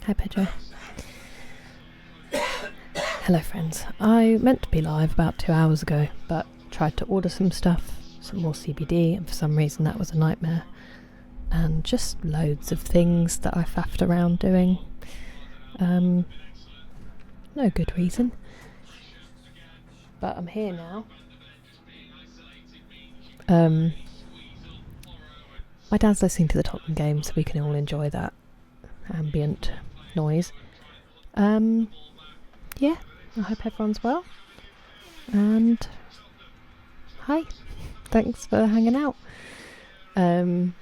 Hi Pedro. Hello friends. I meant to be live about 2 hours ago, but tried to order some stuff, some more CBD, and for some reason that was a nightmare. And just loads of things that I faffed around doing. No good reason. But I'm here now. My dad's listening to the Tottenham game, so we can all enjoy that ambient noise. Yeah, I hope everyone's well. And hi, thanks for hanging out. I'm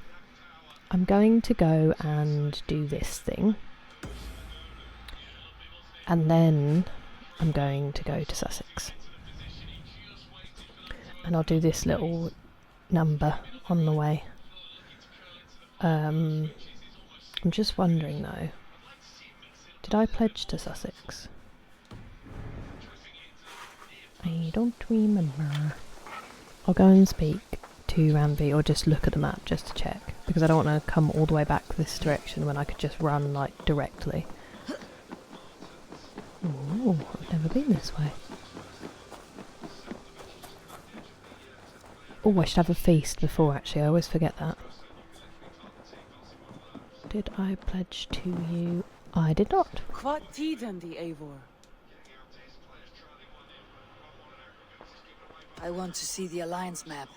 going to go and do this thing. And then I'm going to go to Sussex. And I'll do this little number on the way. I'm just wondering though, did I pledge to Sussex? I don't remember. I'll go and speak to Ramby, or just look at the map just to check, because I don't want to come all the way back this direction when I could just run like directly. Oh, I've never been this way. Oh, I should have a feast before actually, I always forget that. Did I pledge to you? I did not. What tiden the Eivor? I want to see the Alliance map.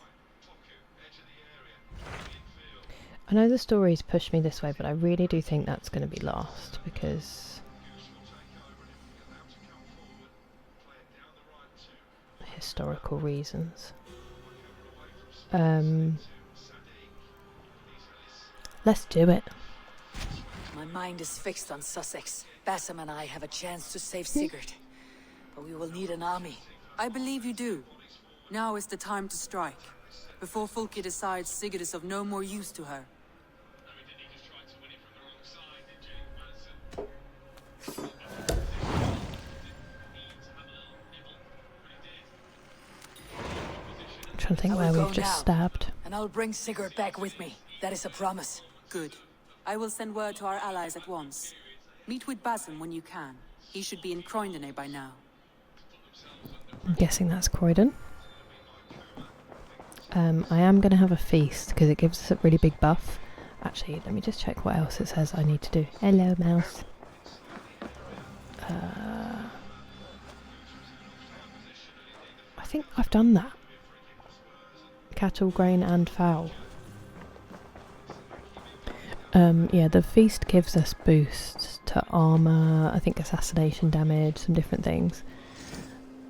I know the stories push me this way, but I really do think that's going to be last, because historical reasons. Let's do it. My mind is fixed on Sussex. Bassam and I have a chance to save Sigurd. But we will need an army. I believe you do. Now is the time to strike, before Fulke decides Sigurd is of no more use to her. I'm trying to think where we've just stabbed. And I'll bring Sigurd back with me. That is a promise. Good. I will send word to our allies at once. Meet with Bassam when you can. He should be in Croydon by now. I'm guessing that's Croydon. I am going to have a feast because it gives us a really big buff. Actually, let me just check what else it says I need to do. Hello, mouse. I think I've done that. Cattle, grain and fowl. Yeah, the feast gives us boosts to armour, I think assassination damage, some different things.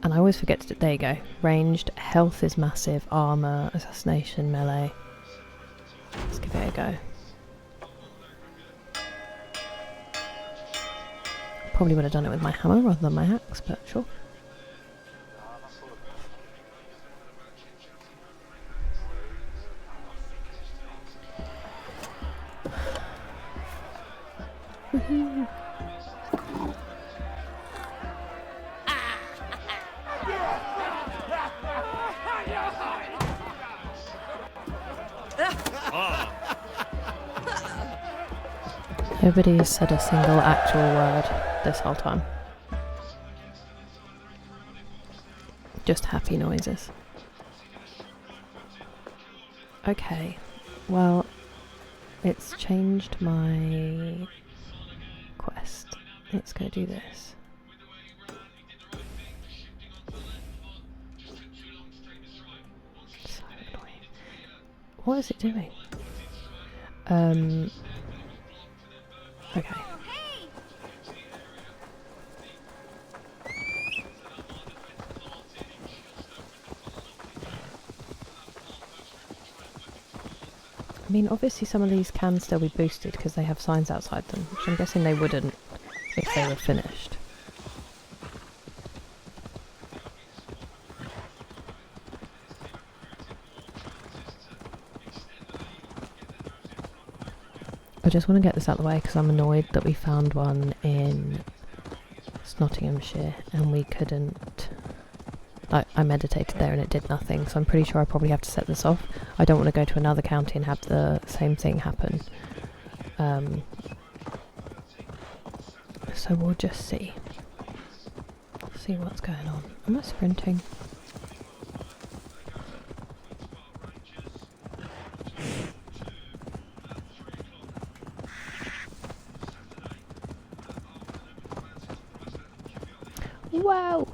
And I always forget to do, there you go. Ranged, health is massive, armour, assassination, melee. Let's give it a go. Probably would have done it with my hammer rather than my axe, but sure. Woohoo! Nobody said a single actual word this whole time. Just happy noises. Okay, well, it's changed my quest. Let's go do this. So annoying. What is it doing? Okay. I mean, obviously some of these can still be boosted because they have signs outside them, which I'm guessing they wouldn't if they were finished. I just want to get this out of the way because I'm annoyed that we found one in Nottinghamshire and we couldn't... I meditated there and it did nothing, so I'm pretty sure I probably have to set this off. I don't want to go to another county and have the same thing happen. So we'll just see what's going on. Am I sprinting? Wow!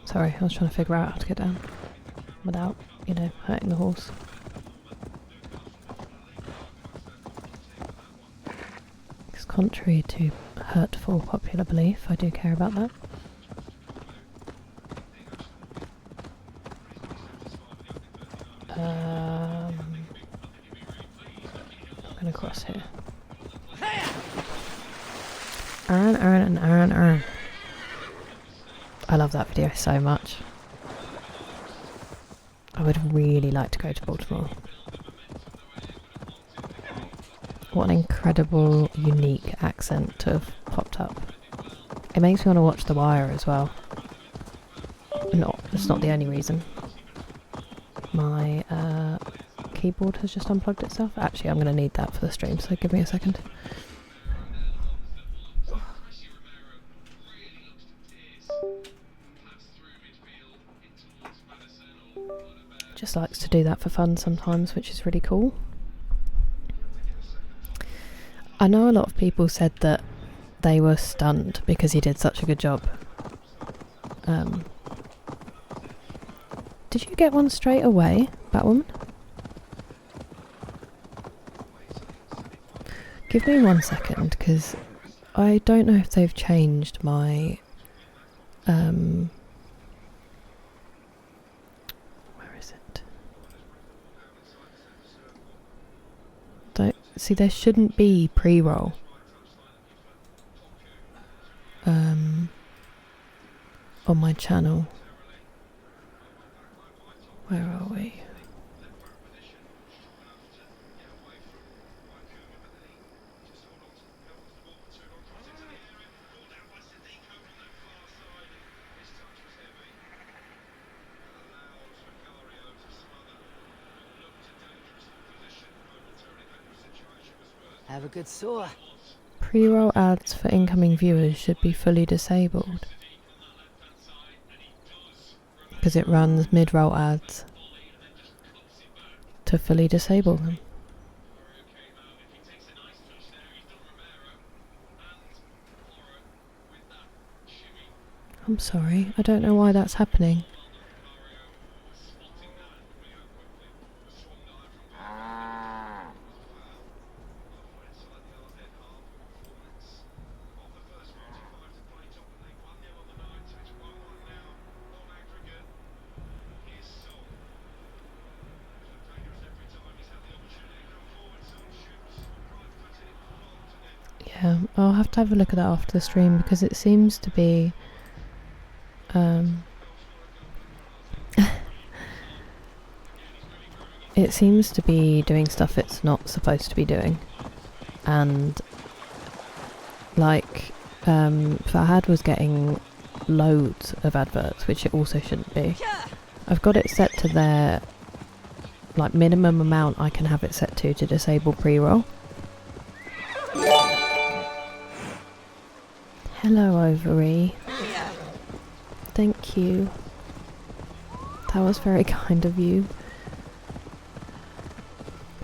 Sorry, I was trying to figure out how to get down without, you know, hurting the horse. Because contrary to hurtful popular belief, I do care about that. I'm gonna cross here. Earn. I love that video so much. I would really like to go to Baltimore. What an incredible, unique accent to have popped up. It makes me want to watch The Wire as well. It's not the only reason. My keyboard has just unplugged itself. Actually, I'm going to need that for the stream, so give me a second. Just likes to do that for fun sometimes, which is really cool. I know a lot of people said that they were stunned because he did such a good job. Did you get one straight away, Batwoman? Give me 1 second, because I don't know if they've changed my... where is it? See, there shouldn't be pre-roll. On my channel. Where are we? Have a good soar. Pre-roll ads for incoming viewers should be fully disabled. Because it runs mid-roll ads to fully disable them. I'm sorry, I don't know why that's happening. Yeah, I'll have to have a look at that after the stream because it seems to be it seems to be doing stuff it's not supposed to be doing. And like Fahad was getting loads of adverts, which it also shouldn't be. I've got it set to their like minimum amount I can have it set to disable pre-roll. Hello, Ovary. Thank you. That was very kind of you.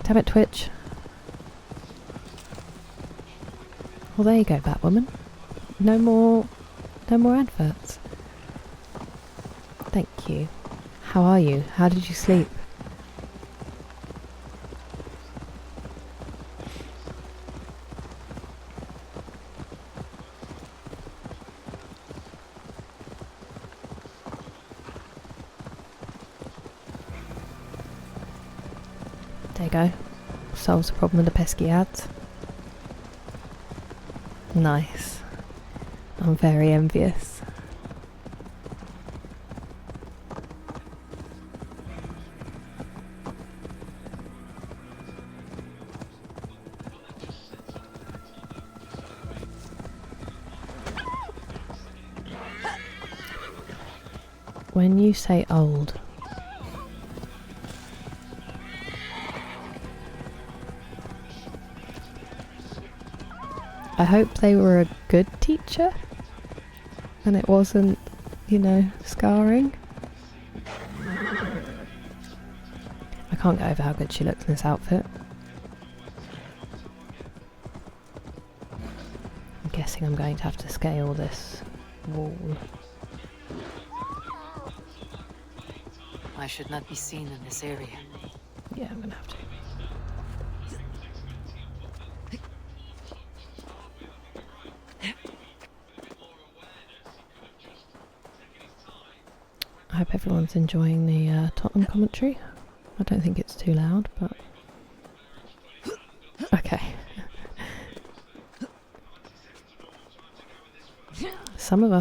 Damn it, Twitch. Well, there you go, Batwoman. No more adverts. Thank you. How are you? How did you sleep? There you go. Solves the problem with the pesky ads. Nice. I'm very envious. When you say old, I hope they were a good teacher and it wasn't, you know, scarring. I can't get over how good she looks in this outfit. I'm guessing I'm going to have to scale this wall. I should not be seen in this area. Yeah, I'm gonna have to. I hope everyone's enjoying the Tottenham commentary. I don't think it's too loud, but... Okay. Some of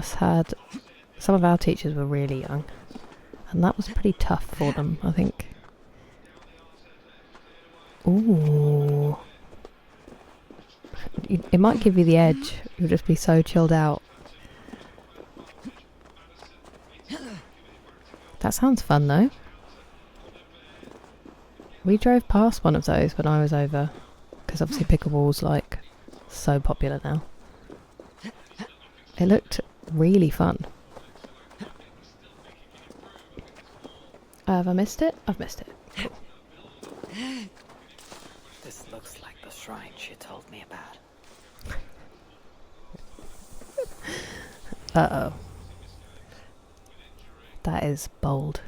our teachers were really young, and that was pretty tough for them, I think. Ooh. It might give you the edge. You'll just be so chilled out. That sounds fun though. We drove past one of those when I was over, because obviously pickleball's like so popular now. It looked really fun. Have I missed it? I've missed it. Cool. This looks like the shrine she told me about. Uh-oh. That is bold.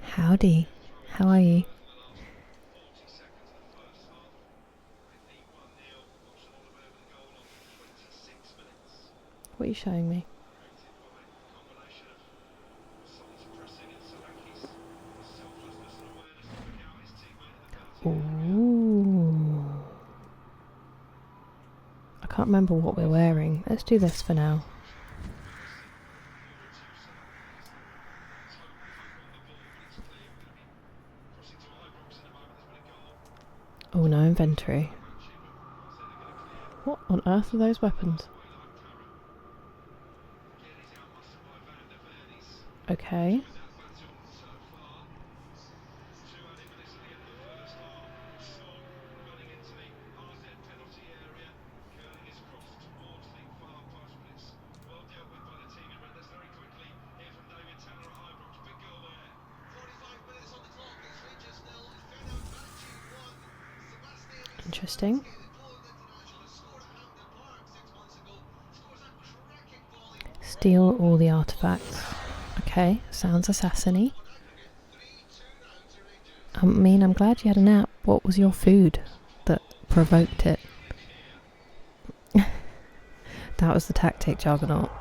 Howdy. How are you? What are you showing me? Ooh. I can't remember what we're wearing. Let's do this for now. Oh, no inventory. What on earth are those weapons? Okay. Interesting. Steal all the artifacts. Okay, sounds assassin-y. I mean, I'm glad you had a nap. What was your food that provoked it? That was the tactic, Jargonaut.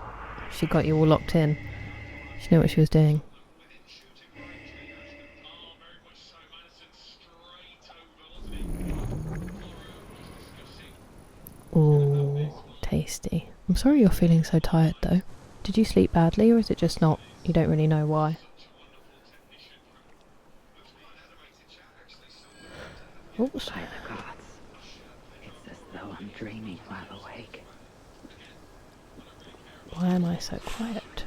She got you all locked in. She knew what she was doing. Ooh, tasty. I'm sorry you're feeling so tired though. Did you sleep badly, or is it just not? You don't really know why? Oops. By the gods. It's as though I'm dreaming while awake. Why am I so quiet?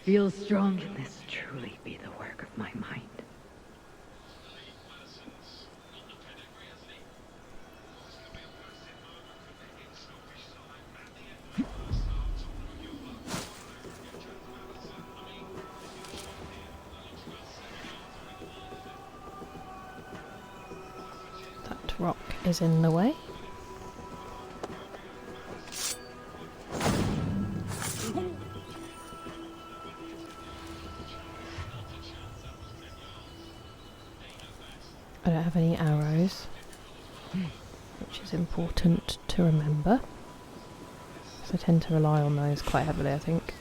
Feel strong. Can this truly be the work of my mind? That rock is in the way. I don't have any arrows, which is important to remember. So I tend to rely on those quite heavily, I think.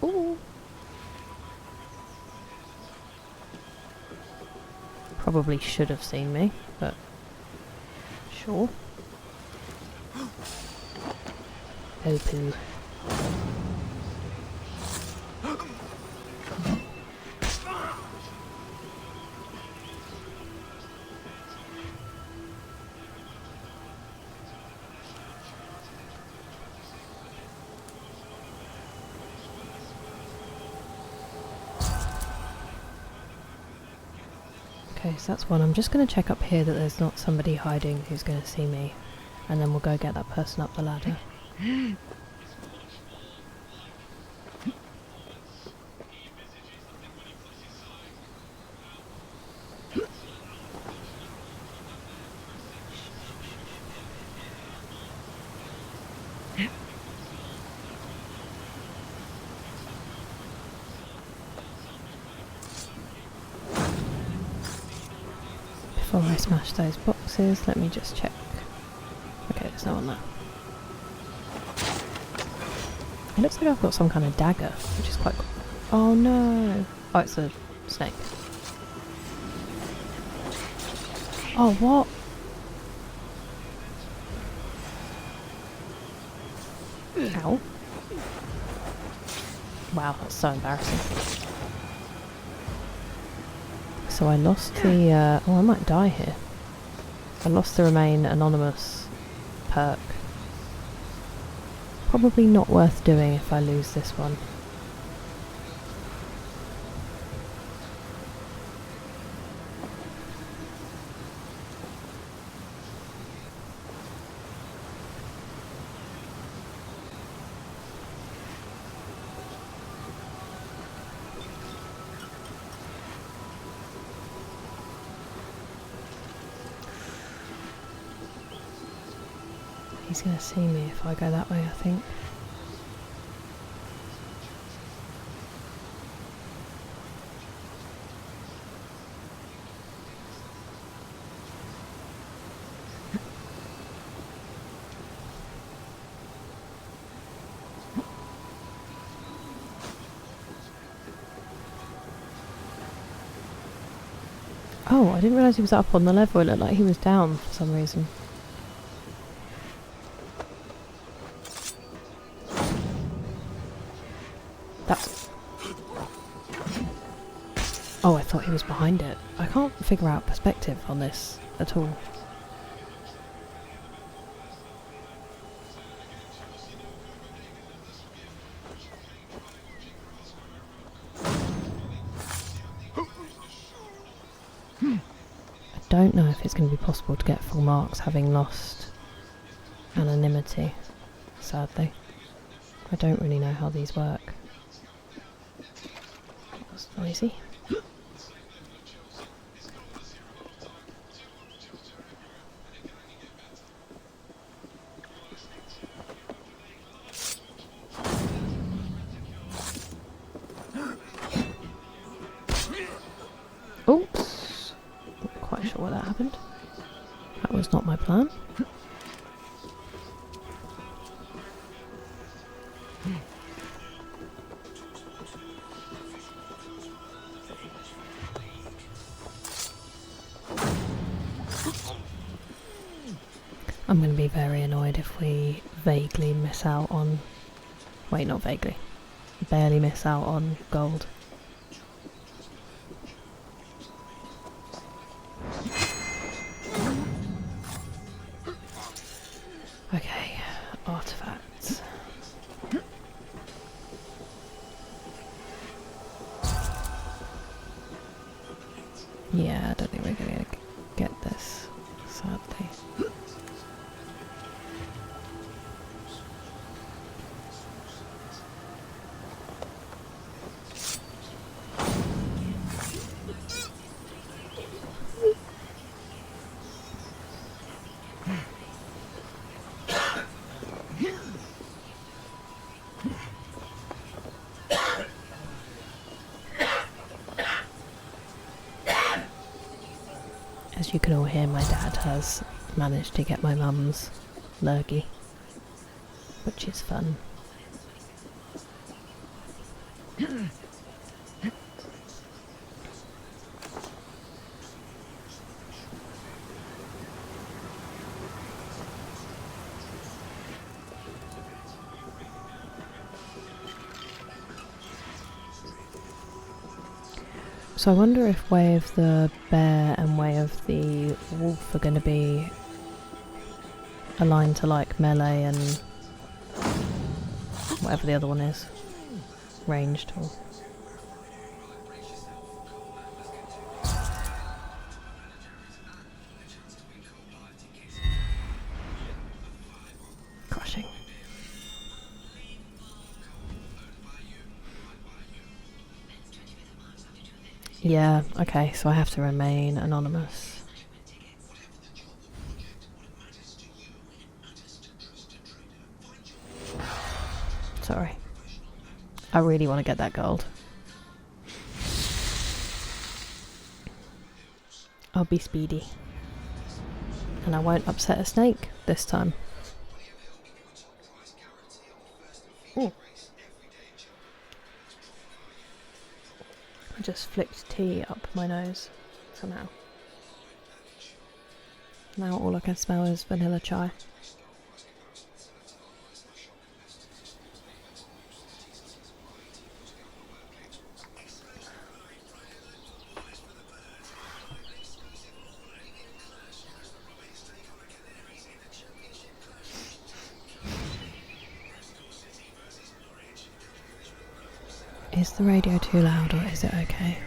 Ooh. Probably should have seen me, but sure. Oh poo. Okay, so that's one. I'm just going to check up here that there's not somebody hiding who's going to see me, and then we'll go get that person up the ladder. Before I smash those boxes, let me just check. Okay, there's no one there. It looks like I've got some kind of dagger, which is quite cool. Oh no! Oh, it's a snake. Oh, what? Ow. Wow, that's so embarrassing. So I lost the, oh, I might die here. I lost the Remain Anonymous perk. Probably not worth doing if I lose this one. He's going to see me if I go that way, I think. Oh, I didn't realise he was up on the level. It looked like he was down for some reason. That's... Oh, I thought he was behind it. I can't figure out perspective on this at all. I don't know if it's going to be possible to get full marks having lost anonymity, sadly. I don't really know how these work. That's noisy. Oops! Not quite sure why that happened. That was not my plan. I'm going to be very annoyed if we vaguely miss out on... Wait, not vaguely. Barely miss out on gold. Okay, artifacts. Yeah, I don't think we're going to get this, sadly. As you can all hear, my dad has managed to get my mum's lurgy, which is fun. So I wonder if Way of the Bear and Way of the Wolf are going to be aligned to like melee and whatever the other one is, ranged or... Yeah, okay, so I have to remain anonymous. Sorry. I really want to get that gold. I'll be speedy. And I won't upset a snake this time. Ooh. I just flicked tea up my nose somehow. Now all I can smell is vanilla chai. Is the radio too loud or is it okay?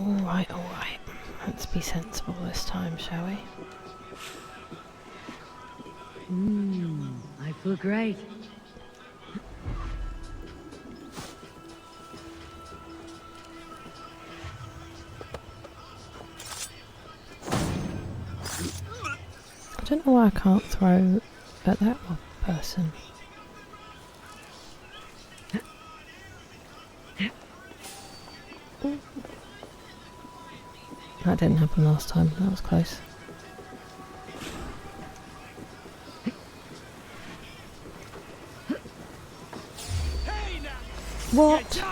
Alright, alright. Let's be sensible this time, shall we? I feel great. I don't know why I can't throw at that one person. That didn't happen last time, that was close. What?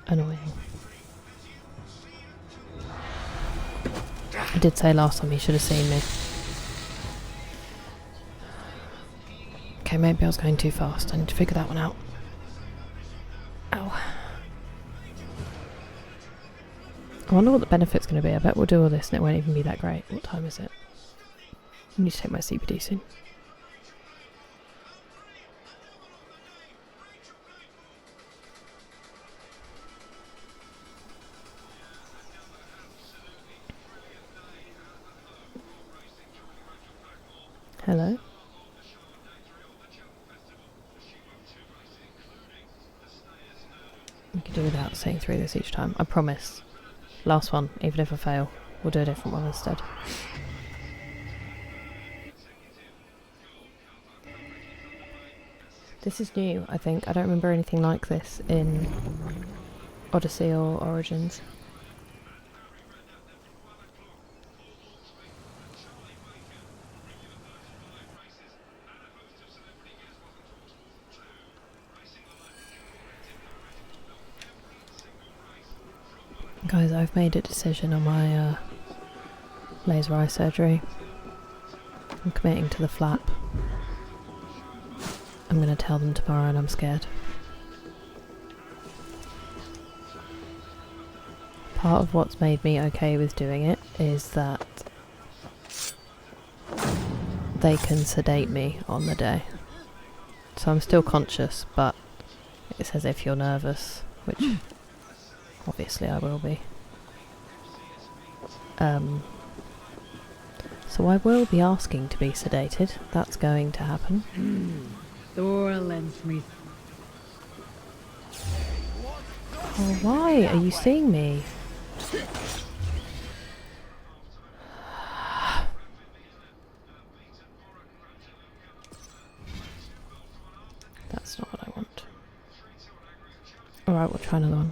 Annoying. I did say last time he should have seen me. Okay, maybe I was going too fast. I need to figure that one out. Ow. I wonder what the benefit's going to be. I bet we'll do all this and it won't even be that great. What time is it? I need to take my CBD soon. Hello? We can do without saying through this each time. I promise. Last one, even if I fail, we'll do a different one instead. This is new, I think. I don't remember anything like this in Odyssey or Origins. Guys, I've made a decision on my laser eye surgery. I'm committing to the flap. I'm going to tell them tomorrow and I'm scared. Part of what's made me okay with doing it is that they can sedate me on the day. So I'm still conscious, but it says if you're nervous, which obviously I will be. So I will be asking to be sedated. That's going to happen. Thor lends me. Oh, why are you seeing me? That's not what I want. Alright, we'll try another one.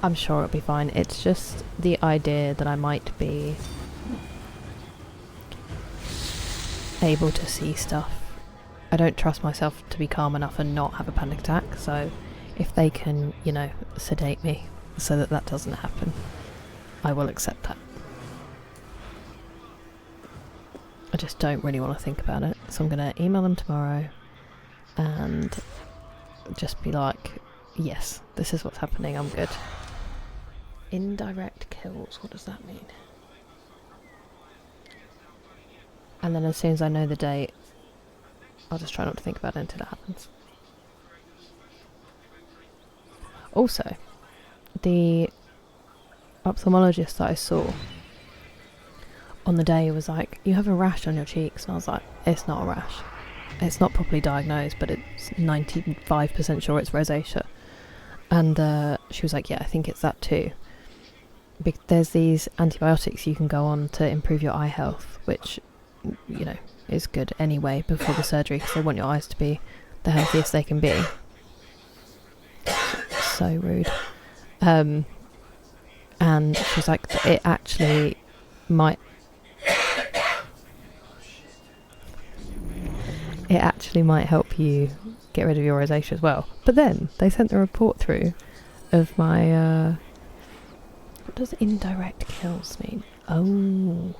I'm sure it'll be fine. It's just the idea that I might be able to see stuff. I don't trust myself to be calm enough and not have a panic attack, so if they can, you know, sedate me so that that doesn't happen, I will accept that. I just don't really want to think about it, so I'm going to email them tomorrow and just be like, yes, this is what's happening, I'm good. Indirect kills, what does that mean? And then as soon as I know the date, I'll just try not to think about it until it happens. Also, the ophthalmologist that I saw on the day was like, you have a rash on your cheeks, and I was like, it's not a rash. It's not properly diagnosed, but it's 95% sure it's rosacea. And she was like, yeah, I think it's that too. There's these antibiotics you can go on to improve your eye health, which, you know, is good anyway before the surgery, because they want your eyes to be the healthiest they can be. So rude. And she was like, it actually might help you get rid of your rosacea as well. But then they sent the report through of my what does indirect kills mean? Oh,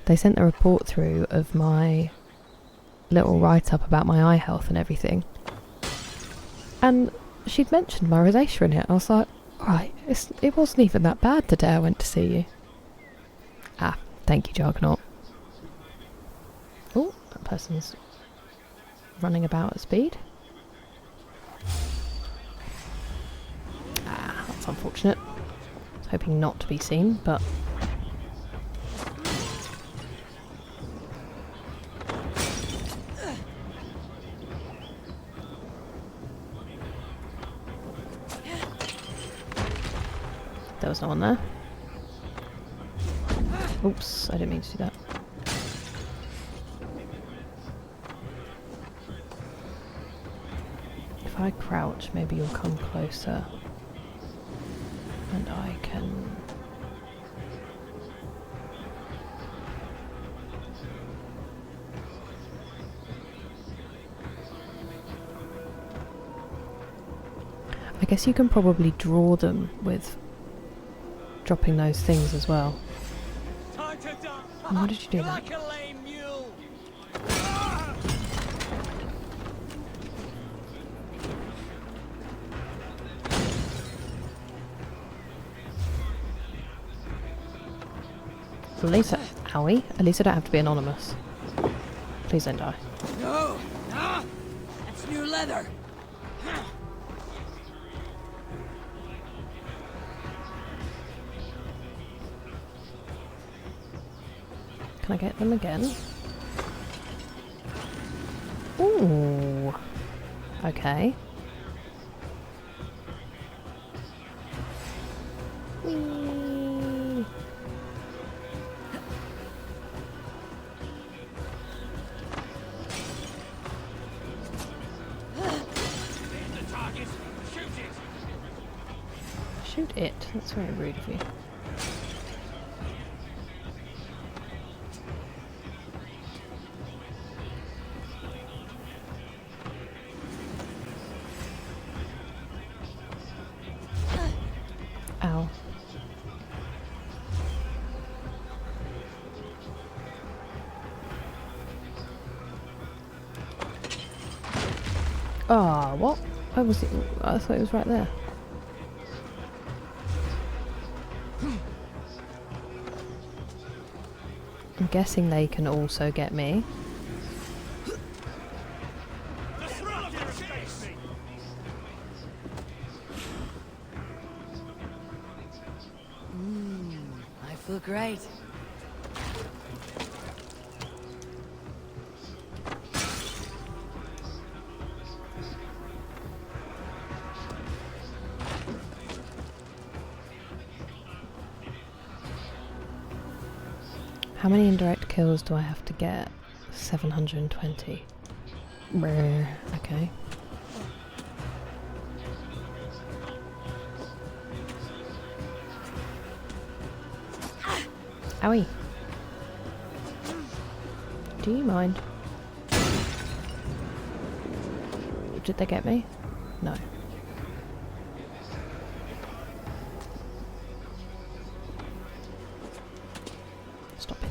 they sent the report through of my little write-up about my eye health and everything, and she'd mentioned my rosacea in it. I was like, right, it wasn't even that bad the day I went to see you. Ah, thank you, Jargonaut. Oh, that person's running about at speed. Ah, that's unfortunate. I was hoping not to be seen, but... there was no one there. Oops, I didn't mean to do that. If I crouch, maybe you'll come closer. And I can... I guess you can probably draw them with dropping those things as well. Why did you do that? At least owie, at least I don't have to be anonymous. Please don't die. No! That's new leather! Can I get them again? Ooh. Okay. Whee. Shoot it. That's very rude of you. Ow. Ah, what? Where was it? I thought it was right there. I'm guessing they can also get me. I feel great. How many indirect kills do I have to get? 720. Brr, okay. Owie. Do you mind? Did they get me? No. Stop it.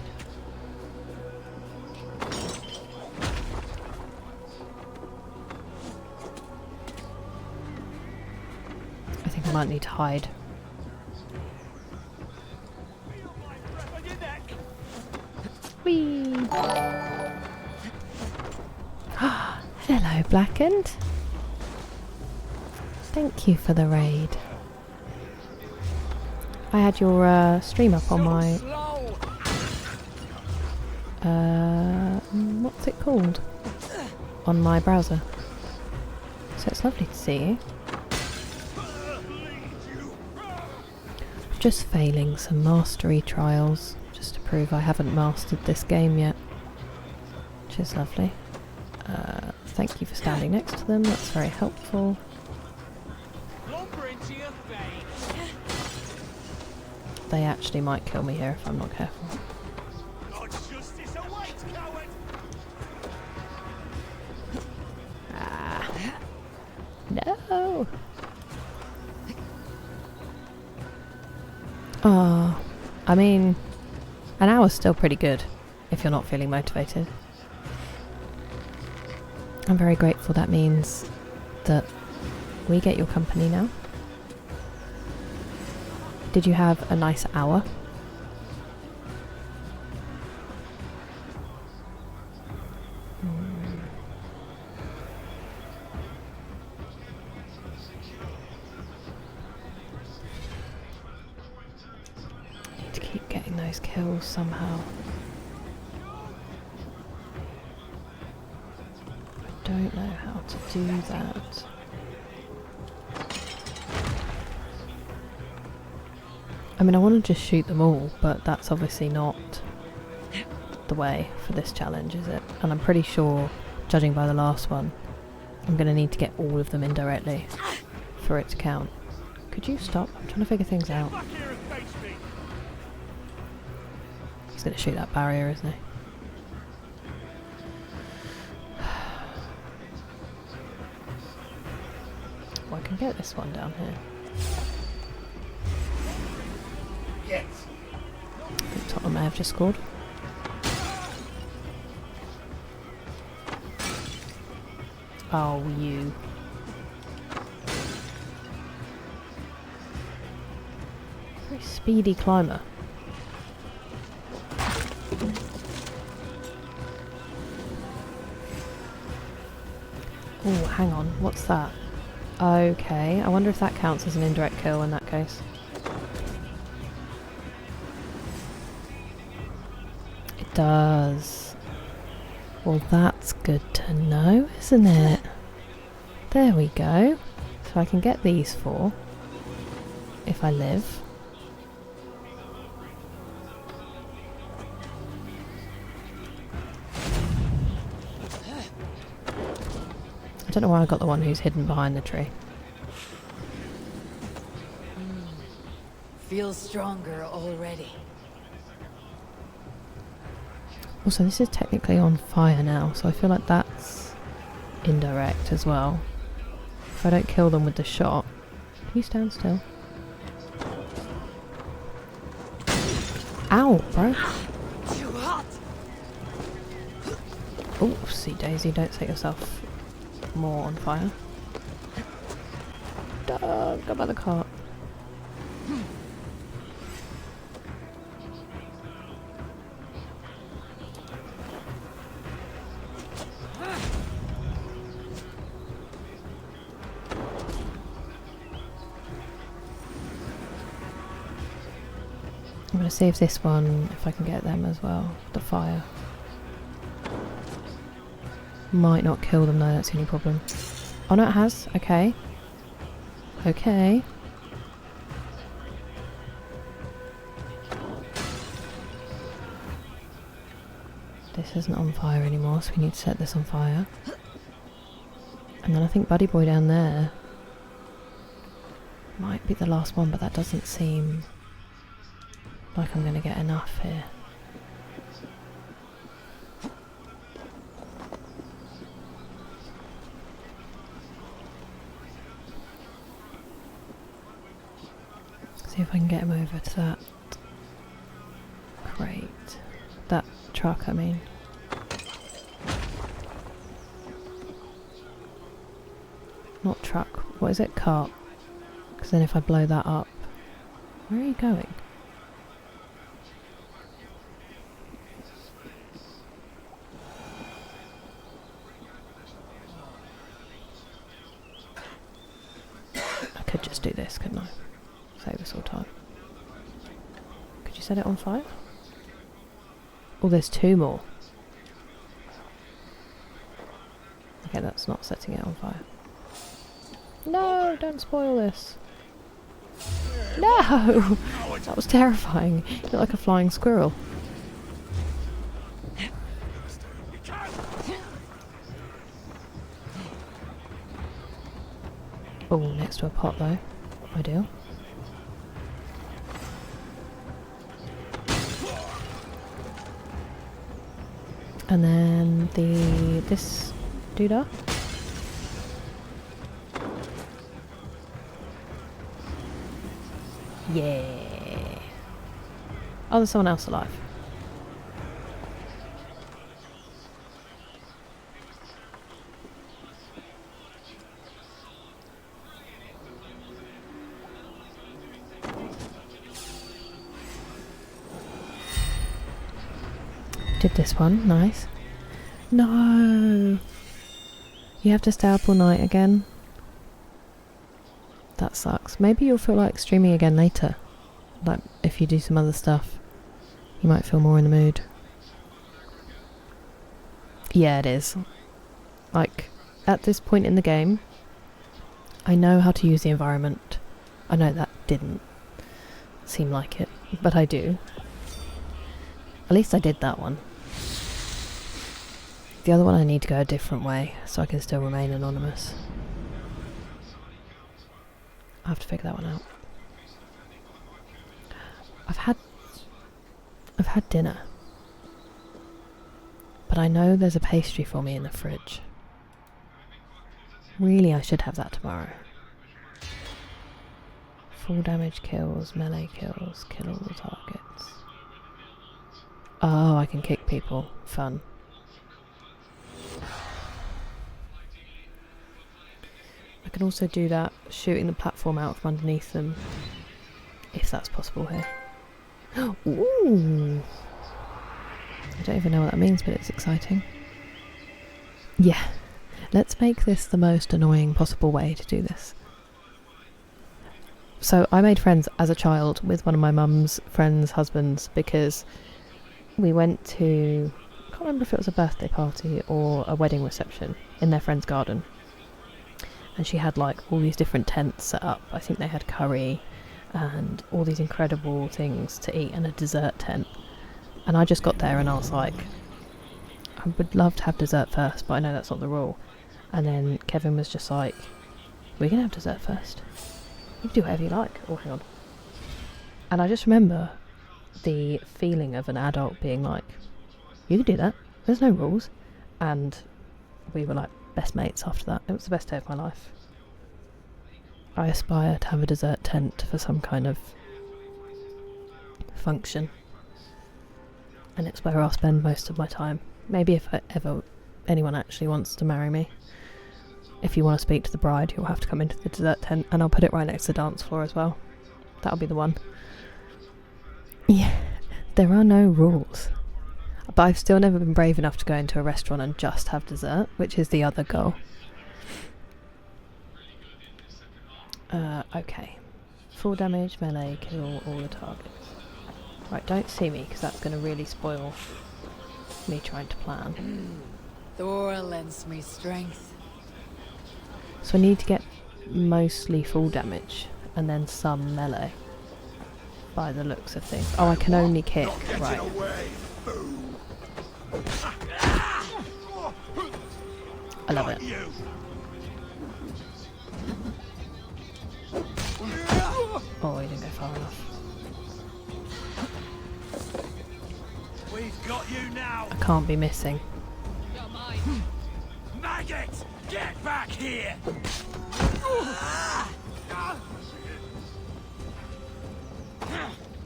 I might need to hide. Whee! Hello, Blackened. Thank you for the raid. I had your stream up on my... what's it called? On my browser. So it's lovely to see you. Just failing some mastery trials, just to prove I haven't mastered this game yet. Which is lovely. Thank you for standing next to them, that's very helpful. They actually might kill me here if I'm not careful. Ah. No! Oh, I mean, an hour's still pretty good if you're not feeling motivated. I'm very grateful that means that we get your company now. Did you have a nice hour? Need to keep getting those kills somehow. I don't know how to do that. I mean, I want to just shoot them all, but that's obviously not the way for this challenge, is it? And I'm pretty sure, judging by the last one, I'm going to need to get all of them indirectly for it to count. Could you stop? I'm trying to figure things out. He's going to shoot that barrier, isn't he? Oh, I can get this one down here. I think Tottenham may have just scored. Oh, you. Very speedy climber. Oh, hang on. What's that? Okay, I wonder if that counts as an indirect kill in that case. It does. Well, that's good to know, isn't it? There we go. So I can get these four if I live. I don't know why I got the one who's hidden behind the tree. Feel stronger already. Also, this is technically on fire now, so I feel like that's indirect as well. If I don't kill them with the shot... Can you stand still? Ow, bro! Too hot. Oopsie daisy, don't set yourself more on fire. Don't go by the cart. I'm going to save this one if I can get them as well. The fire. Might not kill them though, that's the only problem. Oh no, it has. Okay. Okay. This isn't on fire anymore, so we need to set this on fire. And then I think Buddy Boy down there might be the last one, but that doesn't seem like I'm going to get enough here. See if I can get him over to that crate. That truck, I mean. Not truck. What is it? Cart. Because then if I blow that up... Where are you going? I could just do this, couldn't I? Save us all time. Could you set it on fire? Oh, there's 2 more. Okay, that's not setting it on fire. No, don't spoil this. No! That was terrifying. You look like a flying squirrel. Oh, next to a pot though. Ideal. And then this doodah. Yeah. Oh, there's someone else alive. Did this one, nice. No! You have to stay up all night again? That sucks. Maybe you'll feel like streaming again later. Like, if you do some other stuff, you might feel more in the mood. Yeah, it is. Like, at this point in the game, I know how to use the environment. I know that didn't seem like it, but I do. At least I did that one. The other one I need to go a different way, so I can still remain anonymous. I have to figure that one out. I've had dinner. But I know there's a pastry for me in the fridge. Really, I should have that tomorrow. Full damage kills, melee kills, kill all the targets. Oh, I can kick people. Fun. I can also do that, shooting the platform out from underneath them, if that's possible here. Ooh! I don't even know what that means, but it's exciting. Yeah, let's make this the most annoying possible way to do this. So I made friends as a child with one of my mum's friends' husbands because we went to, I can't remember if it was a birthday party or a wedding reception in their friend's garden. And she had like all these different tents set up. I think they had curry and all these incredible things to eat and a dessert tent. And I just got there and I was like, I would love to have dessert first, but I know that's not the rule. And then Kevin was just like, we're going to have dessert first. You can do whatever you like. Oh, hang on. And I just remember the feeling of an adult being like, you can do that. There's no rules. And we were like best mates after that. It was the best day of my life. I aspire to have a dessert tent for some kind of function. And it's where I'll spend most of my time. Maybe if ever anyone actually wants to marry me. If you want to speak to the bride, you'll have to come into the dessert tent, and I'll put it right next to the dance floor as well. That'll be the one. Yeah, there are no rules. But I've still never been brave enough to go into a restaurant and just have dessert, which is the other goal. Okay. Full damage, melee, kill all the targets. Right, don't see me, because that's going to really spoil me trying to plan. Thor lends me strength. So I need to get mostly full damage, and then some melee, by the looks of things. Oh, I can only kick, right. I love it. Oh, he didn't go far enough. We've got you now. I can't be missing. Maggot, get back here.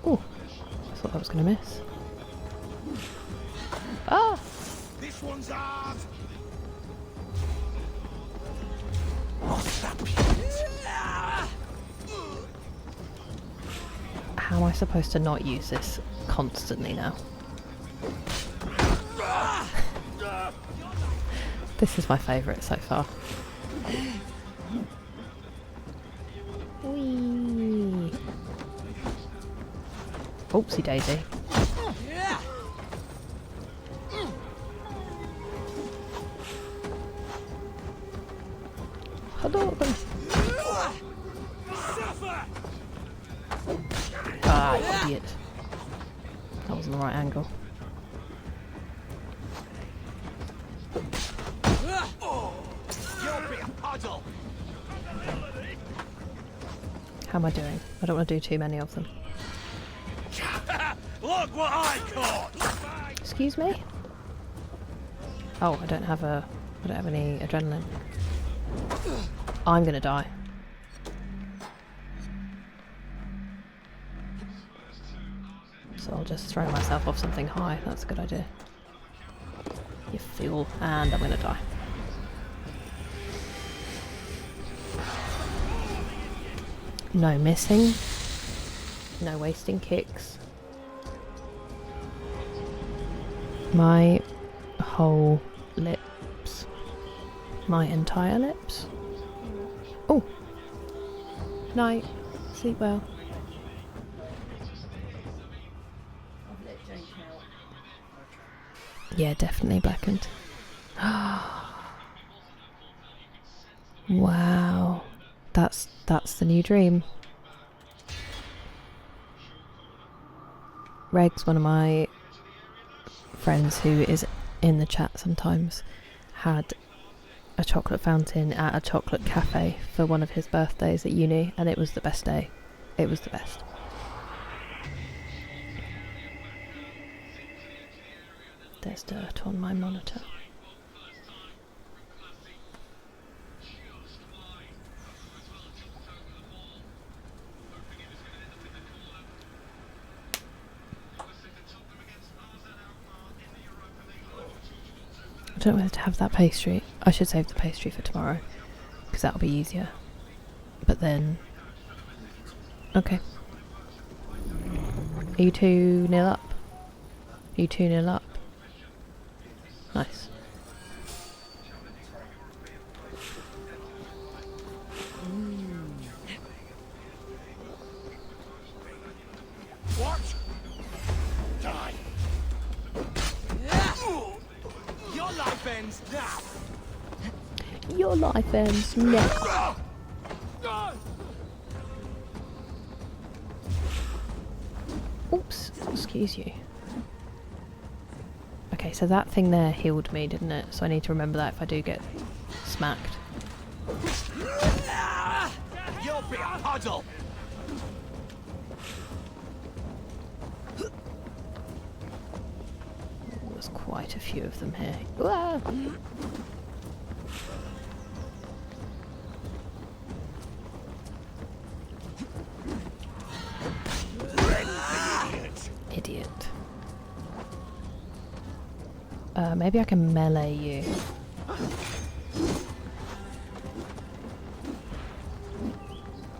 Oh, I thought that was going to miss. Ah! This one's ours. How am I supposed to not use this constantly now? This is my favourite so far. Whee! Oopsie daisy. Hello. Ah, idiot. That wasn't the right angle. How am I doing? I don't want to do too many of them. Look what I caught! Excuse me? Oh, I don't have any adrenaline. I'm gonna die. So I'll just throw myself off something high. That's a good idea. You fool. And I'm gonna die. No missing. No wasting kicks. My whole lips. My entire lips. Oh! Night. Sleep well. Yeah, definitely blackened. Wow. That's the new dream. Reg's one of my friends who is in the chat sometimes, had a chocolate fountain at a chocolate cafe for one of his birthdays at uni, and it was the best day. It was the best. There's dirt on my monitor. I don't know whether to have that pastry. I should save the pastry for tomorrow, because that'll be easier. But then... Okay. Are you 2-0 up? Are you 2-0 up? Nice. What? Die. Your life ends now. Your life ends now. Oops, excuse you. Okay, so that thing there healed me, didn't it? So I need to remember that if I do get smacked. You'll be a puddle. There's quite a few of them here. Ah! Idiot. Maybe I can melee you. I'm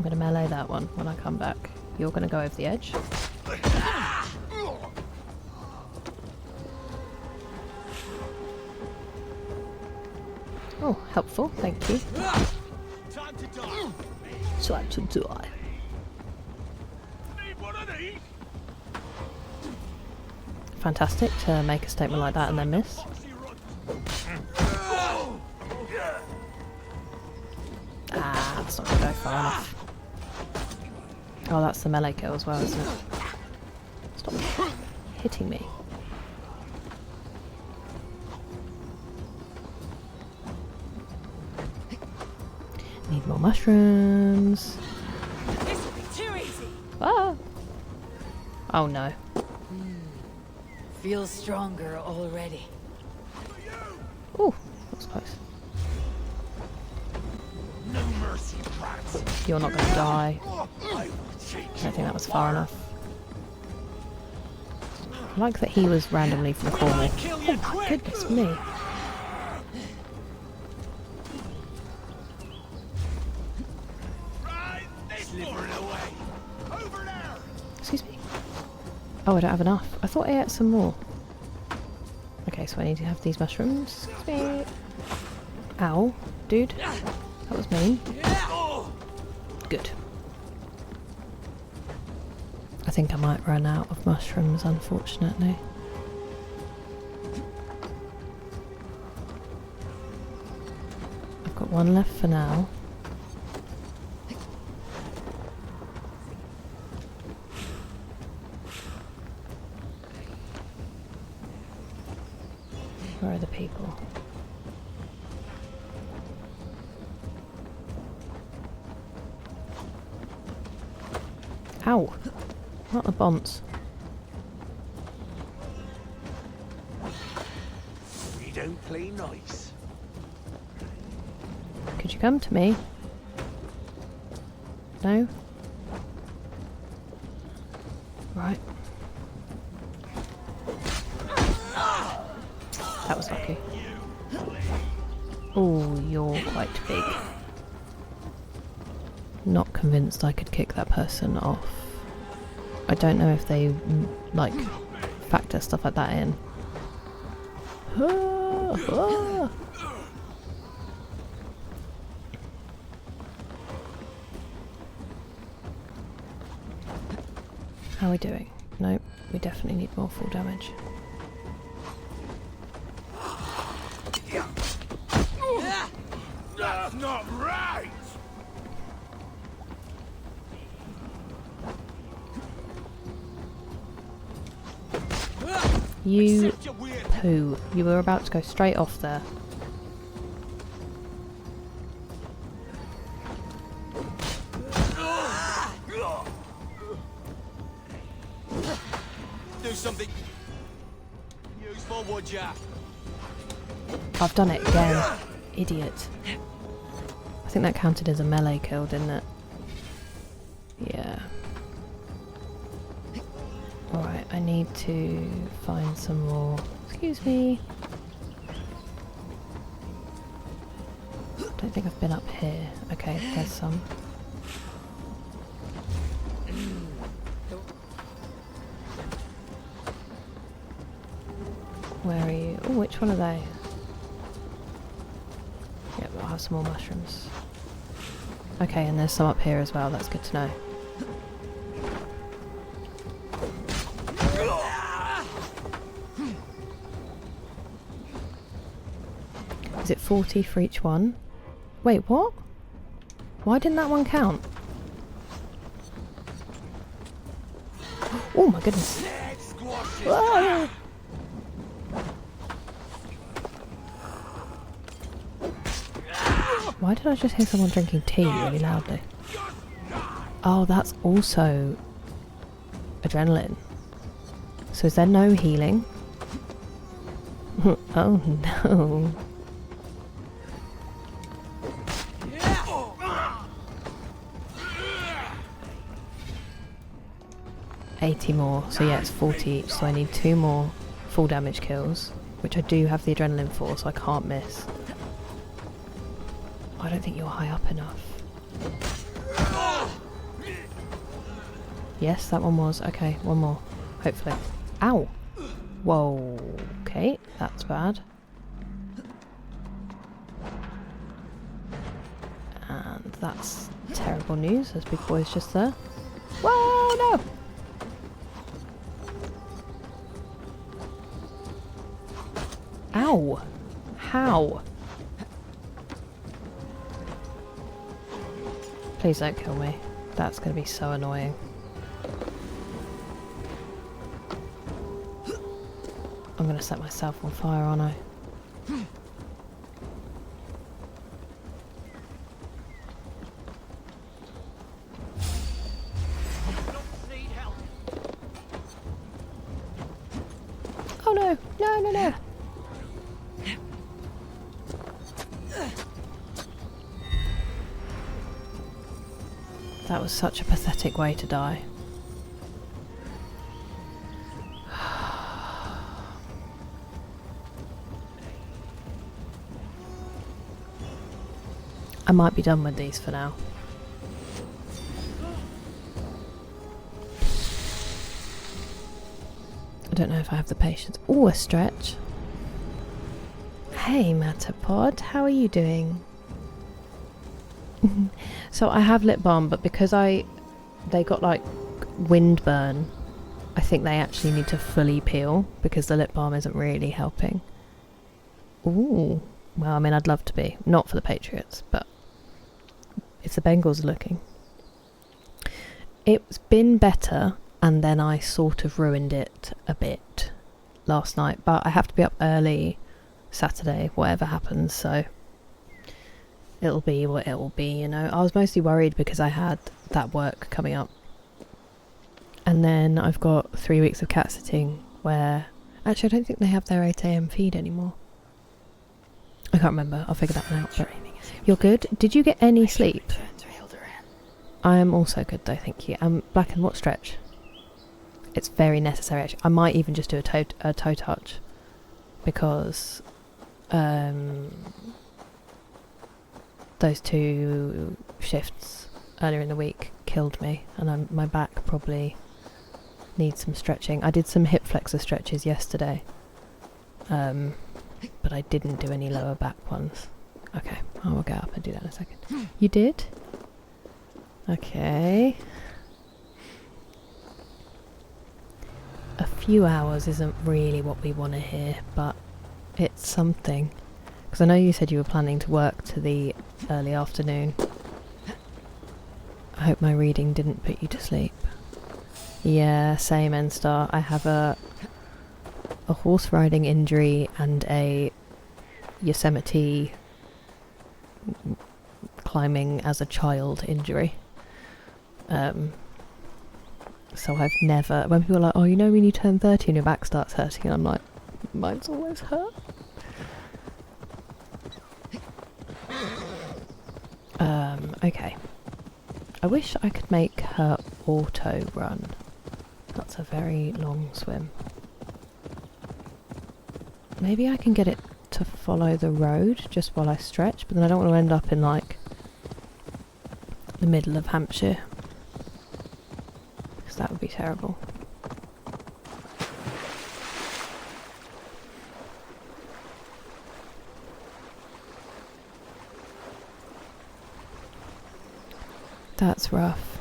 gonna melee that one when I come back. You're gonna go over the edge. Oh, helpful, thank you. Time to die. Time to die. Need one of these? Fantastic to make a statement like that and then miss. Ah, that's not going to go far enough. Oh, that's the melee kill as well, isn't it? Stop hitting me. Need more mushrooms. This will be too easy. Ah! Oh no. Feel stronger already. Ooh, that was close. No mercy, rats. You're not going to die. I will take I don't think that was far enough. I like that he was randomly from the corner. Oh my goodness me. Right, slithering away. Over there. Excuse me. Oh, I don't have enough. I thought I ate some more. Okay, so I need to have these mushrooms. Excuse me. Ow, dude. That was mean. Good. I think I might run out of mushrooms, unfortunately. I've got one left for now. Where are the people? Ow! Not the bonds. We don't play nice. Could you come to me? No? Right. That was lucky. Oh, you're quite big. Not convinced I could kick that person off. I don't know if they, like, factor stuff like that in. How are we doing? Nope, we definitely need more full damage. That's not right! You poo. You were about to go straight off there. Do something useful, would ya? I've done it again. Idiot. I think that counted as a melee kill, didn't it? Yeah. Alright, I need to find some more. Excuse me. Don't think I've been up here. Okay, there's some. Where are you? Oh, which one are they? Yep, I'll have some more mushrooms. Okay, and there's some up here as well. That's good to know. Is it 40 for each one? Wait, what? Why didn't that one count? Oh my goodness. Ah! Why did I just hear someone drinking tea really loudly? Oh, that's also adrenaline. So is there no healing? Oh no. 80 more, so yeah, it's 40 each, so I need 2 more full damage kills, which I do have the adrenaline for, so I can't miss. I don't think you're high up enough. Yes, that one was. Okay, one more. Hopefully. Ow! Whoa. Okay, that's bad. And that's terrible news. There's big boys just there. Whoa, no! Ow! How? Please don't kill me. That's going to be so annoying. I'm going to set myself on fire, aren't I? Oh no! No, no, no! That was such a pathetic way to die. I might be done with these for now. I don't know if I have the patience. Oh, a stretch. Hey, Matterpod, how are you doing? So I have lip balm, but because they got like windburn, I think they actually need to fully peel because the lip balm isn't really helping. Ooh, well, I mean, I'd love to be, not for the Patriots, but if the Bengals are looking. It's been better, and then I sort of ruined it a bit last night, but I have to be up early Saturday, whatever happens, so it'll be what it'll be, you know. I was mostly worried because I had that work coming up, and then I've got 3 weeks of cat sitting where actually I don't think they have their 8 AM feed anymore. I can't remember, I'll figure that one out. But you're good? Did you get any sleep? I am also good though, thank you. Black, and what stretch? It's very necessary actually. I might even just do a toe touch because those 2 shifts earlier in the week killed me, and my back probably needs some stretching. I did some hip flexor stretches yesterday, but I didn't do any lower back ones. Okay, I will get up and do that in a second. You did? Okay. A few hours isn't really what we want to hear, but it's something. Because I know you said you were planning to work to the early afternoon. I hope my reading didn't put you to sleep. Yeah, same, N-Star. I have a horse riding injury and a Yosemite climbing as a child injury. So I've never... When people are like, oh, you know when you turn 30 and your back starts hurting, and I'm like, mine's always hurt. Okay. I wish I could make her auto run. That's a very long swim. Maybe I can get it to follow the road just while I stretch, but then I don't want to end up in like the middle of Hampshire, because that would be terrible. That's rough.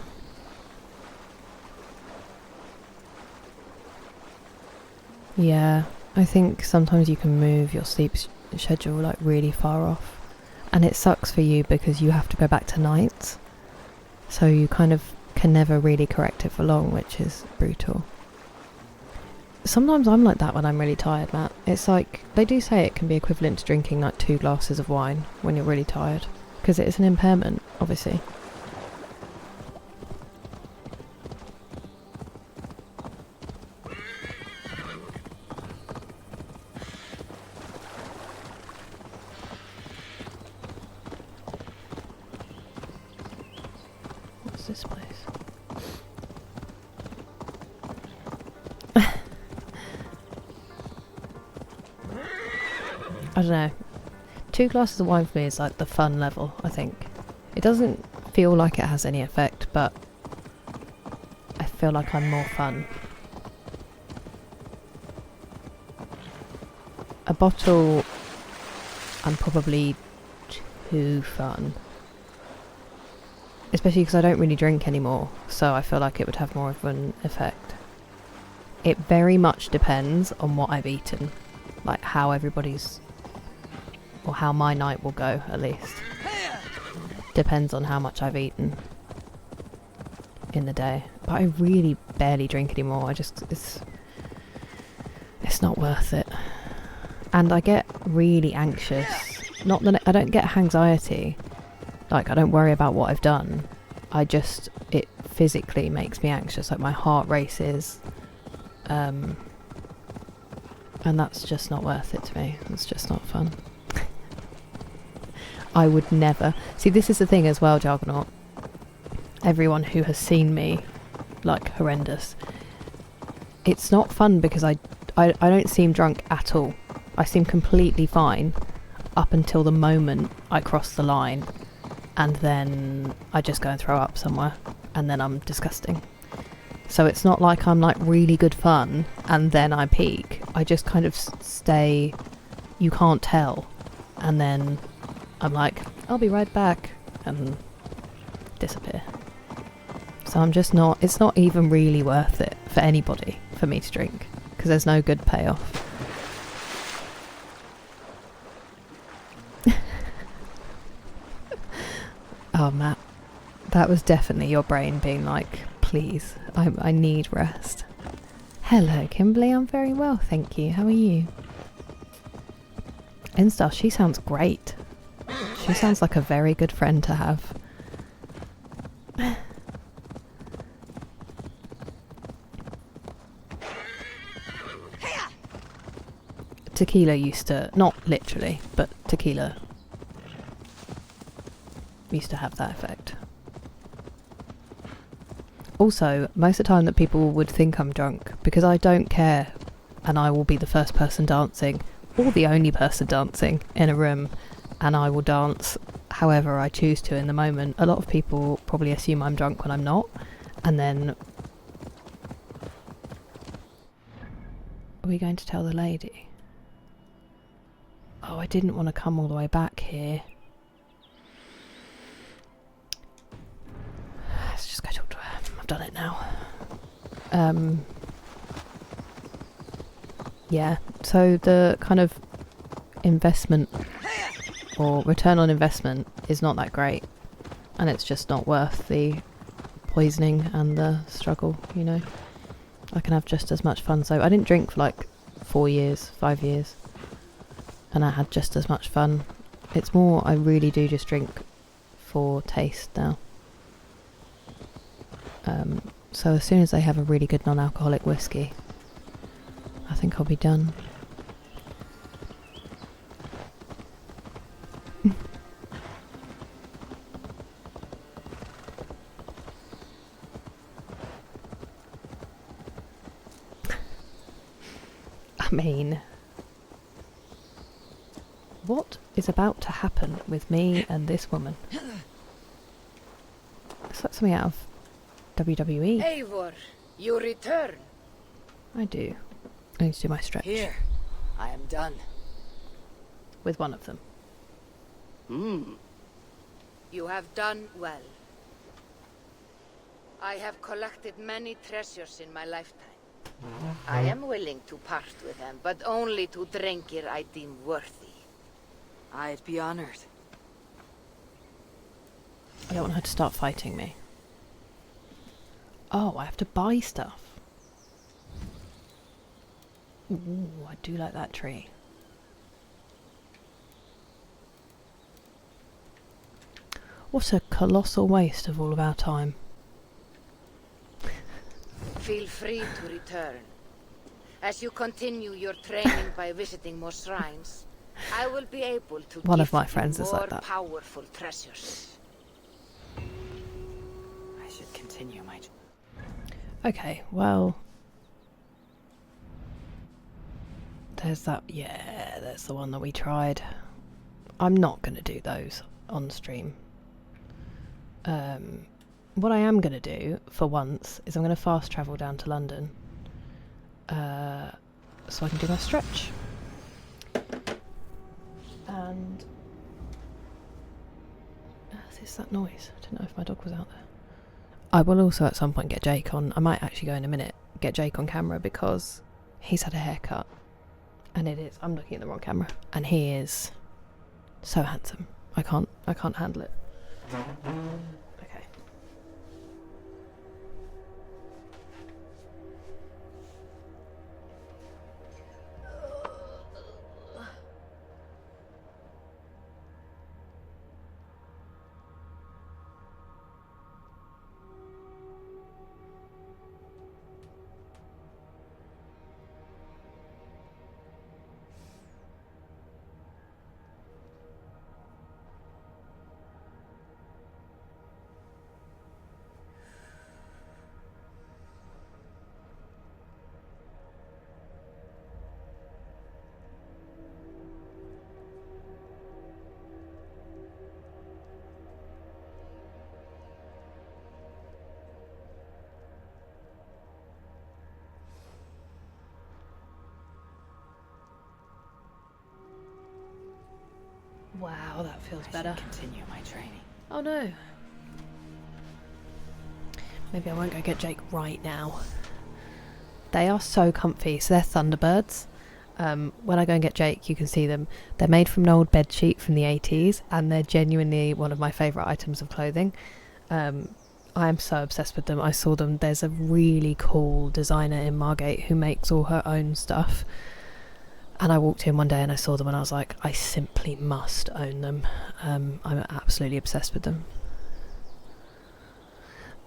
Yeah, I think sometimes you can move your sleep schedule like really far off, and it sucks for you because you have to go back to nights, so you kind of can never really correct it for long, which is brutal. Sometimes I'm like that when I'm really tired, Matt. It's like, they do say it can be equivalent to drinking like 2 glasses of wine when you're really tired, because it is an impairment, obviously. This place. I don't know. 2 glasses of wine for me is like the fun level, I think. It doesn't feel like it has any effect, but I feel like I'm more fun. A bottle, I'm probably too fun. Especially because I don't really drink anymore, so I feel like it would have more of an effect. It very much depends on what I've eaten, like how everybody's, or how my night will go at least. Depends on how much I've eaten in the day. But I really barely drink anymore. It's not worth it. And I get really anxious. Not that I don't get anxiety. Like, I don't worry about what I've done. It physically makes me anxious. Like, my heart races. And that's just not worth it to me. It's just not fun. I would never... See, this is the thing as well, Jargonaut. Everyone who has seen me, like, horrendous. It's not fun because I don't seem drunk at all. I seem completely fine up until the moment I cross the line. And then I just go and throw up somewhere, and then I'm disgusting. So it's not like I'm like really good fun and then I peak. I just kind of stay, you can't tell. And then I'm like, I'll be right back, and disappear. So I'm just not, it's not even really worth it for anybody for me to drink, because there's no good payoff. Oh, Matt, that was definitely your brain being like, please, I need rest. Hello, Kimberly, I'm very well, thank you. How are you? Instar, she sounds great. She sounds like a very good friend to have. Tequila used to, not literally, but tequila used to have that effect. Also, most of the time that people would think I'm drunk, because I don't care, and I will be the first person dancing, or the only person dancing in a room, and I will dance however I choose to in the moment. A lot of people probably assume I'm drunk when I'm not, and then... Are we going to tell the lady? Oh, I didn't want to come all the way back here. Let's just go talk to her. I've done it now. Yeah, so the kind of investment or return on investment is not that great, and it's just not worth the poisoning and the struggle, you know. I can have just as much fun. So I didn't drink for like 4 years, 5 years, and I had just as much fun. It's more, I really do just drink for taste now. So as soon as they have a really good non-alcoholic whiskey, I think I'll be done. I mean, what is about to happen with me and this woman? It's like something out of WWE. Eivor, you return. I do. I need to do my stretch. Here, I am done. With one of them. You have done well. I have collected many treasures in my lifetime. I am willing to part with them, but only to Drengir I deem worthy. I'd be honored. I don't want her to start fighting me. Oh, I have to buy stuff. Ooh, I do like that tree. What a colossal waste of all of our time. Feel free to return. As you continue your training by visiting more shrines, I will be able to One of gift my you friends is like more that. powerful treasures. I should continue my... Okay, well... There's that... Yeah, there's the one that we tried. I'm not going to do those on stream. What I am going to do, for once, is I'm going to fast travel down to London. So I can do my stretch. And... Is that noise? I don't know if my dog was out there. I will also at some point get Jake on. I might actually go in a minute, get Jake on camera, because he's had a haircut. And it is... I'm looking at the wrong camera. And he is so handsome. I can't handle it. Okay. Wow, that feels better. Continue my training. Oh no. Maybe I won't go get Jake right now. They are so comfy. So they're Thunderbirds. When I go and get Jake, you can see them. They're made from an old bed sheet from the 80s, and they're genuinely one of my favourite items of clothing. I am so obsessed with them. I saw them. There's a really cool designer in Margate who makes all her own stuff. And I walked in one day and I saw them and I was like, I simply must own them. I'm absolutely obsessed with them.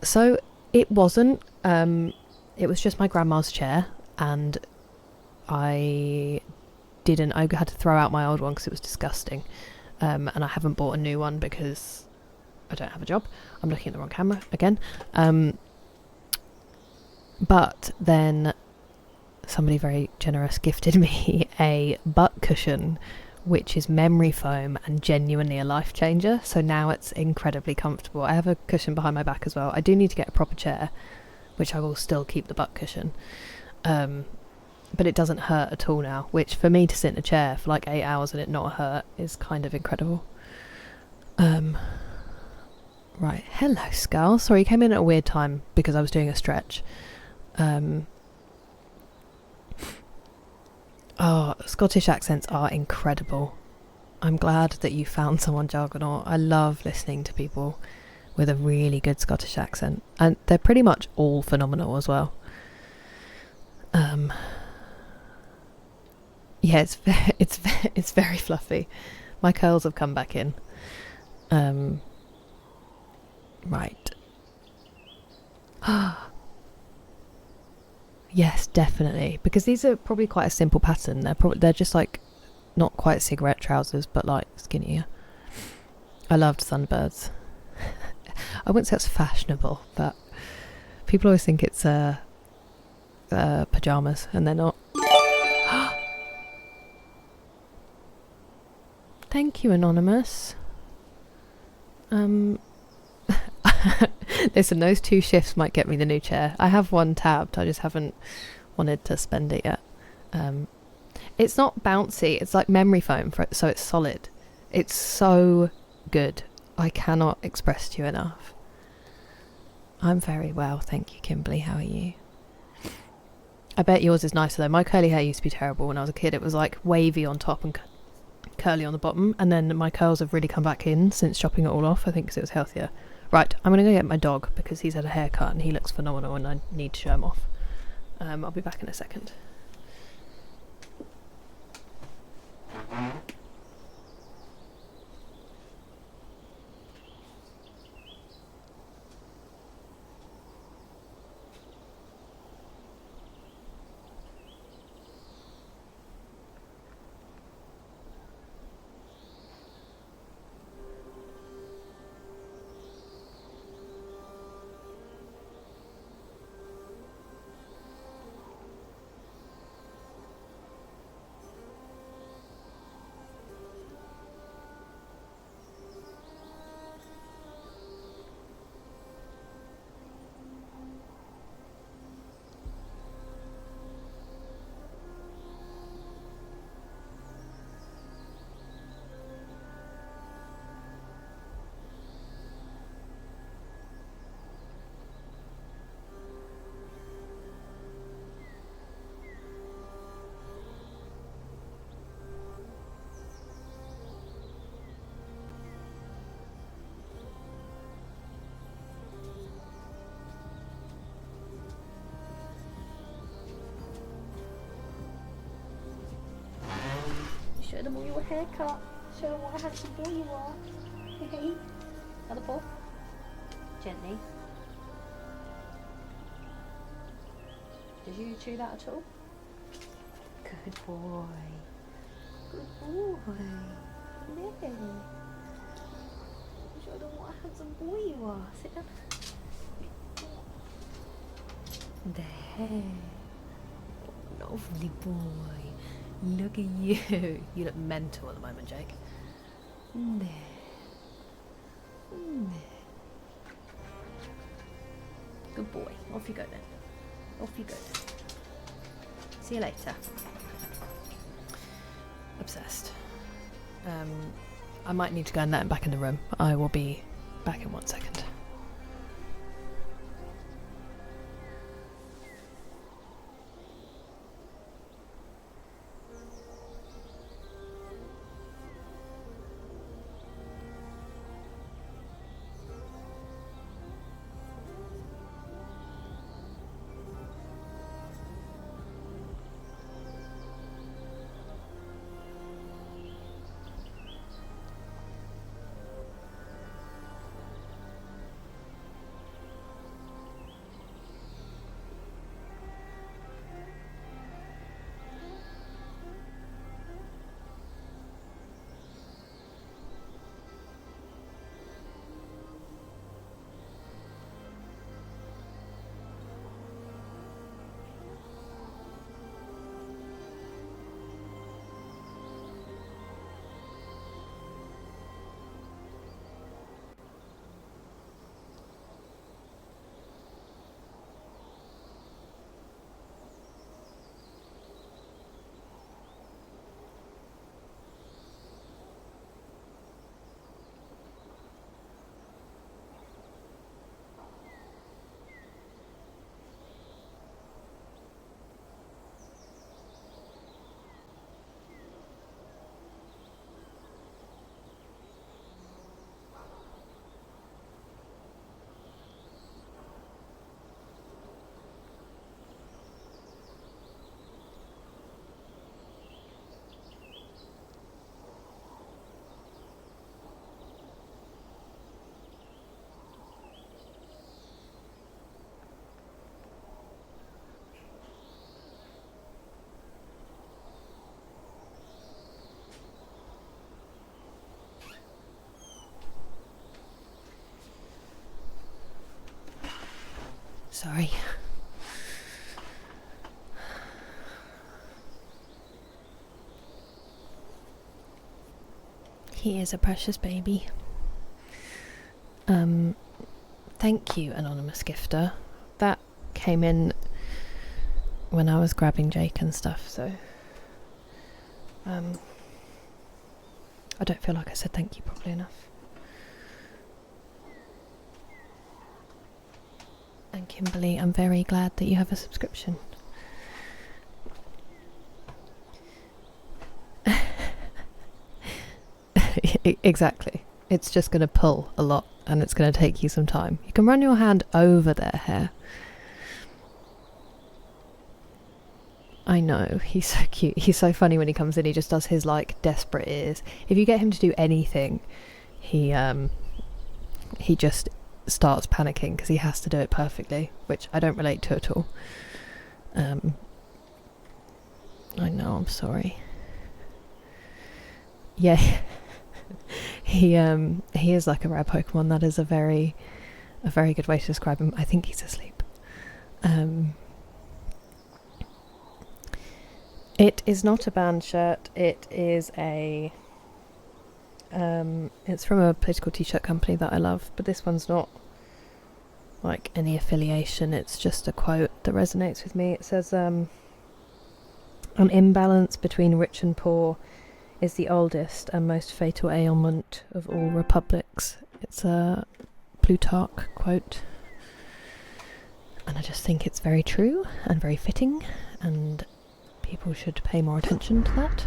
So it wasn't. It was just my grandma's chair, and I had to throw out my old one because it was disgusting. And I haven't bought a new one because I don't have a job. I'm looking at the wrong camera again. But then somebody very generous gifted me a butt cushion, which is memory foam and genuinely a life changer. So now it's incredibly comfortable. I have a cushion behind my back as well. I do need to get a proper chair, which I will still keep the butt cushion. But it doesn't hurt at all now, which for me to sit in a chair for like 8 hours and it not hurt is kind of incredible. Right, hello Skull. Sorry, you came in at a weird time because I was doing a stretch. Scottish accents are incredible. I'm glad that you found someone, Jargonaut. I love listening to people with a really good Scottish accent, and they're pretty much all phenomenal as well. Yeah, it's very fluffy. My curls have come back in. Right. Yes, definitely, because these are probably quite a simple pattern. They're just like not quite cigarette trousers, but like skinnier. I loved Thunderbirds. I wouldn't say it's fashionable, but people always think it's pajamas, and they're not. Thank you, Anonymous. Listen, those 2 shifts might get me the new chair. I have one tabbed, I just haven't wanted to spend it yet. It's not bouncy, it's like memory foam, so it's solid. It's so good. I cannot express to you enough. I'm very well, thank you, Kimberly. How are you? I bet yours is nicer though. My curly hair used to be terrible when I was a kid. It was like wavy on top and curly on the bottom, and then my curls have really come back in since chopping it all off, I think, because it was healthier. Right, I'm going to go get my dog because he's had a haircut and he looks phenomenal and I need to show him off. I'll be back in a second. Show them all your haircut. Show them what a handsome boy you are. Hey, another paw. Gently. Did you chew that at all? Good boy. Good boy. Yeah. Show them what a handsome boy you are. Sit down. There. Lovely boy. Look at you. You look mental at the moment, Jake. There. There. Good boy. Off you go then. Off you go then. See you later. Obsessed. I might need to go and let him back in the room. I will be back in 1 second. Sorry. He is a precious baby. Thank you, anonymous gifter. That came in when I was grabbing Jake and stuff, so I don't feel like I said thank you properly enough. And Kimberly, I'm very glad that you have a subscription. Exactly. It's just going to pull a lot and it's going to take you some time. You can run your hand over their hair. I know, he's so cute. He's so funny when he comes in. He just does his like desperate ears. If you get him to do anything, he just starts panicking because he has to do it perfectly, which I don't relate to at all. I know, I'm sorry. Yeah. He is like a rare Pokemon. That is a very good way to describe him. I think he's asleep. It is not a band shirt. It is a it's from a political t-shirt company that I love, but this one's not like any affiliation. It's just a quote that resonates with me. It says an imbalance between rich and poor is the oldest and most fatal ailment of all republics. It's a Plutarch quote, and I just think it's very true and very fitting, and people should pay more attention to that.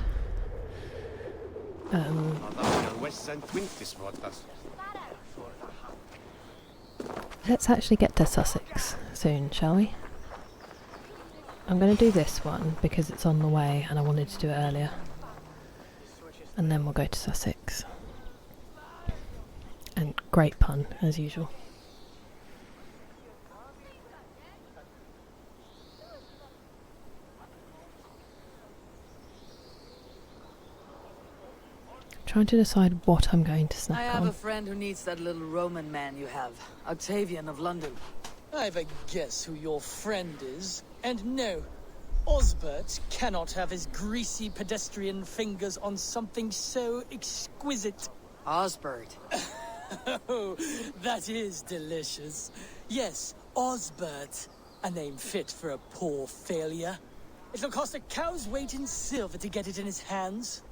Let's actually get to Sussex soon, shall we? I'm going to do this one because it's on the way and I wanted to do it earlier. And then we'll go to Sussex. And great pun, as usual. Trying to decide what I'm going to snack on. I have a friend who needs that little Roman man you have, Octavian of London. I've a guess who your friend is. And no, Osbert cannot have his greasy pedestrian fingers on something so exquisite. Osbert. Oh, that is delicious. Yes, Osbert. A name fit for a poor failure. It'll cost a cow's weight in silver to get it in his hands.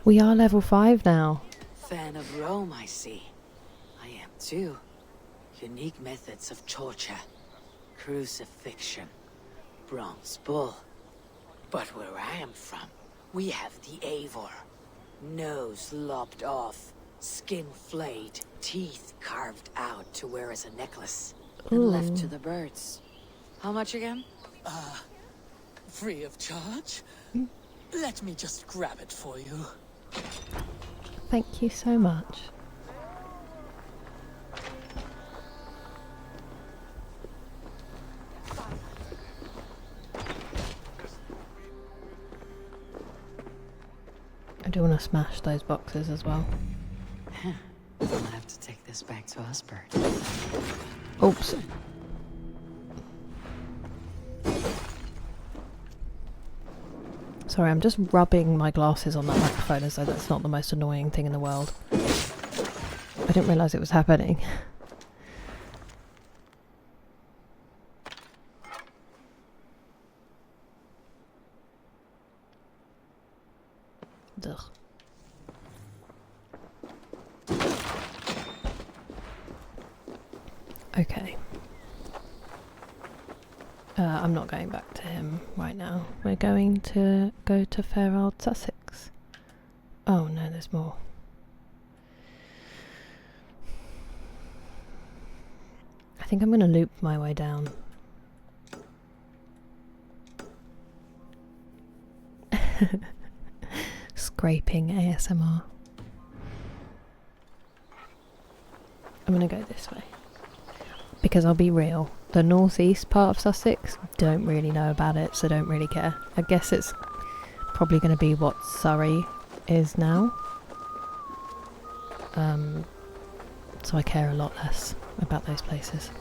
We are level 5 now. Fan of Rome, I see. I am too. Unique methods of torture. Crucifixion. Bronze bull. But where I am from, we have the Eivor. Nose lopped off, skin flayed, teeth carved out to wear as a necklace. And left to the birds. How much again? Free of charge? Let me just grab it for you. Thank you so much. I do want to smash those boxes as well. I'll have to take this back to Osbert. Oops. Sorry, I'm just rubbing my glasses on that microphone as though that's not the most annoying thing in the world. I didn't realise it was happening. Ugh. Okay. I'm not going back to him right now. We're going to go to fair old Sussex. Oh no, there's more. I think I'm going to loop my way down. Scraping ASMR. I'm going to go this way. Because I'll be real, the northeast part of Sussex, don't really know about it, so don't really care. I guess it's probably going to be what Surrey is now. So I care a lot less about those places.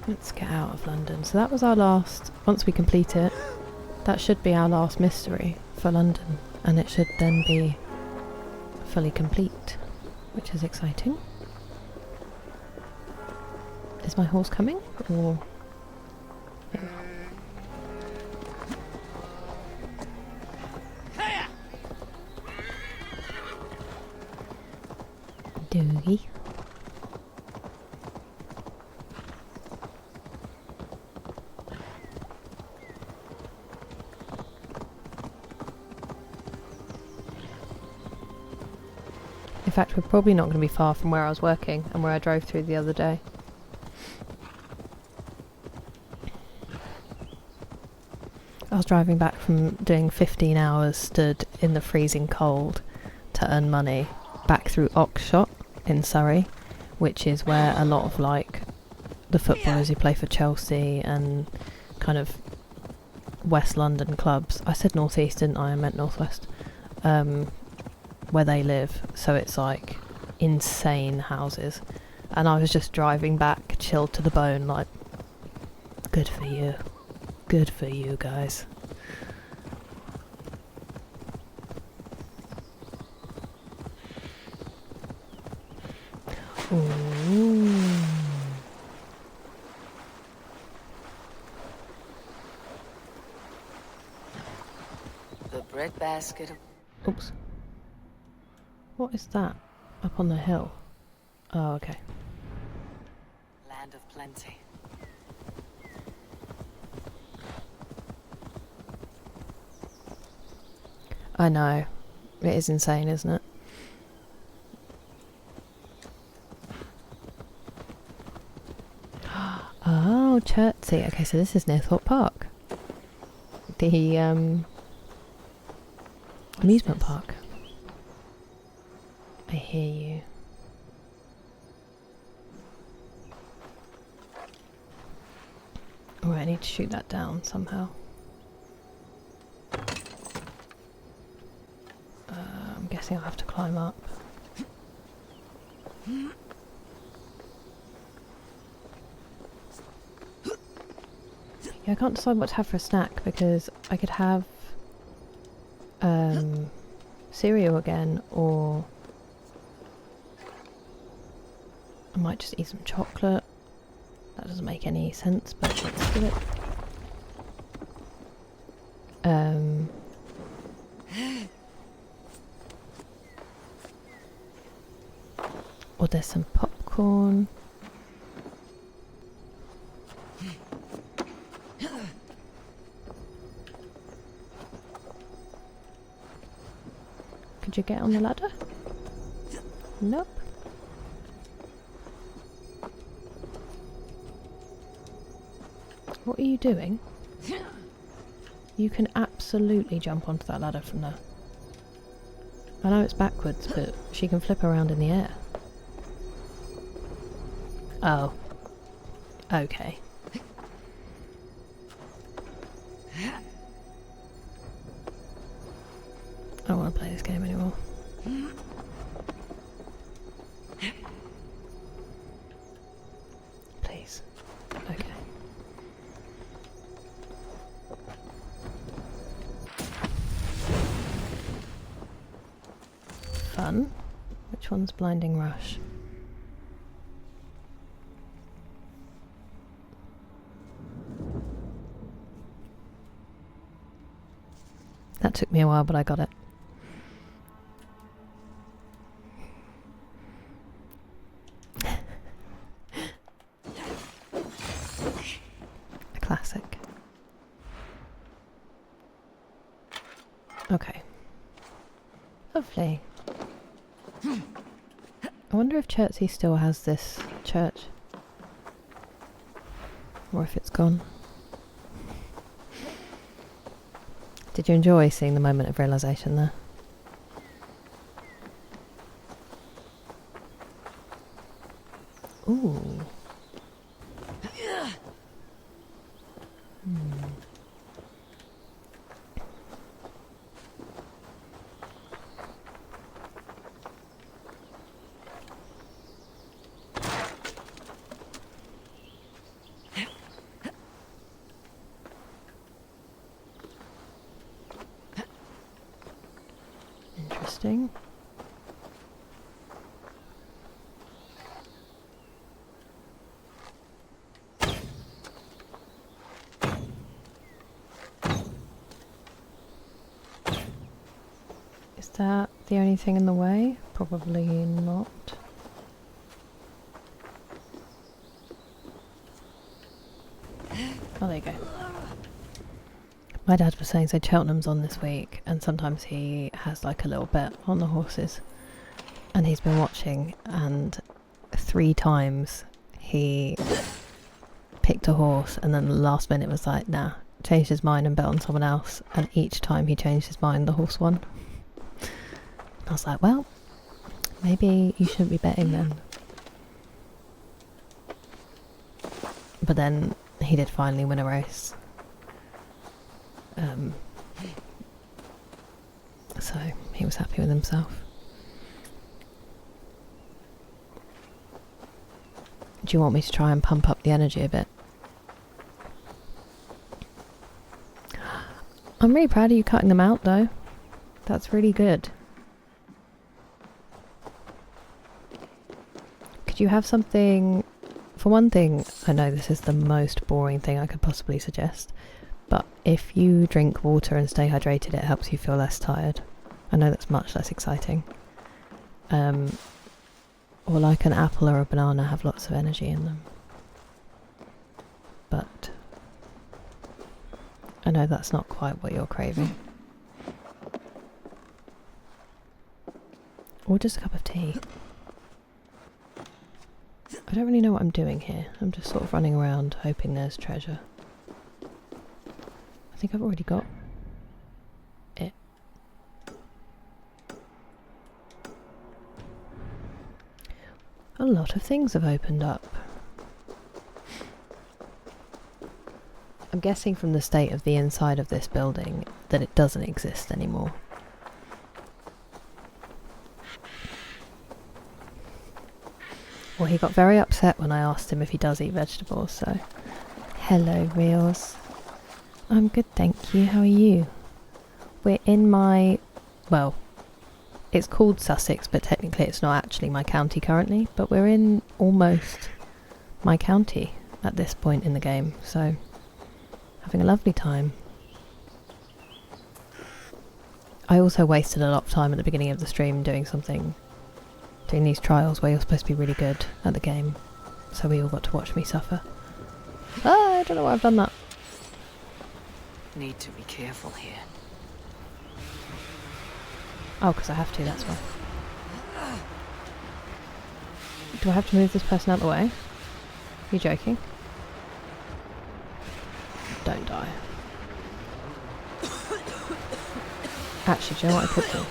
Let's get out of London. So that was our last, once we complete it, that should be our last mystery for London. And it should then be fully complete, which is exciting. Is my horse coming? Or... Doogie. In fact, we're probably not going to be far from where I was working and where I drove through the other day. I was driving back from doing 15 hours stood in the freezing cold to earn money back through Oxshott in Surrey, which is where a lot of like the footballers who play for Chelsea and kind of West London clubs, I said North East didn't I meant North West, where they live, so it's like insane houses, and I was just driving back chilled to the bone, like good for you. Good for you guys. Ooh. The bread basket of... Oops. What is that? Up on the hill? Oh, okay. Land of plenty. I know. It is insane, isn't it? Oh, Chertsey. Okay, so this is near Thorpe Park. The amusement park. I hear you. Alright, I need to shoot that down somehow. I'm guessing I'll have to climb up. Yeah, I can't decide what to have for a snack because I could have cereal again, or I might just eat some chocolate. That doesn't make any sense, but let's do it. there's some popcorn. Could you get on the ladder? Nope. What are you doing? You can absolutely jump onto that ladder from there. I know it's backwards, but she can flip around in the air. Oh. Okay. I don't want to play this game anymore. Please. Okay. Fun. Which one's Blinding Rush? That took me a while, but I got it. A classic. Okay. Lovely. I wonder if Chertsey still has this church. Or if it's gone. Did you enjoy seeing the moment of realisation there? Ooh. Interesting. Is that the only thing in the way? Probably not. Oh, there you go. My dad was saying, so Cheltenham's on this week, and sometimes he has like a little bet on the horses. And he's been watching, and 3 times he picked a horse, and then the last minute was like, nah, changed his mind and bet on someone else. And each time he changed his mind, the horse won. I was like, well, maybe you shouldn't be betting then. But then he did finally win a race. So he was happy with himself. Do you want me to try and pump up the energy a bit? I'm really proud of you cutting them out though. That's really good. Could you have something... For one thing, I know this is the most boring thing I could possibly suggest, but if you drink water and stay hydrated, it helps you feel less tired. I know that's much less exciting. Or like an apple or a banana have lots of energy in them. But I know that's not quite what you're craving. Or just a cup of tea. I don't really know what I'm doing here. I'm just sort of running around hoping there's treasure. I think I've already got it. A lot of things have opened up. I'm guessing from the state of the inside of this building that it doesn't exist anymore. Well, he got very upset when I asked him if he does eat vegetables, so... Hello, Reels. I'm good, thank you. How are you? We're in my... Well, it's called Sussex, but technically it's not actually my county currently, but we're in almost my county at this point in the game, so... Having a lovely time. I also wasted a lot of time at the beginning of the stream doing something doing these trials where you're supposed to be really good at the game. So we all got to watch me suffer. Ah, I don't know why I've done that. Need to be careful here. Oh, because I have to, that's why. Do I have to move this person out of the way? Are you joking? Don't die. Actually, do you know what I could do?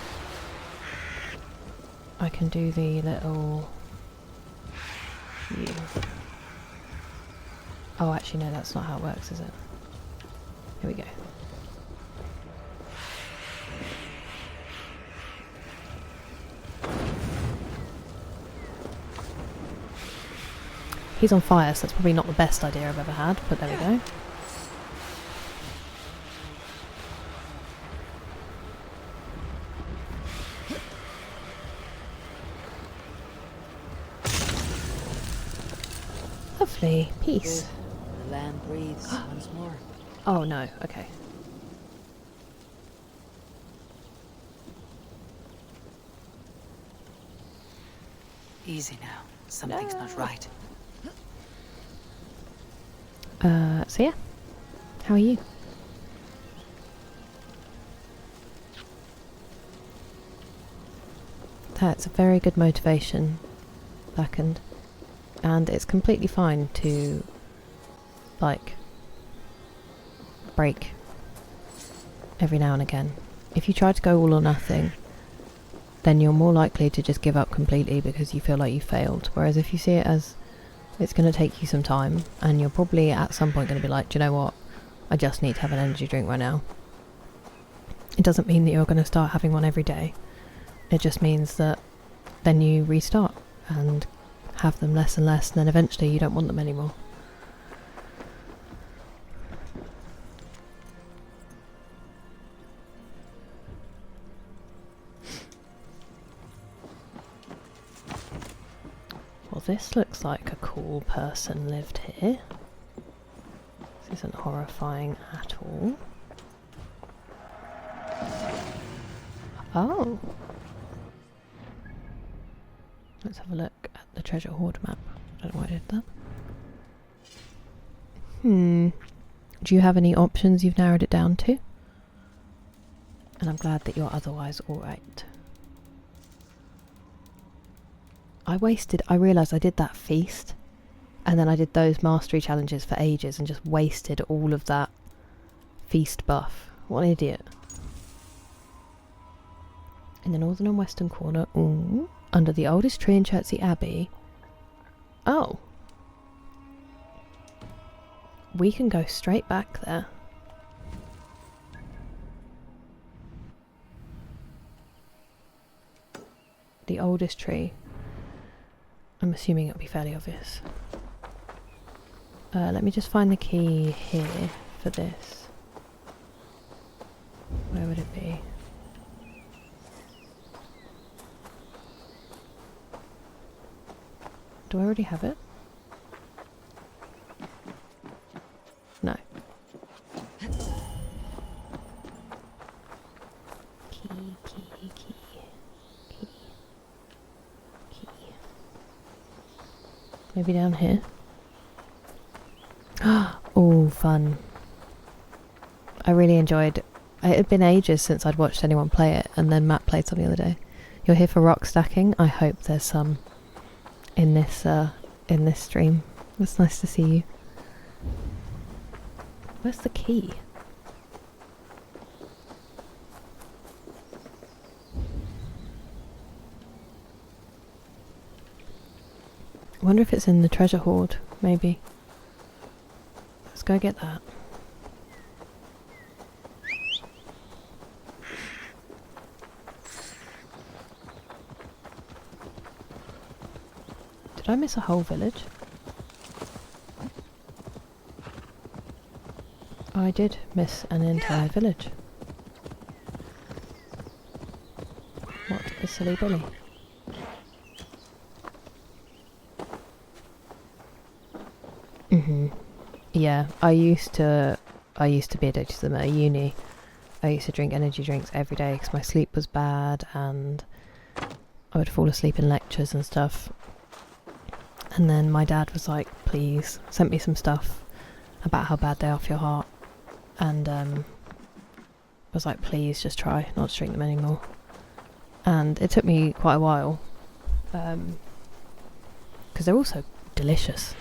I can do the little... Oh, actually, no, that's not how it works, is it? Here we go. He's on fire, so that's probably not the best idea I've ever had, but there we go. Lovely. Peace. The land breathes once more. Oh no, okay. Easy now. Something's not right. So yeah. How are you? That's a very good motivation, Blackened. And it's completely fine to, like, break every now and again. If you try to go all or nothing, then you're more likely to just give up completely because you feel like you failed. Whereas if you see it as it's going to take you some time, and you're probably at some point going to be like, do you know what? I just need to have an energy drink right now. It doesn't mean that you're going to start having one every day. It just means that then you restart and have them less and less, and then eventually you don't want them anymore. Well, this looks like a cool person lived here. This isn't horrifying at all. Oh! Let's have a look at the treasure hoard map. I don't know why I did that. Do you have any options you've narrowed it down to? And I'm glad that you're otherwise alright. I realised I did that feast, and then I did those mastery challenges for ages and just wasted all of that feast buff. What an idiot. In the northern and western corner, under the oldest tree in Chertsey Abbey. Oh. We can go straight back there. The oldest tree. I'm assuming it'll be fairly obvious. Let me just find the key here for this. Where would it be? Do I already have it? No. Key. Maybe down here. Oh, fun. I really enjoyed it. It had been ages since I'd watched anyone play it, and then Matt played some the other day. You're here for rock stacking? I hope there's some in this stream. It's nice to see you. Where's the key? I wonder if it's in the treasure hoard, maybe. Let's go get that. Did I miss a whole village? Oh, I did miss an entire village. What a silly Billy. Yeah, I used to be addicted to them at uni. I used to drink energy drinks every day because my sleep was bad, and I would fall asleep in lectures and stuff. And then my dad was like, please, sent me some stuff about how bad they are for your heart. And was like, please just try not to drink them anymore. And it took me quite a while. Because they're also delicious.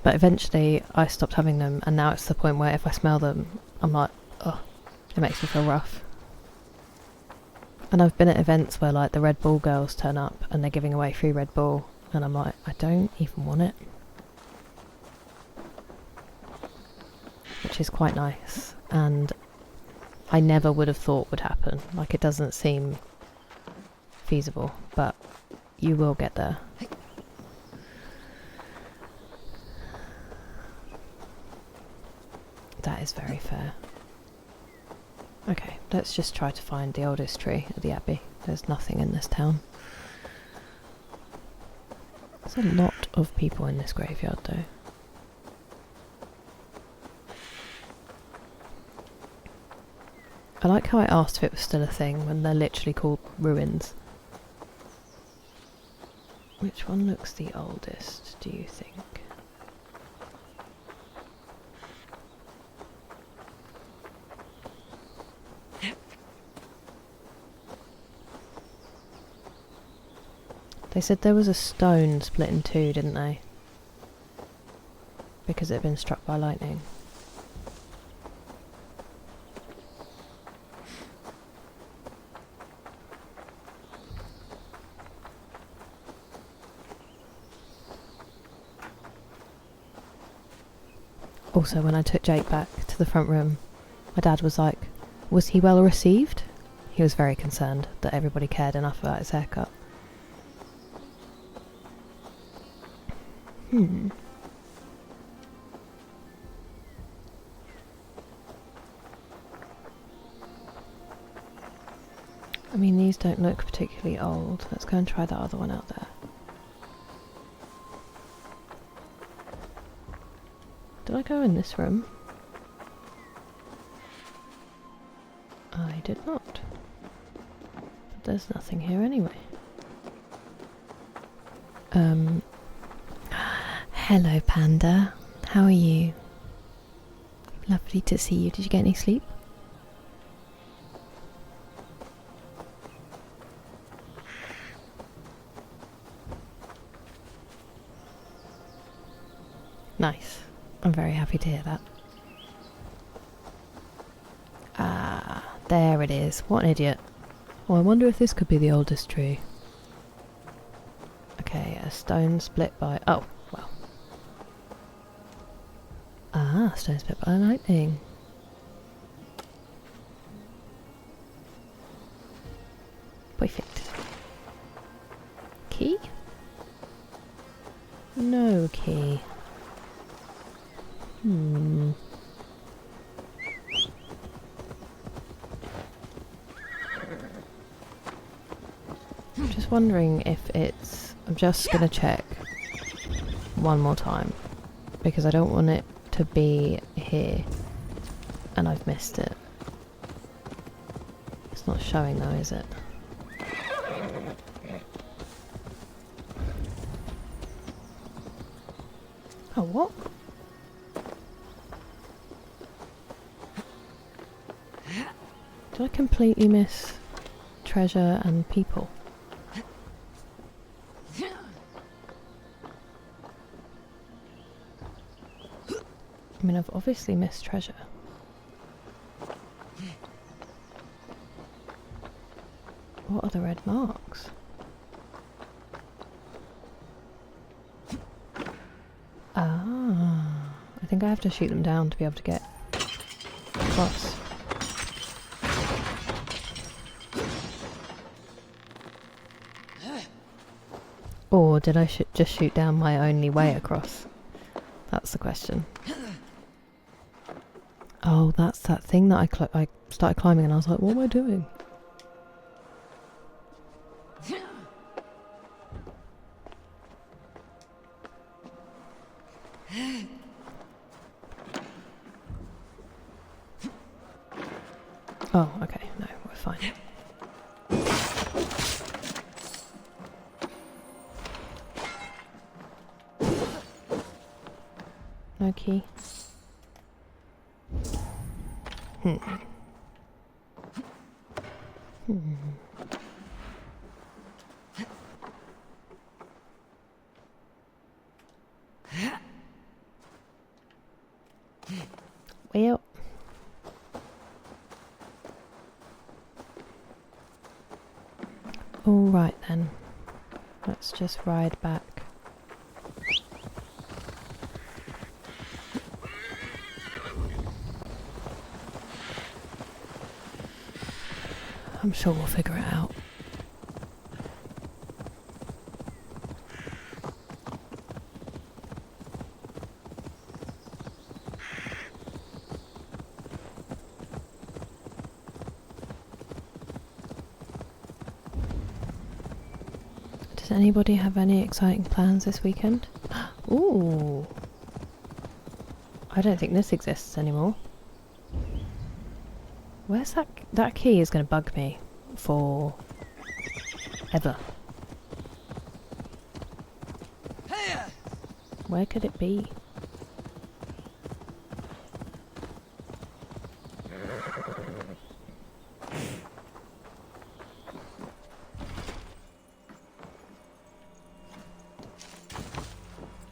But eventually I stopped having them, and now it's the point where if I smell them, I'm like, oh, it makes me feel rough. And I've been at events where like the Red Bull girls turn up and they're giving away free Red Bull, and I'm like, I don't even want it. Which is quite nice, and I never would have thought would happen. Like, it doesn't seem feasible, but you will get there. That is very fair. Okay, let's just try to find the oldest tree at the Abbey. There's nothing in this town. There's a lot of people in this graveyard though. I like how I asked if it was still a thing when they're literally called ruins. Which one looks the oldest, do you think? They said there was a stone split in two, didn't they? Because it had been struck by lightning. Also, when I took Jake back to the front room, my dad was like, was he well received? He was very concerned that everybody cared enough about his haircut. I mean, these don't look particularly old. Let's go and try that other one out there. Did I go in this room? I did not. But there's nothing here anyway. Hello, Panda. How are you? Lovely to see you. Did you get any sleep? Nice. I'm very happy to hear that. Ah, there it is. What an idiot. Oh, I wonder if this could be the oldest tree. Okay, a stone split by... Oh, well. Ah, stone split by lightning. Perfect. Key? No key. I'm just wondering if it's... I'm just gonna check one more time, because I don't want it to be here and I've missed it. It's not showing though, is it? Oh, what? Did I completely miss treasure and people? I mean, I've obviously missed treasure. What are the red marks? Ah, I think I have to shoot them down to be able to get across. Or did I just shoot down my only way across? That's the question. Oh, that's that thing that I started climbing and I was like, what am I doing? Oh, okay, no, we're fine. No key. Hmm. Well. Alright then. Let's just ride back. I'm sure we'll figure it out. Does anybody have any exciting plans this weekend? Ooh! I don't think this exists anymore. Where's that? That key is going to bug me for ever. Where could it be?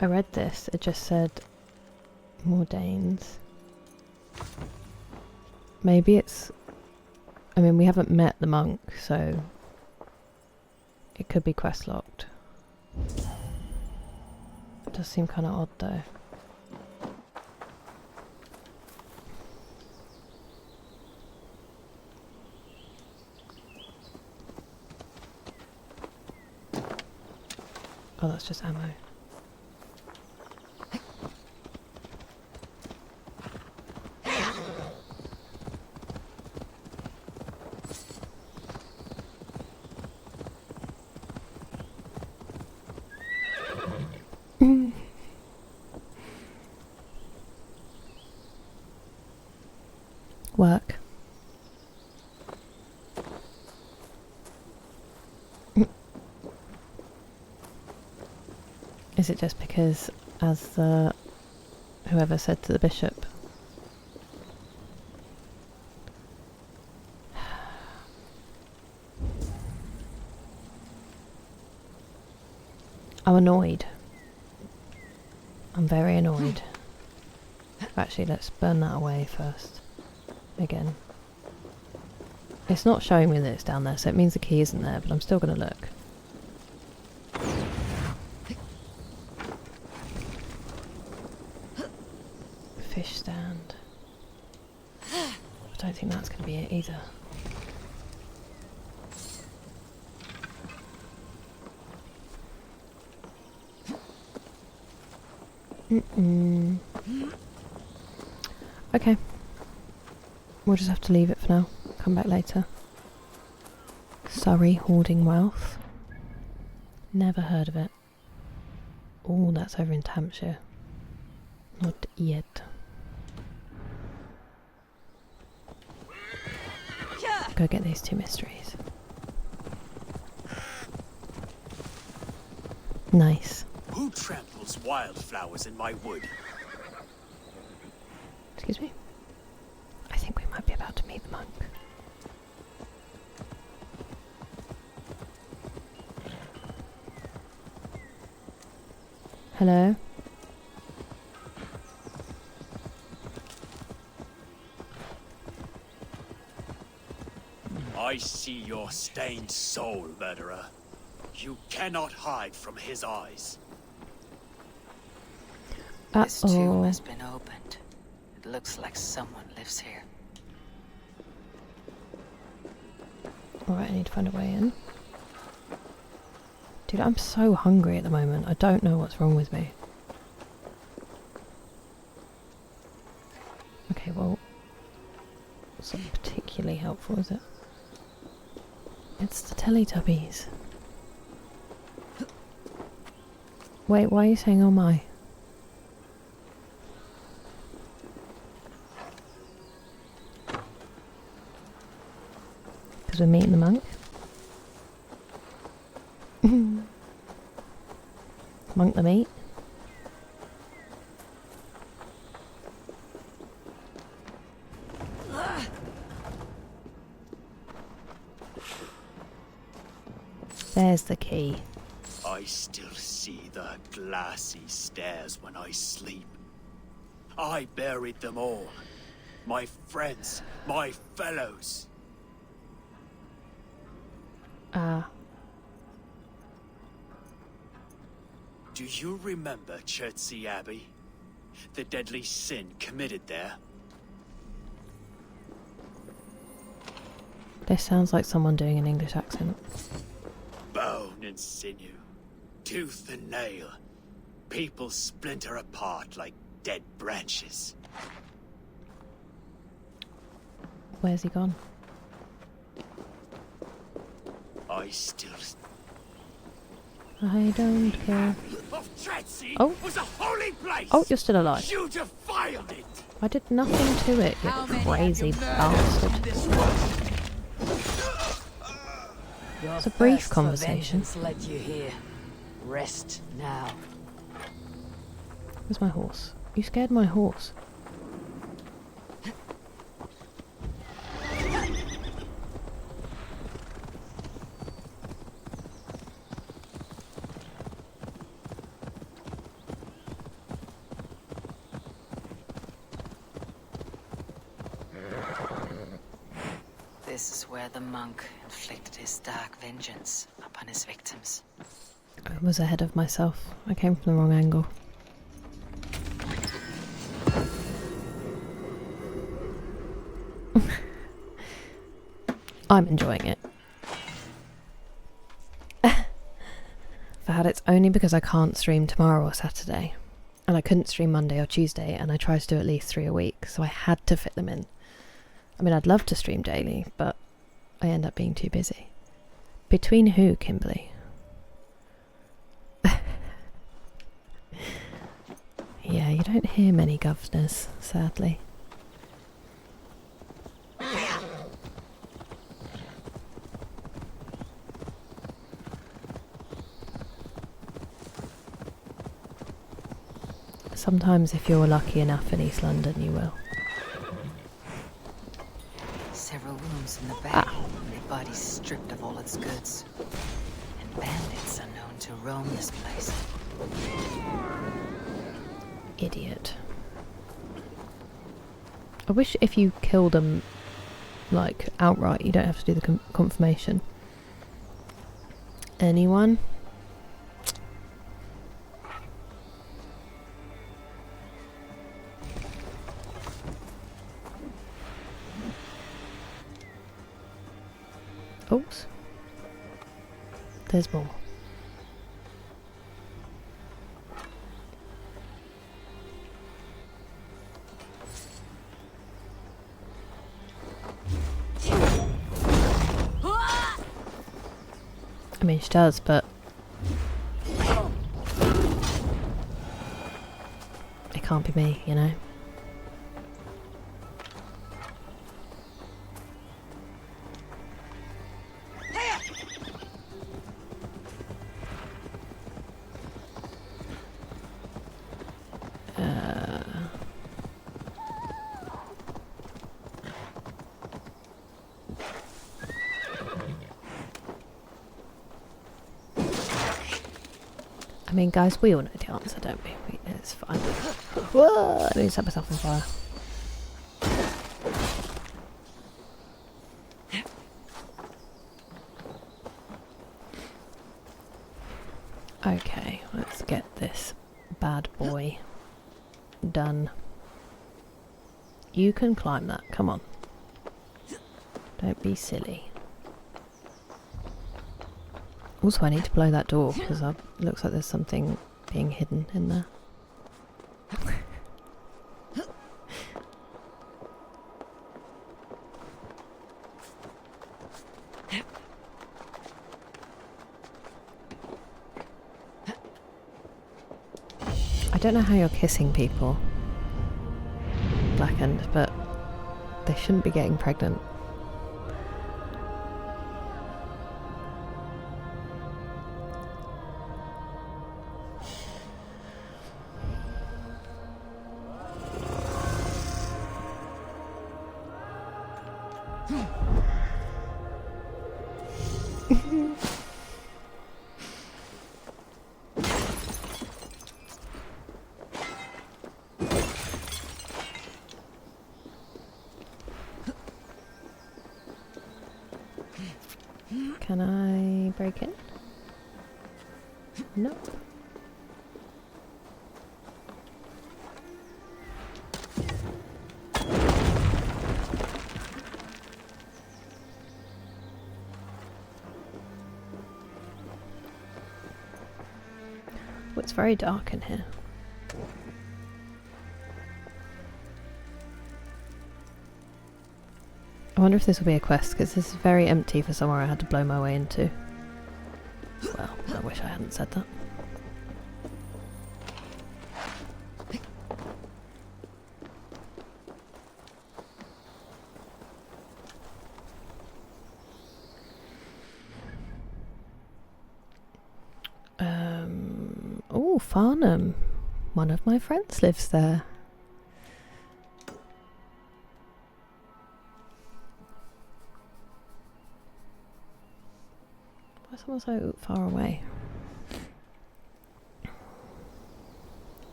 I read this, it just said Mordanes. Maybe it's... I mean, we haven't met the monk, so it could be quest locked. It does seem kind of odd though. Oh, that's just ammo. Work. Is it just because, as the whoever said to the bishop, I'm annoyed. I'm very annoyed. Actually, let's burn that away first. Again. It's not showing me that it's down there, so it means the key isn't there, but I'm still going to look. Fish stand. I don't think that's going to be it either. Okay. We'll just have to leave it for now. Come back later. Surrey hoarding wealth. Never heard of it. Oh, that's over in Hampshire. Not yet. Go get these two mysteries. Nice. Who tramples wildflowers in my wood? Excuse me? I think we might be about to meet the monk. Hello? I see your stained soul, murderer. You cannot hide from his eyes. This tomb Uh-oh. has been opened. It looks like someone lives here. Alright, I need to find a way in. Dude, I'm so hungry at the moment. I don't know what's wrong with me. Okay, well, it's not particularly helpful, is it? It's the Teletubbies. Wait, why are you saying oh my? Because we're meeting the monk? Monk the meat? the key. I still see the glassy stairs when I sleep. I buried them all. My friends, my fellows. Do you remember Chertsey Abbey? The deadly sin committed there? This sounds like someone doing an English accent. Bone and sinew, tooth and nail. People splinter apart like dead branches. Where's he gone? I still... I don't care. Of Chertsey Oh. was a holy place! Oh, you're still alive. You defiled it! I did nothing to it, you crazy bastard. It's a brief conversation. Led you here. Rest now. Where's my horse? You scared my horse. This is where the monk inflicted his dark vengeance upon his victims. I was ahead of myself. I came from the wrong angle. I'm enjoying it. It's only because I can't stream tomorrow or Saturday. And I couldn't stream Monday or Tuesday, and I try to do at least 3 a week, so I had to fit them in. I mean, I'd love to stream daily, but I end up being too busy. Between who, Kimberly? Yeah, you don't hear many governors, sadly. Sometimes if you're lucky enough in East London, you will. Several rooms in the back, their bodies stripped of all its goods. And bandits are known to roam this place. Idiot. I wish if you kill them, like, outright, you don't have to do the confirmation. Anyone? Oops. There's more. I mean, she does, but it can't be me, you know? I mean, guys, we all know the answer, don't we? It's fine. Whoa! I need to set myself on fire. Okay, let's get this bad boy done. You can climb that, come on. Don't be silly. Also, I need to blow that door because it looks like there's something being hidden in there. I don't know how you're kissing people, Blackened, but they shouldn't be getting pregnant. Can I break in? No. Oh, it's very dark in here. I wonder if this will be a quest, because this is very empty for somewhere I had to blow my way into. Well, I wish I hadn't said that. Oh, Farnham. One of my friends lives there. Why is someone so far away?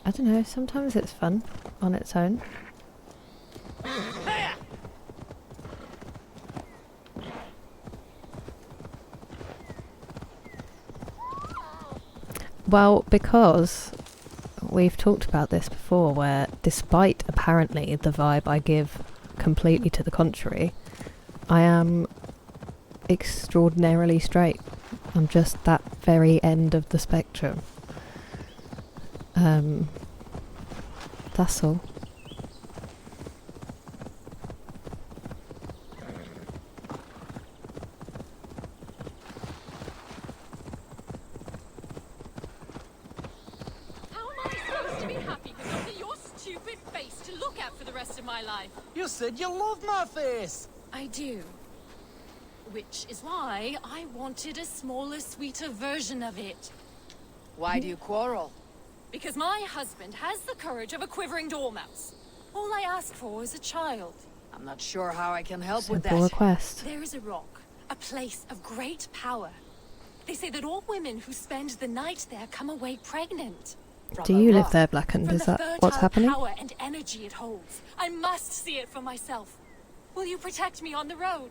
I don't know, sometimes it's fun on its own. Well, because we've talked about this before, where despite apparently the vibe I give completely to the contrary, I am extraordinarily straight. I'm just that very end of the spectrum. That's all. You said you loved my face! I do. Which is why I wanted a smaller, sweeter version of it. Why do you quarrel? Because my husband has the courage of a quivering dormouse. All I ask for is a child. I'm not sure how I can help with Simple that. request. There is a rock, a place of great power. They say that all women who spend the night there come away pregnant. Do you live there, Blackened? From Is the that what's fertile happening? power and energy it holds. I must see it for myself. Will you protect me on the road?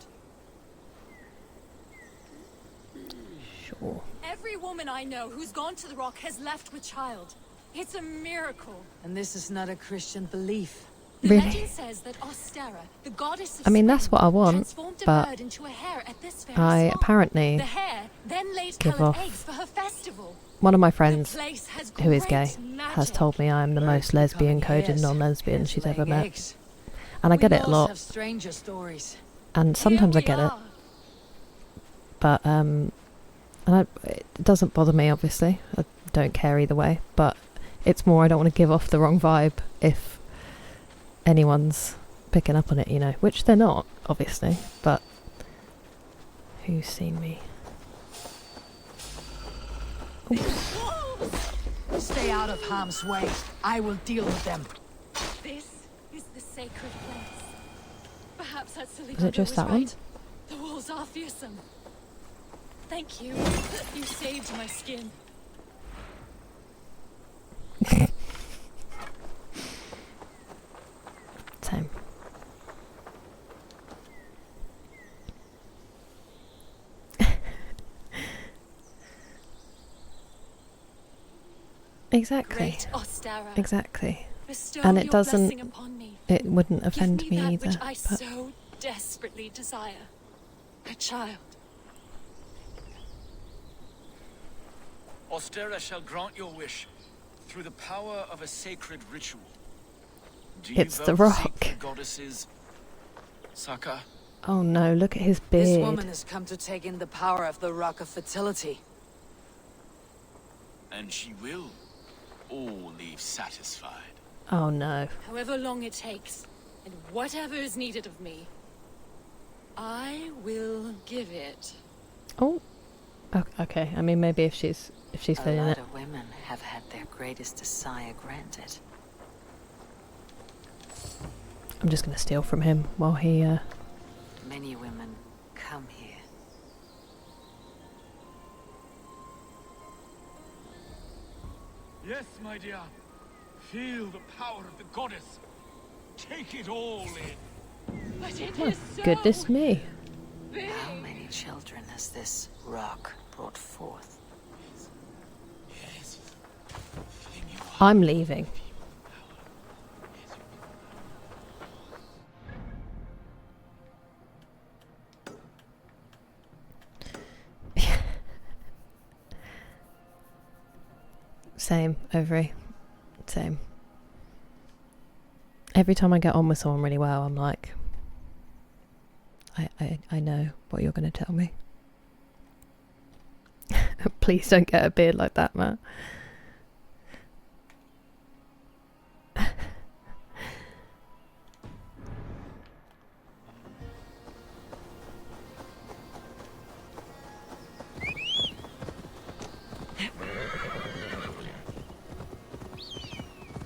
Sure. Every woman I know who's gone to the rock has left with child. It's a miracle. And this is not a Christian belief. The Really? legend says that Ostera, the goddess of I mean, spring, that's what I want, transformed a but bird into a hare at this very I spot. apparently The hare then laid give colored off- eggs for her festival. one of my The friends place has who is great gay magic. has told me I am the most lesbian coded Yes, non-lesbian yes, she's ever laying met, eggs. and I get We it a moles lot, have stranger stories. and sometimes I Here get we it, are. but and it doesn't bother me. Obviously, I don't care either way, but it's more I don't want to give off the wrong vibe if anyone's picking up on it, you know, which they're not, obviously, but who's seen me? Oops. Stay out of harm's way. I will deal with them. This is the sacred place. Perhaps that silly Was it bugger just was that one? right. The wolves are fearsome. Thank you. You saved my skin. Same. Exactly. Great Ostara, Exactly. bestow And it your doesn't- blessing upon me. It wouldn't offend Give me that me which either. I But so desperately desire. A child. Ostera shall grant your wish through the power of a sacred ritual. Do It's the both seek rock. the goddesses, Saka? oh no, look at his This beard. woman has come to take in the power of the Rock of Fertility. And she will all leave satisfied. Oh no. However long it takes, and whatever is needed of me, I will give it. Oh. Okay. I mean, maybe if she's A feeling lot it. of women have had their greatest desire granted. I'm just gonna steal from him while he. Many women come here. Yes, my dear. Feel the power of the goddess. Take it all in. But it My is so goodness me. big. How many children has this rock brought forth? I'm leaving. Same, Ovary. Same. Every time I get on with someone really well, I'm like, I know what you're going to tell me. Please don't get a beard like that, Matt.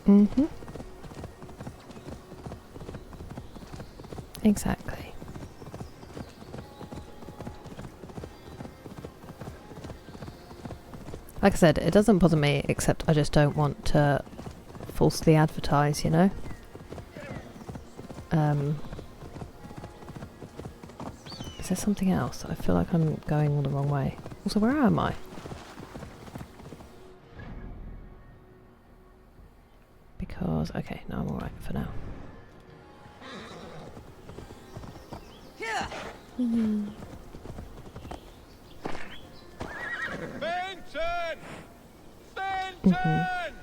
Mm-hmm. Exactly. Like I said, it doesn't bother me, except I just don't want to falsely advertise, you know? Is there something else? I feel like I'm going all the wrong way. Also, where am I? Because, okay, no, I'm alright for now. Yeah. Fenton! Fenton!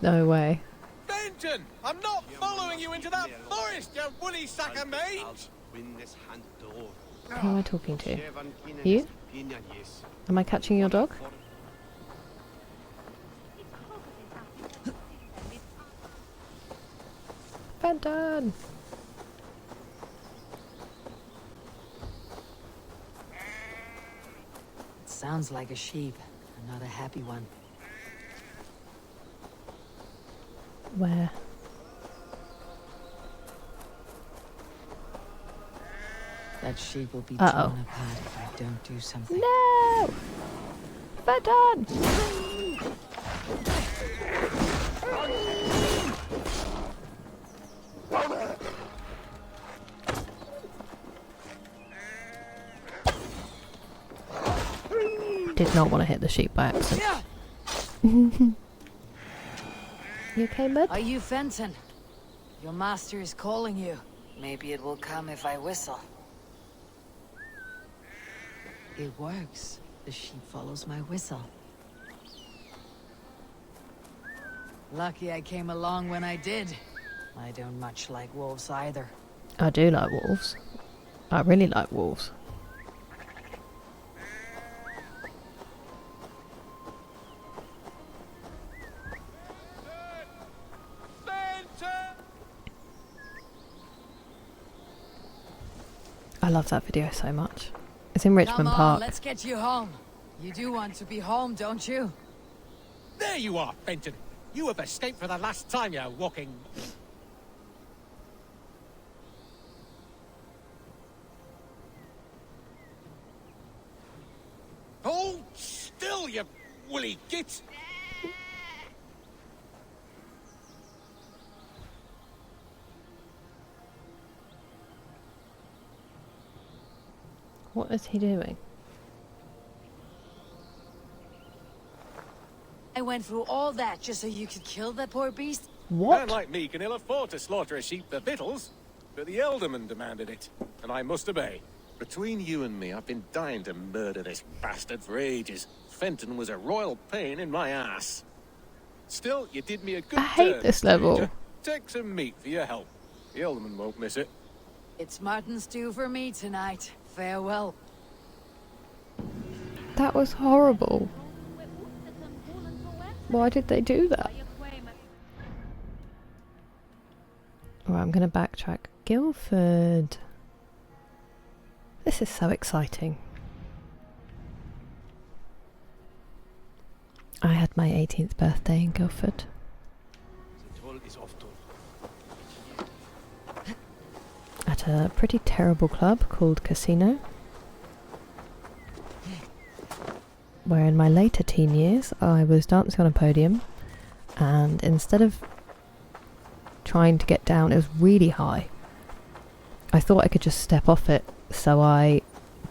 No way. Fenton! I'm not following you into that forest, you woolly sack of maids! Who am I talking to? You? Am I catching your dog? Fenton! It sounds like a sheep, and not a happy one. Where? That sheep will be Uh-oh. torn apart if I don't do something. No! Fenton! Did not want to hit the sheep by accident. You okay, bud? Are you Fenton? Your master is calling you. Maybe it will come if I whistle. It works. The sheep follows my whistle. Lucky I came along when I did. I don't much like wolves either. I do like wolves. I really like wolves. I love that video so much. It's in Richmond Come on, Park. let's get you home. You do want to be home, don't you? There you are, Fenton. You have escaped for the last time, you walking... Hold still, you woolly git! What is he doing? I went through all that just so you could kill that poor beast? What? Man like me can ill afford to slaughter a sheep for victuals, but the Elderman demanded it, and I must obey. Between you and me, I've been dying to murder this bastard for ages. Fenton was a royal pain in my ass. Still, you did me a good I hate turn, this level. stranger. Take some meat for your help. The Elderman won't miss it. It's mutton stew for me tonight. Farewell. That was horrible. Why did they do that? Alright, I'm going to backtrack. Guildford. This is so exciting. I had my 18th birthday in Guildford. At a pretty terrible club called Casino. Where in my later teen years I was dancing on a podium, and instead of trying to get down. It was really high. I thought I could just step off it, so I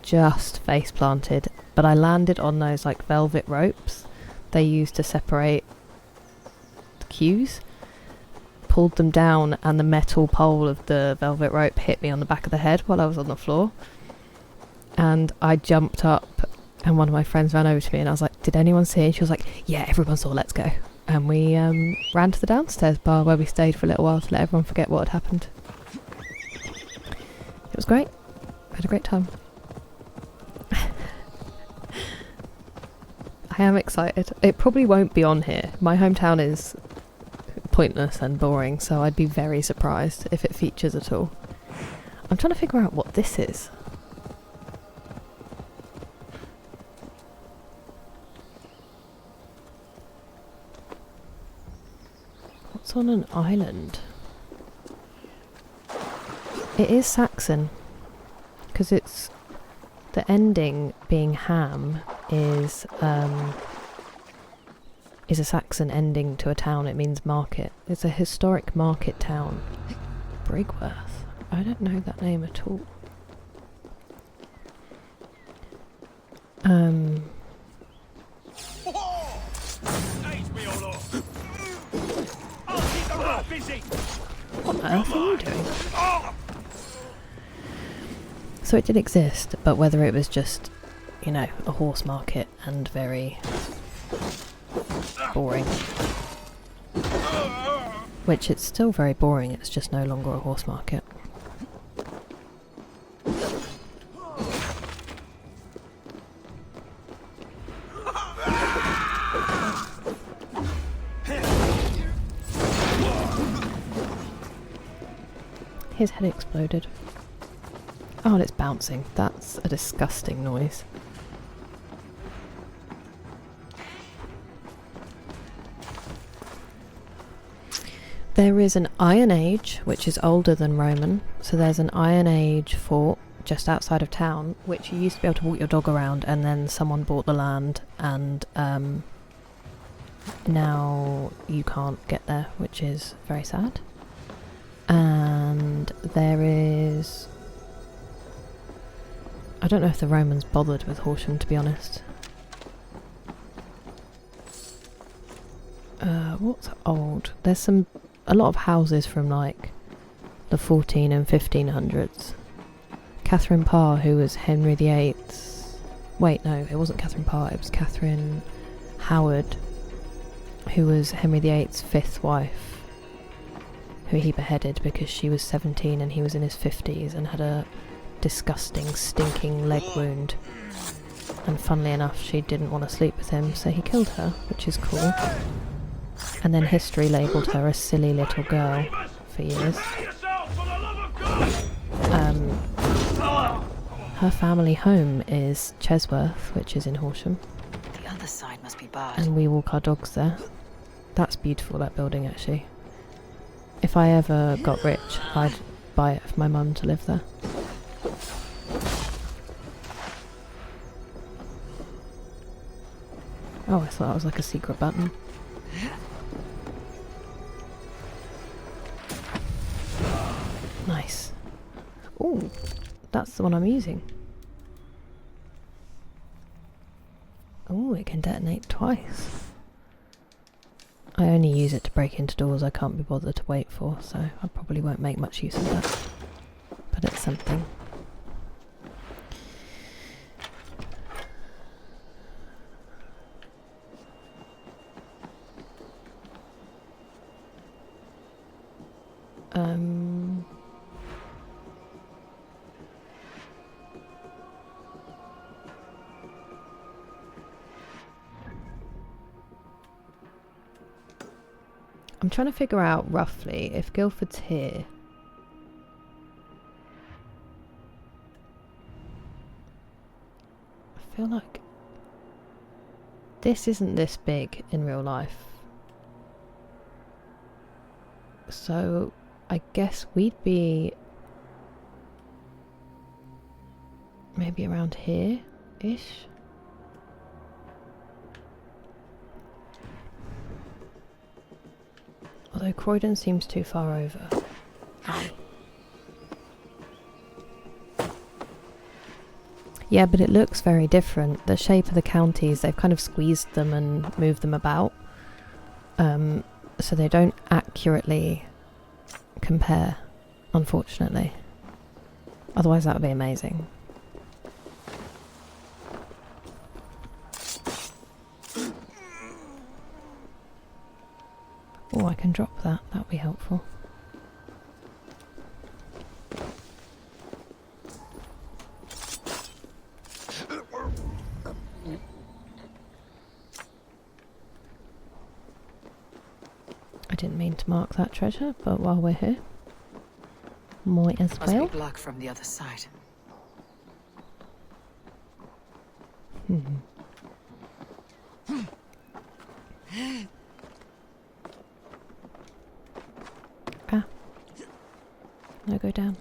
just face planted, but I landed on those like velvet ropes they use to separate the queues, pulled them down, and the metal pole of the velvet rope hit me on the back of the head while I was on the floor. And I jumped up, and one of my friends ran over to me, and I was like, did anyone see? And she was like, yeah, everyone saw, let's go. And we ran to the downstairs bar where we stayed for a little while to let everyone forget what had happened. It was great. I had a great time. I am excited. It probably won't be on here. My hometown is pointless and boring, so I'd be very surprised if it features at all. I'm trying to figure out what this is. What's on an island? It is Saxon, because it's the ending being ham is a Saxon ending to a town. It means market. It's a historic market town. Brigworth. I don't know that name at all. What on earth are you doing? So it did exist, but whether it was just, you know, a horse market and very boring. Which it's still very boring, it's just no longer a horse market. His head exploded. Oh, and it's bouncing. That's a disgusting noise. There is an Iron Age, which is older than Roman. So there's an Iron Age fort just outside of town, which you used to be able to walk your dog around, and then someone bought the land, and now you can't get there, which is very sad. And there is... I don't know if the Romans bothered with Horsham, to be honest. What's old? There's a lot of houses from like the 14 and 1500s. Catherine Parr, who was Henry VIII's... Wait, no, it wasn't Catherine Parr, it was Catherine Howard, who was Henry VIII's fifth wife, who he beheaded because she was 17 and he was in his 50s and had a disgusting, stinking leg wound. And funnily enough, she didn't want to sleep with him, so he killed her, which is cool. And then history labelled her a silly little girl for years. Her family home is Chesworth, which is in Horsham. The other side must be barred. And we walk our dogs there. That's beautiful, that building, actually. If I ever got rich, I'd buy it for my mum to live there. Oh, I thought that was like a secret button. Nice. Ooh, that's the one I'm using. Ooh, it can detonate twice. I only use it to break into doors I can't be bothered to wait for, so I probably won't make much use of that. But it's something. I'm trying to figure out roughly if Guildford's here. I feel like this isn't this big in real life. So I guess we'd be maybe around here-ish. Although Croydon seems too far over. Ow. Yeah, but it looks very different. The shape of the counties, they've kind of squeezed them and moved them about. So they don't accurately compare, unfortunately. Otherwise that would be amazing. Oh, I can drop that. That would be helpful. I didn't mean to mark that treasure, but while we're here, might as Must be well. black from the other side. Ah. No, go down.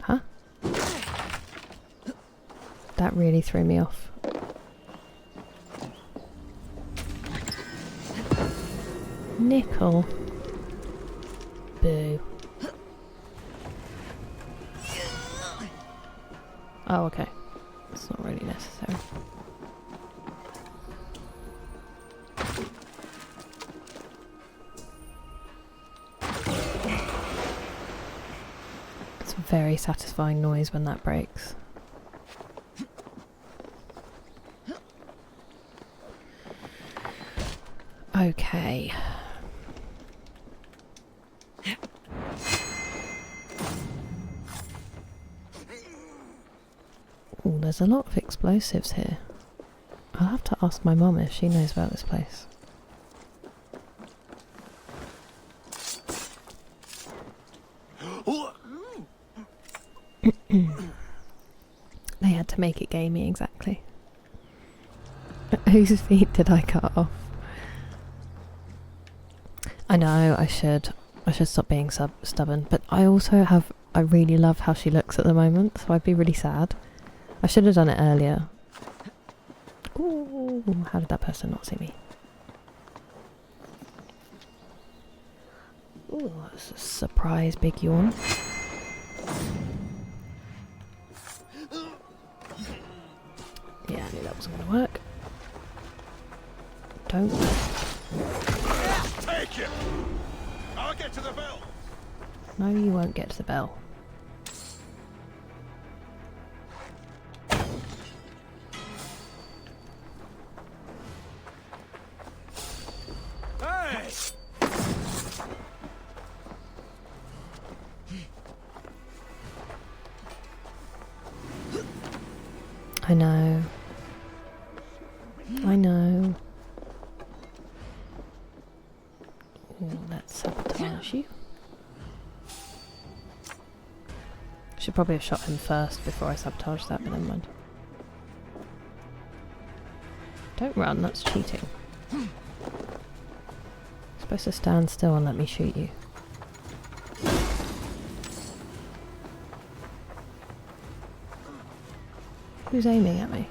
Huh? That really threw me off. Nickel. Boo. Oh, okay. It's not really necessary. It's a very satisfying noise when that breaks. Okay. Oh, there's a lot of explosives here. I'll have to ask my mum if she knows about this place. They had to make it gamey, exactly. Whose feet did I cut off? I know, I should stop being stubborn, but I really love how she looks at the moment, so I'd be really sad. I should have done it earlier. Ooh, how did that person not see me? Ooh, that's a surprise big yawn. Yeah, I knew that wasn't going to work. Don't. Take it! I'll get to the bell! No, you won't get to the bell. Hey! I know. I know. Ooh, let's sabotage you. Should probably have shot him first before I sabotaged that, but never mind. Don't run, that's cheating. You're supposed to stand still and let me shoot you. Who's aiming at me?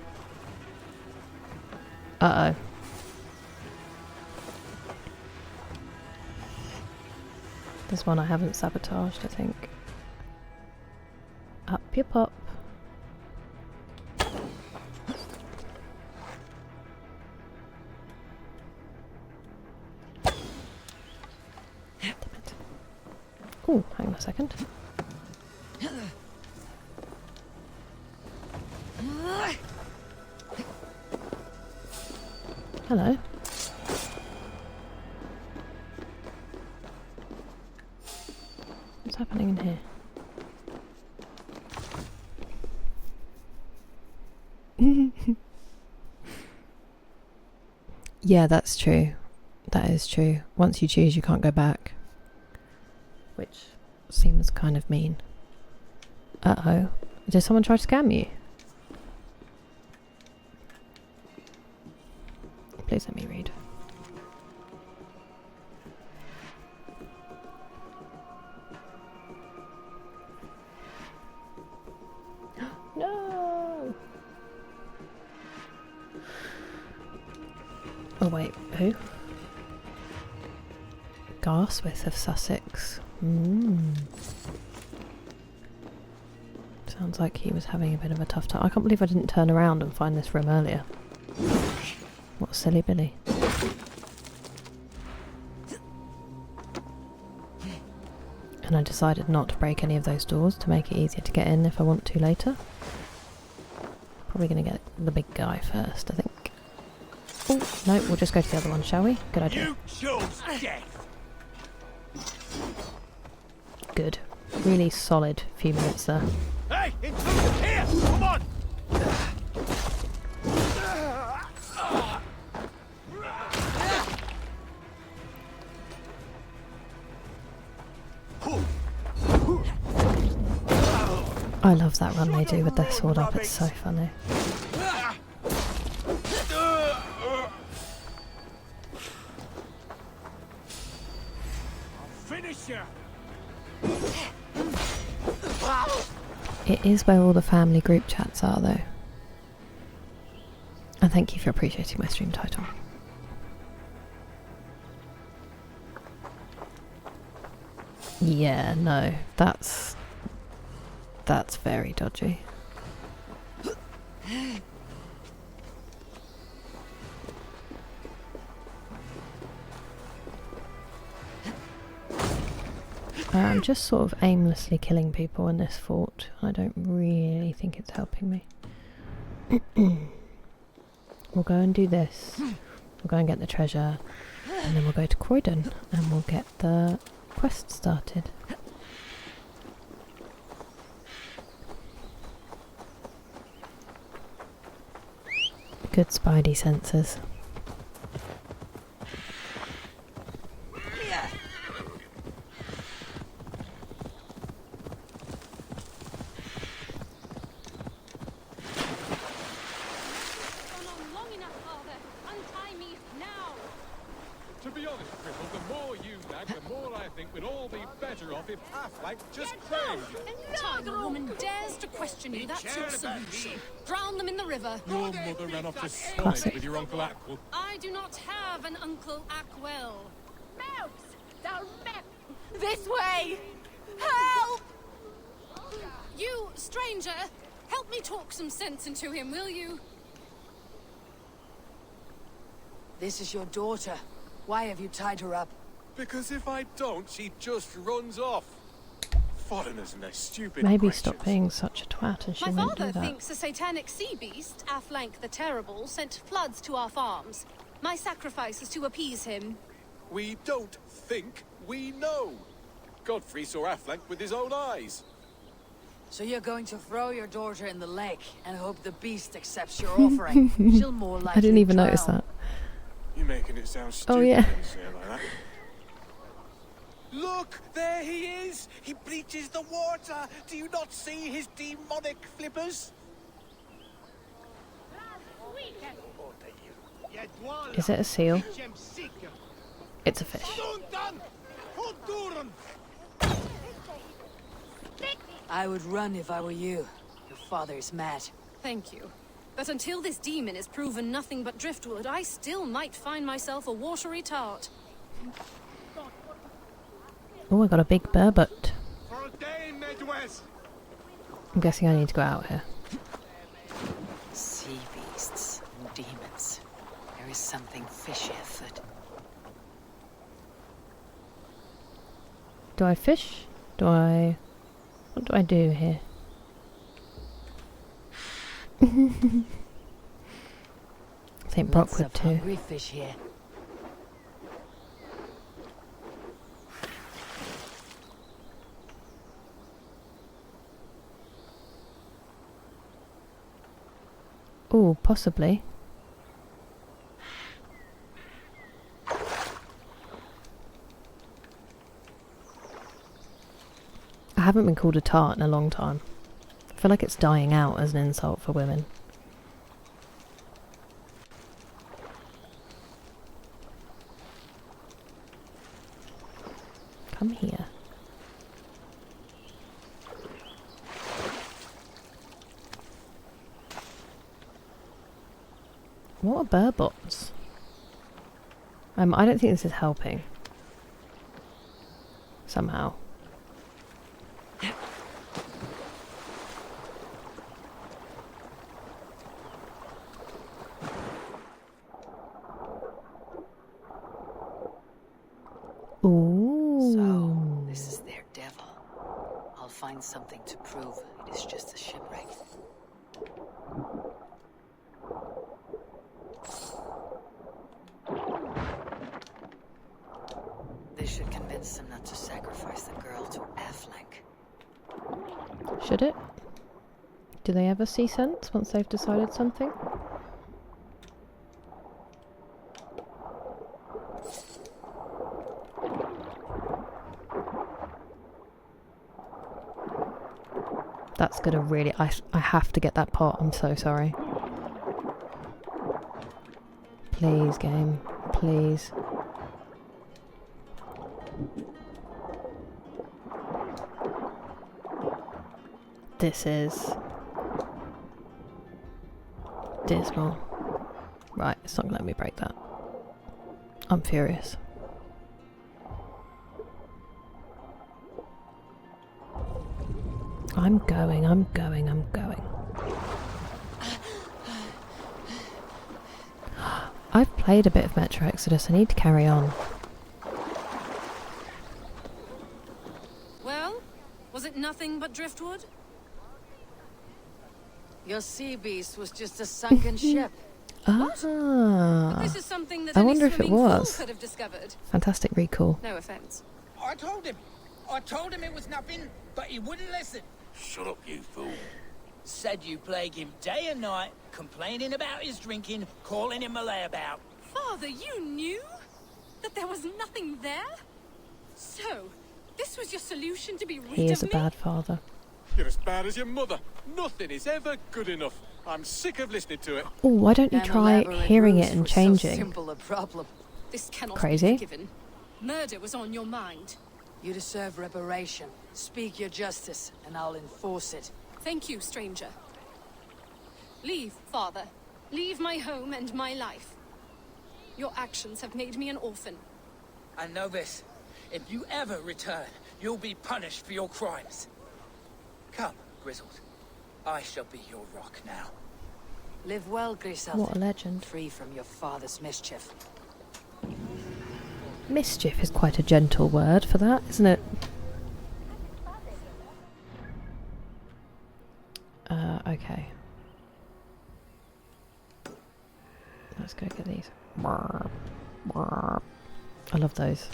Uh-oh. There's one I haven't sabotaged, I think. Up your pop. Damn it. Oh, hang on a second. Hello. What's happening in here? Yeah, that's true. That is true. Once you choose, you can't go back. Which seems kind of mean. Uh-oh. Did someone try to scam you? Please let me read. Oh wait, who? Garswith of Sussex. Sounds like he was having a bit of a tough time. I can't believe I didn't turn around and find this room earlier. What a silly Billy. And I decided not to break any of those doors to make it easier to get in if I want to later. Probably going to get the big guy first, I think. Oh, no, we'll just go to the other one, shall we? Good idea. You chose death. Good. Really solid few minutes there. Hey, intruder, here! Come on! I love that run they do with their sword up, it's so funny. Finish you! It is where all the family group chats are though. And thank you for appreciating my stream title. Yeah, no, that's very dodgy. I'm just sort of aimlessly killing people in this fort. I don't really think it's helping me. We'll go and do this. We'll go and get the treasure. And then we'll go to Croydon and we'll get the quest started. Good spidey senses. To be honest, Cripple, the more you nag, the more I think we'd all be better off if Affleck just claimed you. Anytime a woman dares to question you, that's your solution. Drown them in the river. Your mother ran off to Sonic with your Uncle Aquil. I do not have an Uncle Ackwell. This way! Help! You, stranger, help me talk some sense into him, will you? This is your daughter. Why have you tied her up? Because if I don't, she just runs off. Foreigners and their stupid Maybe questions. stop being such a twat and she My won't do father that. thinks a satanic sea beast, Afflank the Terrible, sent floods to our farms. My sacrifice is to appease him. We don't think, we know. Godfrey saw Affleck with his own eyes. So you're going to throw your daughter in the lake and hope the beast accepts your offering? She'll more likely I didn't even drown. notice that. You're making it sound stupid Oh, yeah. when you say it like that. Look, there he is! He bleaches the water! Do you not see his demonic flippers? Is it a seal? It's a fish. I would run if I were you. Your father is mad. Thank you. But until this demon is proven nothing but driftwood, I still might find myself a watery tart. Oh, I got a big burbot. I'm guessing I need to go out here. Sea beasts and demons. There is something fishy afoot. Do I fish? What do I do here? St. Lots Brockwood of too. hungry fish here. Oh, possibly. I haven't been called a tart in a long time. I feel like it's dying out as an insult for women. Come here. What are burbots? I don't think this is helping. Somehow. Ooh. So, this is their devil. I'll find something to prove it is just a shipwreck. This should convince them not to sacrifice the girl to Affleck. Should it? Do they ever see sense once they've decided something? That's gonna really... I have to get that pot. I'm so sorry. Please, game. Please. This is... dismal. Right, it's not gonna let me break that. I'm furious. I'm going. I've played a bit of Metro Exodus. I need to carry on. Well, was it nothing but driftwood? Your sea beast was just a sunken ship. But this is something that I any wonder if it swimming fool was. could have discovered. Fantastic recall. No offense. I told him it was nothing, but he wouldn't listen. Shut up, you fool. Said you plague him day and night, complaining about his drinking, calling him a layabout. Father, you knew that there was nothing there? So, this was your solution to be rid He is a of me? bad father. You're as bad as your mother. Nothing is ever good enough. I'm sick of listening to it. Oh, why don't you An try elaborate hearing ruse it and for so changing? simple a problem. This cannot Crazy. be forgiven. Murder was on your mind. You deserve reparation. Speak your justice, and I'll enforce it. Thank you, stranger. Leave, father. Leave my home and my life. Your actions have made me an orphan. I know this. If you ever return, you'll be punished for your crimes. Come, Grizzled. I shall be your rock now. Live well, Griselda. What a legend. Free from your father's mischief. Mischief is quite a gentle word for that, isn't it? Okay. Let's go get these. I love those.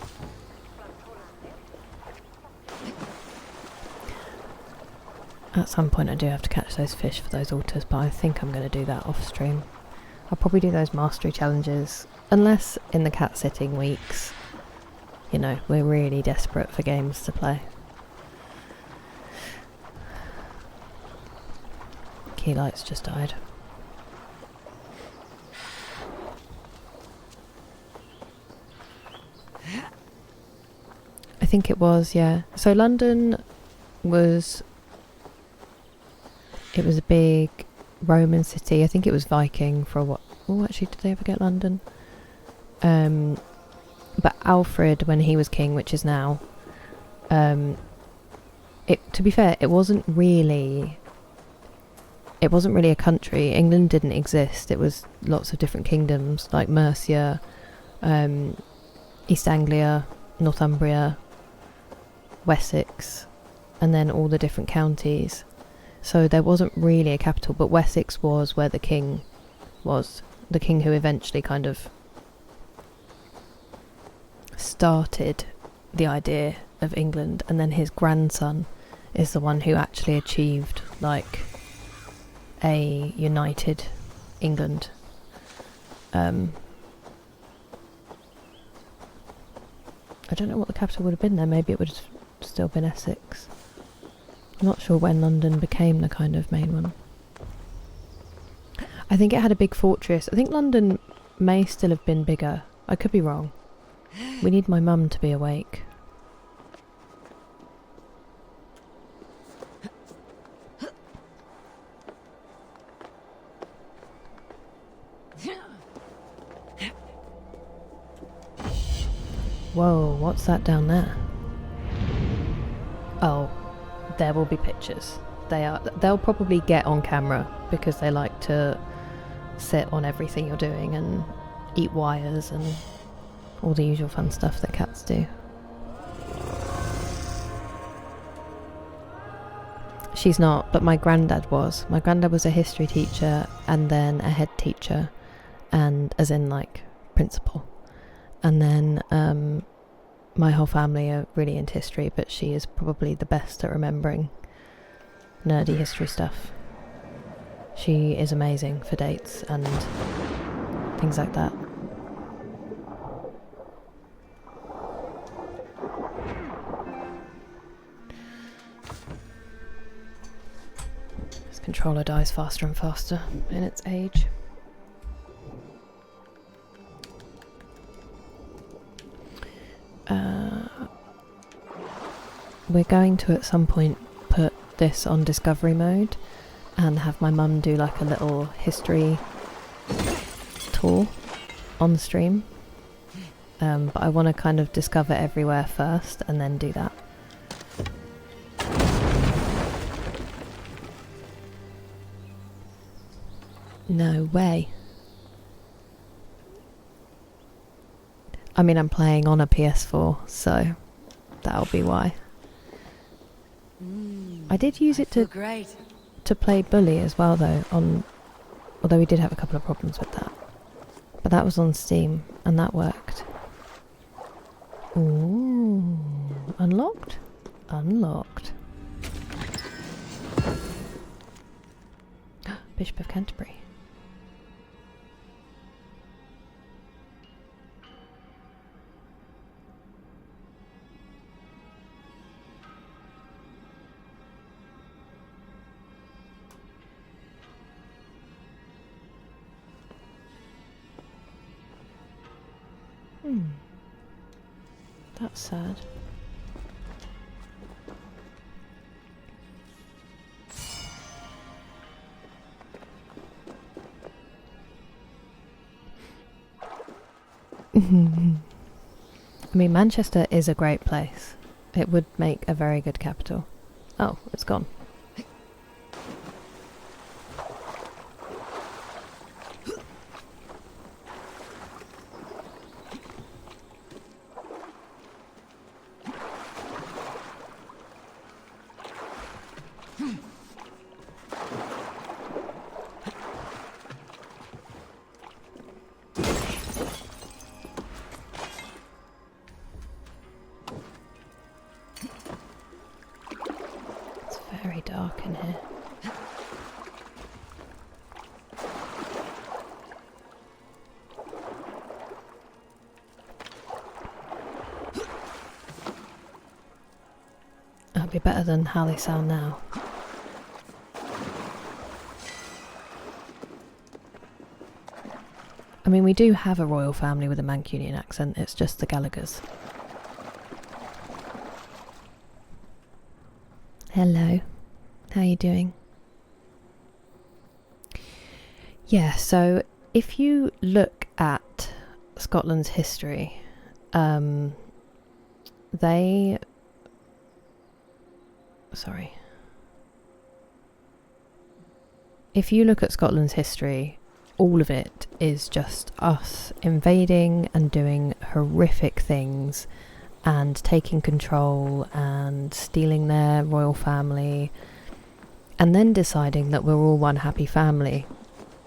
At some point I do have to catch those fish for those altars, but I think I'm going to do that off stream. I'll probably do those mastery challenges, unless in the cat sitting weeks, you know, we're really desperate for games to play. Key lights just died. I think it was, yeah. So London was... it was a big Roman city. I think it was Viking for what... oh, actually, did they ever get London? But Alfred, when he was king, which is now... to be fair, it wasn't really a country. England didn't exist. It was lots of different kingdoms, like Mercia, East Anglia, Northumbria, Wessex, and then all the different counties. So there wasn't really a capital, but Wessex was where the king was. The king who eventually kind of started the idea of England, and then his grandson is the one who actually achieved, like, a united England. I don't know what the capital would have been there. Maybe it would have still been Essex. I'm not sure when London became the kind of main one. I think it had a big fortress. I think London may still have been bigger. I could be wrong. We need my mum to be awake. Whoa, what's that down there? Oh, there will be pictures. They'll probably get on camera because they like to sit on everything you're doing and eat wires and all the usual fun stuff that cats do. She's not, but my granddad was. My granddad was a history teacher and then a head teacher, and as in like principal. And then my whole family are really into history, but she is probably the best at remembering nerdy history stuff. She is amazing for dates and things like that. This controller dies faster and faster in its age. We're going to at some point put this on discovery mode and have my mum do like a little history tour on the stream. But I want to kind of discover everywhere first and then do that. No way. I mean, I'm playing on a PS4, so that'll be why. I did use it to play Bully as well, though, although we did have a couple of problems with that. But that was on Steam, and that worked. Ooh, unlocked? Unlocked. Bishop of Canterbury. That's sad. I mean, Manchester is a great place. It would make a very good capital. Oh, it's gone. Very dark in here. That'll be better than how they sound now. I mean, we do have a royal family with a Mancunian accent, it's just the Gallaghers. Hello, how are you doing? Yeah, so if you look at Scotland's history, If you look at Scotland's history, all of it is just us invading and doing horrific things and taking control and stealing their royal family and then deciding that we're all one happy family,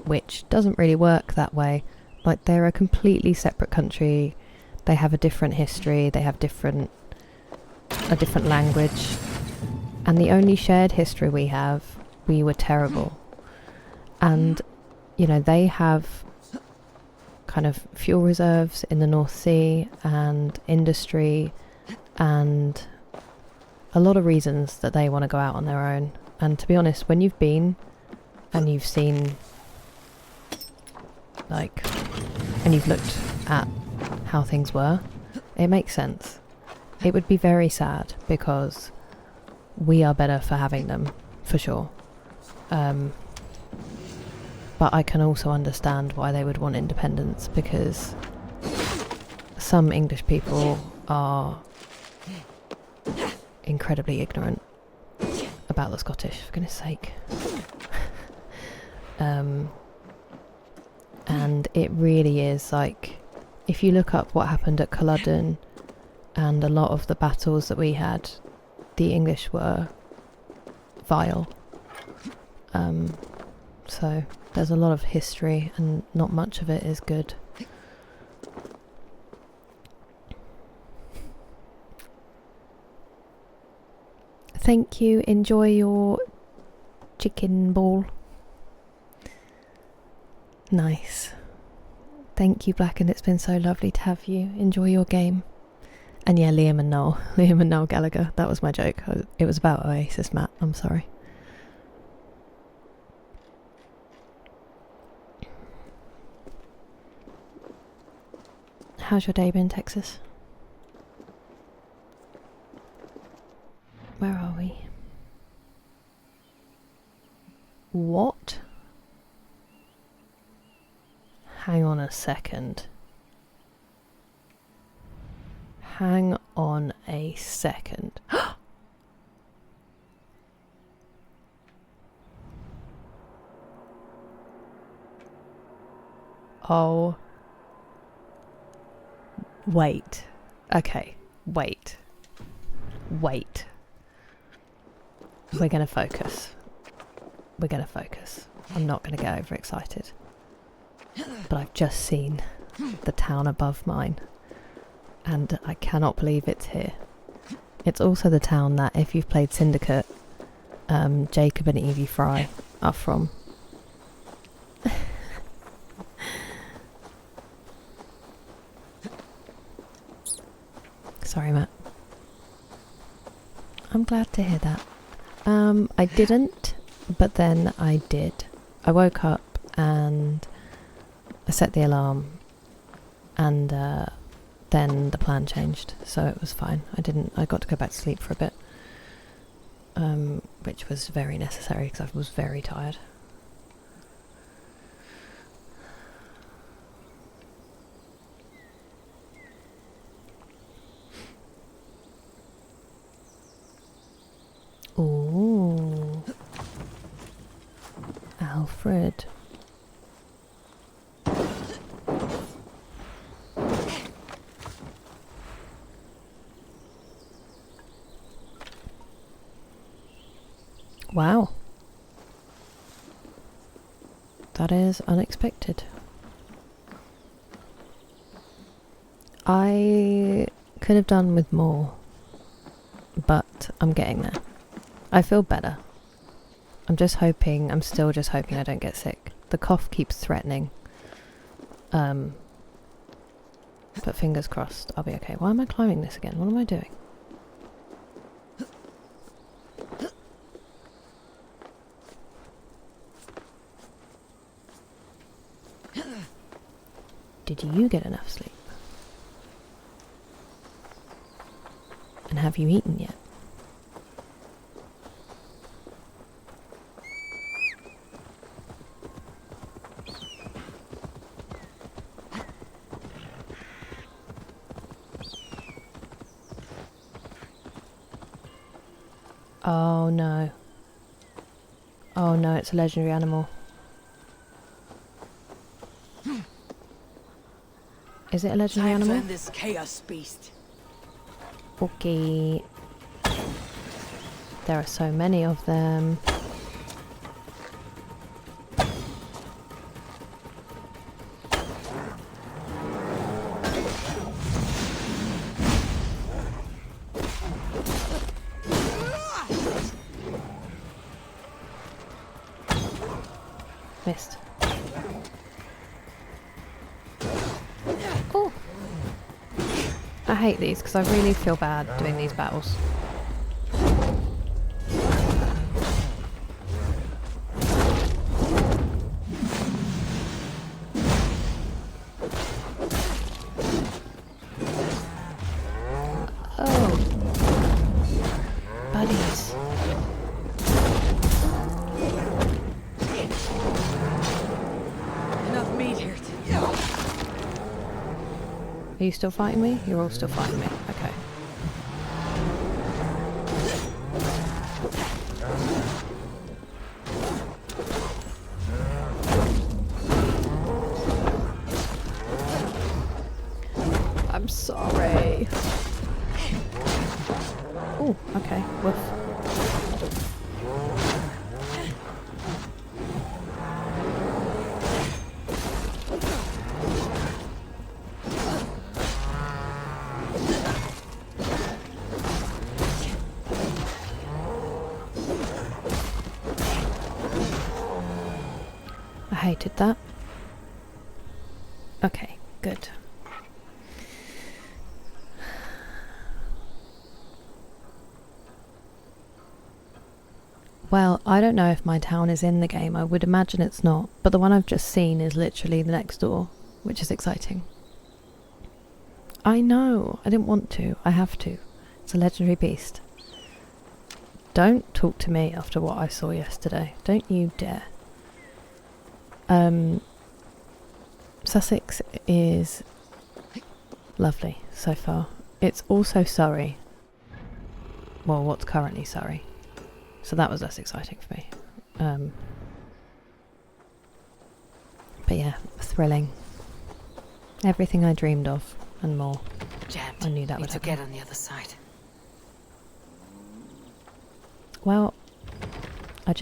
which doesn't really work that way. Like, they're a completely separate country, they have a different history, they have a different language, and the only shared history we have, we were terrible. And, you know, they have kind of fuel reserves in the North Sea and industry and a lot of reasons that they want to go out on their own. And to be honest, when you've been and you've seen, like, and you've looked at how things were, it makes sense. It would be very sad because we are better for having them, for sure. But I can also understand why they would want independence, because some English people are incredibly ignorant about the Scottish, for goodness sake. And it really is like, if you look up what happened at Culloden and a lot of the battles that we had, the English were vile. So there's a lot of history and not much of it is good. Thank you. Enjoy your chicken ball. Nice. Thank you, Black, and it's been so lovely to have you. Enjoy your game. And yeah, Liam and Noel Gallagher. That was my joke. It was about Oasis, Matt. I'm sorry. How's your day been, Texas? Where are we? What? Hang on a second. Hang on a second. Oh. Wait. Okay. Wait. Wait. We're gonna focus. We're gonna focus. I'm not gonna get overexcited. But I've just seen the town above mine. And I cannot believe it's here. It's also the town that, if you've played Syndicate, Jacob and Evie Fry are from. Sorry, Matt. I'm glad to hear that. I didn't, but then I did. I woke up and I set the alarm, and then the plan changed, so it was fine. I got to go back to sleep for a bit, which was very necessary because I was very tired. Ooh. Alfred. Wow. That is unexpected. I could have done with more, but I'm getting there. I feel better. I'm still just hoping I don't get sick. The cough keeps threatening. But fingers crossed, I'll be okay. Why am I climbing this again? What am I doing? Did you get enough sleep? And have you eaten yet? Oh no. Oh no, it's a legendary animal. Is it a legendary animal? Time to end this chaos beast. Okay. There are so many of them. Missed. Oh! I hate these because I really feel bad doing these battles. Oh. Buddies. Are you still fighting me? You're all still fighting me. Okay. I'm sorry. Oh, okay. Woof. I hated that. Okay, good. Well, I don't know if my town is in the game. I would imagine it's not. But the one I've just seen is literally the next door, which is exciting. I know. I didn't want to. I have to. It's a legendary beast. Don't talk to me after what I saw yesterday. Don't you dare. Sussex is lovely so far. It's also Surrey. Well, what's currently Surrey. So that was less exciting for me. But yeah, thrilling. Everything I dreamed of and more. Jammed. I knew that would Need to happen. get on the other side. Well, I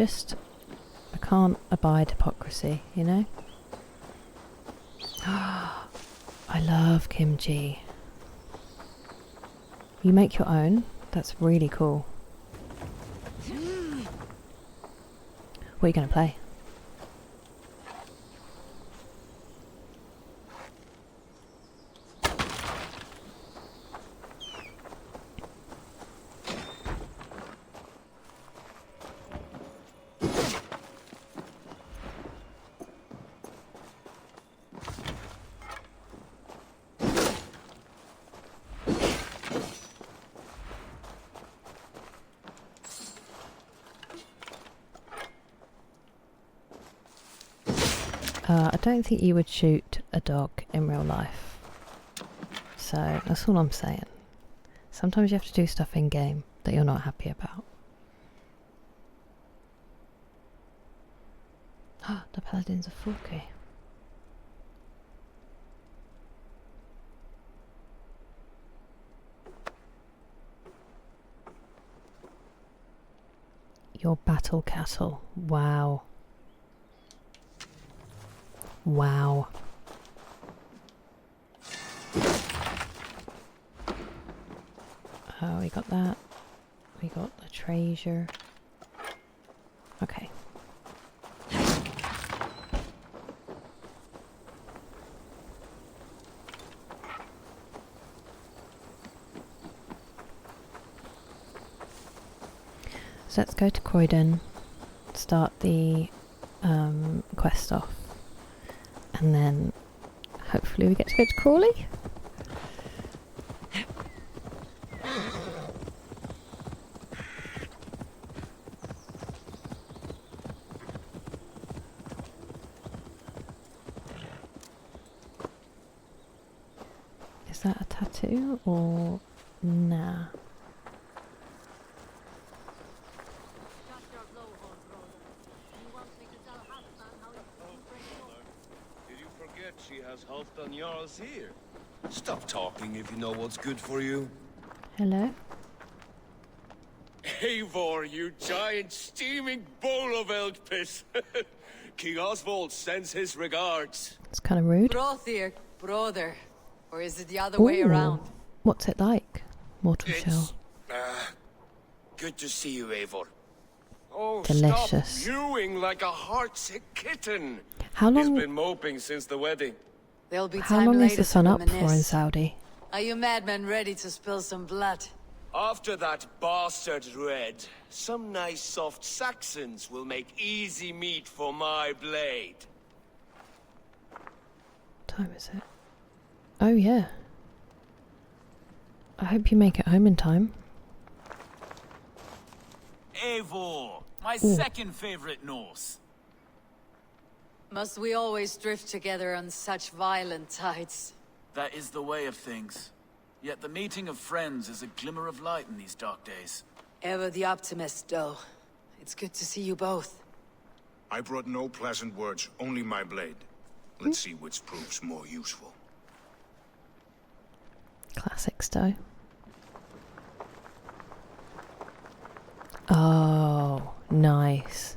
can't abide hypocrisy, you know? I love kimchi. You make your own? That's really cool. What are you going to play? I don't think you would shoot a dog in real life. So that's all I'm saying. Sometimes you have to do stuff in game that you're not happy about. The paladins are forky. Your battle cattle. Wow. Wow. Oh, we got that. We got the treasure. Okay. So let's go to Croydon, start the quest off, and then hopefully we get to go to Crawley. Is that a tattoo or nah? She has Halfdan Jarl's here. Stop talking if you know what's good for you. Hello? Eivor, you giant steaming bowl of elk piss. King Oswald sends his regards. It's kind of rude. Brother, brother. Or is it the other way around? What's it like? Mortal shell. Good to see you, Eivor. Oh, Delicious. Stop mewing like a heartsick kitten. How long? He's been moping since the wedding. There'll be How time long later is the sun to up for in reminisce. Saudi? Are you madmen ready to spill some blood? After that bastard Red, some nice soft Saxons will make easy meat for my blade. What time is it? Oh yeah. I hope you make it home in time. Eivor, my second favorite Norse. Must we always drift together on such violent tides? That is the way of things. Yet the meeting of friends is a glimmer of light in these dark days. Ever the optimist, though. It's good to see you both. I brought no pleasant words, only my blade. Let's see which proves more useful. Classic Stowe. Oh, nice.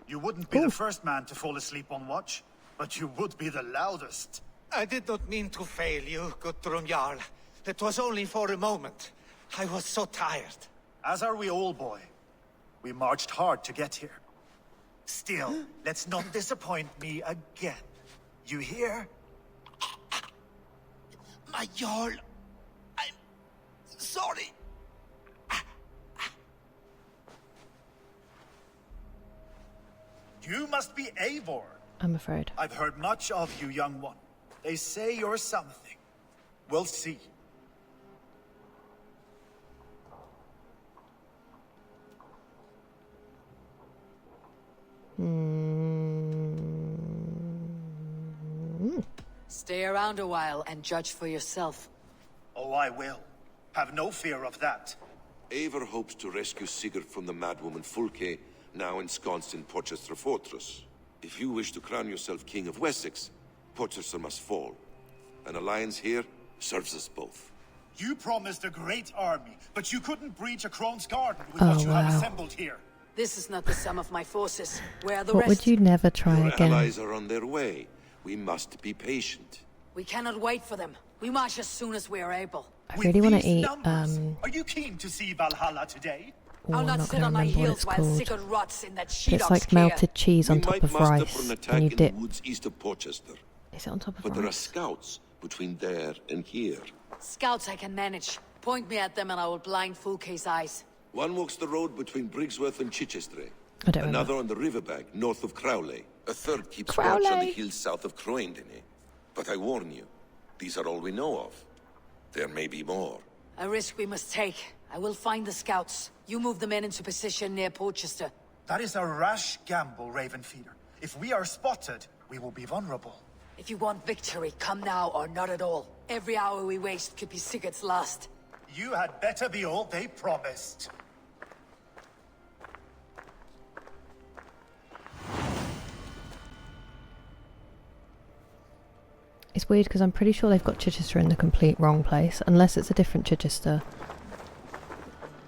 You wouldn't be the first man to fall asleep on watch, but you would be the loudest. I did not mean to fail you, Guthram Jarl. It was only for a moment. I was so tired. As are we all, boy. We marched hard to get here. Still, let's not disappoint me again. You hear? My Jarl, I'm sorry. You must be Eivor. I'm afraid. I've heard much of you, young one. They say you're something. We'll see. Stay around a while and judge for yourself. Oh, I will. Have no fear of that. Eivor hopes to rescue Sigurd from the madwoman Fulke, now ensconced in Porchester Fortress. If you wish to crown yourself King of Wessex, Porchester must fall. An alliance here serves us both. You promised a great army, but you couldn't breach a Crone's garden with what you have assembled here. This is not the sum of my forces. Where are the What rest? would you never try Your again? allies are on their way. We must be patient. We cannot wait for them. We march as soon as we are able. I really want to eat, Are you keen to see Valhalla today? oh, I'll I'm not not sit going to on my remember what heels it's while called. Sigurd rots in that But she it's like melted cheese on We top might of muster rice, for an and attack you in dip. the woods east of Porchester. Is it on top of But there are rice? scouts between there and here. Scouts I can manage. Point me at them and I will blind Fulke's eyes. One walks the road between Briggsworth and Chichester. I don't Another on the riverbank, north of Crowley. A third keeps watch on the hills south of Croendene. But I warn you, these are all we know of. There may be more. A risk we must take. I will find the scouts. You move the men into position near Porchester. That is a rash gamble, Ravenfeeder. If we are spotted, we will be vulnerable. If you want victory, come now or not at all. Every hour we waste could be Sigurd's last. You had better be all they promised. It's weird because I'm pretty sure they've got Chichester in the complete wrong place, unless it's a different Chichester.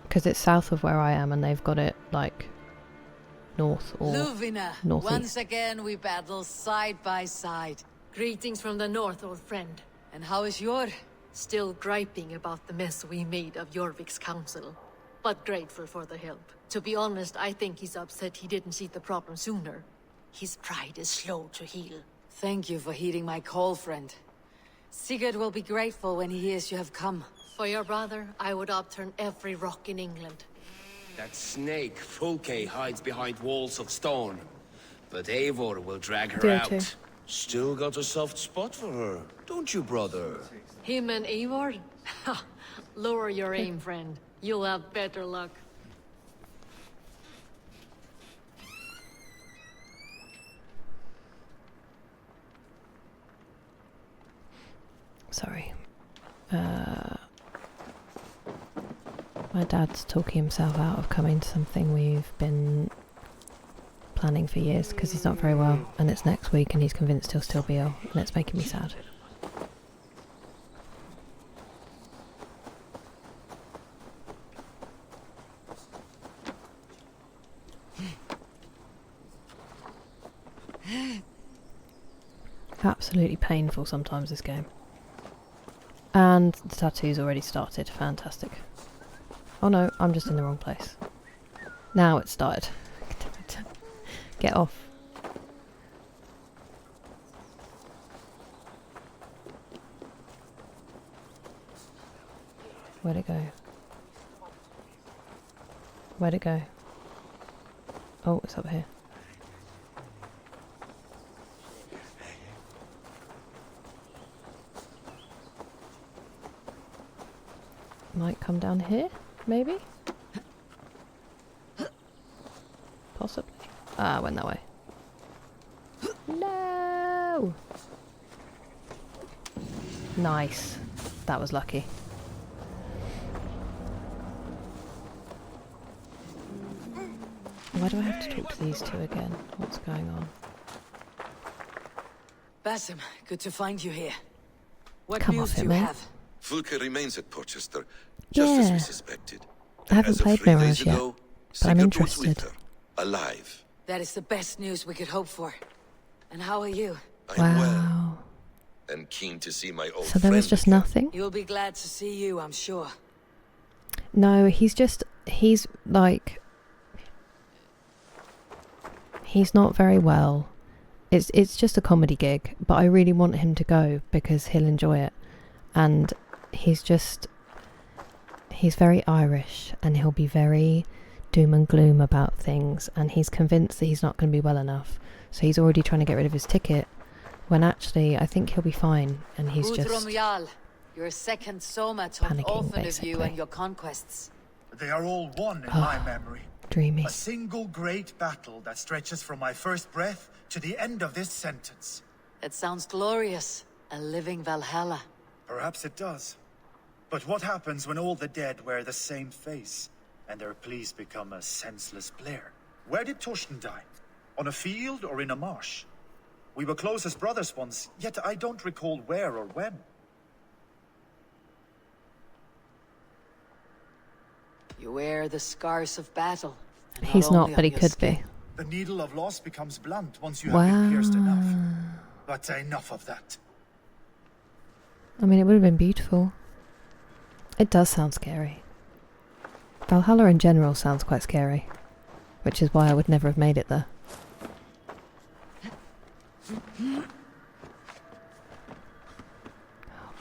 Because it's south of where I am and they've got it, like, north or Luvina, northeast. once again we battle side by side. Greetings from the north, old friend. And how is your? Still griping about the mess we made of Jorvik's council, but grateful for the help. To be honest, I think he's upset he didn't see the problem sooner. His pride is slow to heal. Thank you for heeding my call, friend. Sigurd will be grateful when he hears you have come. For your brother, I would upturn every rock in England. That snake, Fulke, hides behind walls of stone. But Eivor will drag her Yeah, out. too. Still got a soft spot for her, don't you, brother? Him and Eivor? Lower your aim, friend. You'll have better luck. Sorry. My dad's talking himself out of coming to something we've been planning for years because he's not very well and it's next week and he's convinced he'll still be ill and it's making me sad. Absolutely painful sometimes, this game. And the tattoo's already started. Fantastic. Oh no, I'm just in the wrong place. Now it's started. Get off. Where'd it go? Where'd it go? Oh, it's up here. Might come down here, maybe? Possibly. Ah, I went that way. No! Nice. That was lucky. Why do I have to talk to these two again? What's going on? Basim, good to find you here. What Come news off do it, you mate. have? Fulke remains at Porchester, just as we suspected. I haven't As of played 3 Mirage days yet, ago, but I'm Sigurd was with interested. her, alive. That is the best news we could hope for. And how are you? I'm well, Wow. and keen to see my old So there was friend just again. nothing? You'll be glad to see you, I'm sure. No, he's like... He's not very well. It's just a comedy gig, but I really want him to go because he'll enjoy it. And he's very Irish, and he'll be very doom and gloom about things, and he's convinced that he's not going to be well enough. So he's already trying to get rid of his ticket, when actually I think he'll be fine, and he's Guthram just... Jarl, your second Soma told panicking, often of you basically. and your conquests. They are all one in my memory. Dreamy. A single great battle that stretches from my first breath to the end of this sentence. It sounds glorious. A living Valhalla. Perhaps it does. But what happens when all the dead wear the same face, and their pleas become a senseless blare? Where did Torsten die? On a field or in a marsh? We were close as brothers once, yet I don't recall where or when. You wear the scars of battle. and He's only not, but on he your could skin. be. The needle of loss becomes blunt once you have been pierced enough. But enough of that. I mean, it would have been beautiful. It does sound scary. Valhalla in general sounds quite scary, which is why I would never have made it there.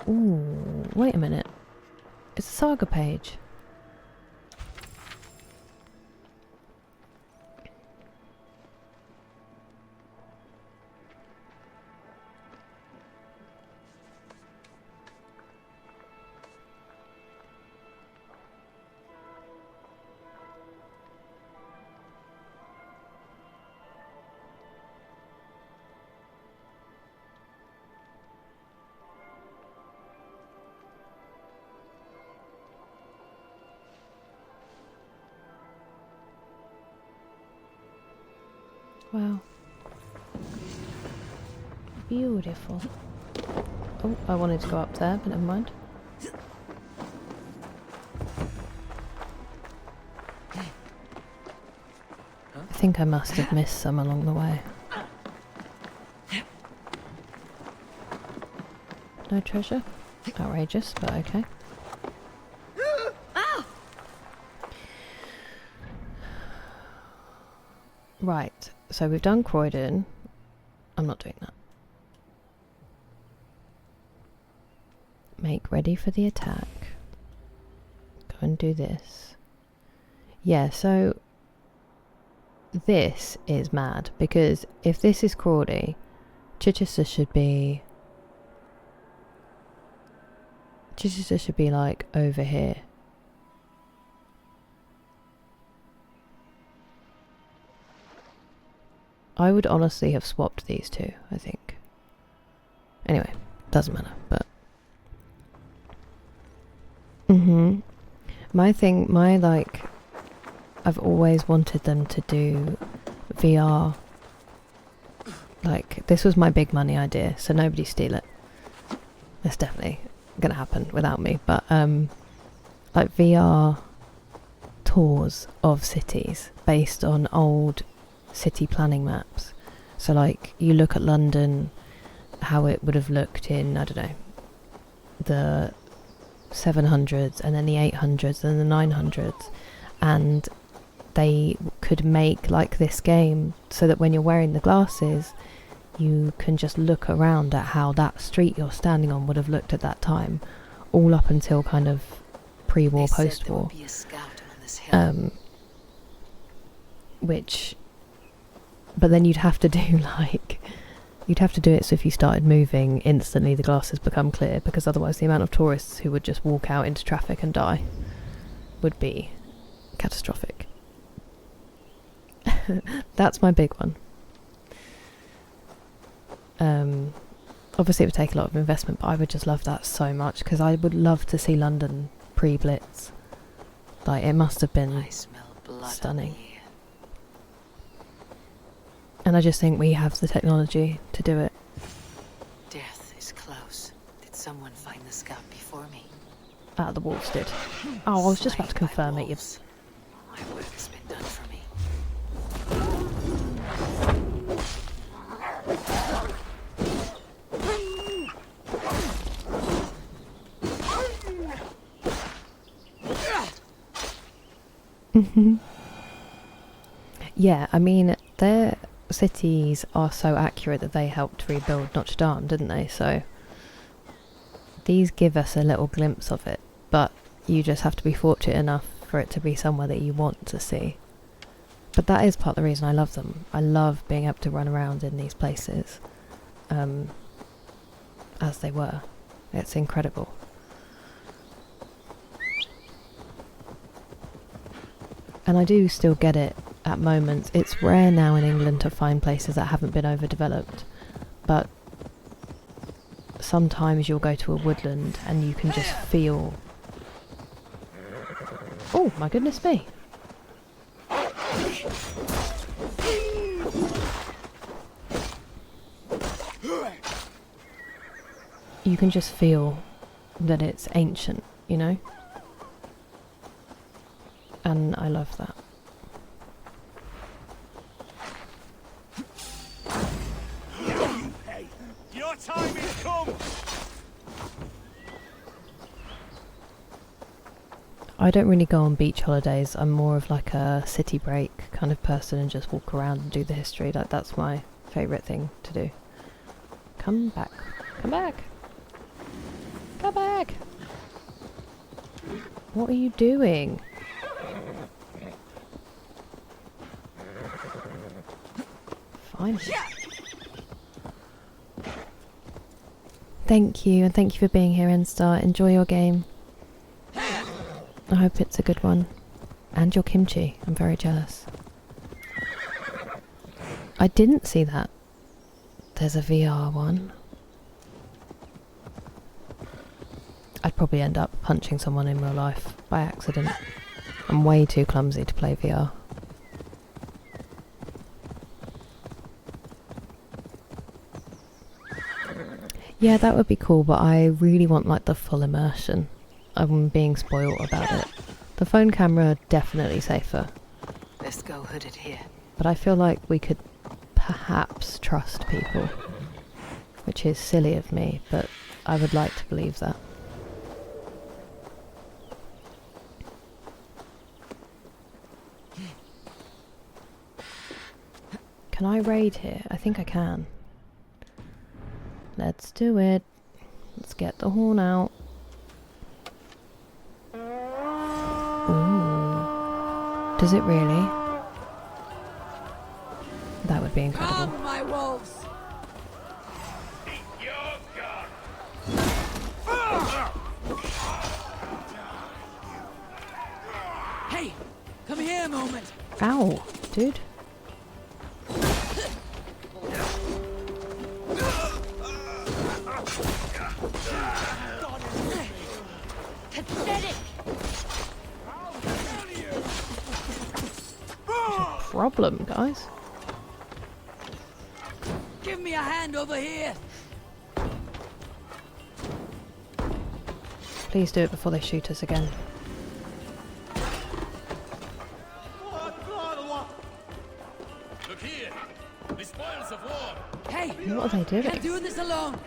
Ooh, wait a minute. It's a saga page. Wow. Beautiful. Oh, I wanted to go up there, but never mind. I think I must have missed some along the way. No treasure? Outrageous, but okay. Right, so we've done Croydon. I'm not doing that. Make ready for the attack. Go and do this. Yeah, so this is mad, because if this is Crawley, Chichester should be like over here. I would honestly have swapped these two, I think. Anyway, doesn't matter, but... I've always wanted them to do VR. Like, this was my big money idea, so nobody steal it. It's definitely gonna happen without me, but, like VR tours of cities based on old city planning maps. So like you look at London, how it would have looked in, I don't know, the 700s and then the 800s and the 900s, and they could make like this game so that when you're wearing the glasses you can just look around at how that street you're standing on would have looked at that time, all up until kind of pre-war, post-war, which... But then you'd have to do like You'd have to do it so if you started moving, instantly the glasses become clear, because otherwise the amount of tourists who would just walk out into traffic and die would be catastrophic. That's my big one. Obviously it would take a lot of investment, but I would just love that so much, because I would love to see London pre-Blitz. Like, it must have been stunning. And I just think we have the technology to do it. Death is close. Did someone find the scout before me? The wolves did. Oh, I was just about to confirm it. My work's been done for me. Yeah, I mean, their cities are so accurate that they helped rebuild Notre Dame, didn't they? So these give us a little glimpse of it, but you just have to be fortunate enough for it to be somewhere that you want to see. But that is part of the reason I love them. I love being able to run around in these places as they were. It's incredible. And I do still get it at moments. It's rare now in England to find places that haven't been overdeveloped, but sometimes you'll go to a woodland and you can just feel... Oh my goodness me. You can just feel that it's ancient, you know? And I love that. Hey, your time has come. I don't really go on beach holidays. I'm more of like a city break kind of person and just walk around and do the history. That's my favourite thing to do. Come back. Come back. Come back. What are you doing? Fine. Thank you, and thank you for being here, N-Star. Enjoy your game. I hope it's a good one. And your kimchi. I'm very jealous. I didn't see that. There's a VR one. I'd probably end up punching someone in real life by accident. I'm way too clumsy to play VR. Yeah, that would be cool, but I really want like the full immersion. I'm being spoiled about it. The phone camera, definitely safer. Let's go hooded here. But I feel like we could perhaps trust people. Which is silly of me, but I would like to believe that. Can I raid here? I think I can. Let's do it. Let's get the horn out. Ooh. Does it really? That would be incredible. Come, my wolves! Hey, come here a moment. Ow, dude. Pathetic! Problem, guys. Give me a hand over here. Please do it before they shoot us again. Look here, the spoils of war. Hey, what are they doing? can't do this alone.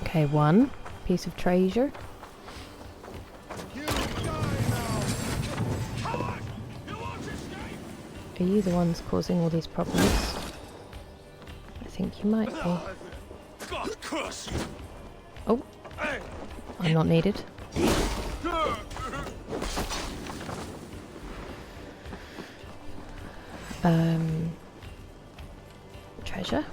Okay, one piece of treasure. Are you the ones causing all these problems? I think you might be. God curse you! Oh, I'm not needed. Treasure?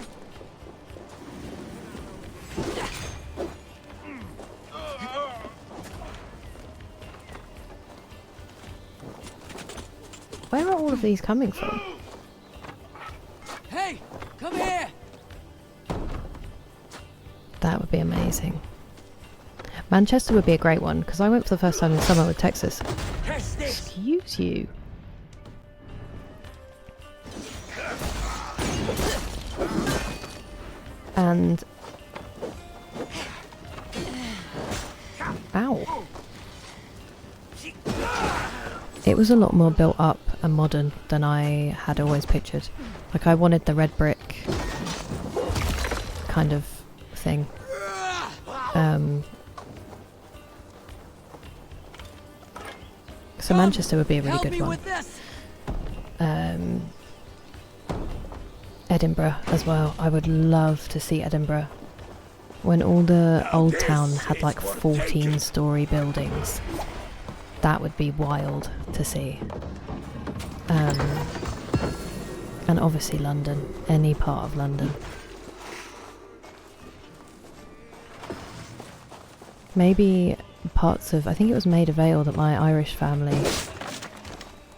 Where are all of these coming from? Hey, come here! That would be amazing. Manchester would be a great one, because I went for the first time in summer with Texas. Excuse you. And... Ow. It was a lot more built up and modern than I had always pictured. Like, I wanted the red brick kind of thing. So Manchester would be a really good one. Edinburgh as well. I would love to see Edinburgh. When all the old town had like 14-storey buildings. That would be wild to see. And obviously London. Any part of London. Maybe parts of... I think it was Maida Vale that my Irish family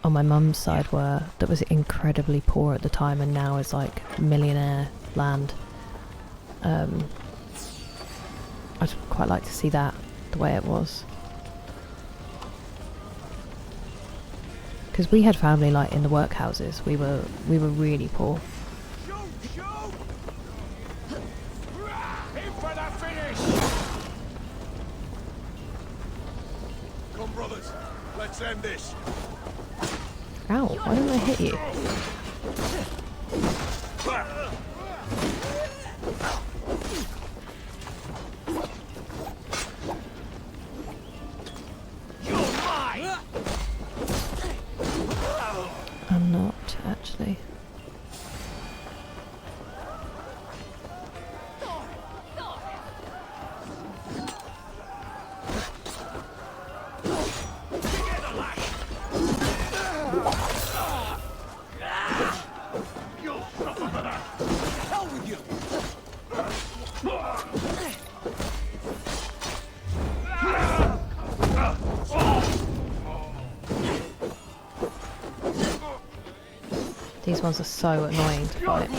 on my mum's side were... That was incredibly poor at the time and now is like millionaire land. I'd quite like to see that the way it was. Because we had family like in the workhouses. We were really poor. Come, brothers, let's end this. Ow, why didn't I hit you? I'm not, actually. These ones are so annoying to fight.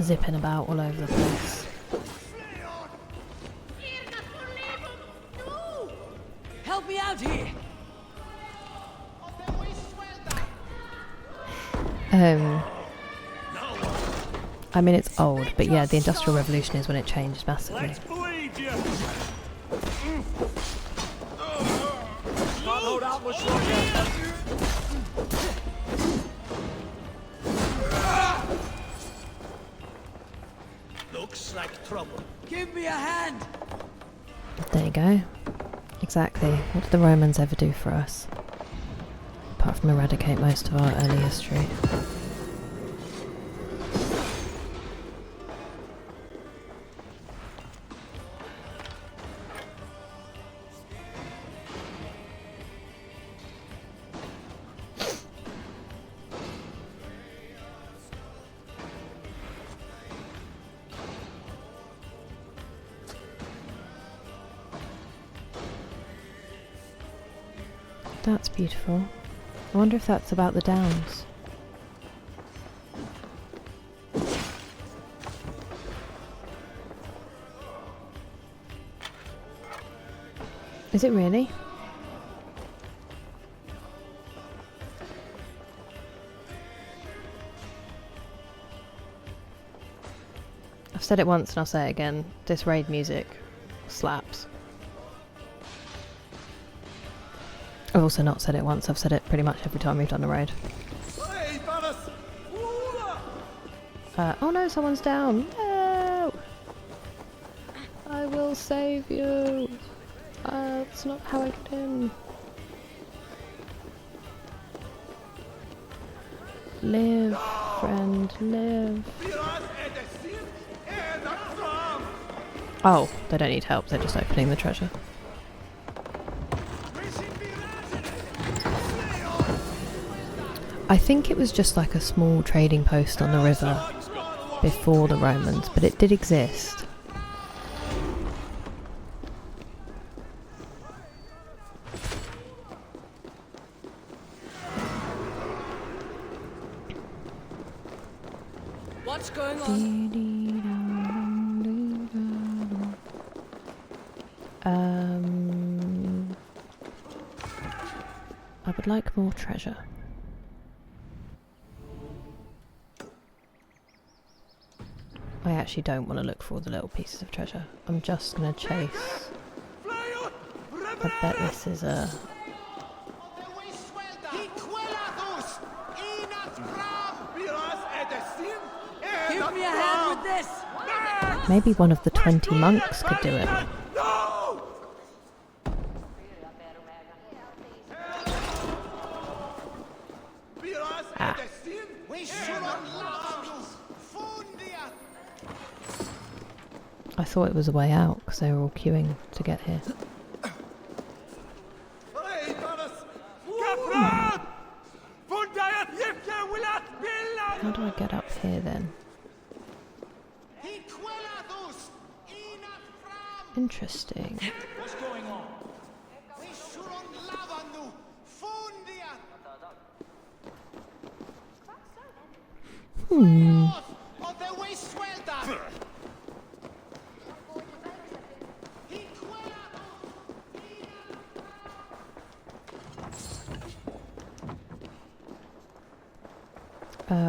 Zipping about all over the place. Help me out here! I mean, it's old, but yeah, the Industrial Revolution is when it changed massively. Let's bleed you! Can't hold out much longer. Looks like trouble. Give me a hand! There you go. Exactly. What did the Romans ever do for us? Apart from eradicate most of our early history. That's beautiful. I wonder if that's about the Downs. Is it really? I've said it once and I'll say it again. This raid music slaps. I've also not said it once, I've said it pretty much every time we've done a raid. Oh no, someone's down! No! I will save you! That's not how I get in. Live, friend, live. Oh, they don't need help, they're just opening the treasure. I think it was just like a small trading post on the river before the Romans, but it did exist. What's going on? I would like more treasure. I actually don't want to look for all the little pieces of treasure. I'm just going to chase. I bet this is a... Give me a hand with this! Maybe one of the 20 monks could do it. Ah. I thought it was a way out because they were all queuing to get here. How do I get up here then? Interesting. What's going on?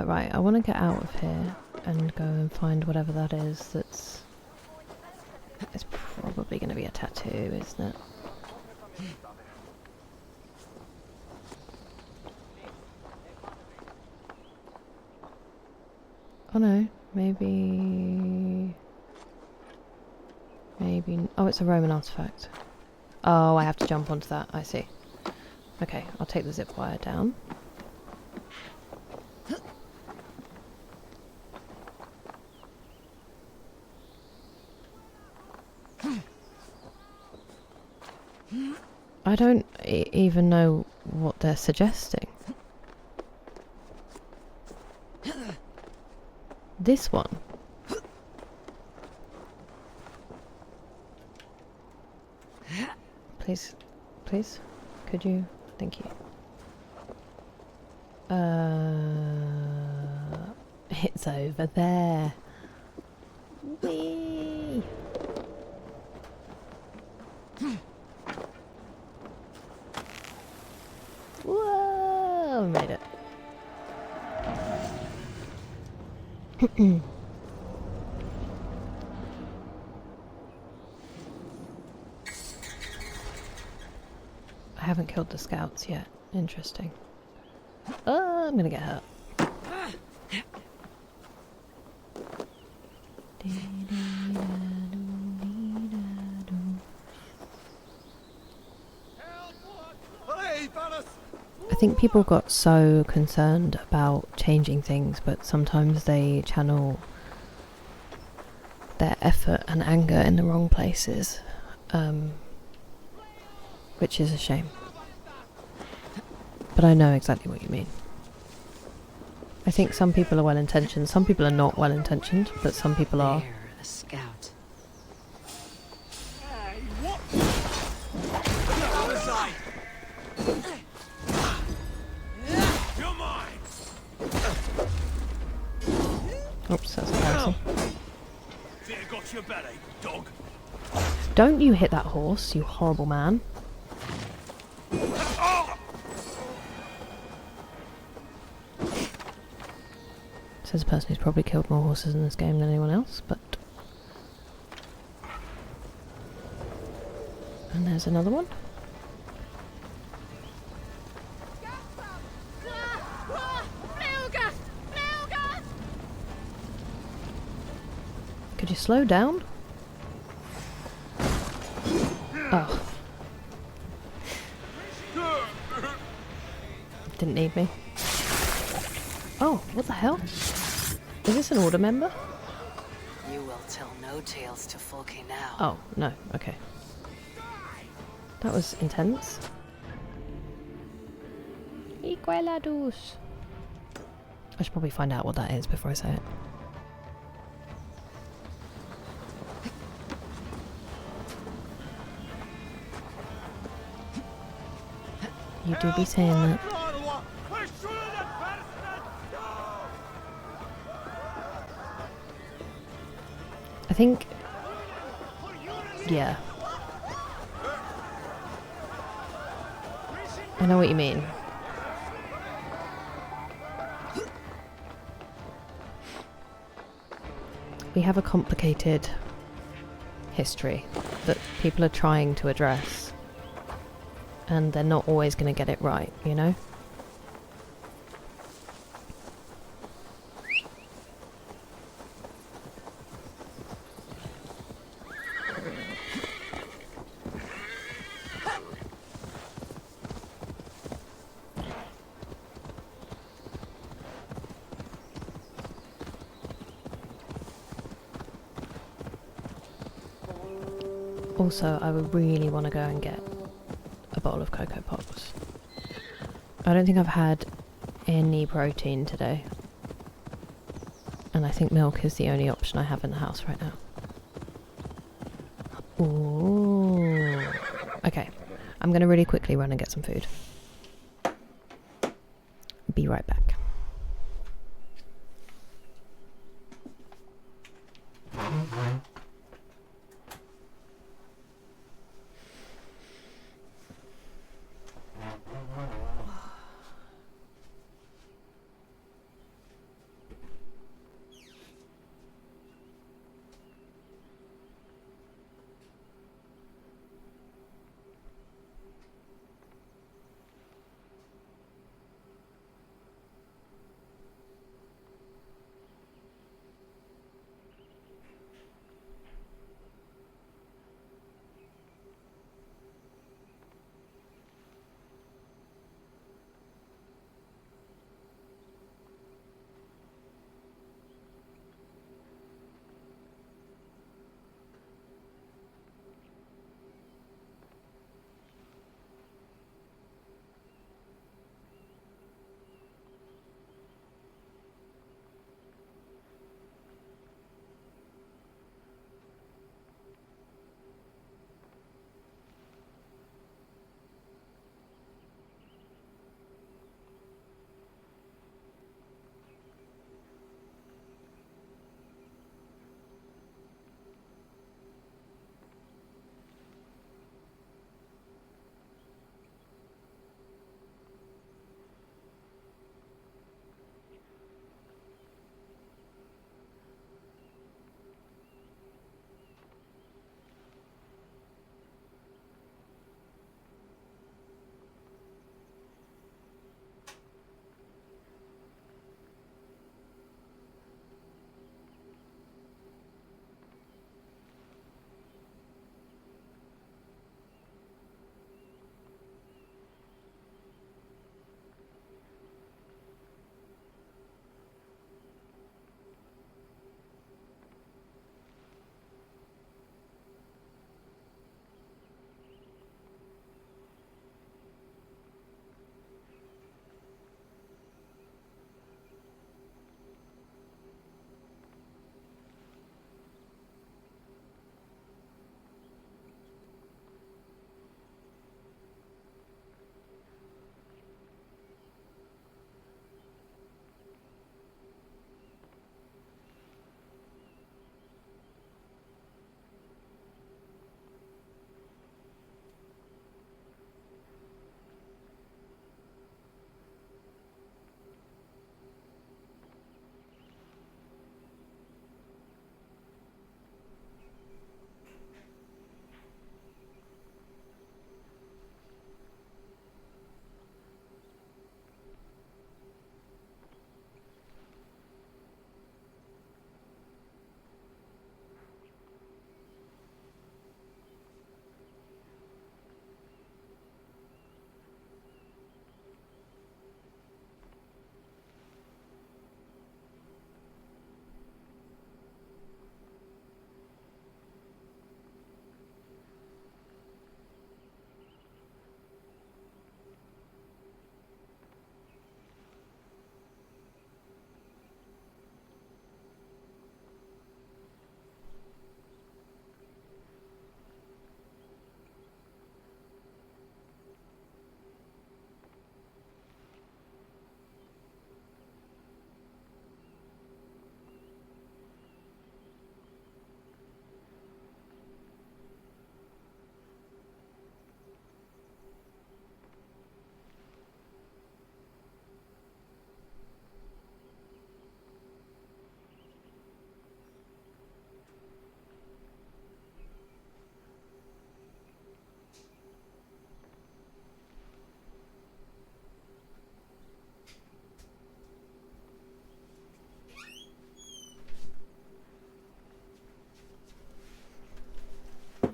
Right, I want to get out of here and go and find whatever that is that's... It's probably going to be a tattoo, isn't it? Oh no, maybe... Oh, it's a Roman artifact. Oh, I have to jump onto that, I see. Okay, I'll take the zip wire down. I don't even know what they're suggesting. This one. Please, please, could you? Thank you. It's over there. Whee! Whoa! We made it. I haven't killed the scouts yet. Interesting. Oh, I'm gonna get hurt. I think people got so concerned about changing things, but sometimes they channel their effort and anger in the wrong places, which is a shame. But I know exactly what you mean. I think some people are well-intentioned, some people are not well-intentioned, but some people are. A scout. Oops, that's embarrassing. Got your belly, dog. Don't you hit that horse, you horrible man. Says a person who's probably killed more horses in this game than anyone else, but... And there's another one. Could you slow down? Oh. Didn't need me. Oh, what the hell? Is this an order member? You will tell no tales to Fulke now. Oh, no, okay. That was intense. Igualados. I should probably find out what that is before I say it. You do be saying that. I think... yeah. I know what you mean. We have a complicated history that people are trying to address, and they're not always going to get it right, you know? Also, I would really want to go and get a bottle of Cocoa Pops. I don't think I've had any protein today. And I think milk is the only option I have in the house right now. Ooh. Okay, I'm going to really quickly run and get some food. Be right back.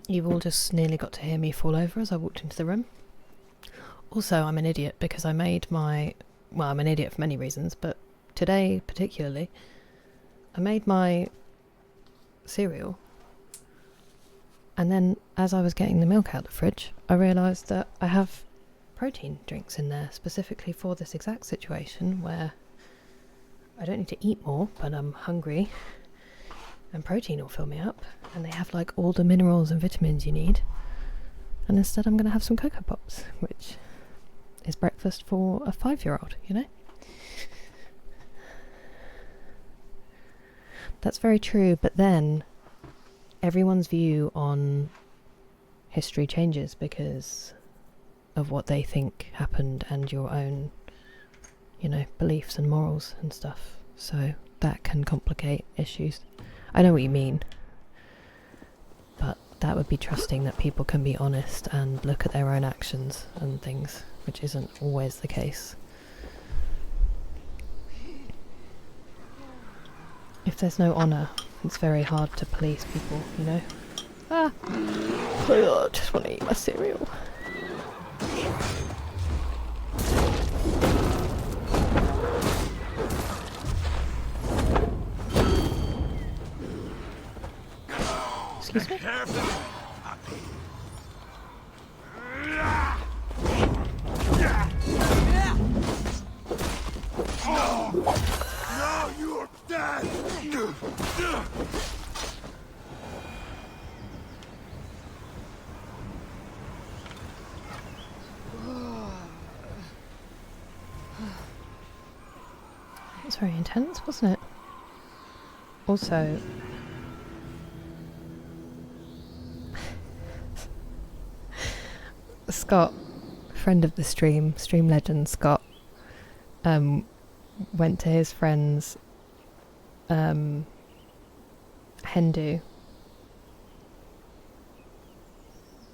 You've all just nearly got to hear me fall over as I walked into the room. Also, I'm an idiot because I made my... Well, I'm an idiot for many reasons, but today particularly, I made my cereal, and then as I was getting the milk out of the fridge, I realised that I have protein drinks in there specifically for this exact situation where I don't need to eat more, but I'm hungry and protein will fill me up, and they have like all the minerals and vitamins you need, and instead I'm going to have some Cocoa Pops, which is breakfast for a 5-year-old, you know? That's very true, but then everyone's view on history changes because of what they think happened and your own, you know, beliefs and morals and stuff. So that can complicate issues. I know what you mean, but that would be trusting that people can be honest and look at their own actions and things, which isn't always the case. If there's no honour, it's very hard to police people, you know? Ah! I just want to eat my cereal. Excuse me? Now you're dead! It was very intense, wasn't it? Also, Scott, friend of the stream legend Scott, went to his friend's hen do,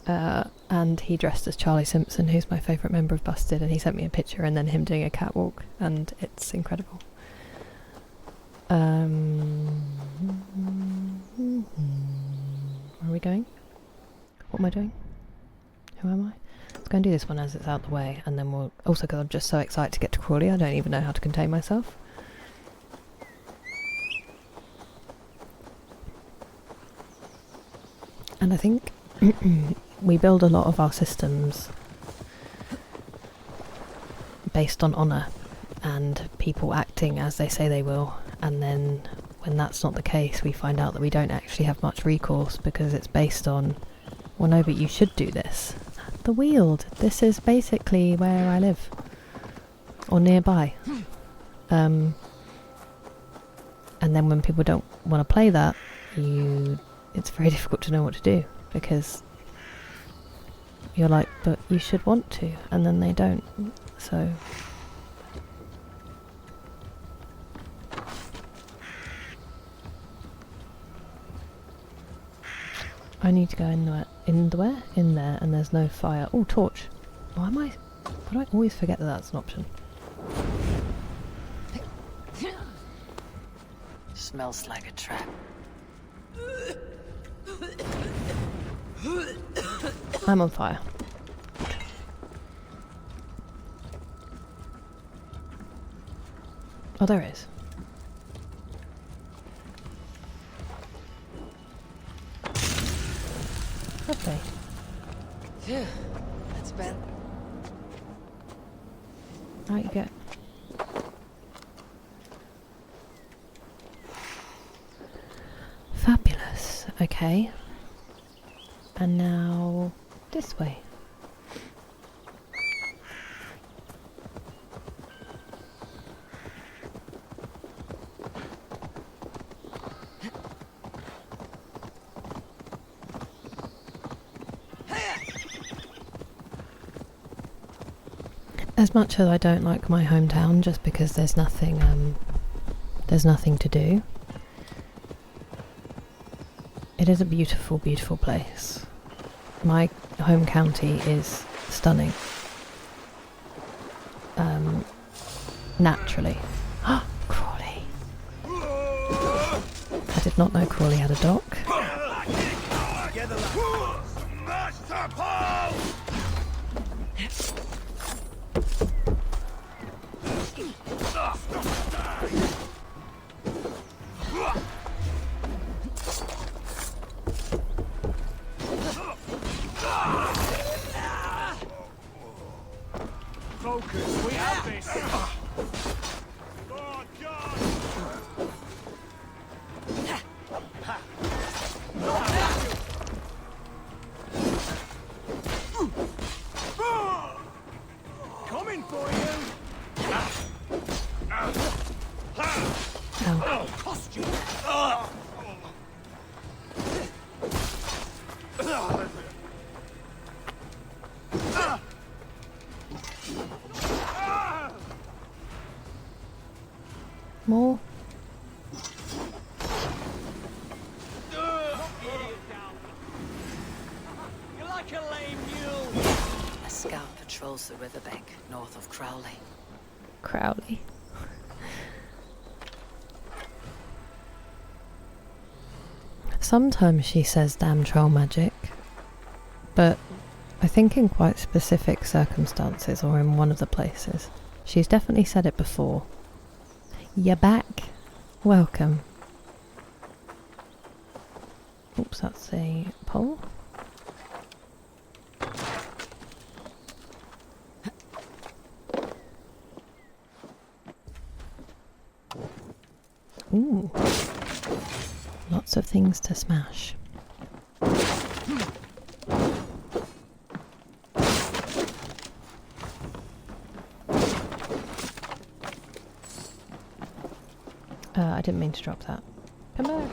and he dressed as Charlie Simpson, who's my favourite member of Busted, and he sent me a picture and then him doing a catwalk, and it's incredible. Where are we going? What am I doing? Who am I? Let's go and do this one as it's out the way, and then we'll... Also, because I'm just so excited to get to Crawley, I don't even know how to contain myself. And I think we build a lot of our systems based on honour and people acting as they say they will, and then when that's not the case we find out that we don't actually have much recourse because it's based on, well no, but you should do this. The Weald, this is basically where I live, or nearby. And then when people don't want to play that, it's very difficult to know what to do, because you're like, but you should want to, and then they don't, so... I need to go in there, and there's no fire. Oh, torch. Why do I always forget that that's an option? Smells like a trap. I'm on fire. Oh, there is. Lovely. Phew, that's bad. Right, you go. Fabulous. Okay. And now this way. As much as I don't like my hometown, just because there's nothing to do, it is a beautiful, beautiful place. My home county is stunning. Naturally. Crawley. I did not know Crawley had a dock. Focus, we have this! God, coming for you! Ow. Cost you! More? You're like a lame mule! A scout patrols the riverbank north of Crowley. Crowley. Sometimes she says damn troll magic, but I think in quite specific circumstances or in one of the places. She's definitely said it before. You're back. Welcome. Oops, that's a pole. Ooh. Lots of things to smash. I didn't mean to drop that. Come back.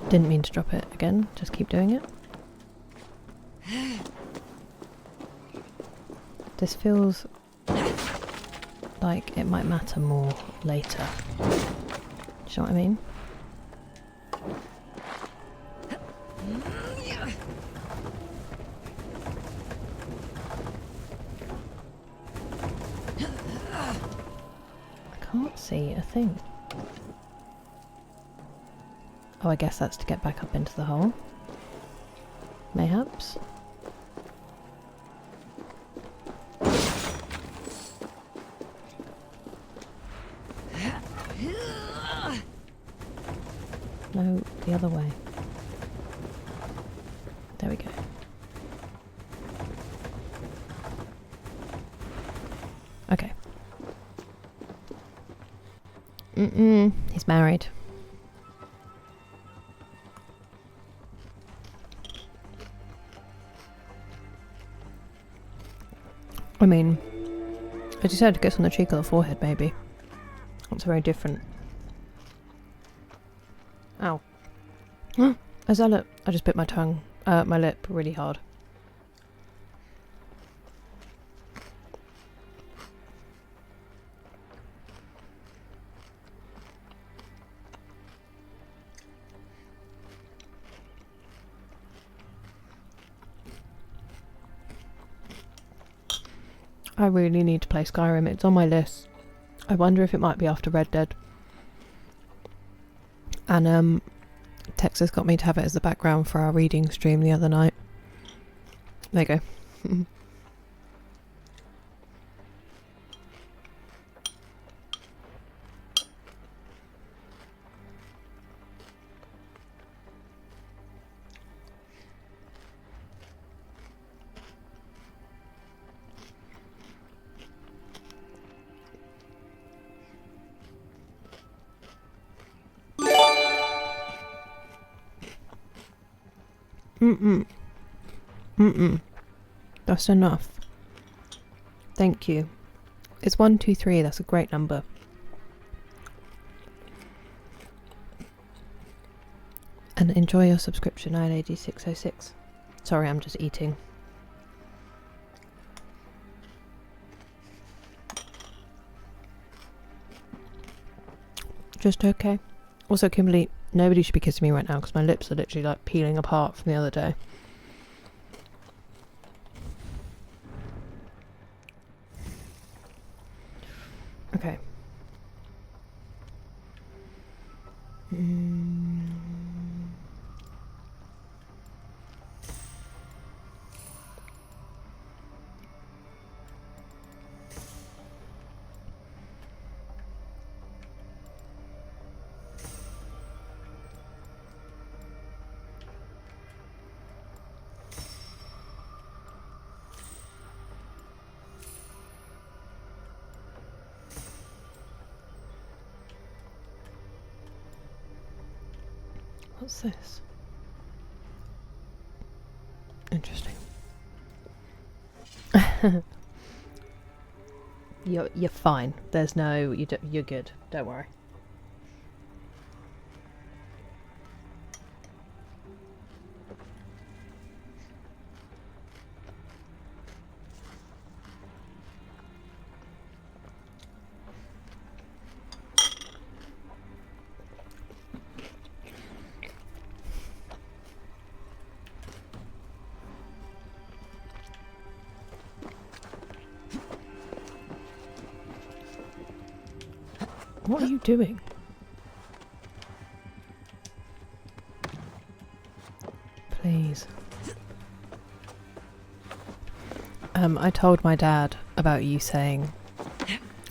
Didn't mean to drop it again. Just keep doing it. This feels like it might matter more later. Do you know what I mean? I can't see a thing. Oh, I guess that's to get back up into the hole. Mayhaps. No, the other way. There we go. Okay. He's married. I mean, as you said, it gets on the cheek or the forehead, maybe. That's very different. Ow. A zealot. I just bit my tongue, my lip really hard. I really need to play Skyrim. It's on my list. I wonder if it might be after Red Dead. And Texas got me to have it as the background for our reading stream the other night. There you go. That's enough. Thank you. It's 123, that's a great number. And enjoy your subscription, iLady606. Sorry, I'm just eating. Just okay. Also, Kimberly, nobody should be kissing me right now because my lips are literally like peeling apart from the other day. Okay. What's this? Interesting. You're fine. There's no you're good. Don't worry. What are you doing? Please. I told my dad about you saying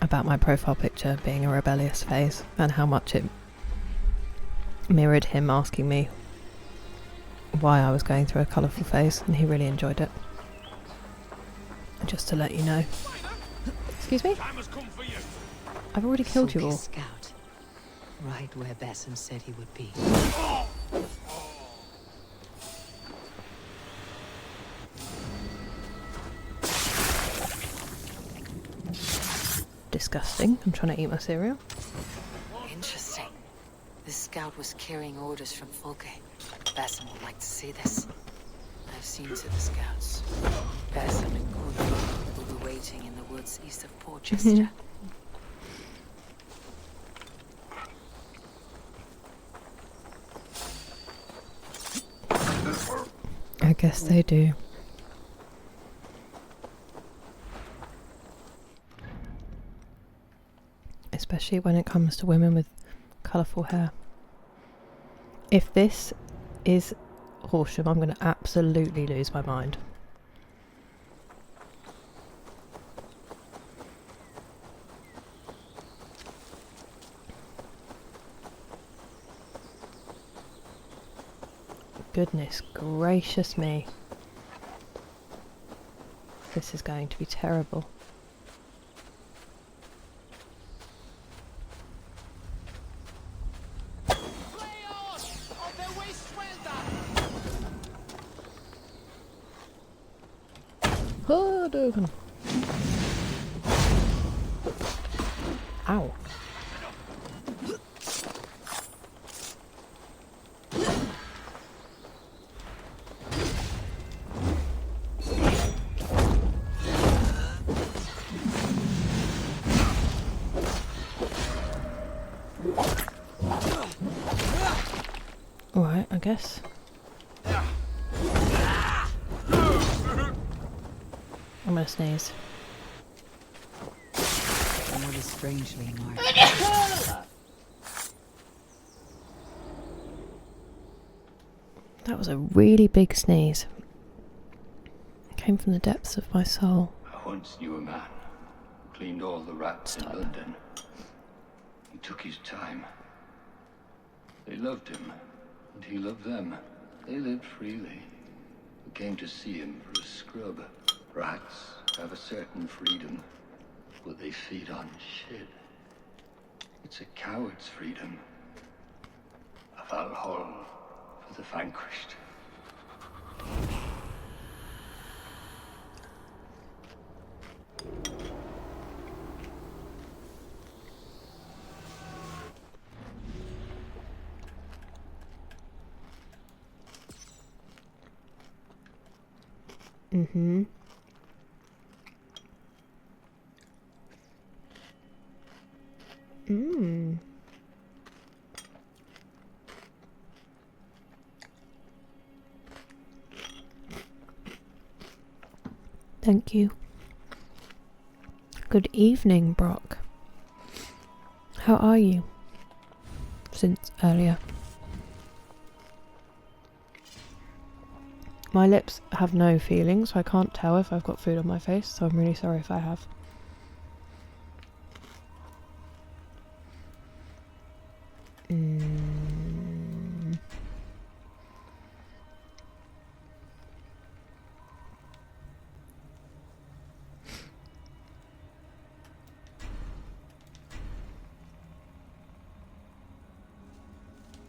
about my profile picture being a rebellious phase and how much it mirrored him asking me why I was going through a colourful phase, and he really enjoyed it. Just to let you know. Excuse me? I've already killed you all. Scout. Right where Basim said he would be. Disgusting. I'm trying to eat my cereal. Interesting. This scout was carrying orders from Folke. Basim would like to see this. I've seen to the scouts. Basim and Guthram will be waiting in the woods east of Porchester. I guess they do. Especially when it comes to women with colourful hair. If this is Horsham, I'm going to absolutely lose my mind. Goodness gracious me. This is going to be terrible. Oh, Dorian. Ow. Alright, I guess. I'm gonna sneeze. What is strangely marked. That was a really big sneeze. It came from the depths of my soul. I once knew a man who cleaned all the rats in London. He took his time. They loved him, and he loved them. They lived freely. We came to see him for a scrub. Rats have a certain freedom, but they feed on shit. It's a coward's freedom. A Valhalla for the vanquished. Mm-hmm. Thank you. Good evening, Brock. How are you? Since earlier. My lips have no feeling, so I can't tell if I've got food on my face, so I'm really sorry if I have.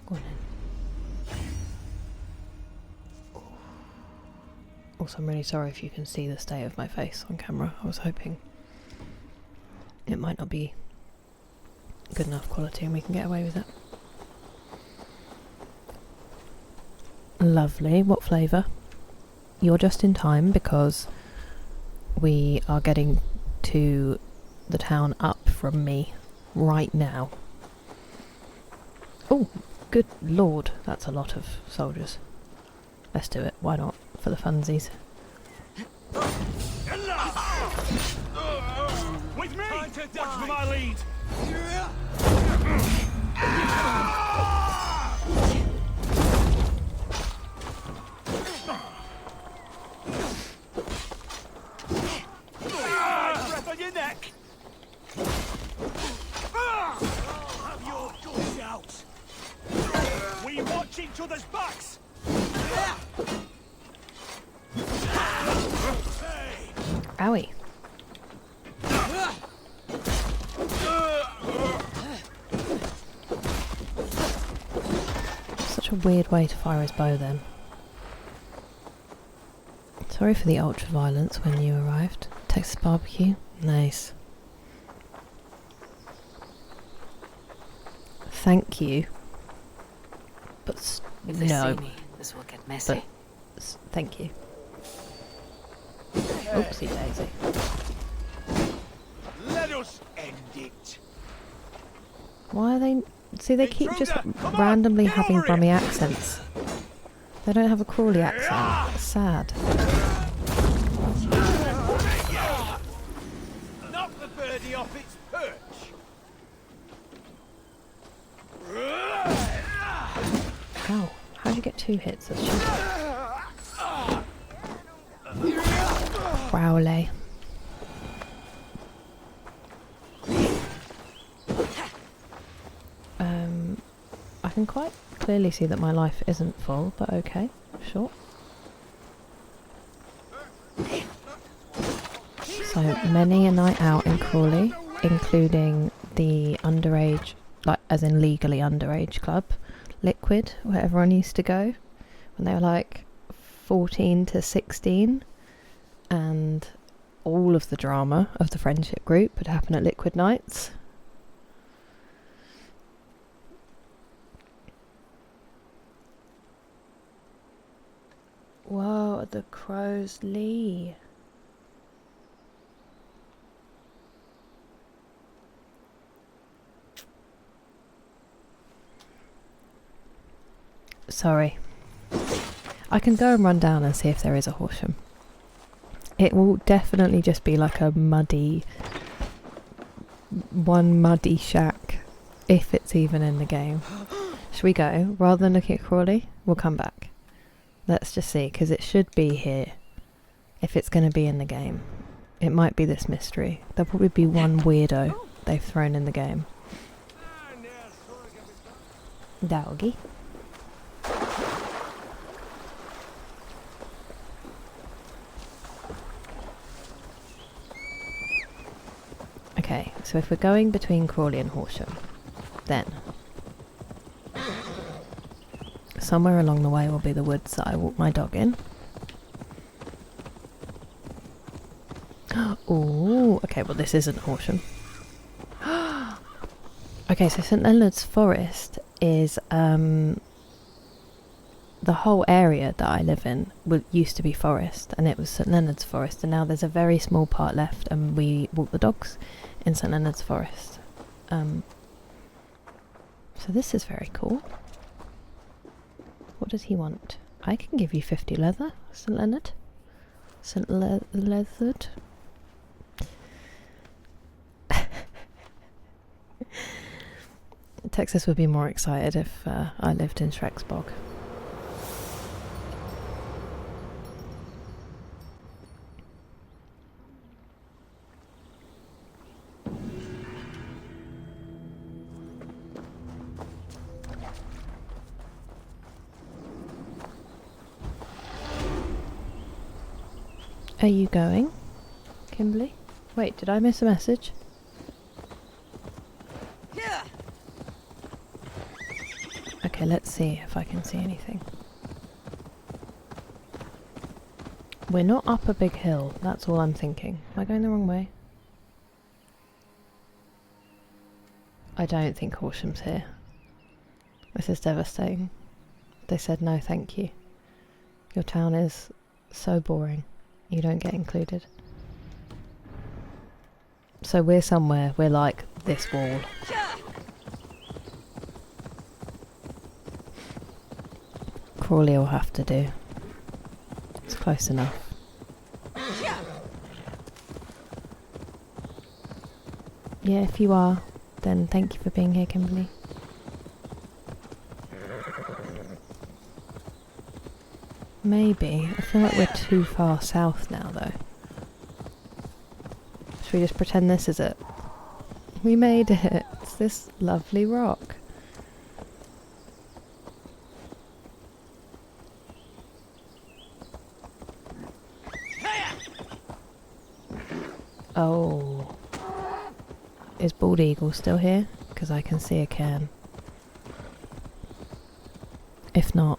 Go on in. Also, I'm really sorry if you can see the state of my face on camera. I was hoping it might not be good enough quality and we can get away with it. Lovely. What flavour? You're just in time because we are getting to the town up from me right now. Oh, good lord, that's a lot of soldiers. Let's do it, why not? For the funsies. With me! Time to die for my lead! Breath on your neck! I'll have your guts out! We watch each other's backs! Owie. Such a weird way to fire his bow then. Sorry for the ultra violence when you arrived. Texas barbecue? Nice. Thank you. But If they no. see me, this will get messy. But thank you. Oopsie daisy. Let us end it. Why are they... See, they keep just randomly having Brummy accents. They don't have a Crawley accent. It's sad. Knock the birdie off its perch. Ow. How'd you get 2 hits? That's cheating. Crowley. I can quite clearly see that my life isn't full, but okay, sure. So many a night out in Crawley, including the underage, like as in legally underage club, Liquid, where everyone used to go when they were like 14 to 16, and all of the drama of the friendship group would happen at Liquid nights. Whoa, the crow's lee. Sorry. I can go and run down and see if there is a Horsham. It will definitely just be like a muddy... one muddy shack, if it's even in the game. Should we go? Rather than looking at Crawley, we'll come back. Let's just see, because it should be here. If it's going to be in the game. It might be this mystery. There'll probably be one weirdo they've thrown in the game. Doggy. Okay, so if we're going between Crawley and Horsham, then somewhere along the way will be the woods that I walk my dog in. Oh, okay, well this isn't Horsham. Okay, so St Leonard's Forest is the whole area that I live in used to be forest, and it was St Leonard's Forest, and now there's a very small part left, and we walk the dogs in St Leonard's Forest. So this is very cool. What does he want? I can give you 50 leather, St Leonard. St Leonard. Texas would be more excited if I lived in Shrek's Bog. Are you going, Kimberly? Wait, did I miss a message? Yeah. Okay, let's see if I can see anything. We're not up a big hill, that's all I'm thinking. Am I going the wrong way? I don't think Horsham's here. This is devastating. They said no thank you. Your town is so boring. You don't get included. So we're somewhere, we're like this wall. Crawley will have to do. It's close enough. Yeah, if you are, then thank you for being here, Kimberly. Maybe. I feel like we're too far south now, though. Should we just pretend this is it? We made it! It's this lovely rock. Oh. Is Bald Eagle still here? Because I can see a cairn. If not,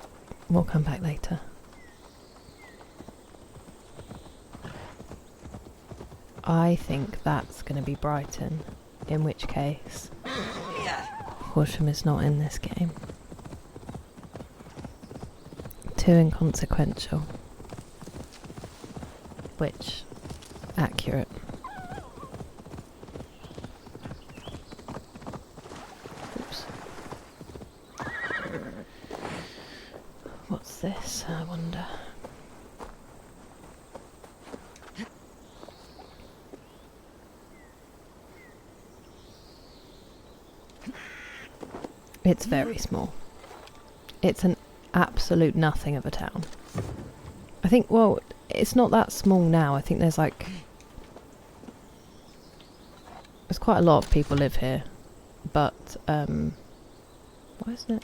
we'll come back later. I think that's going to be Brighton, in which case Horsham is not in this game. Too inconsequential. Which, accurate. Oops. What's this, I wonder? It's very small. It's an absolute nothing of a town. I think, well, it's not that small now. I think there's like... There's quite a lot of people live here. But, why isn't it?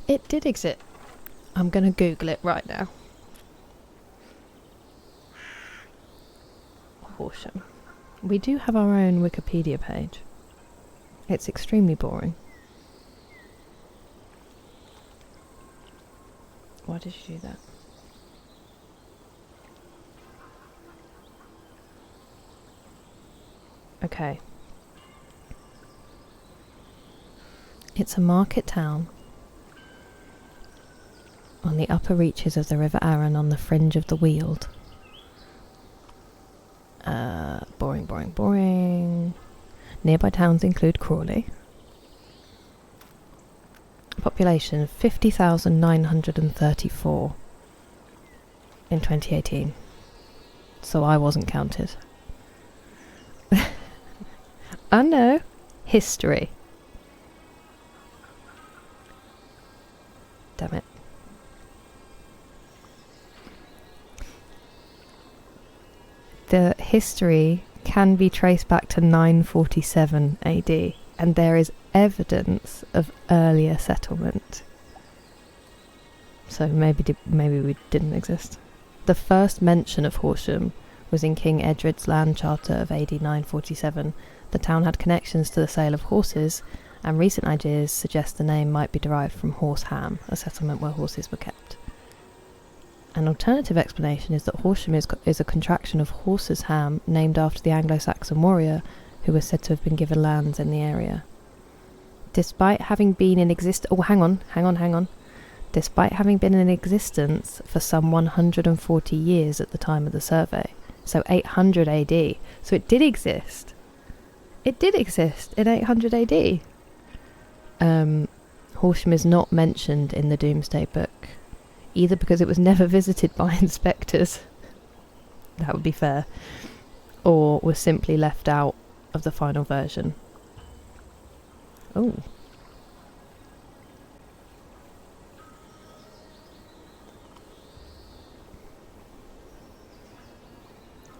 It did exist. I'm gonna Google it right now. Horsham. We do have our own Wikipedia page. It's extremely boring. Why did you do that? Okay. It's a market town on the upper reaches of the River Arun on the fringe of the Weald. Boring. Nearby towns include Crawley. Population 50,934 in 2018. So I wasn't counted. I know. History. Damn it. The history can be traced back to 947 AD, and there is evidence of earlier settlement. So maybe we didn't exist. The first mention of Horsham was in King Edred's land charter of AD 947. The town had connections to the sale of horses, and recent ideas suggest the name might be derived from Horseham, a settlement where horses were kept. An alternative explanation is that Horsham is a contraction of Horse's Ham, named after the Anglo-Saxon warrior who was said to have been given lands in the area. Despite having been in existence... Oh, hang on. Despite having been in existence for some 140 years at the time of the survey, so 800 AD. So it did exist. It did exist in 800 AD. Horsham is not mentioned in the Doomsday Book, either because it was never visited by inspectors, that would be fair, or was simply left out of the final version. Oh.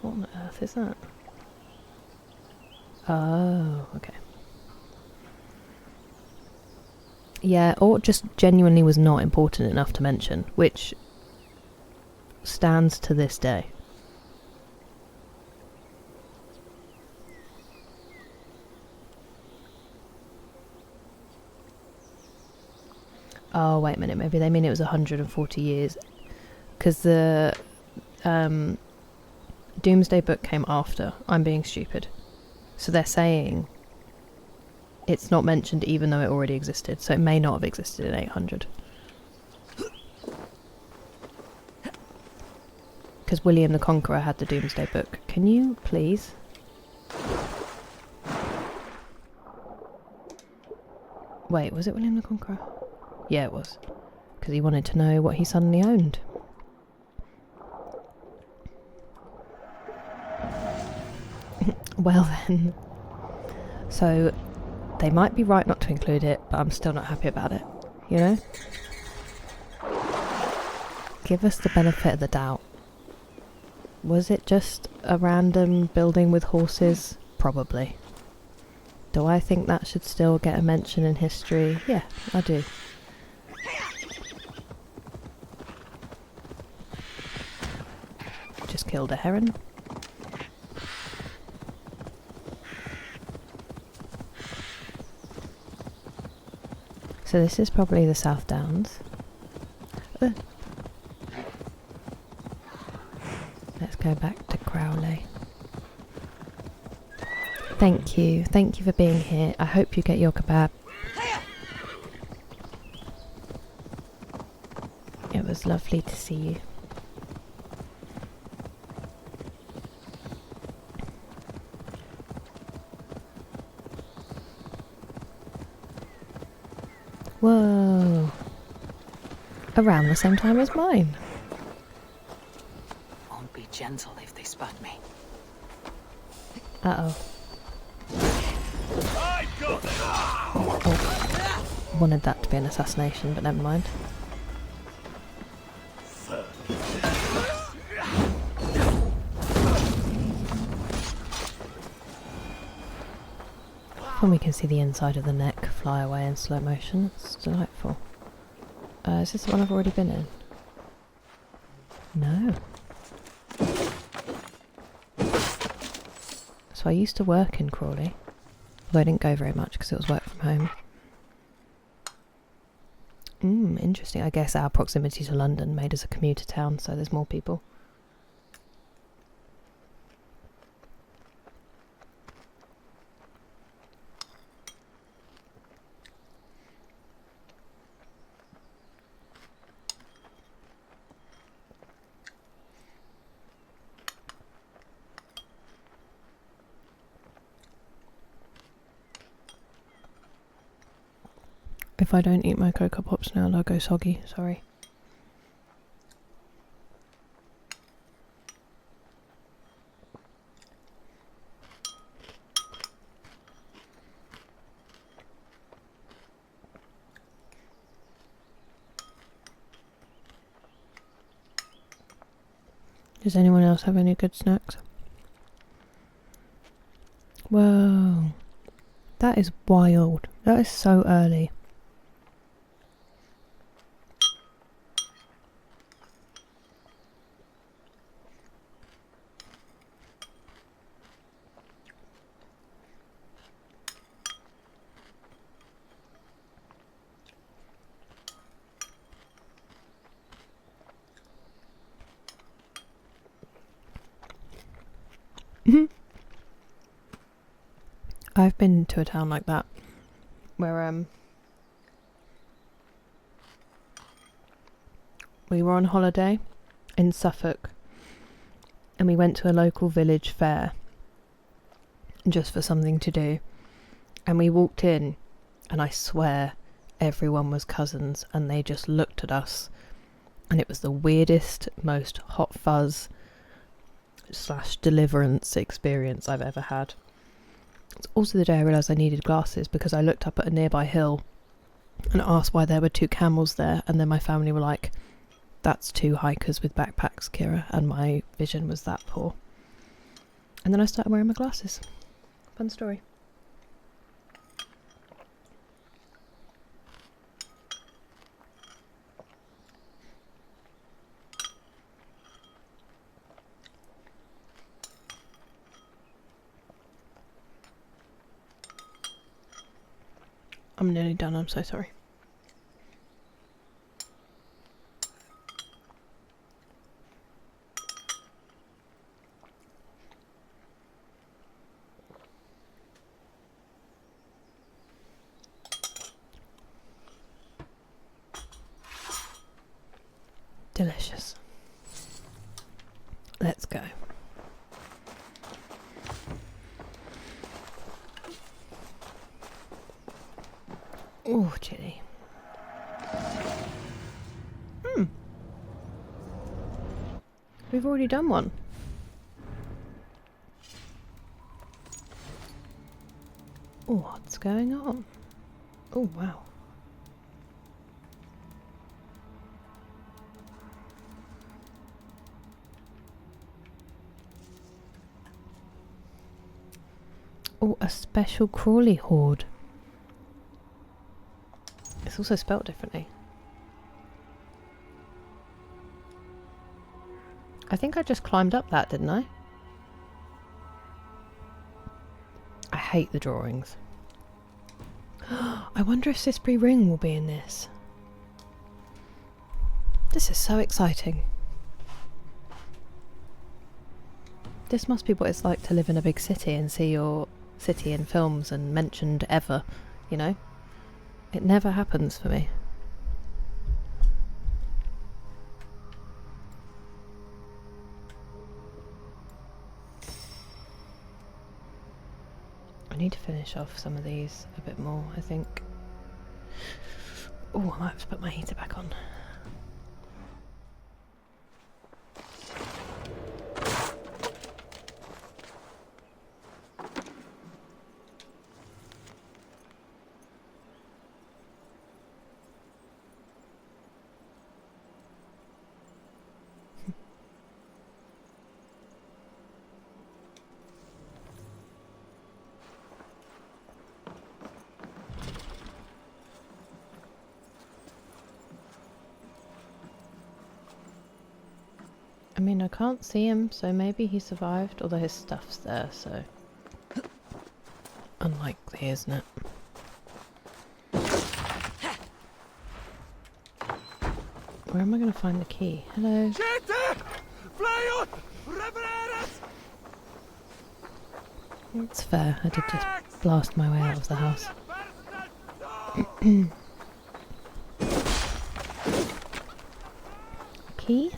What on earth is that? Oh, okay. Yeah, or just genuinely was not important enough to mention, which stands to this day. Oh, wait a minute, maybe they mean it was 140 years. Because the Doomsday Book came after. I'm being stupid. So they're saying it's not mentioned even though it already existed. So it may not have existed in 800. Because William the Conqueror had the Doomsday Book. Can you please? Wait, was it William the Conqueror? Yeah, it was. Because he wanted to know what he suddenly owned. Well then. So, they might be right not to include it, but I'm still not happy about it. You know? Give us the benefit of the doubt. Was it just a random building with horses? Probably. Do I think that should still get a mention in history? Yeah, I do. Just killed a heron. So this is probably the South Downs. Let's go back to Crowley. Thank you for being here. I hope you get your kebab. It was lovely to see you. Whoa. Around the same time as mine. Won't be gentle if they spot me. Uh-oh. Oh. Wanted that to be an assassination, but never mind. And we can see the inside of the neck fly away in slow motion. It's delightful. Is this the one I've already been in? No. So I used to work in Crawley, although I didn't go very much because it was work from home. Interesting. I guess our proximity to London made us a commuter town, so there's more people. If I don't eat my Cocoa Pops now, they'll go soggy. Sorry. Does anyone else have any good snacks? Whoa. That is wild. That is so early. I've been to a town like that where we were on holiday in Suffolk and we went to a local village fair just for something to do, and we walked in and I swear everyone was cousins and they just looked at us, and it was the weirdest, most hot fuzz / deliverance experience I've ever had. It's also the day I realised I needed glasses because I looked up at a nearby hill and asked why there were 2 camels there, and then my family were like, that's 2 hikers with backpacks, Kira, and my vision was that poor. And then I started wearing my glasses. Fun story. I'm nearly done, I'm so sorry. Delicious. Let's go. Oh, chilly. We've already done one. Oh, what's going on? Oh, wow. Oh, a special Crawley horde. It's also spelt differently. I think I just climbed up that, didn't I? I hate the drawings. I wonder if Sisbury Ring will be in this. This is so exciting. This must be what it's like to live in a big city and see your city in films and mentioned ever, you know? It never happens for me. I need to finish off some of these a bit more, I think. Oh, I might have to put my heater back on. I mean, I can't see him, so maybe he survived, although his stuff's there, so... unlikely, isn't it? Where am I going to find the key? Hello? It's fair, I did just blast my way out of the house. Key?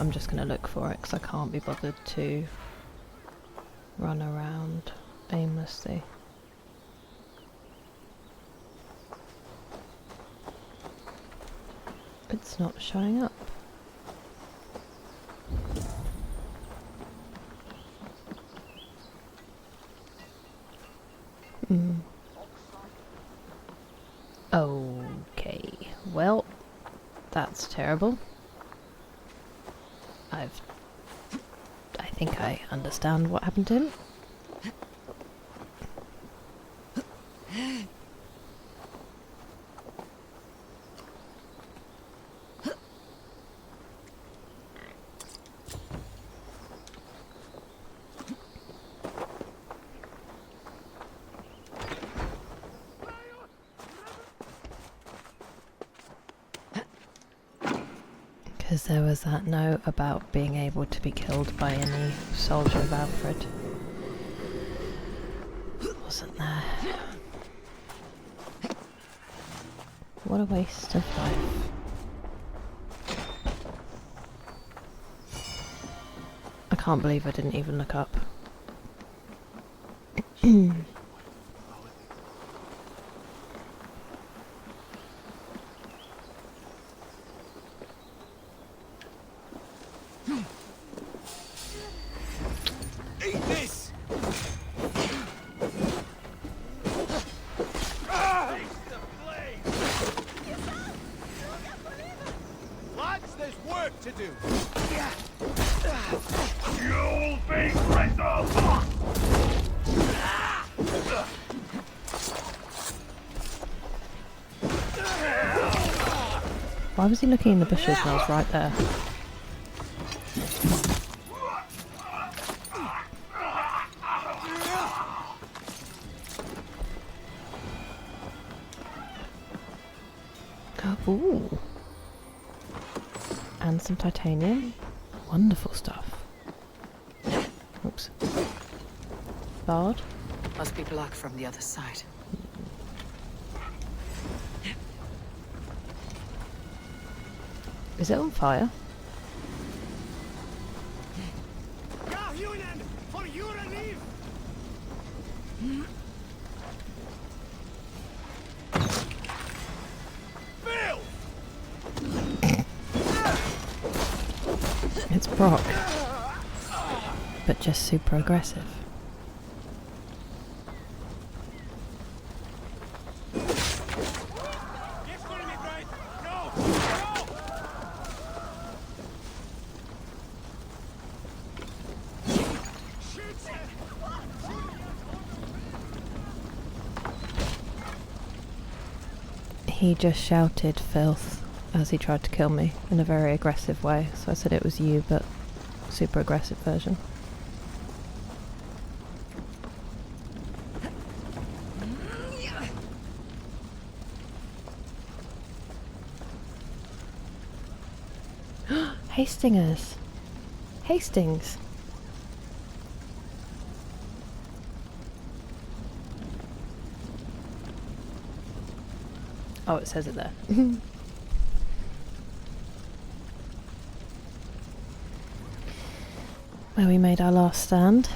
I'm just going to look for it because I can't be bothered to run around aimlessly. It's not showing up. Okay, well, that's terrible. I think I understand what happened to him. Because there was that note about being able to be killed by any soldier of Alfred. Wasn't there? What a waste of life. I can't believe I didn't even look up. Why was he looking in the bushes when I was right there? Ooh. And some titanium. Wonderful stuff. Oops. barred. Must be blocked from the other side. Is it on fire? For your relief! Bill! It's Brock, but just super aggressive. He just shouted filth as he tried to kill me in a very aggressive way, so I said it was you, but super aggressive version. Hastings! Hastings! Oh, it says it there. Where we made our last stand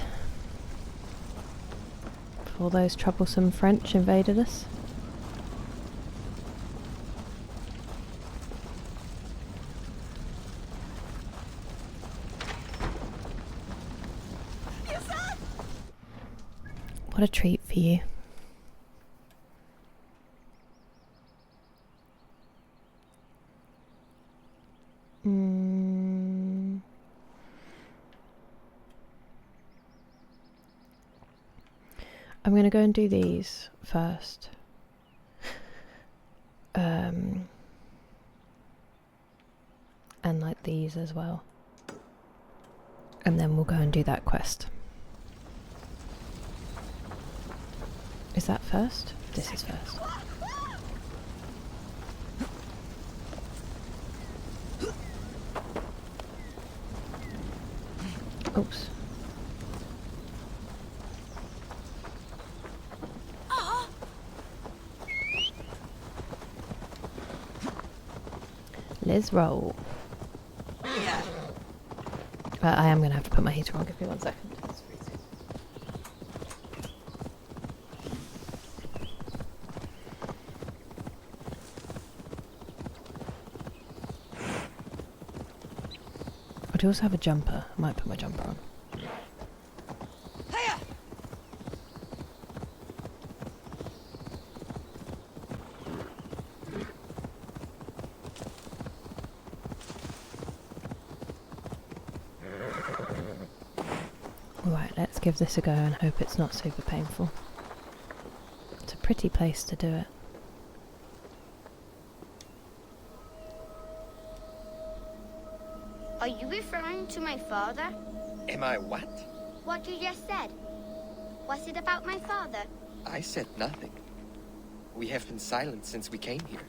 before those troublesome French invaded us. What a treat for you. I'm going to go and do these first. And like these as well. And then we'll go and do that quest. Is that first? This is first. Oops. Liz, roll. I am going to have to put my heater on. Give me 1 second. I do also have a jumper. I might put my jumper on. Right, let's give this a go and hope it's not super painful. It's a pretty place to do it. Are you referring to my father? Am I what? What you just said. Was it about my father? I said nothing. We have been silent since we came here.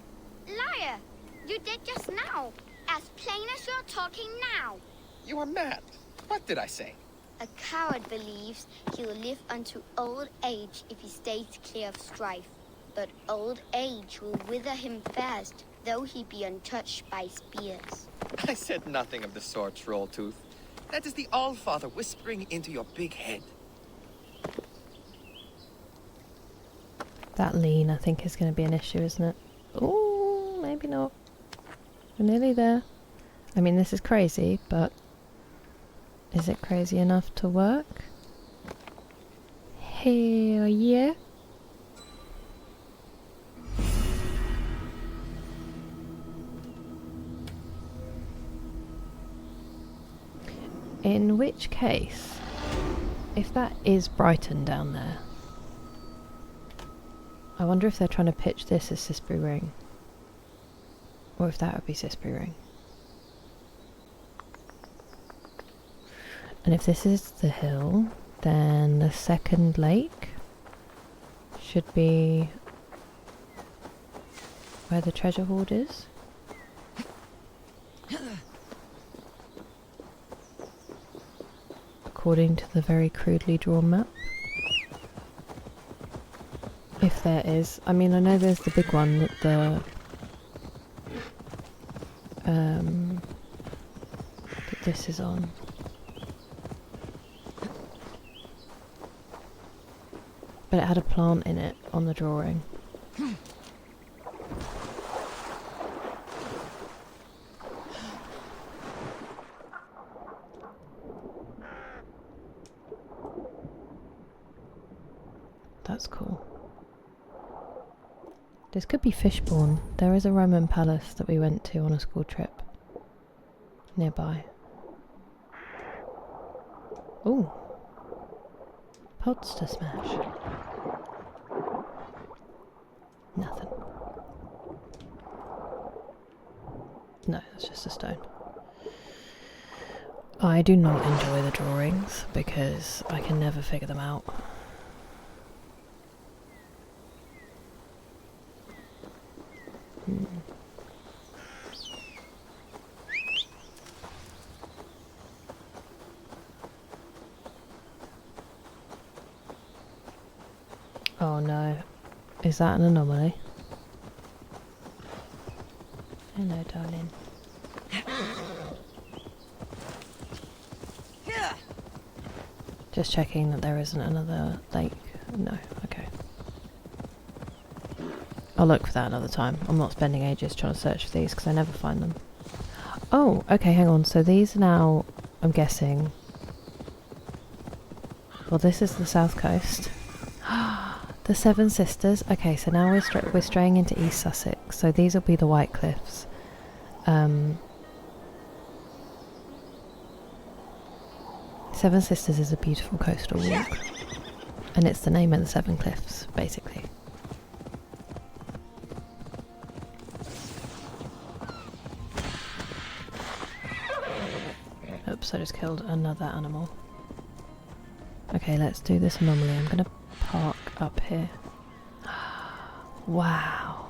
Liar! You did just now. As plain as you're talking now. You are mad. What did I say? A coward believes he will live unto old age if he stays clear of strife. But old age will wither him fast, though he be untouched by spears. I said nothing of the sort, Trolltooth. That is the Allfather whispering into your big head. That lean, I think, is going to be an issue, isn't it? Ooh, maybe not. We're nearly there. I mean, this is crazy, but is it crazy enough to work? Hell yeah. In which case, if that is Brighton down there, I wonder if they're trying to pitch this as Sisbury Ring. Or if that would be Sisbury Ring. And if this is the hill, then the second lake should be where the treasure hoard is. According to the very crudely drawn map. there is. I mean, I know there's the big one that that this is on. But it had a plant in it on the drawing. That's cool. This could be Fishbourne. There is a Roman palace that we went to on a school trip nearby. Ooh. Pots to smash. Nothing. No, it's just a stone. I do not enjoy the drawings because I can never figure them out. Oh no, is that an anomaly? Hello, darling. Just checking that there isn't another lake. No, okay. I'll look for that another time. I'm not spending ages trying to search for these because I never find them. Oh, okay, hang on. So these are now, I'm guessing. Well, this is the south coast. The Seven Sisters. Okay, so now we're straying into East Sussex. So these will be the White Cliffs. Seven Sisters is a beautiful coastal walk. And it's the name of the Seven Cliffs, basically. Oops, I just killed another animal. Okay, let's do this anomaly. I'm gonna park up here. Wow.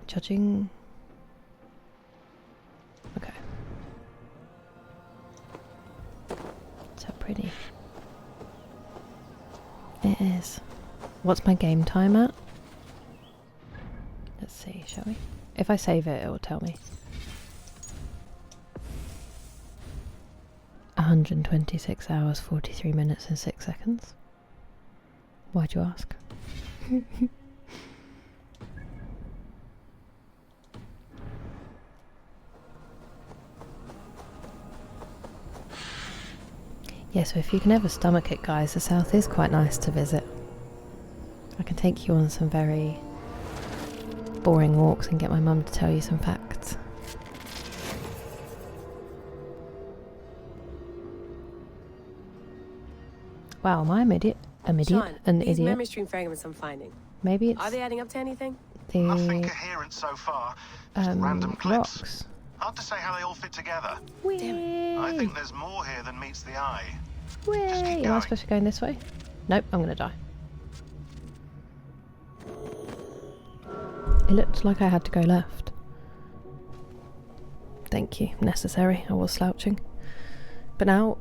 Judging... Okay. So pretty. It is. What's my game time at? Let's see, shall we? If I save it, it will tell me. 126 hours, 43 minutes and 6 seconds. Why'd you ask? Yeah, so if you can ever stomach it, guys, the south is quite nice to visit. I can take you on some very boring walks and get my mum to tell you some facts. Wow, am I an idiot? Sean, An these idiot? memory stream fragments I'm finding. Maybe it's Are they adding up to anything? the Coherent so far. Just random clips. rocks. Hard to say how they all fit together. Whee! I think there's more here than meets the eye. Whee! Am I supposed to be going this way? Nope, I'm gonna die. It looked like I had to go left. Thank you, necessary. I was slouching. But now,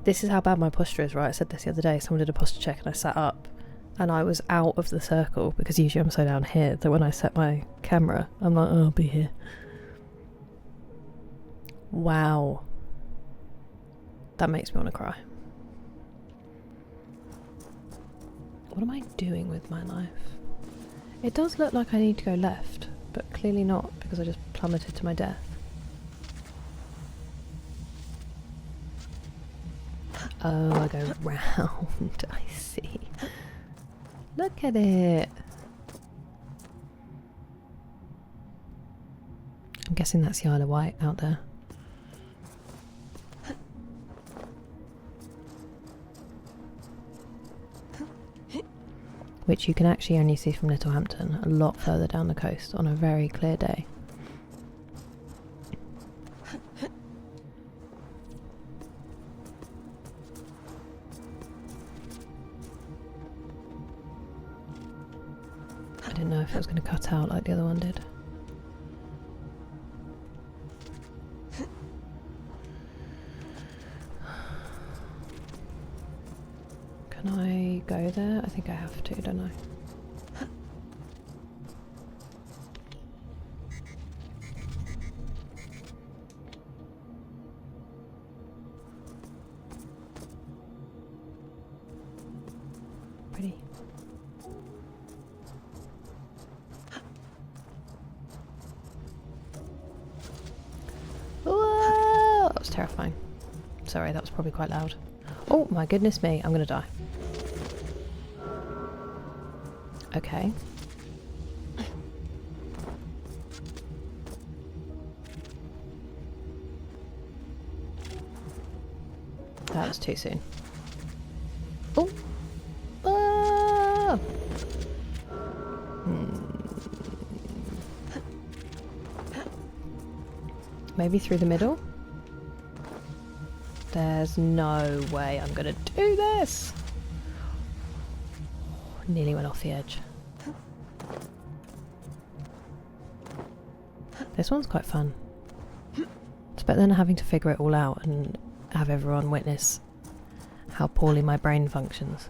this is how bad my posture is, right? I said this the other day. Someone did a posture check and I sat up and I was out of the circle because usually I'm so down here that when I set my camera, I'm like, oh, I'll be here. Wow. That makes me want to cry. What am I doing with my life? It does look like I need to go left, but clearly not because I just plummeted to my death. Oh, I go round. I see. Look at it. I'm guessing that's the Isle of Wight out there. Which you can actually only see from Littlehampton, a lot further down the coast on a very clear day. I didn't know if it was going to cut out like the other one did. Can I go there? I think I have to, don't I? Pretty. Whoa! That was terrifying. Sorry, that was probably quite loud. Oh my goodness me, I'm gonna die. Okay. That was too soon. Oh! Ah! Maybe through the middle? There's no way I'm gonna do this! Nearly went off the edge. This one's quite fun. It's better than having to figure it all out and have everyone witness how poorly my brain functions.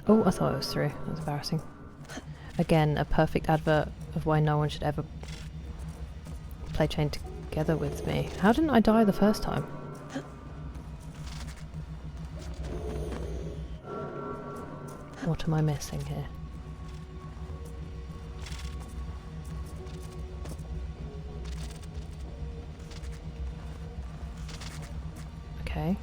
Oh, I thought it was through. That was embarrassing. Again, a perfect advert of why no one should ever play chain together with me. How didn't I die the first time? What am I missing here? Okay.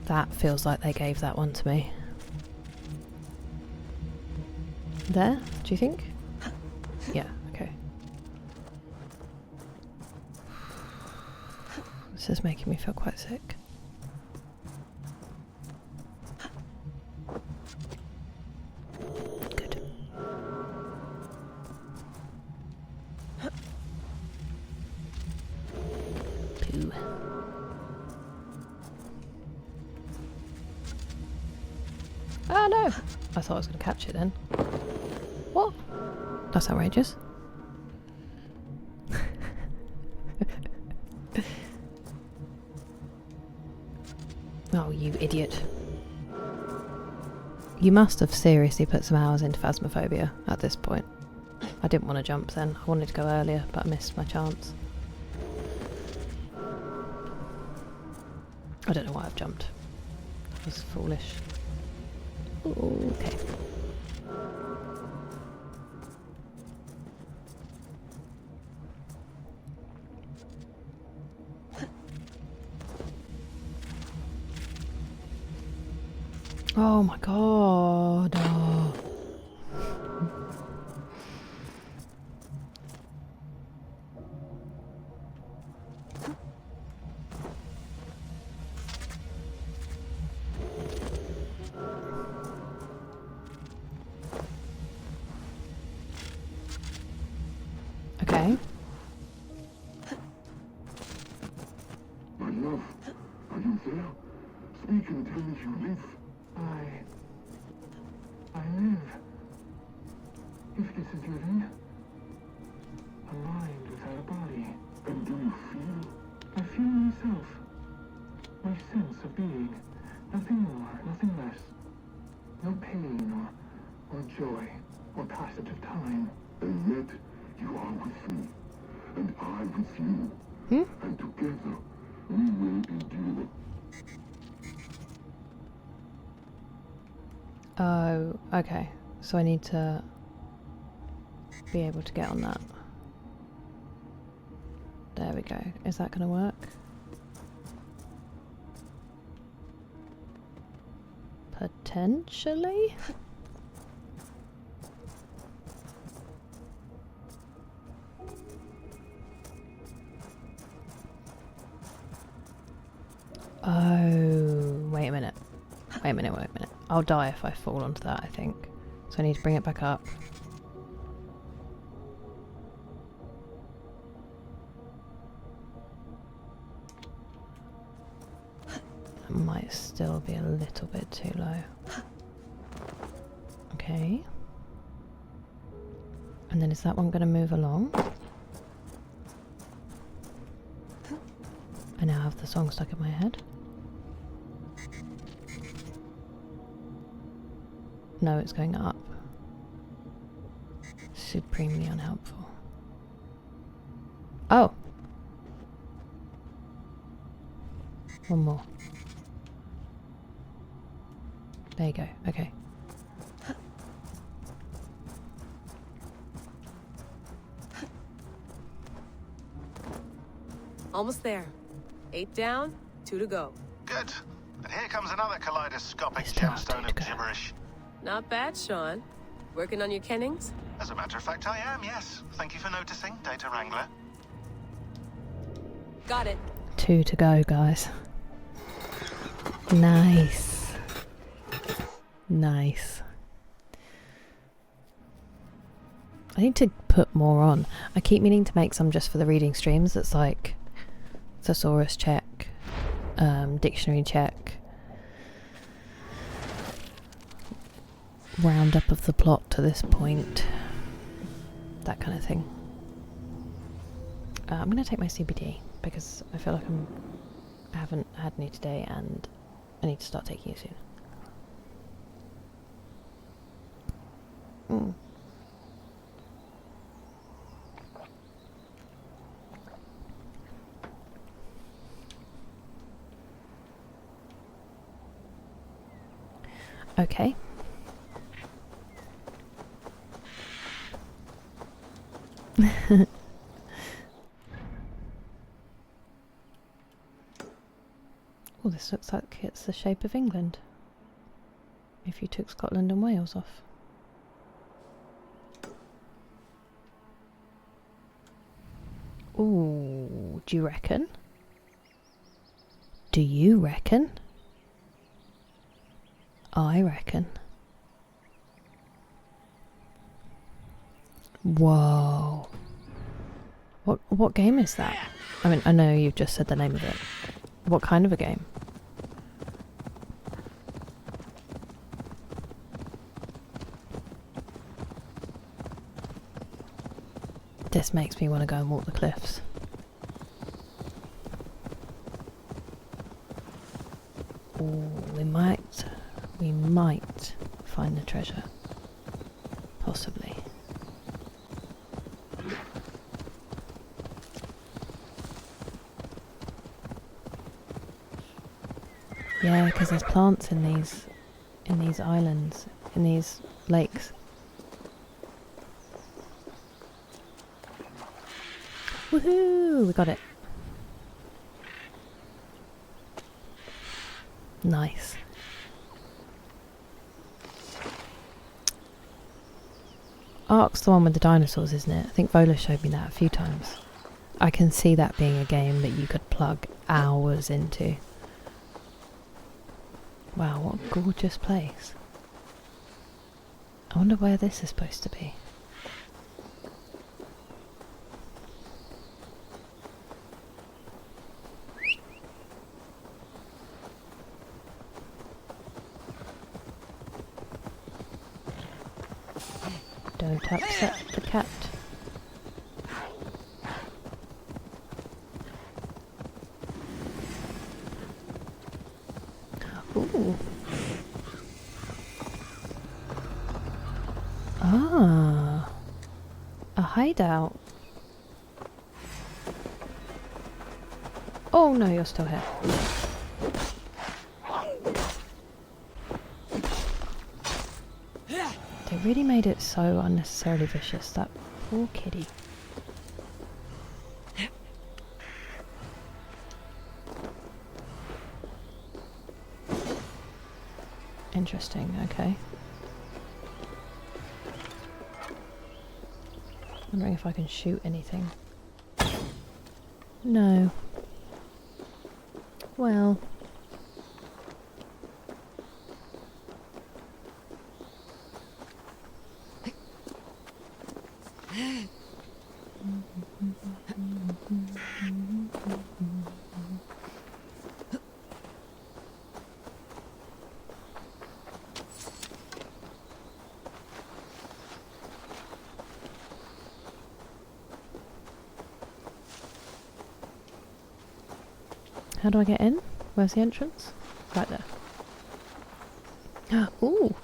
That feels like they gave that one to me. There, do you think? Yeah, okay. This is making me feel quite sick. Good. Poo. Ah, no! I thought I was going to catch it then. What? That's outrageous. Oh, you idiot. You must have seriously put some hours into Phasmophobia at this point. I didn't want to jump then. I wanted to go earlier, but I missed my chance. I don't know why I've jumped. That was foolish. Okay. Oh my god. Oh. Okay. My love, are you there? Speak and tell me you live. I live. If this is living, a mind without a body. And do you feel? I feel myself. My sense of being. Nothing more, nothing less. No pain or joy or passage of time. And yet you are with me, and I with you. And together we will endure. Oh, okay. So I need to be able to get on that. There we go. Is that going to work? Potentially? Oh, wait a minute. Wait a minute, wait a minute. I'll die if I fall onto that, I think. So I need to bring it back up. That might still be a little bit too low. Okay. And then is that one going to move along? I now have the song stuck in my head. No, it's going up. Supremely unhelpful. Oh! One more. There you go, okay. Almost there. 8 down, 2 to go. Good. And here comes another kaleidoscopic gemstone of gibberish. Not bad, Sean. Working on your kennings? As a matter of fact, I am, yes. Thank you for noticing, Data Wrangler. Got it. 2 to go, guys. Nice. Nice. I need to put more on. I keep meaning to make some just for the reading streams. It's like thesaurus check, dictionary check, roundup of the plot to this point, that kind of thing. I'm going to take my CBD because I feel like I haven't had any today and I need to start taking it soon. Okay. Oh, this looks like it's the shape of England. If you took Scotland and Wales off. Ooh, do you reckon? Do you reckon? I reckon. Whoa. What game is that? I mean, I know you've just said the name of it. What kind of a game? This makes me want to go and walk the cliffs. Ooh, we might find the treasure. Possibly. Yeah, because there's plants in these islands, in these lakes. Woohoo! We got it. Nice. Ark's the one with the dinosaurs, isn't it? I think Vola showed me that a few times. I can see that being a game that you could plug hours into. Wow, what a gorgeous place. I wonder where this is supposed to be. Don't upset the cat. Ooh. Ah. A hideout. Oh no, you're still here. They really made it so unnecessarily vicious, that poor kitty. Interesting, okay. Wondering if I can shoot anything. No. Well. How do I get in? Where's the entrance? Right there. Ooh!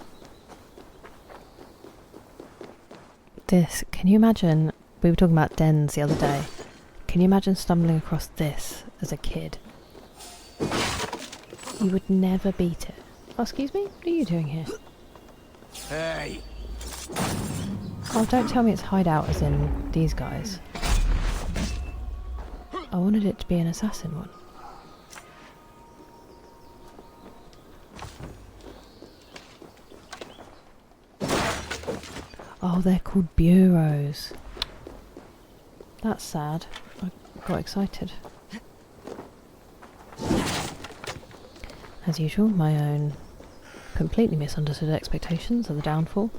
This, can you imagine, we were talking about dens the other day. Can you imagine stumbling across this as a kid? You would never beat it. Oh, excuse me? What are you doing here? Hey! Oh, don't tell me it's hideout as in these guys. I wanted it to be an assassin one. Oh, they're called bureaus. That's sad. I got excited. As usual, my own completely misunderstood expectations are the downfall.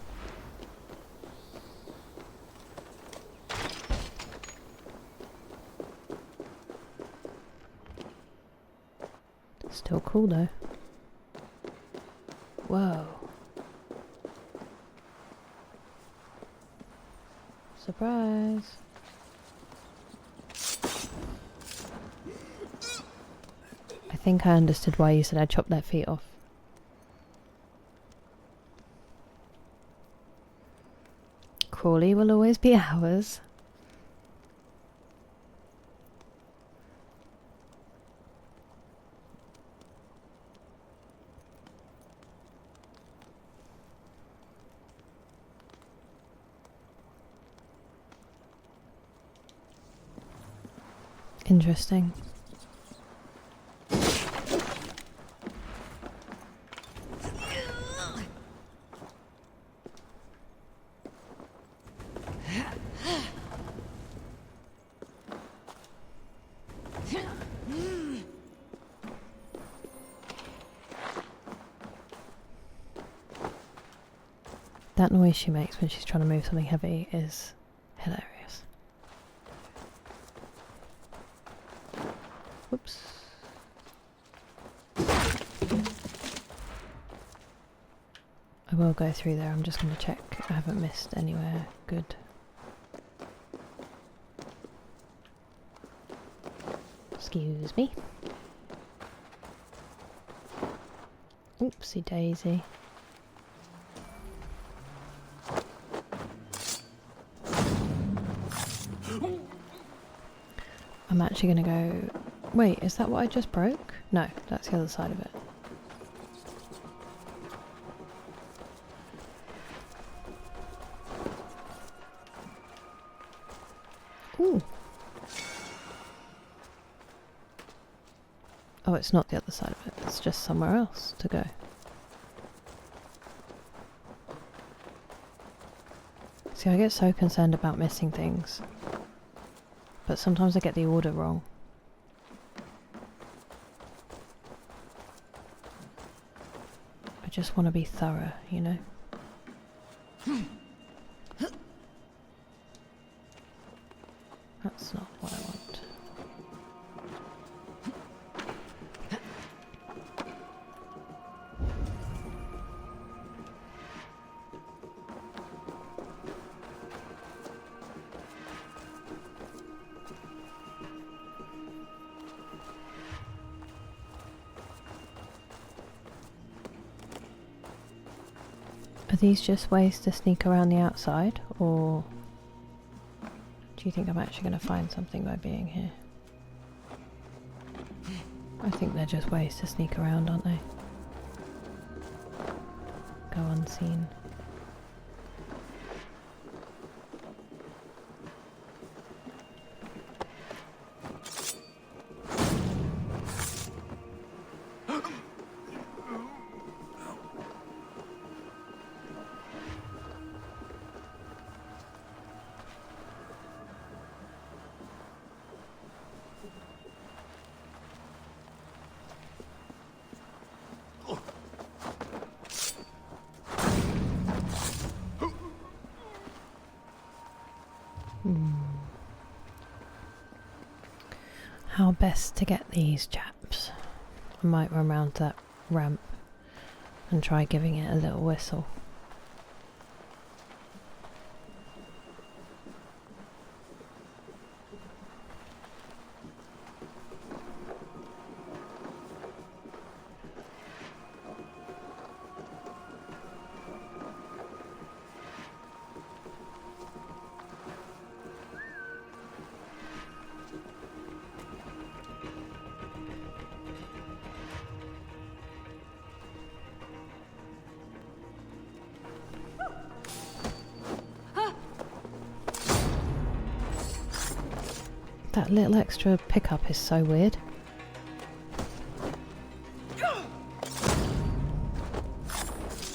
Still cool though. Whoa. Surprise. I think I understood why you said I'd chop their feet off. Crawley will always be ours. Interesting. That noise she makes when she's trying to move something heavy is hilarious. Whoops. I will go through there, I'm just going to check I haven't missed anywhere good. Excuse me. Oopsie daisy. I'm actually going to go... Wait, is that what I just broke? No, that's the other side of it. Ooh. Oh, it's not the other side of it. It's just somewhere else to go. See, I get so concerned about missing things. But sometimes I get the order wrong. I just want to be thorough, you know? That's not what I want. Are these just ways to sneak around the outside, or do you think I'm actually going to find something by being here? I think they're just ways to sneak around, aren't they? Go unseen. How best to get these chaps? I might run round to that ramp and try giving it a little whistle. That little extra pickup is so weird.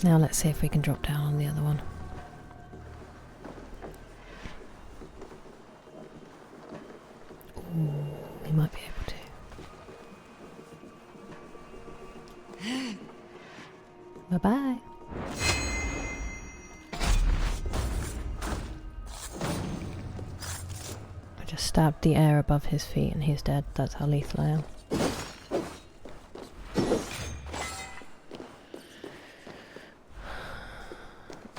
Now let's see if we can drop down on the other one. Ooh, we might be able to. Bye-bye. I just stabbed the air above his feet and he's dead. That's how lethal I am.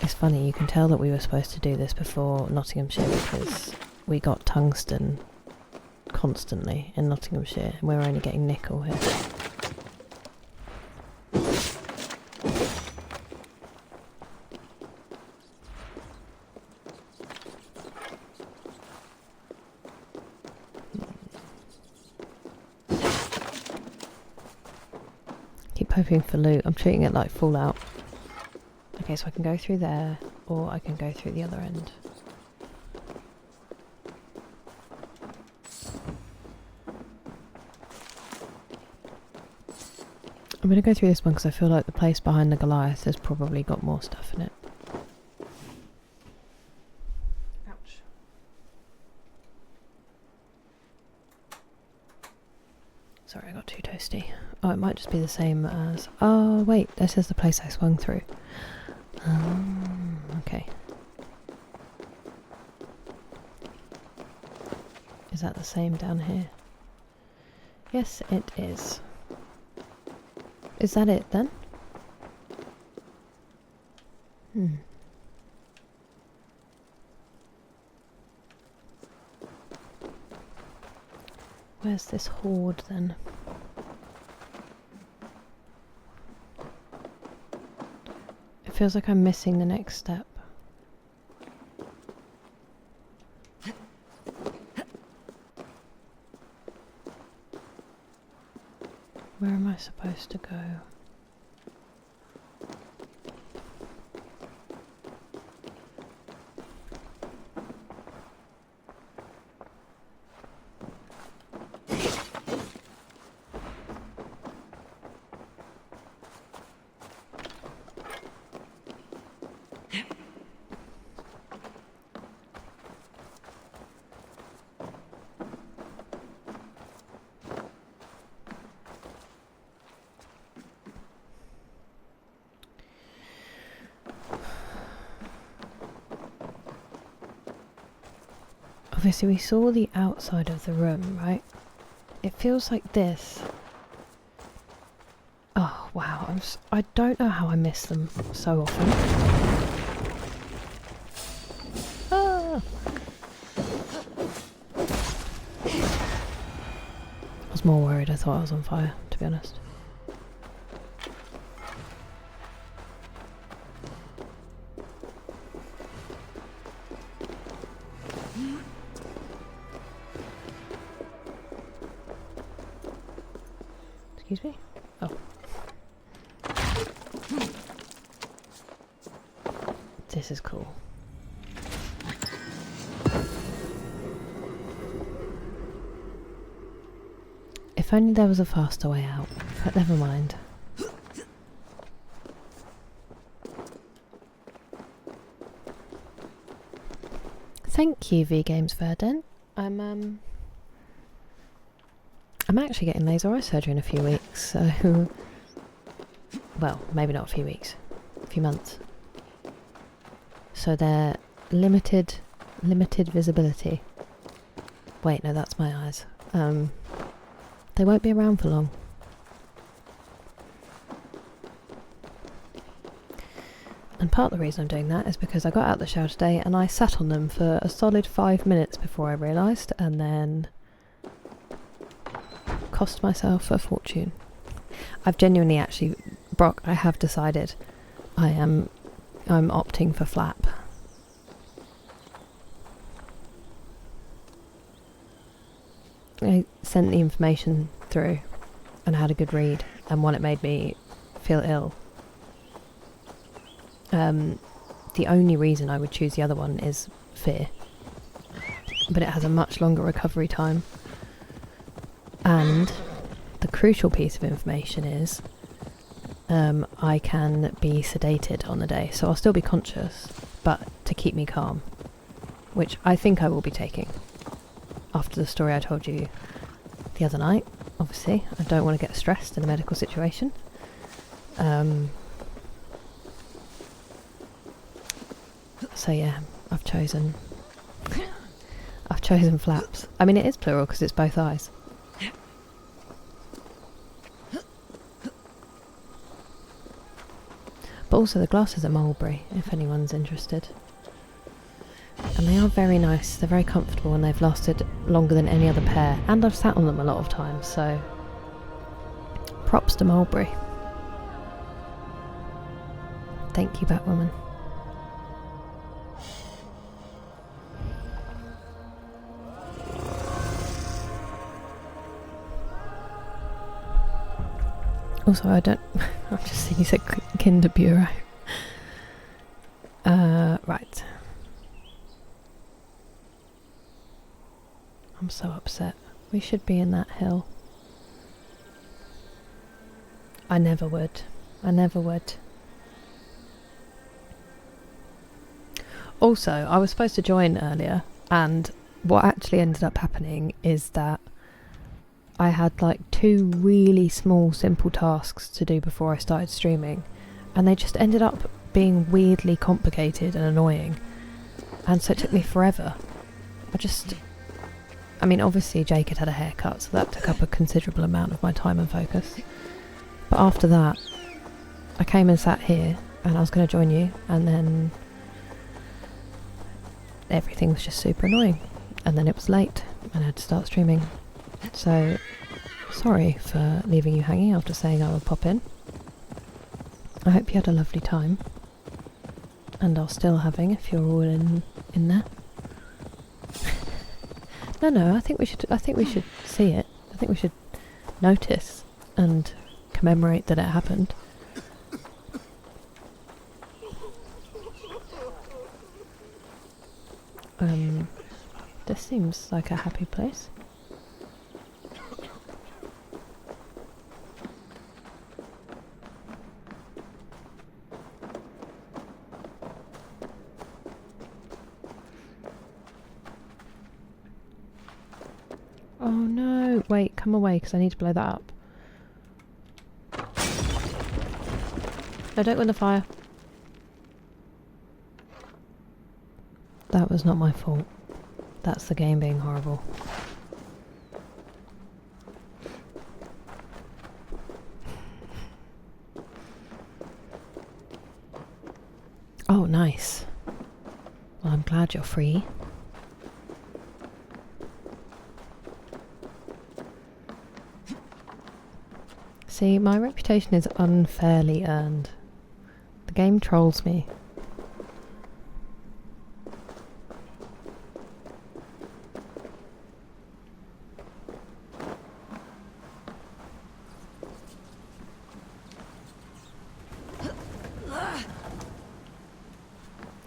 It's funny, you can tell that we were supposed to do this before Nottinghamshire because we got tungsten constantly in Nottinghamshire and we're only getting nickel here. Keep hoping for loot. I'm treating it like Fallout. Okay, so I can go through there, or I can go through the other end. I'm going to go through this one because I feel like the place behind the Goliath has probably got more stuff in it. Ouch. Sorry, I got too toasty. Oh, it might just be the same as... Oh, wait, this is the place I swung through. Okay. Is that the same down here? Yes, it is. Is that it then? Where's this horde then? It feels like I'm missing the next step. Where am I supposed to go? Obviously we saw the outside of the room, right? It feels like this. Oh wow, I don't know how I miss them so often. Ah! I was more worried I thought I was on fire, to be honest. Excuse me? Oh. This is cool. If only there was a faster way out, but never mind. Thank you, V-Games Verdant. I'm actually getting laser eye surgery in a few weeks, so... Well, maybe not a few weeks. A few months. So they're limited visibility. Wait, no, that's my eyes. They won't be around for long. And part of the reason I'm doing that is because I got out of the shower today and I sat on them for a solid 5 minutes before I realised, and then cost myself a fortune. I've genuinely actually, Brock, I have decided I'm opting for flap. I sent the information through and had a good read, and one, it made me feel ill. The only reason I would choose the other one is fear. but it has a much longer recovery time. And the crucial piece of information is I can be sedated on the day, so I'll still be conscious, but to keep me calm, which I think I will be taking after the story I told you the other night. Obviously, I don't want to get stressed in a medical situation. So yeah, I've chosen flaps. I mean, it is plural because it's both eyes. But also the glasses are mulberry, if anyone's interested. And they are very nice, they're very comfortable, and they've lasted longer than any other pair. And I've sat on them a lot of times, so props to Mulberry. Thank you, Batwoman. Also, I don't... I'm just seeing you said Kinder Bureau. Right. I'm so upset. We should be in that hill. I never would. I never would. Also, I was supposed to join earlier, and what actually ended up happening is that I had like 2 really small, simple tasks to do before I started streaming, and they just ended up being weirdly complicated and annoying, and so it took me forever. I mean, obviously Jake had a haircut, so that took up a considerable amount of my time and focus. But after that, I came and sat here, and I was going to join you, and then everything was just super annoying. And then it was late, and I had to start streaming. So, sorry for leaving you hanging after saying I would pop in. I hope you had a lovely time. And are still having, if you're all in there. No, I think we should see it. I think we should notice and commemorate that it happened. This seems like a happy place. Oh no, wait, come away because I need to blow that up. No, don't go in the fire. That was not my fault. That's the game being horrible. Oh, nice. Well, I'm glad you're free. See, my reputation is unfairly earned. The game trolls me.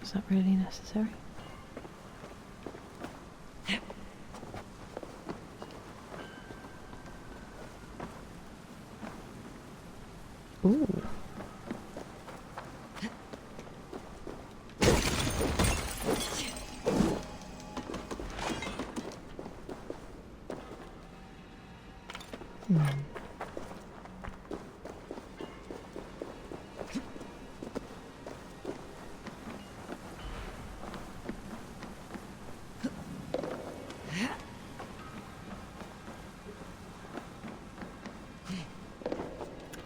Is that really necessary? Ooh.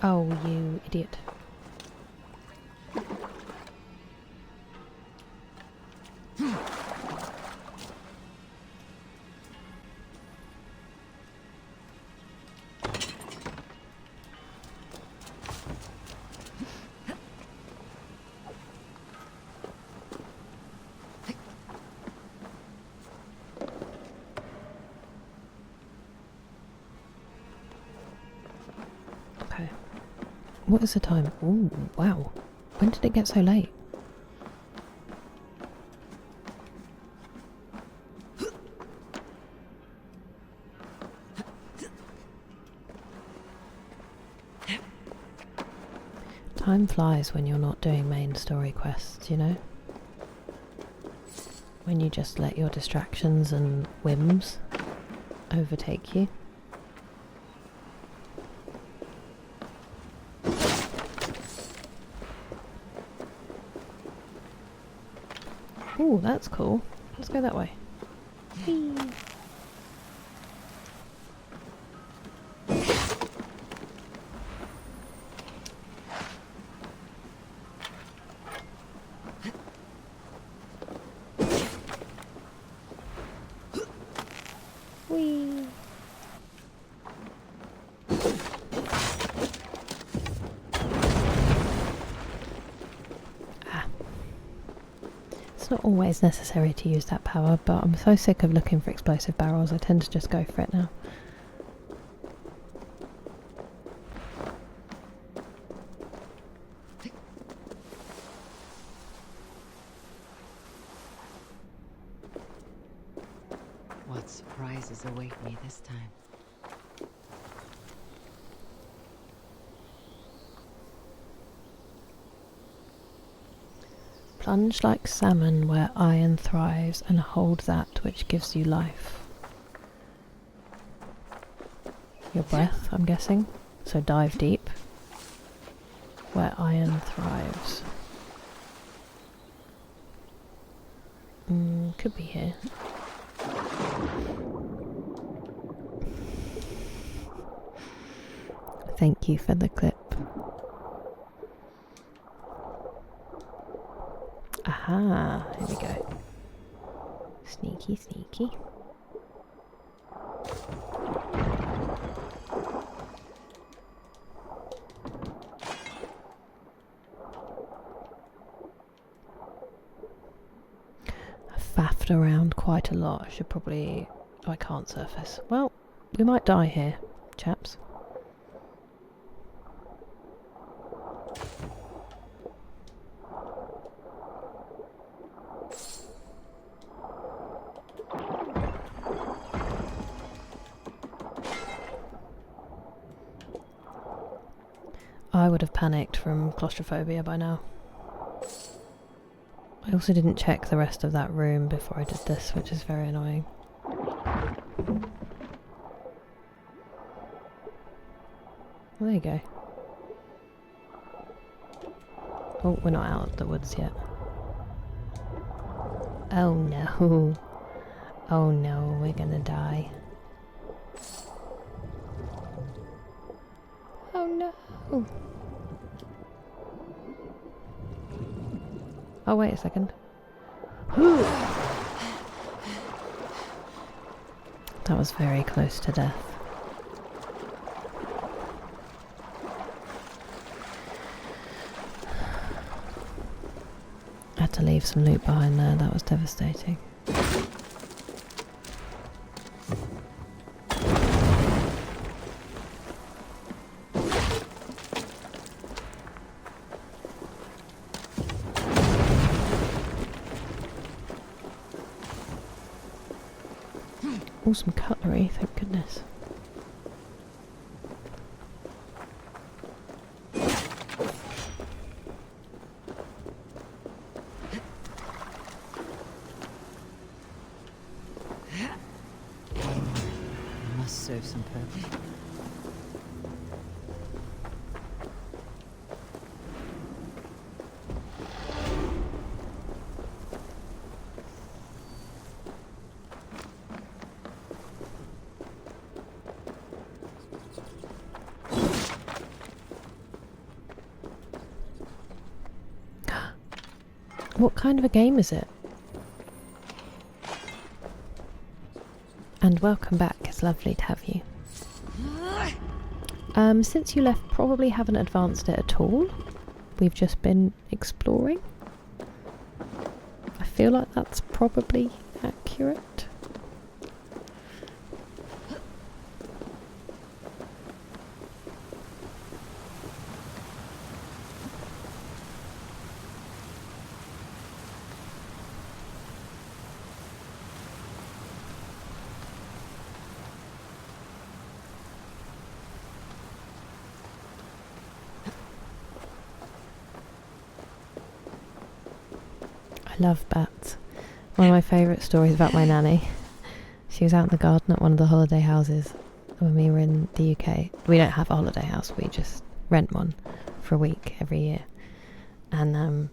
Oh, you idiot. Okay. What is the time? Ooh, wow. When did it get so late? Time flies when you're not doing main story quests, you know? When you just let your distractions and whims overtake you. Ooh, that's cool. Let's go that way. Whee. Whee. It's not always necessary to use that power, but I'm so sick of looking for explosive barrels, I tend to just go for it now. What surprises await me this time? Plunge like salmon where iron thrives, and hold that which gives you life. Your breath, I'm guessing. So dive deep. Where iron thrives. Could be here. Thank you for the clip. Aha, here we go. Sneaky, sneaky. I've faffed around quite a lot. I should probably... Oh, I can't surface. Well, we might die here, chaps. I would have panicked from claustrophobia by now. I also didn't check the rest of that room before I did this, which is very annoying. Well, there you go. Oh, we're not out of the woods yet. Oh no. Oh no, we're gonna die. Oh no. Oh, wait a second. That was very close to death. I had to leave some loot behind there, that was devastating. Oh, some cutlery, thank goodness. Must serve some purpose. What kind of a game is it? And welcome back, it's lovely to have you. Since you left, probably haven't advanced it at all. We've just been exploring. I feel like that's probably accurate. love bats. One of my favourite stories about my nanny. She was out in the garden at one of the holiday houses when we were in the UK. We don't have a holiday house, we just rent one for a week every year. And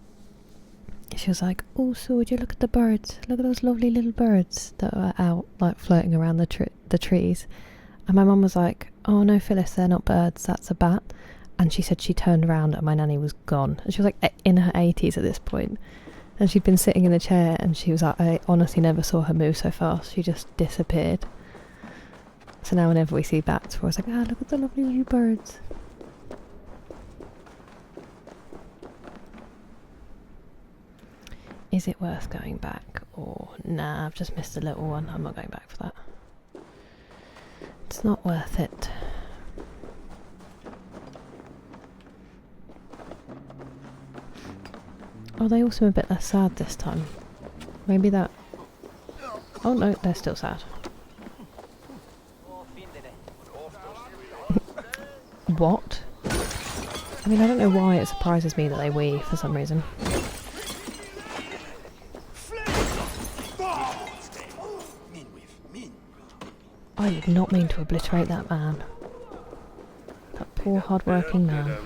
she was like, "Oh, so would you look at the birds? Look at those lovely little birds that are out, like, floating around the trees." And my mum was like, "Oh no, Phyllis, they're not birds, that's a bat." And she said she turned around and my nanny was gone. And she was like in her 80s at this point. And she'd been sitting in the chair and she was like, I honestly never saw her move so fast. She just disappeared. So now whenever we see bats, we're always like, look at the lovely little birds. Is it worth going back? Or nah, I've just missed a little one. I'm not going back for that. It's not worth it. Oh, they all seem a bit less sad this time. Maybe that... Oh no, they're still sad. What? I mean, I don't know why it surprises me that they wee for some reason. I did not mean to obliterate that man. That poor hard-working man.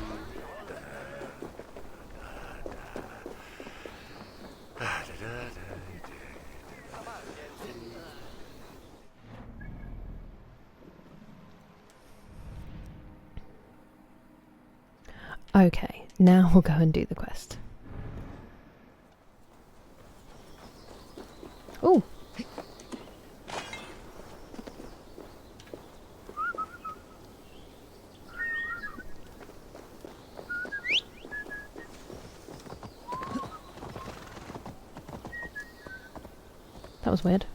Okay, now we'll go and do the quest. Oh! That was weird.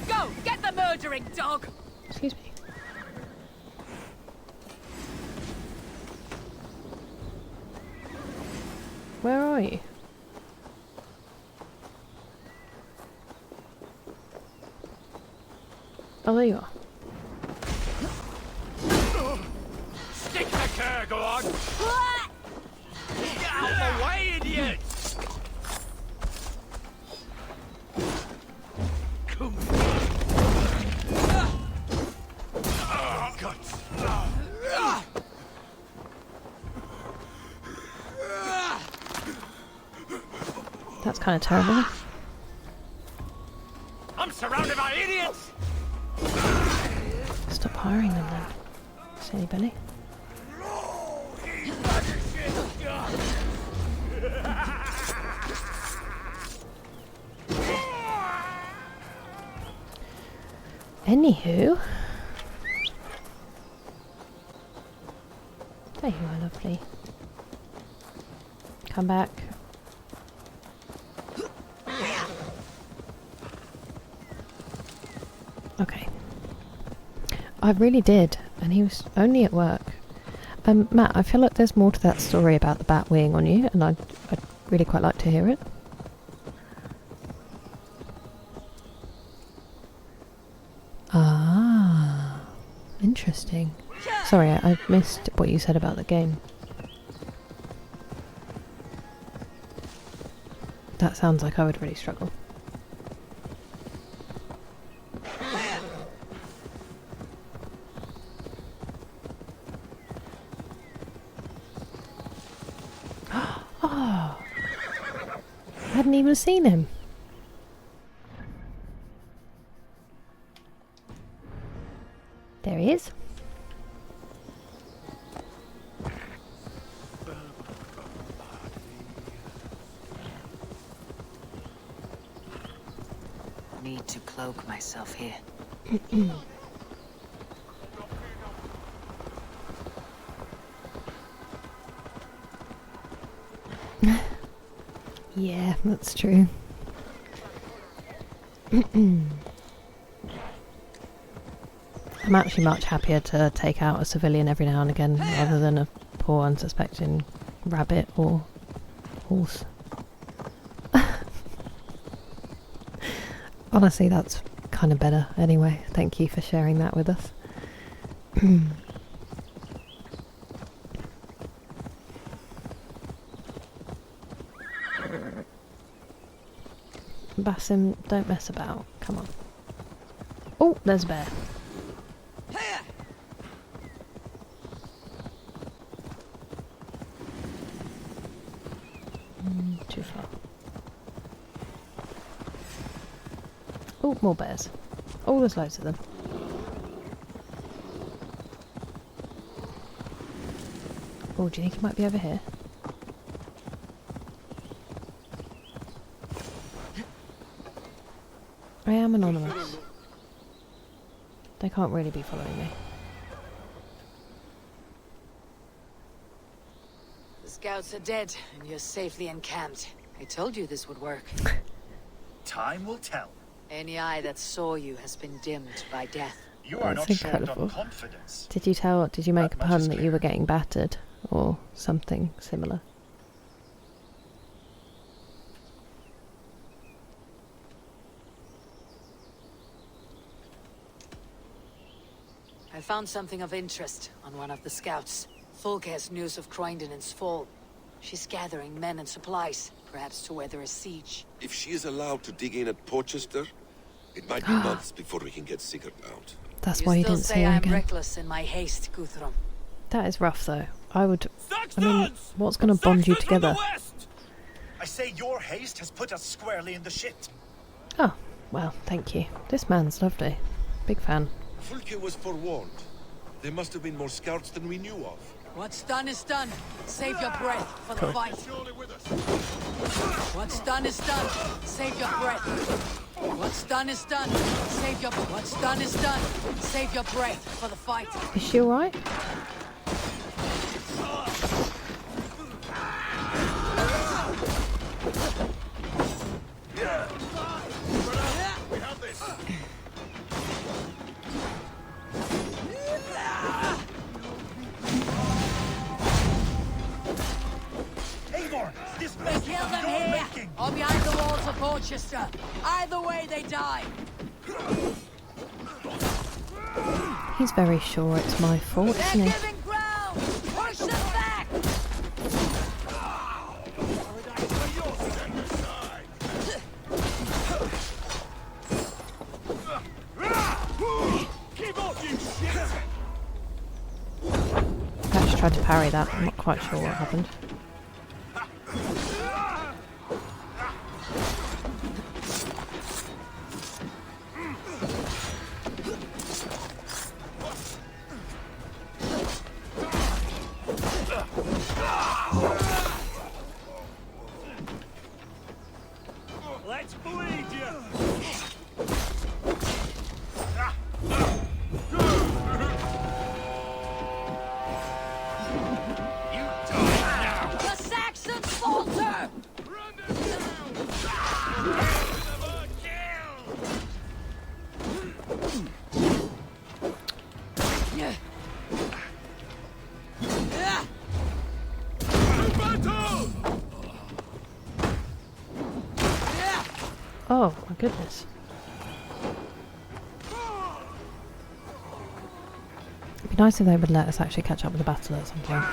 Go! Get the murdering dog! Excuse me. Where are you? Oh, there you are. Stick the cur, go on! Get out of the way, idiot! Come on. Guts. That's kind of terrible. I'm surrounded by idiots! Stop hiring them then. Silly Billy. Anywho. There you are, lovely. Come back. Okay. I really did, and he was only at work. Matt, I feel like there's more to that story about the bat weighing on you, and I'd really quite like to hear it. Ah, interesting. Sorry, I missed what you said about the game. That sounds like I would really struggle. Oh, I hadn't even seen him. There he is. Need to cloak myself here. Yeah, that's true. I'm actually much happier to take out a civilian every now and again rather than a poor unsuspecting rabbit or horse. Honestly, that's kind of better anyway. Thank you for sharing that with us. Basim, don't mess about. Come on. Oh, there's a bear. Too far. Oh, more bears. Oh, there's loads of them. Oh, do you think he might be over here? I am anonymous. They can't really be following me. The scouts are dead, and you're safely encamped. I told you this would work. Time will tell. Any eye that saw you has been dimmed by death. You are That's not short incredible. on confidence. Did you make a pun that you were getting battered? Or something similar? I found something of interest on one of the scouts. Fulke has news of Croydon's fall. She's gathering men and supplies, perhaps to weather a siege. If she is allowed to dig in at Porchester, it might be months before we can get Sigurd out. That's why you didn't see her I'm again. reckless in my haste, Guthram. That is rough, though. I mean, what's going to bond you together? I say your haste has put us squarely in the shit. Oh, well, thank you. This man's lovely. Big fan. Fulke was forewarned. There must have been more scouts than we knew of. What's done is done. Save your breath for the fight. What's done is done. Save your breath. What's done is done. What's done is done. Save your breath for the fight. Is she alright? Kill them here, or behind the walls of Porchester. Either way, they die. He's very sure it's my fault, isn't he? Giving ground. Push them back. Keep up, you shit! I actually tried to parry that. I'm not quite sure what happened. Let's bleed you! The Saxons falter! Oh, my goodness. It'd be nice if they would let us actually catch up with the battle at some point.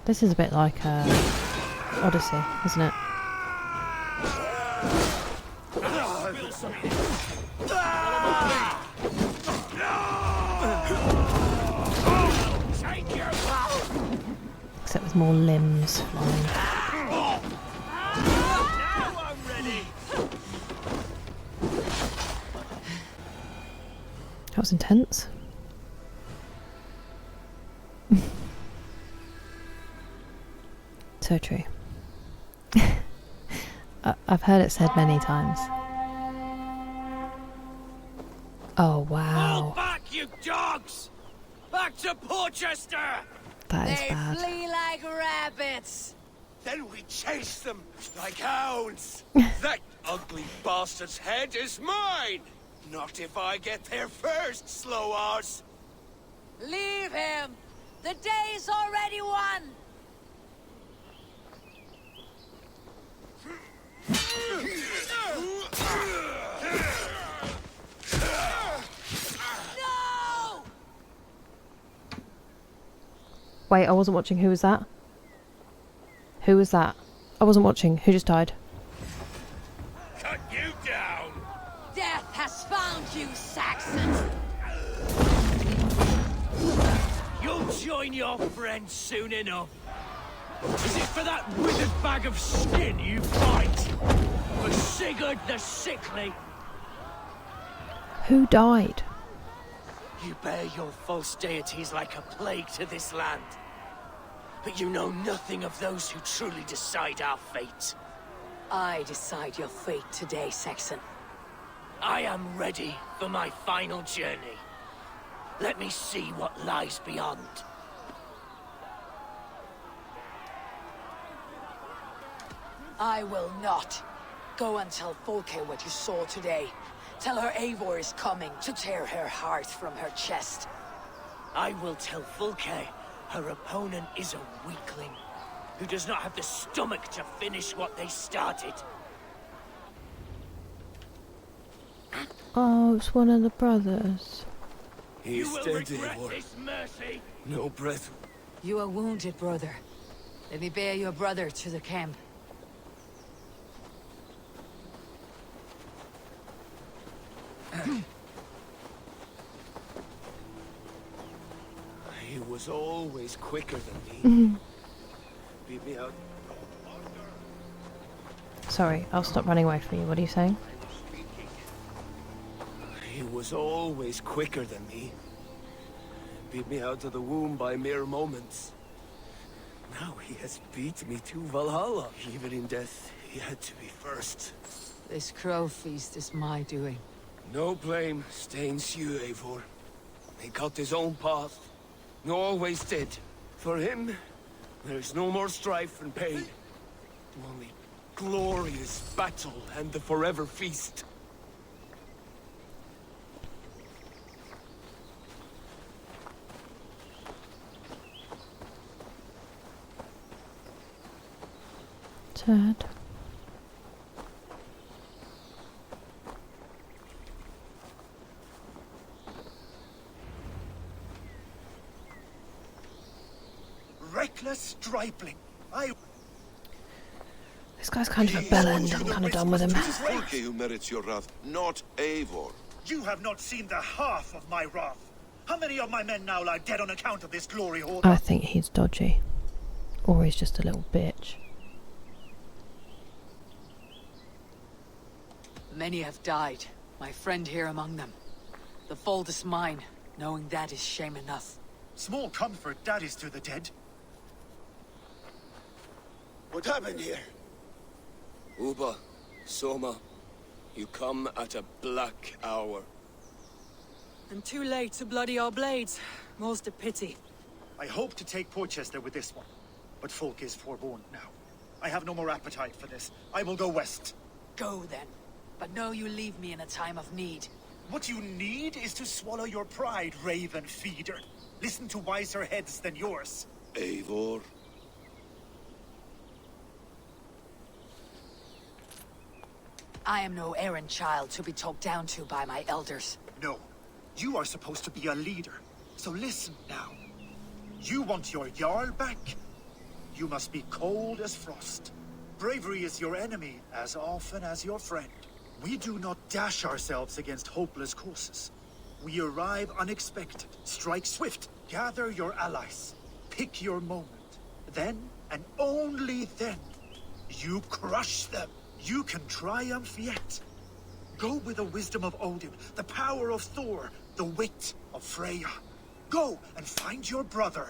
This is a bit like Odyssey, isn't it? Except with more limbs flying. That was intense. So true. I've heard it said many times. Oh wow. Hold back, you dogs! Back to Porchester! That is They bad. flee like rabbits. Then we chase them like hounds. That ugly bastard's head is mine! Not if I get there first, slow arse! Leave him. The day's already won. No! Wait, I wasn't watching. Who was that? Who was that? I wasn't watching. Who just died? Cut you down! Death has found you, Saxons! You'll join your friends soon enough. Is it for that withered bag of skin you fight? For Sigurd the Sickly? Who died? You bear your false deities like a plague to this land. But you know nothing of those who truly decide our fate. I decide your fate today, Saxon. I am ready for my final journey. Let me see what lies beyond. I will not. Go and tell Folke what you saw today. Tell her Eivor is coming to tear her heart from her chest. I will tell Fulke her opponent is a weakling, who does not have the stomach to finish what they started. Oh, it's one of the brothers. He is dead, Eivor. No breath. You are wounded, brother. Let me bear your brother to the camp. He was always quicker than me. Beat me out. Sorry, I'll stop running away from you. What are you saying? He was always quicker than me. Beat me out of the womb by mere moments. Now he has beat me to Valhalla. Even in death, he had to be first. This crow feast is my doing. No blame stains you, Eivor. He cut his own path. No, always did. For him, there's no more strife and pain. Only glorious battle and the forever feast. Sad. Reckless stripling. This guy's kind of a bellend. I'm kind of done with him. It is Folke who merits your wrath, not Eivor. You have not seen the half of my wrath. How many of my men now lie dead on account of this glory hoard? I think he's dodgy. Or he's just a little bitch. Many have died, my friend here among them. The fault is mine, knowing that is shame enough. Small comfort that is to the dead. What happened here? Uba, Soma, you come at a black hour. And too late to bloody our blades. Most a pity. I hope to take Porchester with this one, but folk is forewarned now. I have no more appetite for this. I will go west. Go then, but know you leave me in a time of need. What you need is to swallow your pride, raven feeder. Listen to wiser heads than yours. Eivor. I am no errand child to be talked down to by my elders. No. You are supposed to be a leader. So listen now. You want your Jarl back? You must be cold as frost. Bravery is your enemy as often as your friend. We do not dash ourselves against hopeless courses. We arrive unexpected, strike swift, gather your allies, pick your moment. Then, and only then, you crush them. You can triumph yet. Go with the wisdom of Odin, the power of Thor, the wit of Freya. Go and find your brother.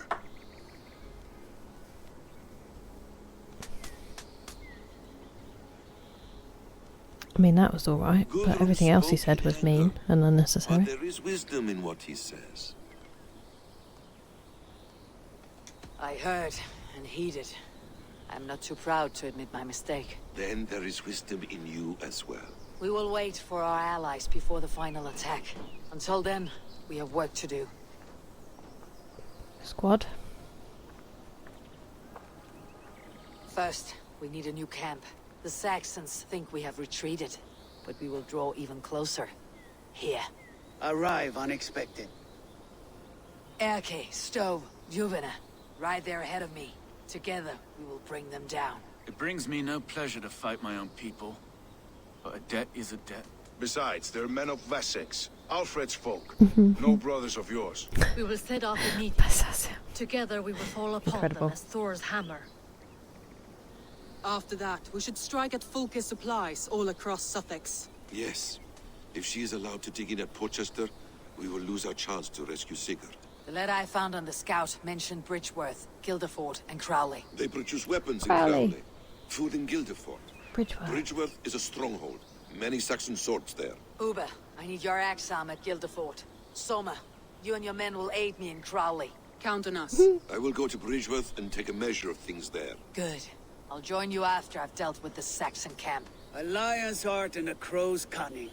I mean, that was alright, but everything else he said was mean and unnecessary. But there is wisdom in what he says. I heard and heeded. I'm not too proud to admit my mistake. Then there is wisdom in you as well. We will wait for our allies before the final attack. Until then, we have work to do. Squad. First, we need a new camp. The Saxons think we have retreated, but we will draw even closer. Here. Arrive unexpected. Erke, Stove, Juvena. Right there ahead of me. Together, we will bring them down. It brings me no pleasure to fight my own people, but a debt is a debt. Besides, they're men of Wessex, Alfred's folk, no brothers of yours. We will set off immediately. Together we will fall upon them as Thor's hammer. After that, we should strike at Fulke's supplies all across Suthsexe. Yes. If she is allowed to dig in at Portchester, we will lose our chance to rescue Sigurd. The letter I found on the scout mentioned Bridgeworth, Guildeford, and Crowley. They produce weapons in Crowley. Crowley. Food in Guildeford. Bridgeworth is a stronghold. Many Saxon swords there. Uber, I need your axe arm at Guildeford. Soma, you and your men will aid me in Crowley. Count on us. I will go to Bridgeworth and take a measure of things there. Good. I'll join you after I've dealt with the Saxon camp. A lion's heart and a crow's cunning.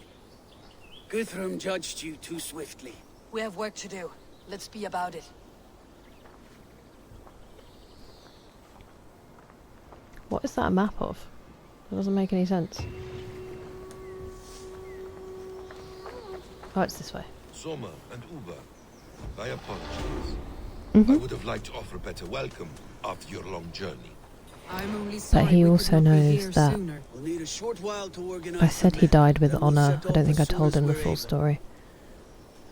Guthram judged you too swiftly. We have work to do. Let's be about it. What is that a map of? It doesn't make any sense. Oh, it's this way. Soma and Uber, I apologize. Mhm. I would have liked to offer a better welcome after your long journey. I'm only But sorry he we also could not be knows here that sooner. We'll need a short while to organize I said the he men, died with then we'll honour. set I don't off think I as soon told as him the we're full able. story.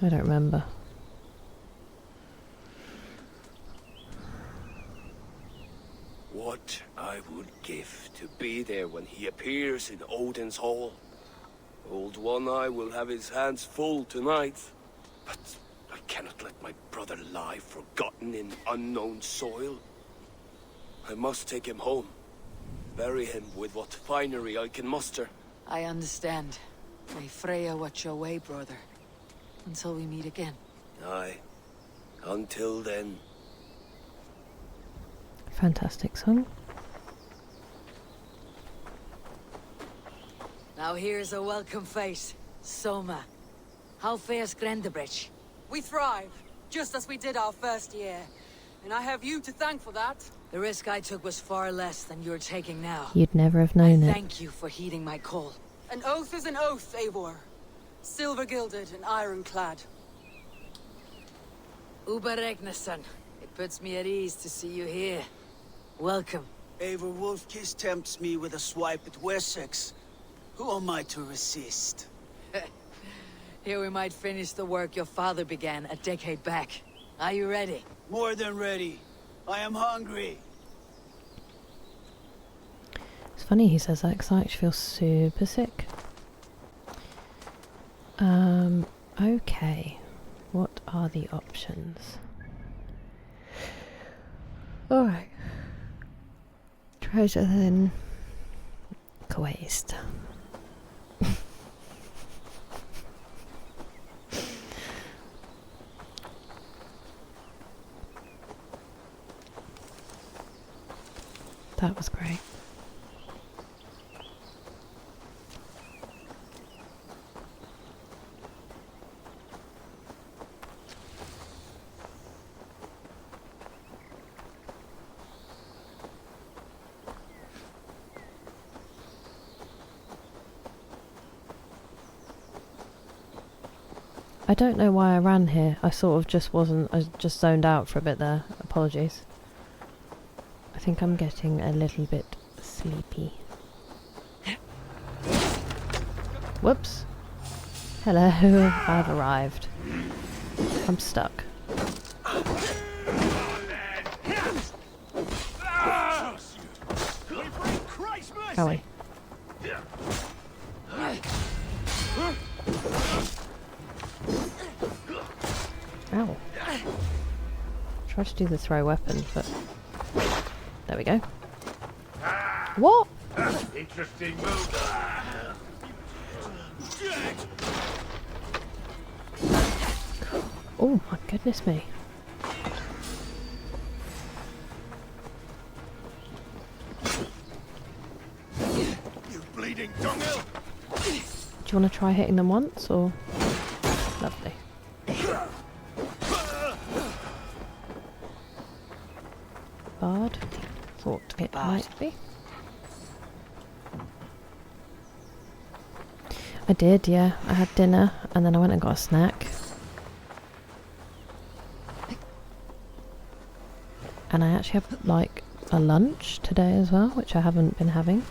I don't remember. What I would give to be there when he appears in Odin's hall. Old One Eye will have his hands full tonight. But I cannot let my brother lie forgotten in unknown soil. I must take him home. Bury him with what finery I can muster. I understand. May Freya watch your way, brother. Until we meet again. Aye. Until then. Fantastic song. Now here's a welcome face. Soma. How fares Grendebridge? We thrive, just as we did our first year. And I have you to thank for that. The risk I took was far less than you're taking now. You'd never have known it. Thank you for heeding my call. An oath is an oath, Eivor. Silver-gilded and ironclad. Uber Regnason. It puts me at ease to see you here. Welcome. Eivor Wolfkiss tempts me with a swipe at Wessex. Who am I to resist? Here we might finish the work your father began a decade back. Are you ready? More than ready. I am hungry. It's funny he says that because I actually feel super sick. Okay. What are the options? Alright. Treasure then. Waste. That was great. I don't know why I ran here. I sort of just wasn't. I just zoned out for a bit there. Apologies. I think I'm getting a little bit sleepy. Whoops. Hello, I've arrived. I'm stuck. Are we? Ow. Try to do the throw weapon, but there we go. What? Interesting move. Oh my goodness me. You bleeding dunghill. Do you want to try hitting them once, or? Lovely. Bard. Thought it might be. I did, yeah. I had dinner and then I went and got a snack. And I actually have like a lunch today as well, which I haven't been having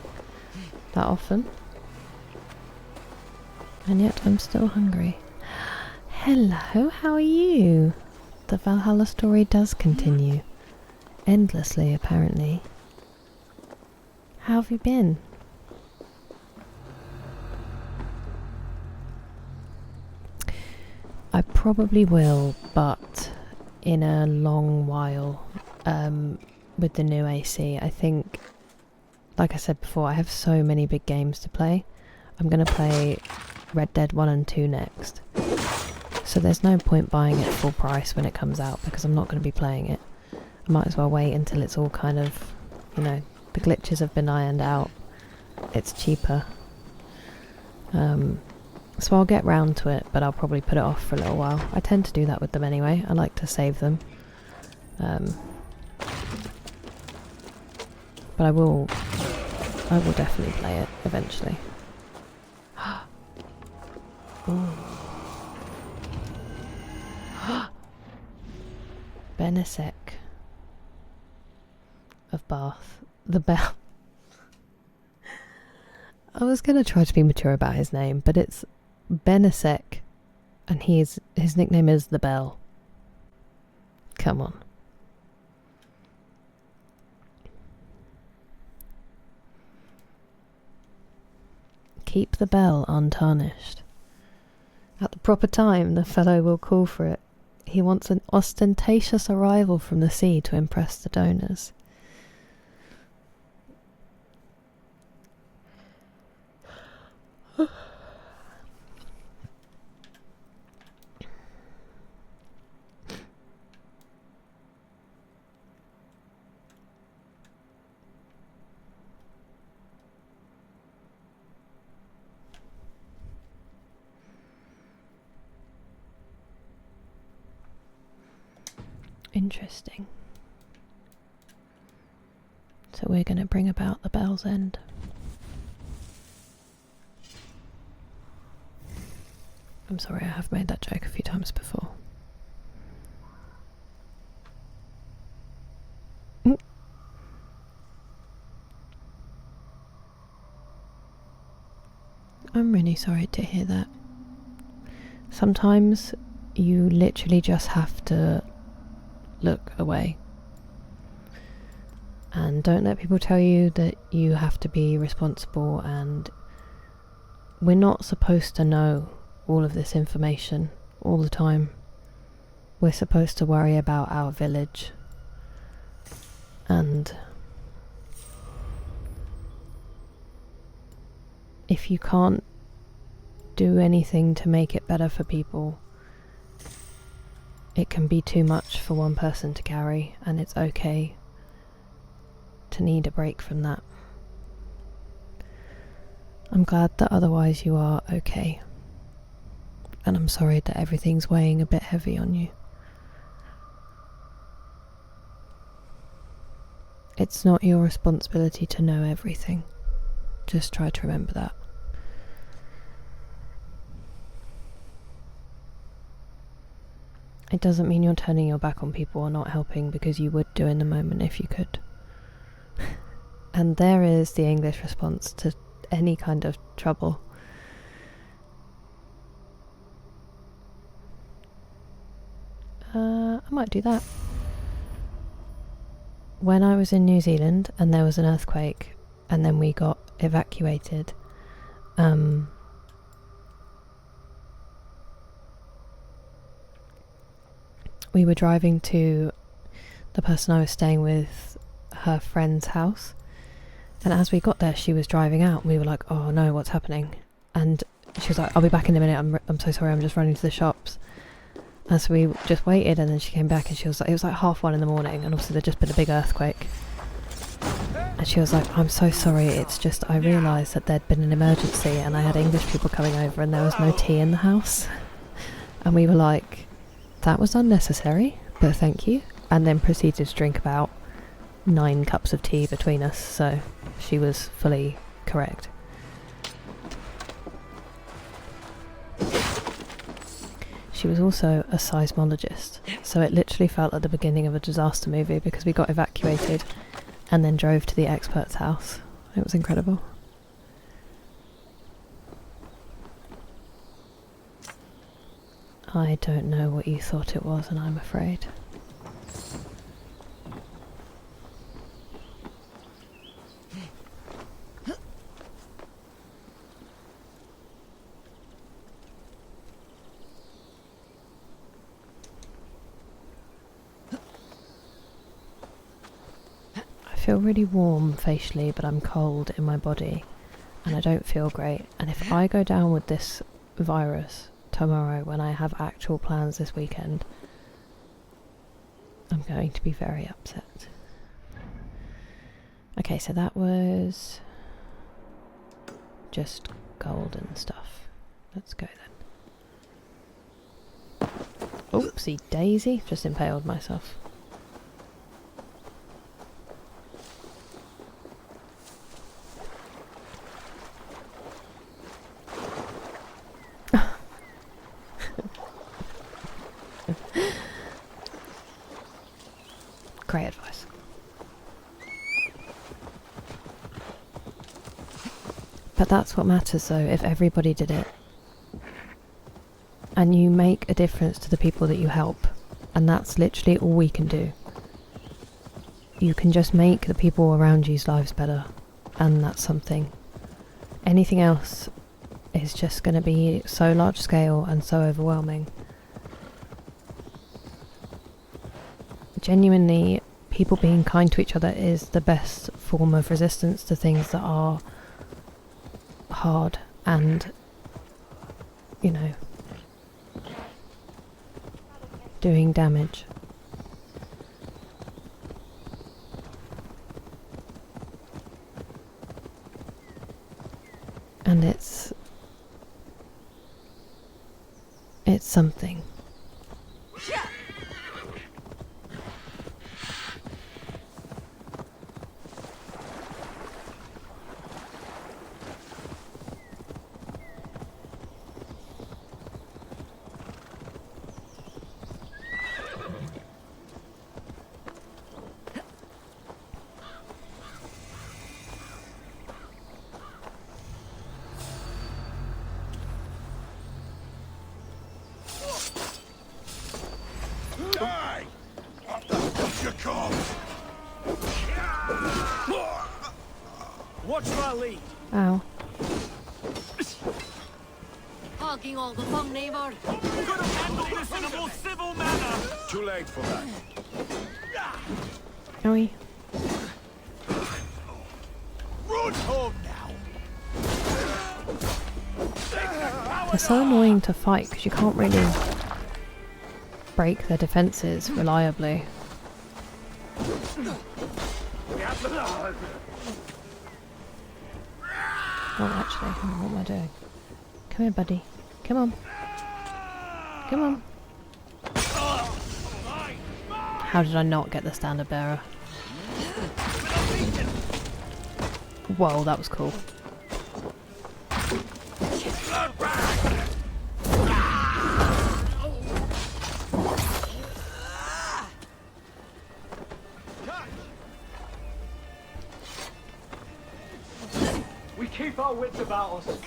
that often. And yet I'm still hungry. Hello, how are you? The Valhalla story does continue. Endlessly, apparently. How have you been? I probably will, but in a long while, with the new AC. I think, like I said before, I have so many big games to play. I'm going to play Red Dead 1 and 2 next. So there's no point buying it full price when it comes out, because I'm not going to be playing it. I might as well wait until it's all kind of, you know, the glitches have been ironed out. It's cheaper. So I'll get round to it, but I'll probably put it off for a little while. I tend to do that with them anyway. I like to save them. But I will definitely play it eventually. Benesek of Bath. The Bell. I was going to try to be mature about his name, but it's Benesek, and his nickname is the Bell. Come on. Keep the bell untarnished. At the proper time, the fellow will call for it. He wants an ostentatious arrival from the sea to impress the donors. Interesting. So we're going to bring about the bell's end. I'm sorry, I have made that joke a few times before. I'm really sorry to hear that. Sometimes you literally just have to look away. And don't let people tell you that you have to be responsible, and we're not supposed to know all of this information all the time. We're supposed to worry about our village. And if you can't do anything to make it better for people, it can be too much for one person to carry, and it's okay to need a break from that. I'm glad that otherwise you are okay, and I'm sorry that everything's weighing a bit heavy on you. It's not your responsibility to know everything. Just try to remember that. It doesn't mean you're turning your back on people or not helping, because you would do in the moment if you could. And there is the English response to any kind of trouble. I might do that. When I was in New Zealand and there was an earthquake and then we got evacuated, we were driving to the person I was staying with, her friend's house, and as we got there she was driving out and we were like, oh no, what's happening? And she was like, I'll be back in a minute, I'm so sorry, I'm just running to the shops. And so we just waited, and then she came back and she was like, it was like 1:30 in the morning, and obviously there'd just been a big earthquake, and she was like, I'm so sorry, it's just I realised that there'd been an emergency and I had English people coming over and there was no tea in the house. And we were like, that was unnecessary, but thank you. And then proceeded to drink about 9 cups of tea between us, so she was fully correct. She was also a seismologist, so it literally felt like the beginning of a disaster movie, because we got evacuated and then drove to the expert's house. It was incredible. I don't know what you thought it was, and I'm afraid. I feel really warm facially, but I'm cold in my body, and I don't feel great. And if I go down with this virus tomorrow when I have actual plans this weekend, I'm going to be very upset. Okay, so that was just gold and stuff. Let's go then. Oopsie daisy, just impaled myself. Great advice. But that's what matters though, if everybody did it. And you make a difference to the people that you help. And that's literally all we can do. You can just make the people around you's lives better. And that's something. Anything else is just going to be so large scale and so overwhelming. Genuinely, people being kind to each other is the best form of resistance to things that are hard and, you know, doing damage. And it's something. Watch my lead. Ow. Hogging all the fun, neighbor. Could have handled this in a more civil manner. Too late for that. Owie. Run home now. They're so annoying to fight because you can't really break their defences reliably. Oh, actually, hang on, what am I doing? Come here, buddy. Come on. Come on. How did I not get the standard bearer? Whoa, that was cool. We keep our wits about us.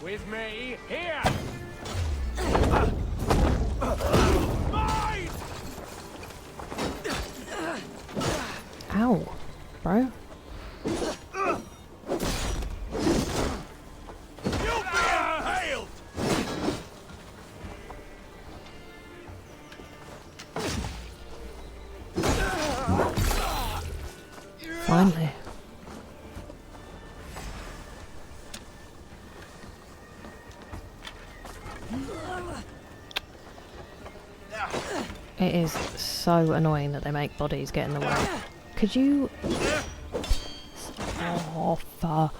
With me, here! Ow, bro. Finally. It is so annoying that they make bodies get in the way. Could you... Oh, fuck.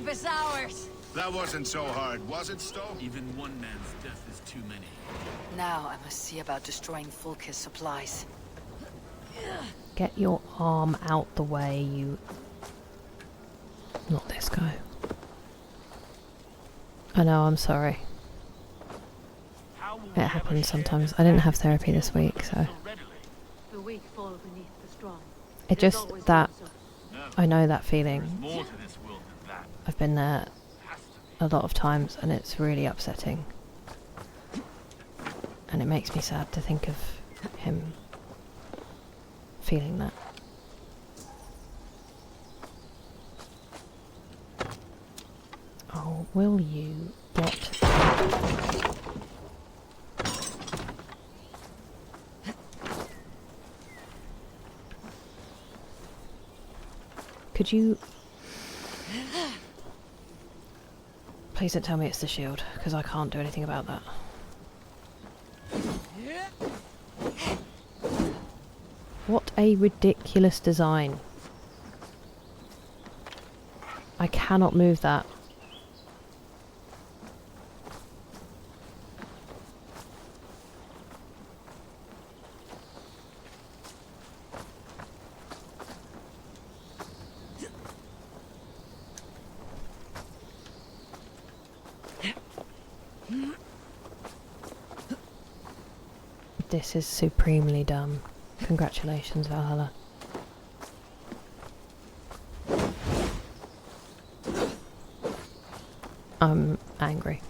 camp is ours. That wasn't so hard, was it, Stowe? Even one man's death is too many. Now I must see about destroying Fulke's supplies. Get your arm out the way, you... Not this guy. I know, I'm sorry. It happens sometimes. I didn't have therapy this week, so... The weak fall beneath the strong. It just... that... I know that feeling. More to this world than that. I've been there a lot of times and it's really upsetting. And it makes me sad to think of him feeling that. Oh, will you? What? Could you... Please don't tell me it's the shield, because I can't do anything about that. What a ridiculous design. I cannot move that. This is supremely dumb. Congratulations, Valhalla. I'm angry.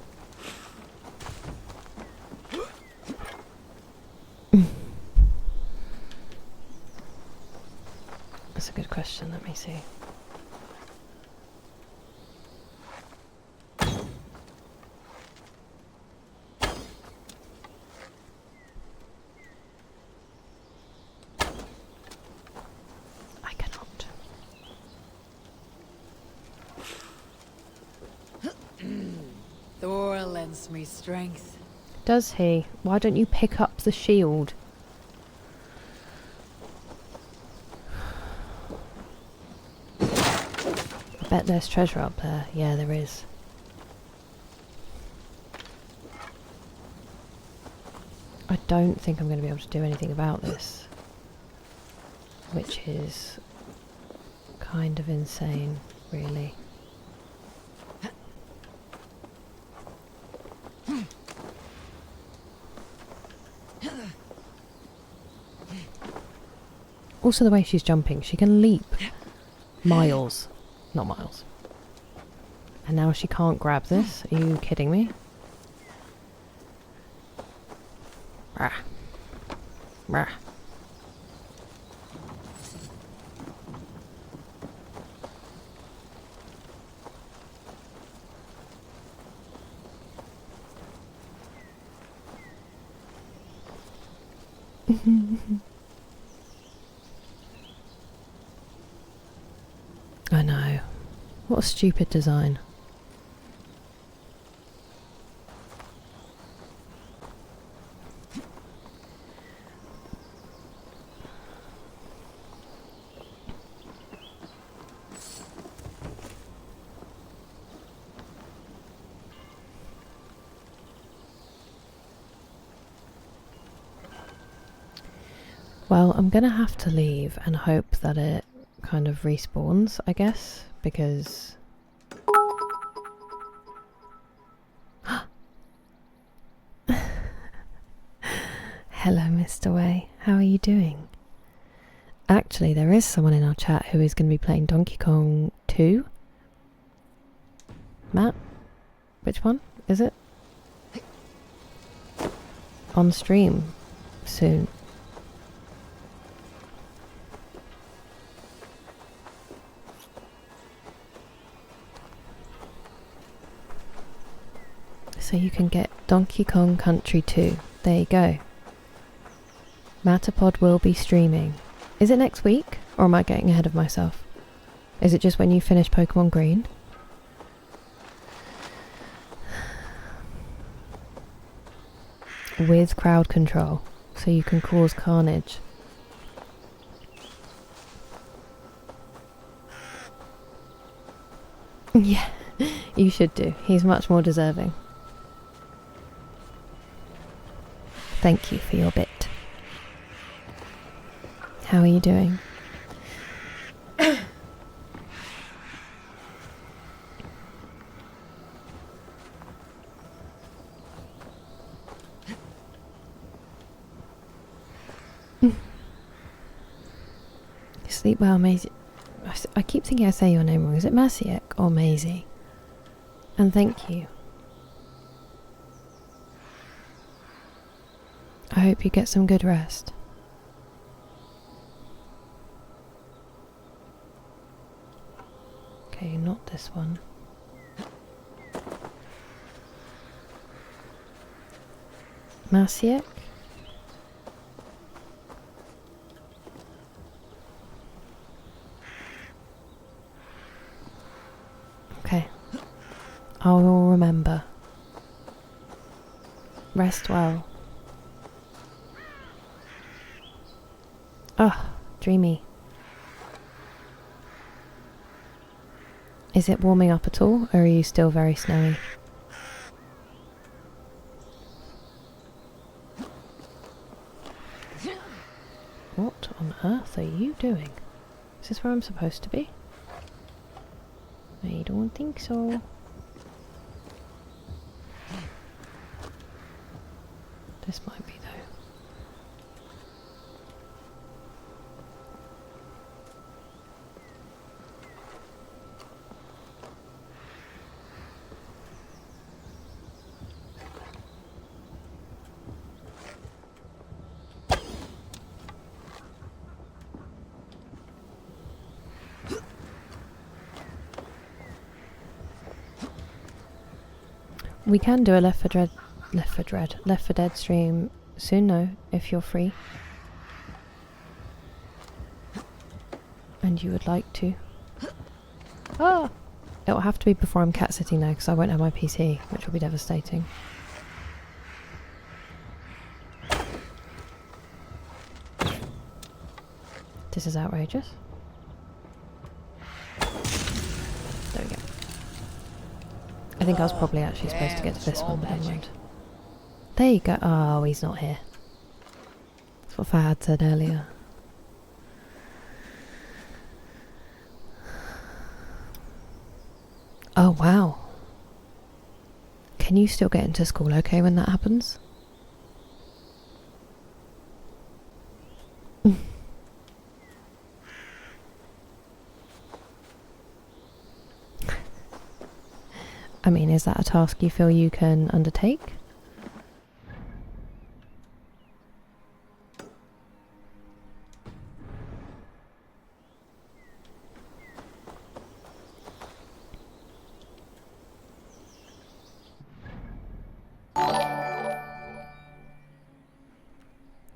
That's a good question, let me see. Thor lends me strength. Does he? Why don't you pick up the shield? I bet there's treasure up there. Yeah, there is. I don't think I'm going to be able to do anything about this. Which is kind of insane, really. Also the way she's jumping, she can leap miles. Not miles. And now she can't grab this? Are you kidding me? Rah. Rah. I know. What a stupid design. Well, I'm gonna have to leave and hope that it kind of respawns, I guess, because... Hello, Mr. Way. How are you doing? Actually, there is someone in our chat who is going to be playing Donkey Kong 2. Matt? Which one is it? On stream soon. So you can get Donkey Kong Country 2. There you go. Matterpod will be streaming. Is it next week? Or am I getting ahead of myself? Is it just when you finish Pokemon Green? With crowd control. So you can cause carnage. Yeah. You should do. He's much more deserving. Thank you for your bit. How are you doing? Sleep well, Maisie. I keep thinking I say your name wrong. Is it Masiek or Maisie? And thank you. I hope you get some good rest. Okay, not this one. Masiek? Okay. I will remember. Rest well. Oh, dreamy. Is it warming up at all, or are you still very snowy? What on earth are you doing? Is this where I'm supposed to be? I don't think so. This might be though. We can do a Left 4 Dead stream soon though, if you're free. And you would like to. Oh! It will have to be before I'm cat sitting though, because I won't have my PC, which will be devastating. This is outrageous. There we go. I think I was probably actually supposed to get to this one, but never mind. There you go. Oh, he's not here. That's what Fahad said earlier. Oh, wow. Can you still get into school okay when that happens? I mean, is that a task you feel you can undertake?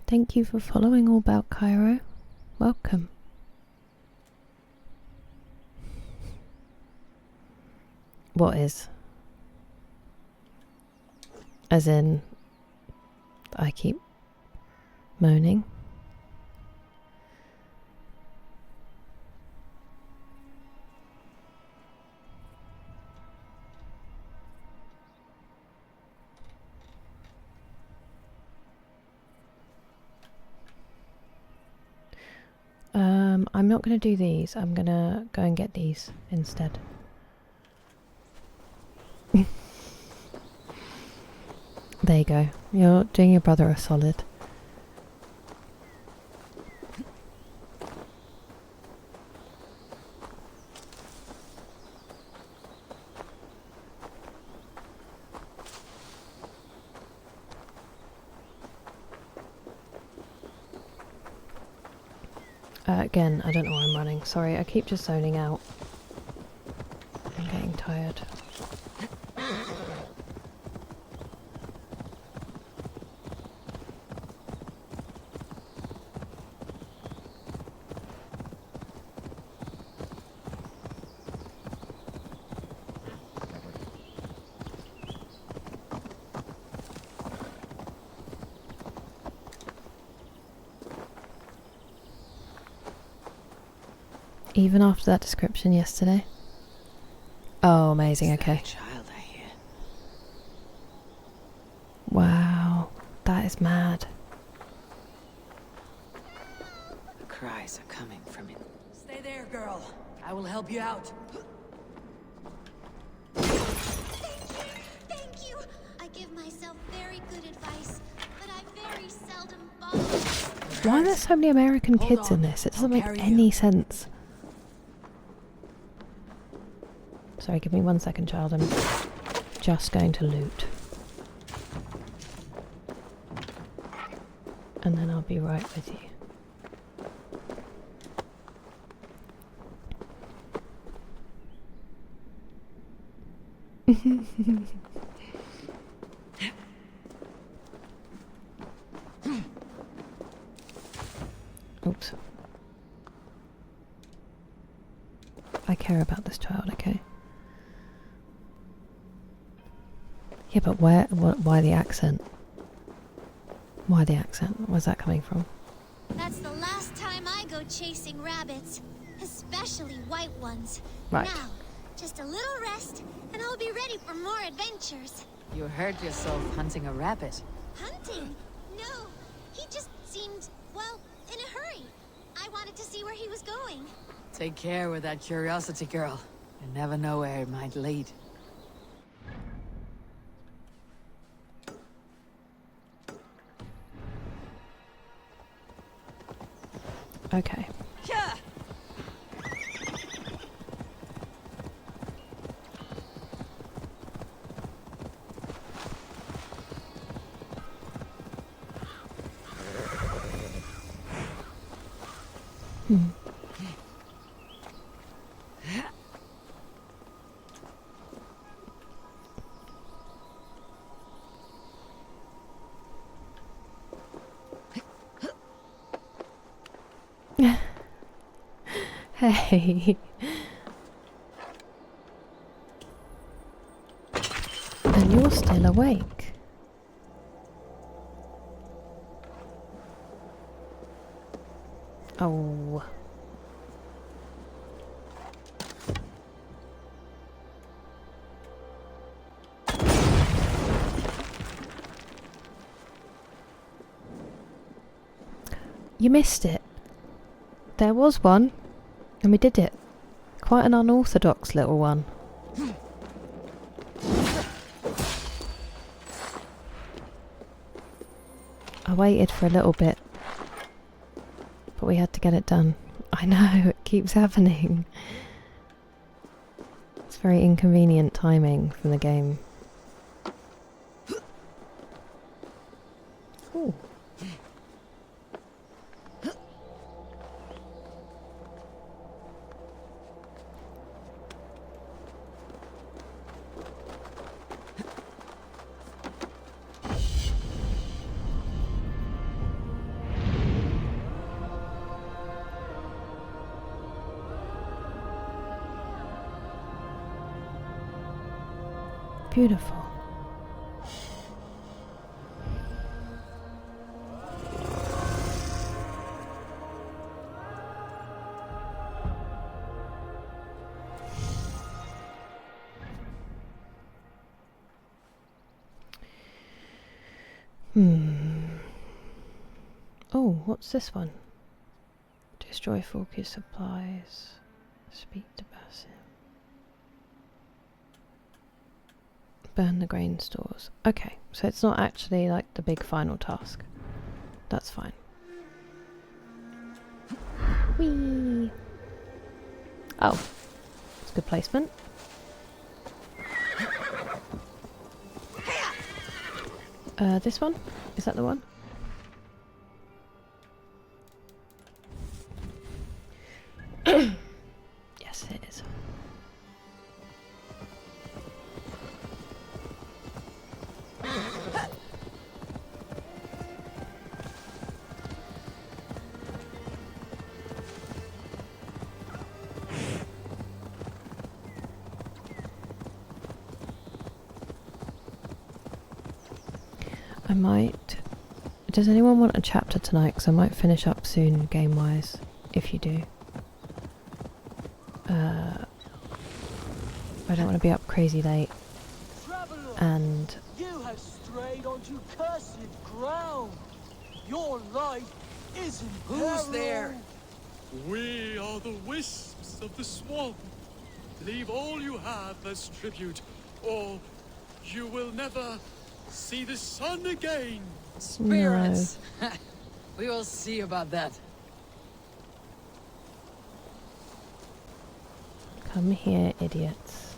Thank you for following All About Cairo. Welcome. What is? As in, I keep moaning. I'm not going to do these. I'm going to go and get these instead. There you go. You're doing your brother a solid. Again, I don't know why I'm running. Sorry, I keep just zoning out. I'm getting tired. Even after that description yesterday. Oh, amazing, okay. Child, I hear. Wow, that is mad. The cries are coming from it. Stay there, girl. I will help you out. Thank you. I give myself very good advice, but I very seldom follow. Why are there so many American kids in this? It doesn't make any sense. Sorry, give me 1 second, child. I'm just going to loot. And then I'll be right with you. Oops. I care about this child, okay? Yeah, but why the accent? Why the accent? Where's that coming from? That's the last time I go chasing rabbits, especially white ones. Right. Now, just a little rest, and I'll be ready for more adventures. You hurt yourself hunting a rabbit. Hunting? No, he just seemed, well, in a hurry. I wanted to see where he was going. Take care with that curiosity, girl. You never know where it might lead. Okay. Yeah. Hey. And you're still awake. Oh. You missed it. There was one, and we did it. Quite an unorthodox little one. I waited for a little bit, but we had to get it done. I know, it keeps happening. It's very inconvenient timing from the game. Ooh. Beautiful. Oh, what's this one? Destroy focus supplies. Speak to Basim. Burn the grain stores. Okay, so it's not actually like the big final task. That's fine. Whee! Oh, that's good placement. This one? Is that the one? Yes, it is. I might... Does anyone want a chapter tonight? Because I might finish up soon, game-wise, if you do. I don't want to be up crazy late. Traveler, And you have strayed onto cursed ground. Your life is in peril. Who's there? We are the wisps of the swamp. Leave all you have as tribute, or you will never see the sun again. Spirits. We will see about that. come here, idiots.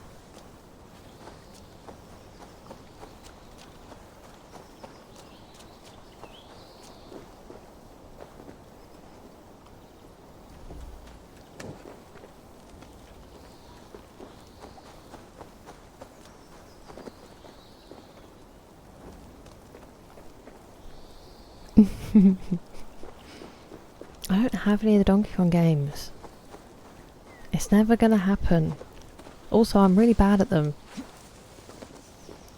I don't have any of the Donkey Kong games. It's never gonna happen. Also, I'm really bad at them.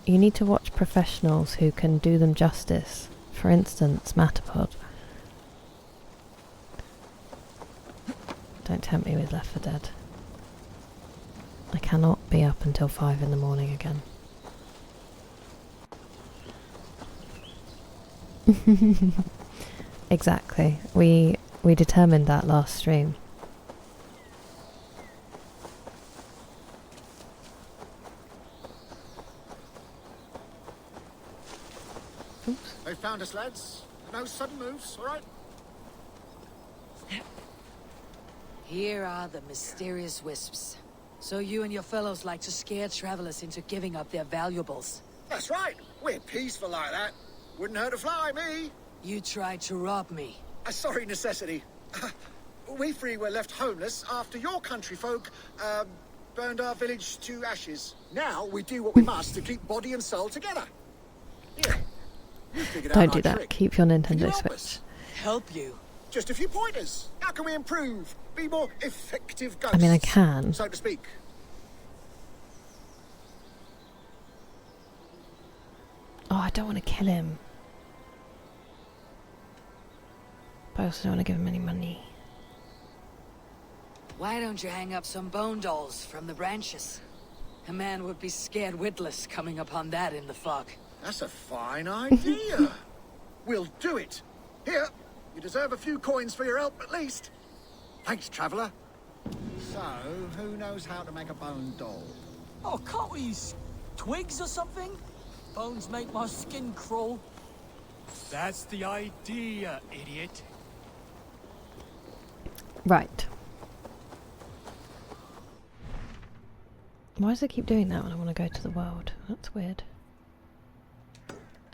You need to watch professionals who can do them justice. For instance, Matterpod. Don't tempt me with Left 4 Dead. I cannot be up until 5 in the morning again. Exactly. We determined that last stream. Oops. They found us, lads. No sudden moves, all right? Here are the mysterious wisps. So you and your fellows like to scare travelers into giving up their valuables. That's right. We're peaceful like that. Wouldn't hurt a fly, me. You tried to rob me. A sorry necessity. We three were left homeless after your country folk burned our village to ashes. Now we do what we must to keep body and soul together. Here, you figured Don't out do our that. trick. Keep your Can you Nintendo help Switch. us? Help you? Just a few pointers. How can we improve? Be more effective ghosts. I mean, I can. So to speak. Oh, I don't want to kill him. But I also don't want to give him any money. Why don't you hang up some bone dolls from the branches? A man would be scared witless coming upon that in the fog. That's a fine idea. We'll do it. Here, you deserve a few coins for your help at least. Thanks, traveller. So, who knows how to make a bone doll? Oh, can't we use twigs or something? Bones make my skin crawl. That's the idea, idiot. Right. Why does it keep doing that when I want to go to the world? That's weird.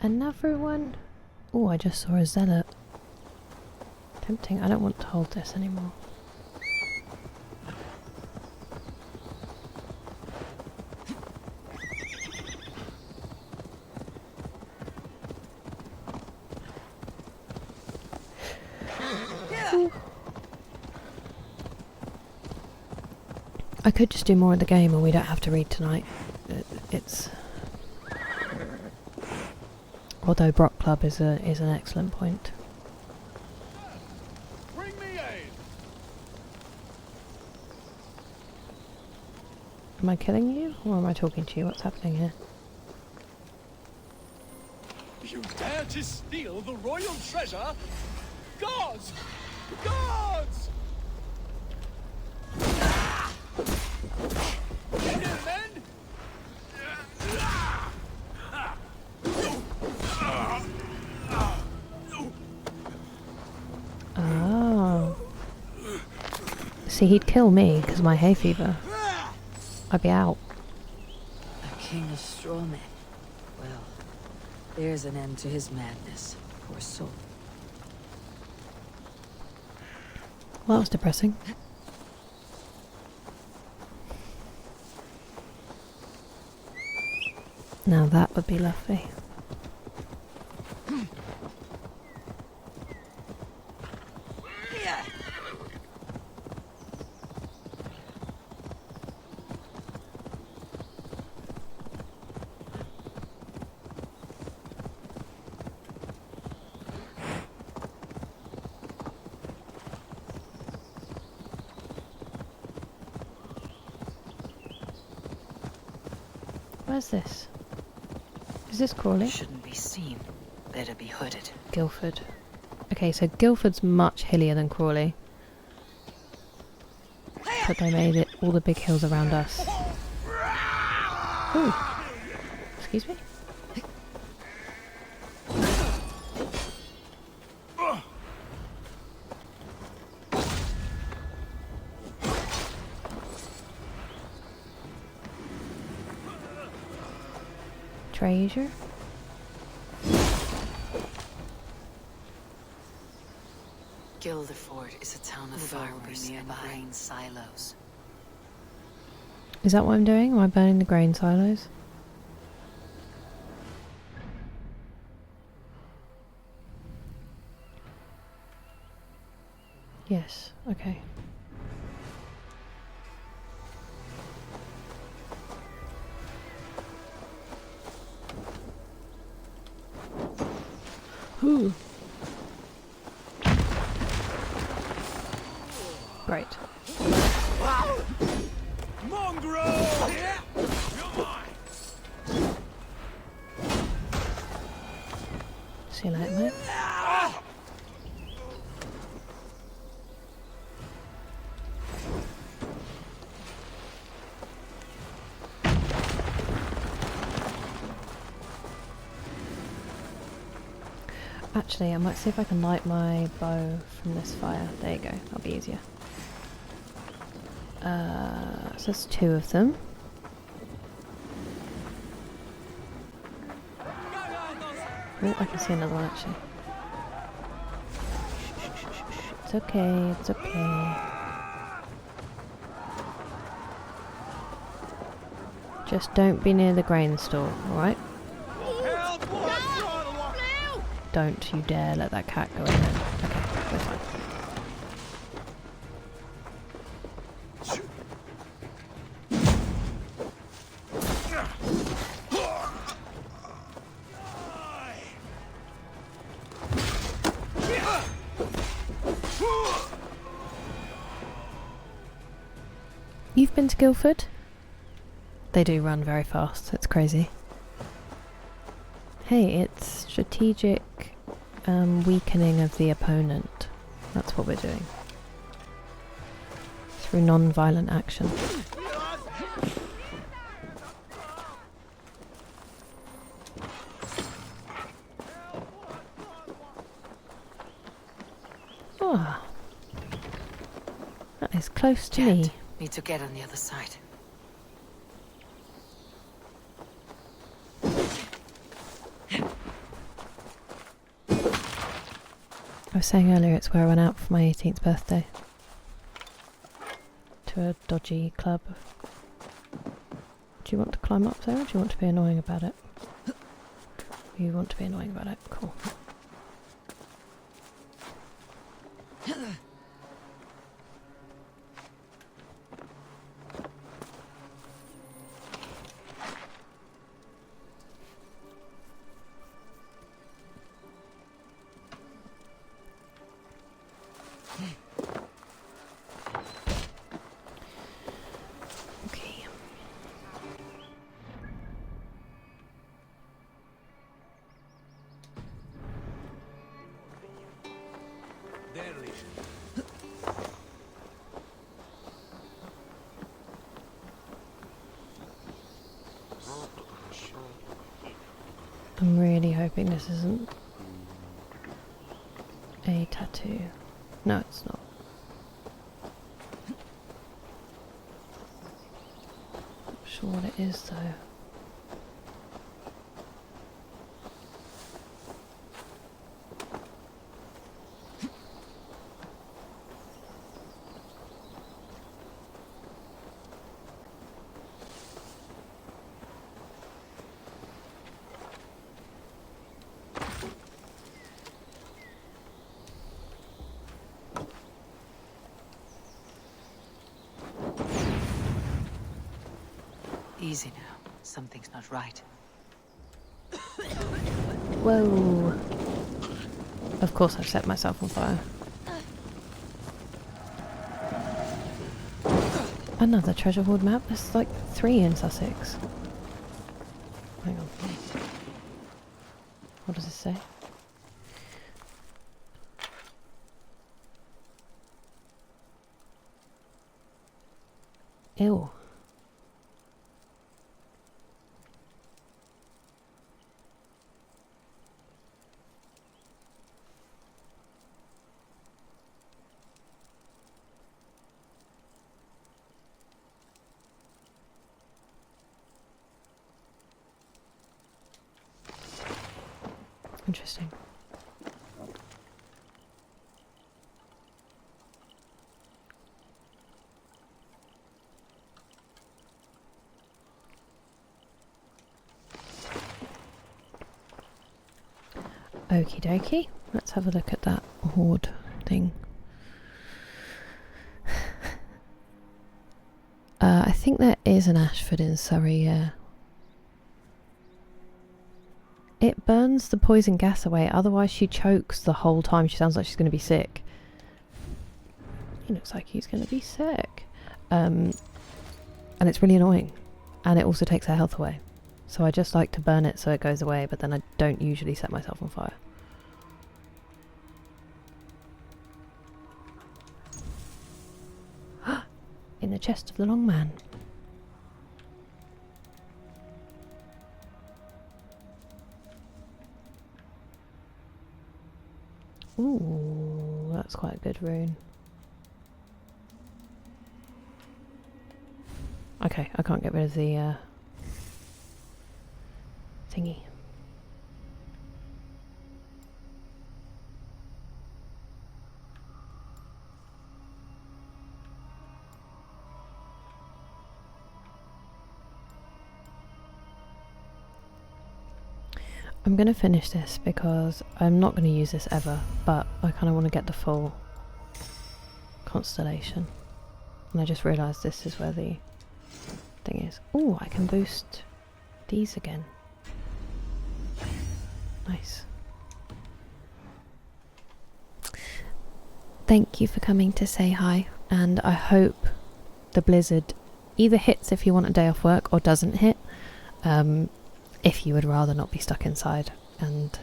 Another one? Oh, I just saw a zealot. Tempting. I don't want to hold this anymore. I could just do more of the game and we don't have to read tonight. It's... Although Brock Club is an excellent point. Bring me aid. Am I killing you or am I talking to you? What's happening here? You dare to steal the royal treasure? Guards! Guards! Get him, men! Oh. See, he'd kill me because of my hay fever. I'd be out. A king of straw men. Well, there's an end to his madness. Poor soul. Well, that was depressing. Now that would be lovely. Where's this? Is this Crawley? Shouldn't be seen. Better be hooded. Guildford. Okay, so Guildford's much hillier than Crawley. But they made it all the big hills around us. Ooh. Excuse me? Treasure? Guilderford is a town of farmers and grain silos. Is that what I'm doing? Am I burning the grain silos? Yes, okay. Ooh. Great. Mongrel! You're mine! See you later, mate. Actually, I might see if I can light my bow from this fire. There you go, that'll be easier. So there's 2 of them. Oh, I can see another one actually. It's okay, it's okay. Just don't be near the grain store, alright? Don't you dare let that cat go in there. Okay, we're fine. You've been to Guildford? They do run very fast, it's crazy. Hey, it's strategic weakening of the opponent. That's what we're doing. Through non-violent action. Ah. That is close to me. Need to get on the other side. I was saying earlier it's where I went out for my 18th birthday. To a dodgy club. Do you want to climb up there or do you want to be annoying about it? You want to be annoying about it? Cool. I'm really hoping this isn't a tattoo. No, it's not. Not sure what it is though. Easy now. Something's not right. Whoa. Of course I've set myself on fire. Another treasure hoard map? There's like 3 in Sussex. hang on. What does this say? Ew. Interesting. Okie dokie. Let's have a look at that hoard thing. I think there is an Ashford in Surrey, yeah. It burns the poison gas away, otherwise she chokes the whole time. She sounds like she's going to be sick. He looks like he's going to be sick. And it's really annoying. And it also takes her health away. So I just like to burn it so it goes away, but then I don't usually set myself on fire. In the chest of the long man. Ooh, that's quite a good rune. Okay, I can't get rid of the thingy. I'm going to finish this because I'm not going to use this ever, but I kind of want to get the full constellation. And I just realised this is where the thing is. Oh, I can boost these again. Nice. Thank you for coming to say hi, and I hope the blizzard either hits if you want a day off work or doesn't hit. If you would rather not be stuck inside, and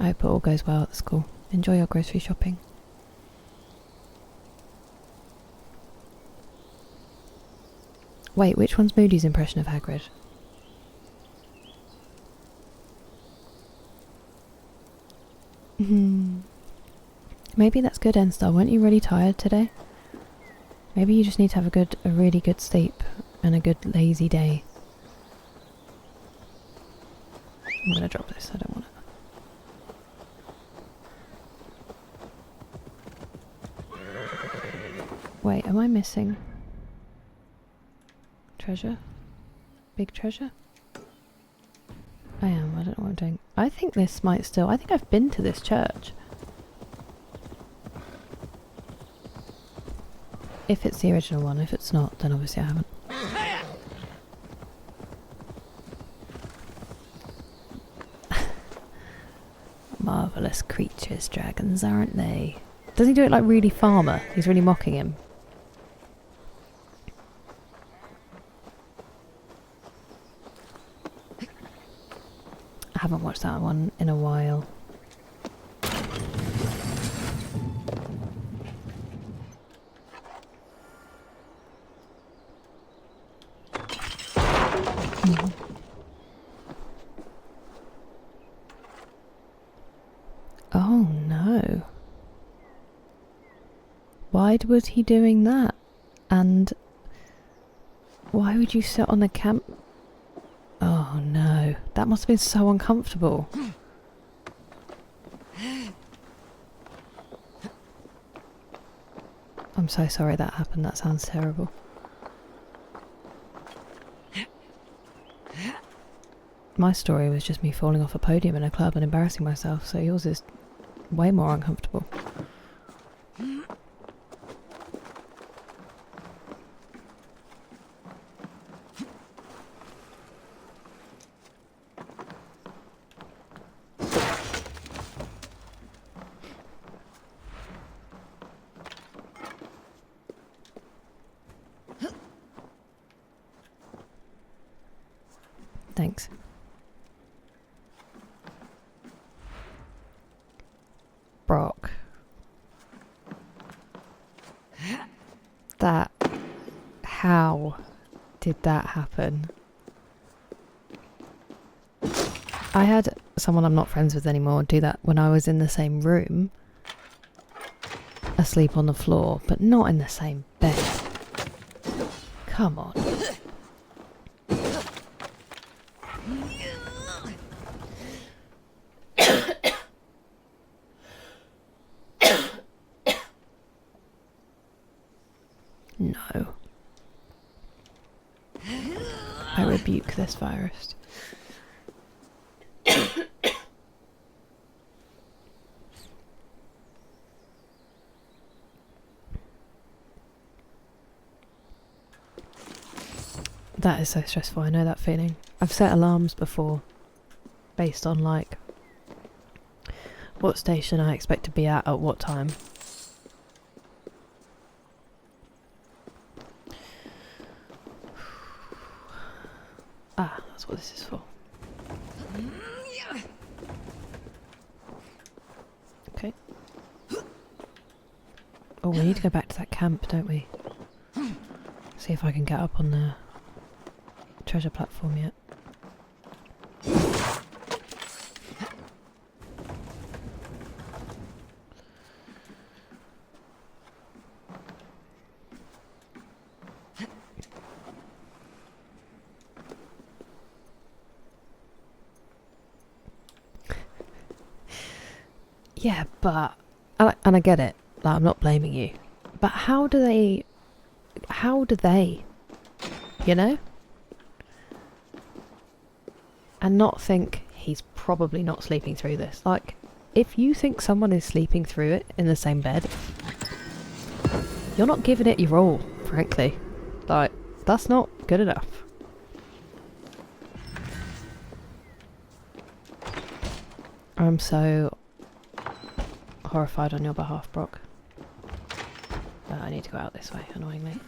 I hope it all goes well at the school. Enjoy your grocery shopping. Wait, which one's Moody's impression of Hagrid? Maybe that's good, Enstar. Weren't you really tired today? Maybe you just need to have a really good sleep and a good lazy day. I'm gonna drop this, I don't want it. Wait, am I missing treasure? Big treasure? I am, I don't know what I'm doing. I think this might still... I think I've been to this church. If it's the original one, if it's not, then obviously I haven't. Marvellous creatures, dragons, aren't they? Does he do it like really farmer? He's really mocking him. I haven't watched that one in a while. Oh no. Why was he doing that? And why would you sit on a camp? Oh no, that must have been so uncomfortable. I'm so sorry that happened, that sounds terrible. My story was just me falling off a podium in a club and embarrassing myself, so yours is way more uncomfortable. Thanks. How did that happen? I had someone I'm not friends with anymore do that when I was in the same room, asleep on the floor, but not in the same bed. Come on. No. I rebuke this virus. That is so stressful, I know that feeling. I've set alarms before, based on like what station I expect to be at what time. Ah, that's what this is for. Okay. Oh, we need to go back to that camp, don't we? See if I can get up on the treasure platform yet. Yeah, but and I get it. Like, I'm not blaming you, but how do they? You know? And not think he's probably not sleeping through this. Like, if you think someone is sleeping through it in the same bed, you're not giving it your all, frankly. Like, that's not good enough. I'm so horrified on your behalf, Brock. I need to go out this way, annoyingly.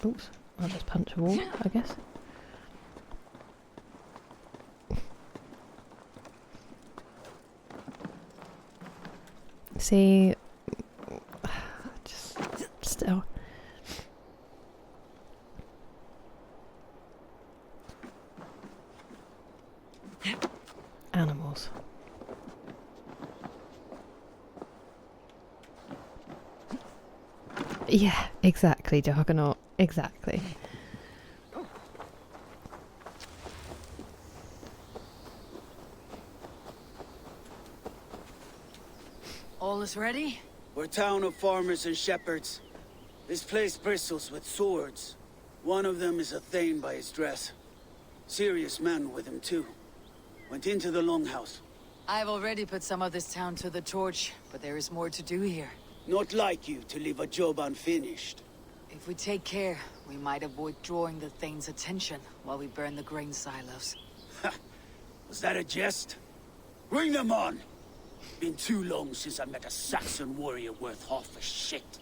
Oops, I'll just punch a wall, I guess. See, just still. Animals. Yeah, exactly, Juggernaut. Exactly. All is ready? We're a town of farmers and shepherds. This place bristles with swords. One of them is a thane by his dress. Serious man with him too. Went into the longhouse. I've already put some of this town to the torch, but there is more to do here. Not like you to leave a job unfinished. If we take care, we might avoid drawing the Thane's attention while we burn the grain silos. Was that a jest? Bring them on! Been too long since I met a Saxon warrior worth half a shit.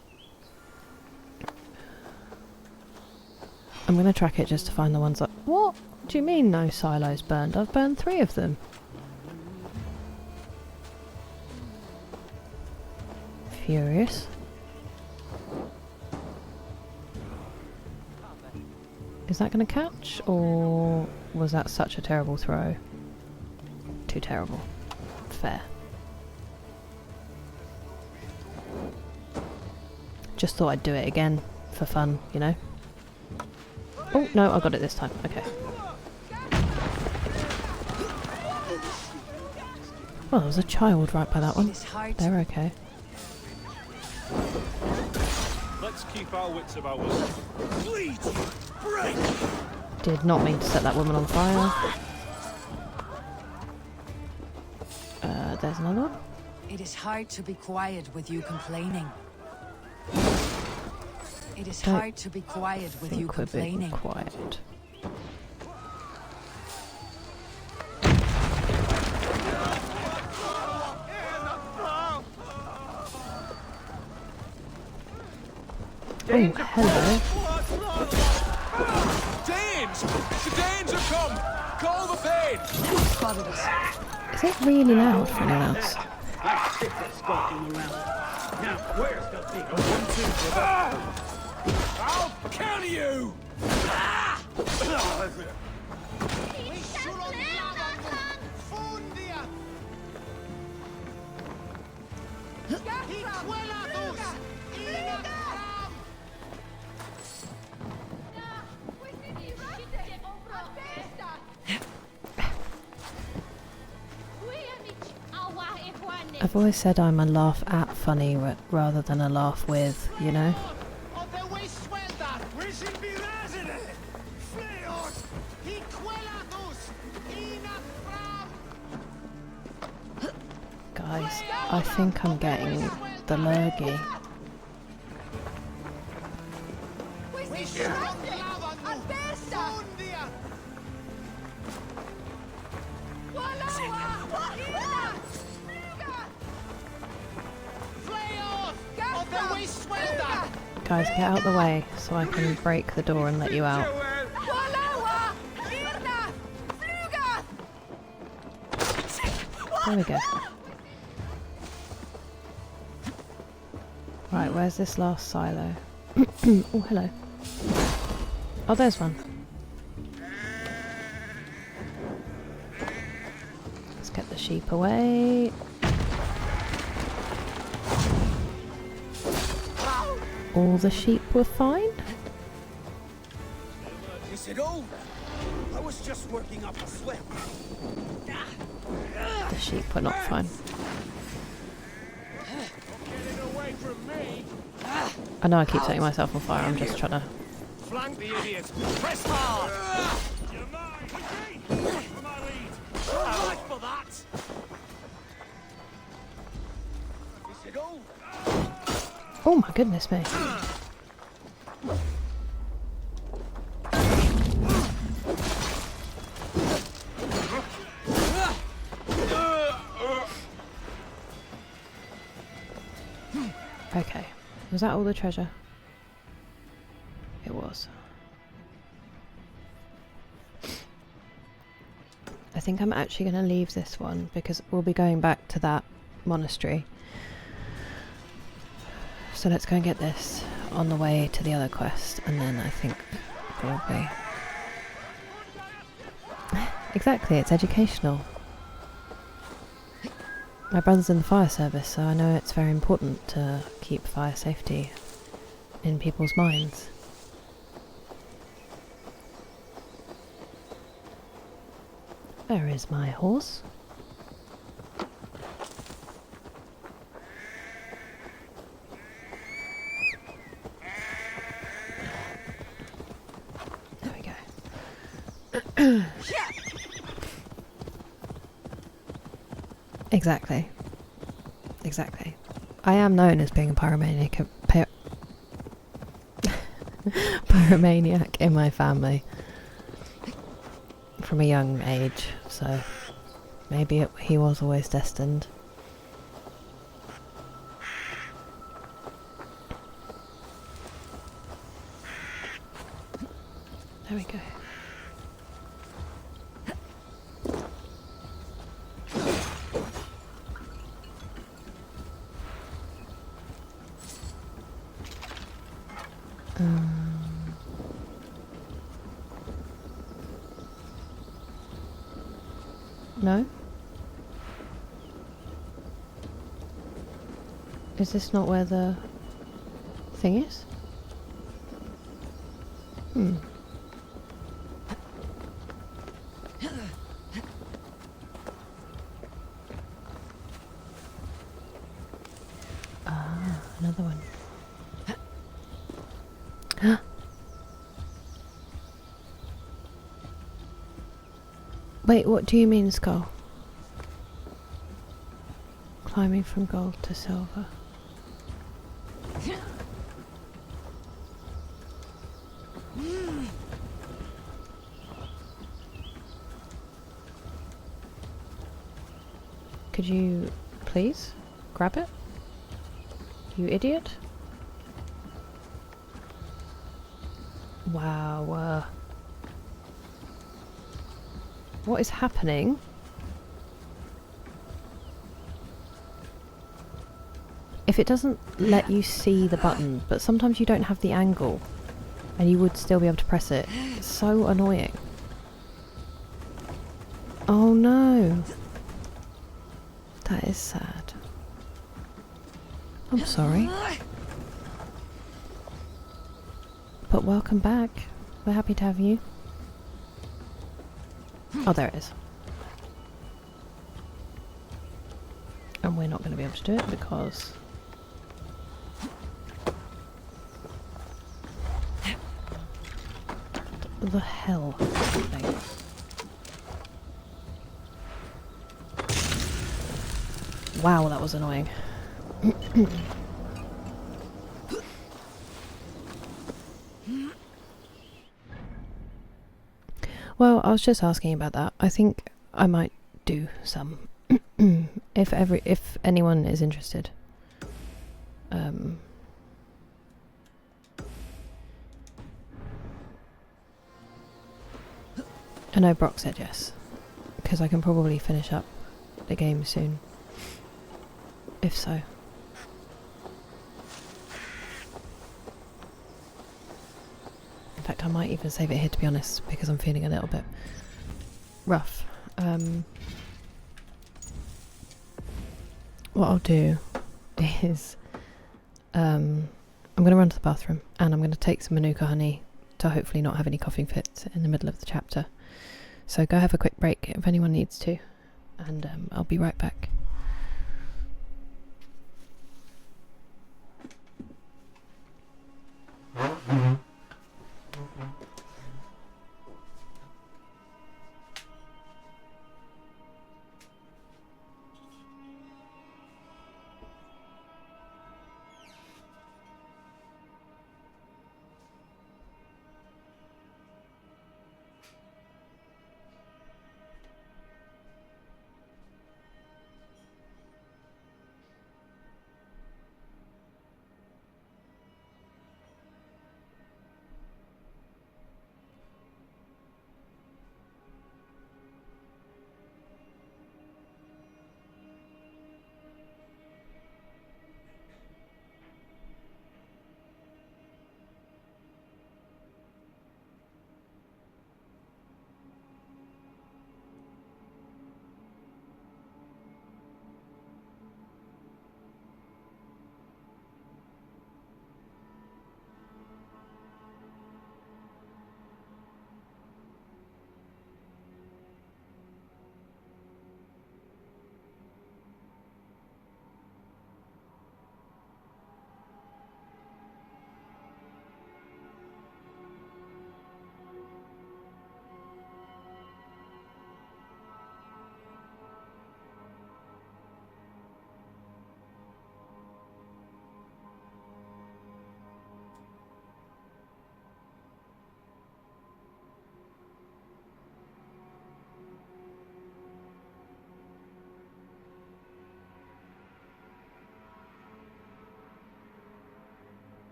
I'm gonna track it just to find the ones that... What do you mean no silos burned? I've burned 3 of them. Furious. Is that gonna catch, or was that such a terrible throw? Too terrible. Fair. Just thought I'd do it again, for fun, you know? Oh, no, I got it this time. Okay. Well, there was a child right by that one. They're okay. Let's keep our wits about us. Please, break! Did not mean to set that woman on fire. There's another one. It is hard to be quiet with you complaining. It is hard to be quiet with you complaining. Quiet. Oh, hello. James! The Danes are come! Call the Thane! Spotted us. Is it really loud for anyone else? I'm sick of skulking around. Now, where's the big one? I'll kill you! I've always said I'm a laugh at funny rather than a laugh with, you know? Guys, I think I'm getting the lurgy. Guys, get out the way so I can break the door and let you out. There we go. Right, where's this last silo? Oh, hello. Oh, there's one. Let's get the sheep away. All the sheep were fine? Is it over? I was just working up a sweat. The sheep were not fine. I know I keep setting myself on fire, I'm just trying to... Flank the idiots! Press hard! You're mine! For my lead! Fight for that! Is it over? Oh my goodness me. Okay, was that all the treasure? It was. I think I'm actually going to leave this one because we'll be going back to that monastery. So let's go and get this on the way to the other quest, and then I think we'll be... Exactly, it's educational. My brother's in the fire service, so I know it's very important to keep fire safety in people's minds. Where is my horse? There we go. Exactly. Exactly. I am known as being a pyromaniac, pyromaniac in my family from a young age, so maybe he was always destined. There we go. No? Is this not where the thing is? Ah, another one. Wait, what do you mean, skull? Climbing from gold to silver. Could you please grab it? You idiot. Wow. what is happening? If it doesn't let you see the button, but sometimes you don't have the angle, and you would still be able to press it. It's so annoying. Oh no. That is sad. I'm sorry. But welcome back. We're happy to have you. Oh, there it is. And we're not going to be able to do it because... What the hell is happening? Wow, that was annoying. Well, I was just asking about that. I think I might do some if anyone is interested. I know Brock said yes, because I can probably finish up the game soon. If so. In fact, I might even save it here, to be honest, because I'm feeling a little bit rough. What I'll do is I'm going to run to the bathroom and I'm going to take some Manuka honey to hopefully not have any coughing fits in the middle of the chapter. So go have a quick break if anyone needs to, and I'll be right back.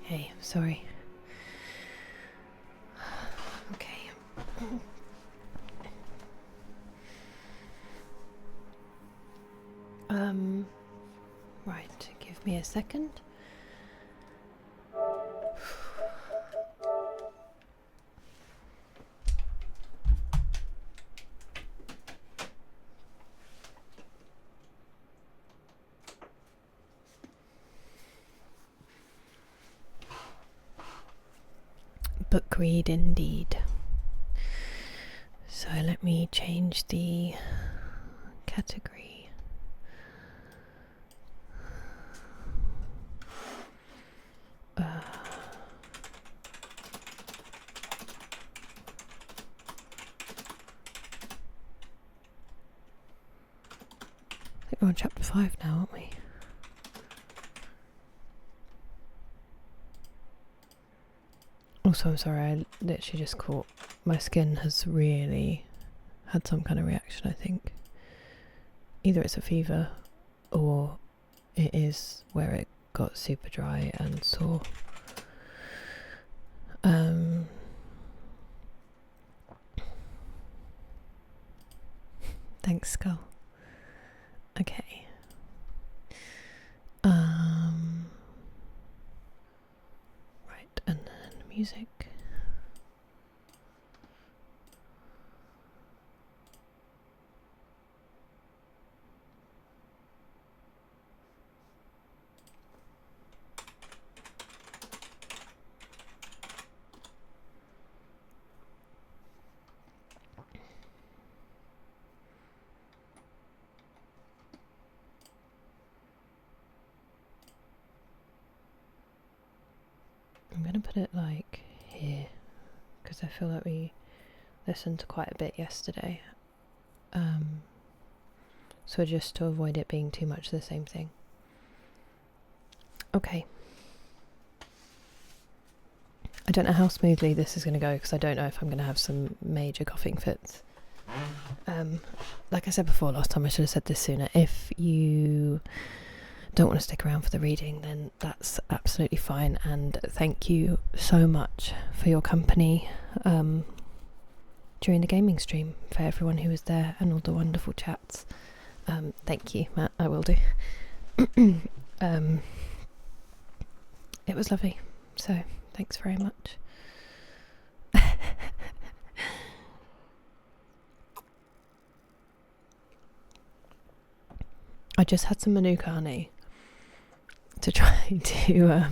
Hey, sorry. Okay. Right, give me a second. Book read indeed. So let me change the category. I think we're on chapter 5 now, aren't we? Also, I'm sorry, I literally just caught my skin has really had some kind of reaction, I think. Either it's a fever or it is where it got super dry and sore. Thanks, Skull. Okay. Right, and then music. I'm going to put it like here because I feel like we listened to quite a bit yesterday, so just to avoid it being too much the same thing. Okay. I don't know how smoothly this is going to go because I don't know if I'm going to have some major coughing fits. Like I said before last time, I should have said this sooner. If you don't want to stick around for the reading, then that's absolutely fine, and thank you so much for your company during the gaming stream, for everyone who was there and all the wonderful chats. Thank you, Matt, I will do. It was lovely, so thanks very much. I just had some Manuka honey to try to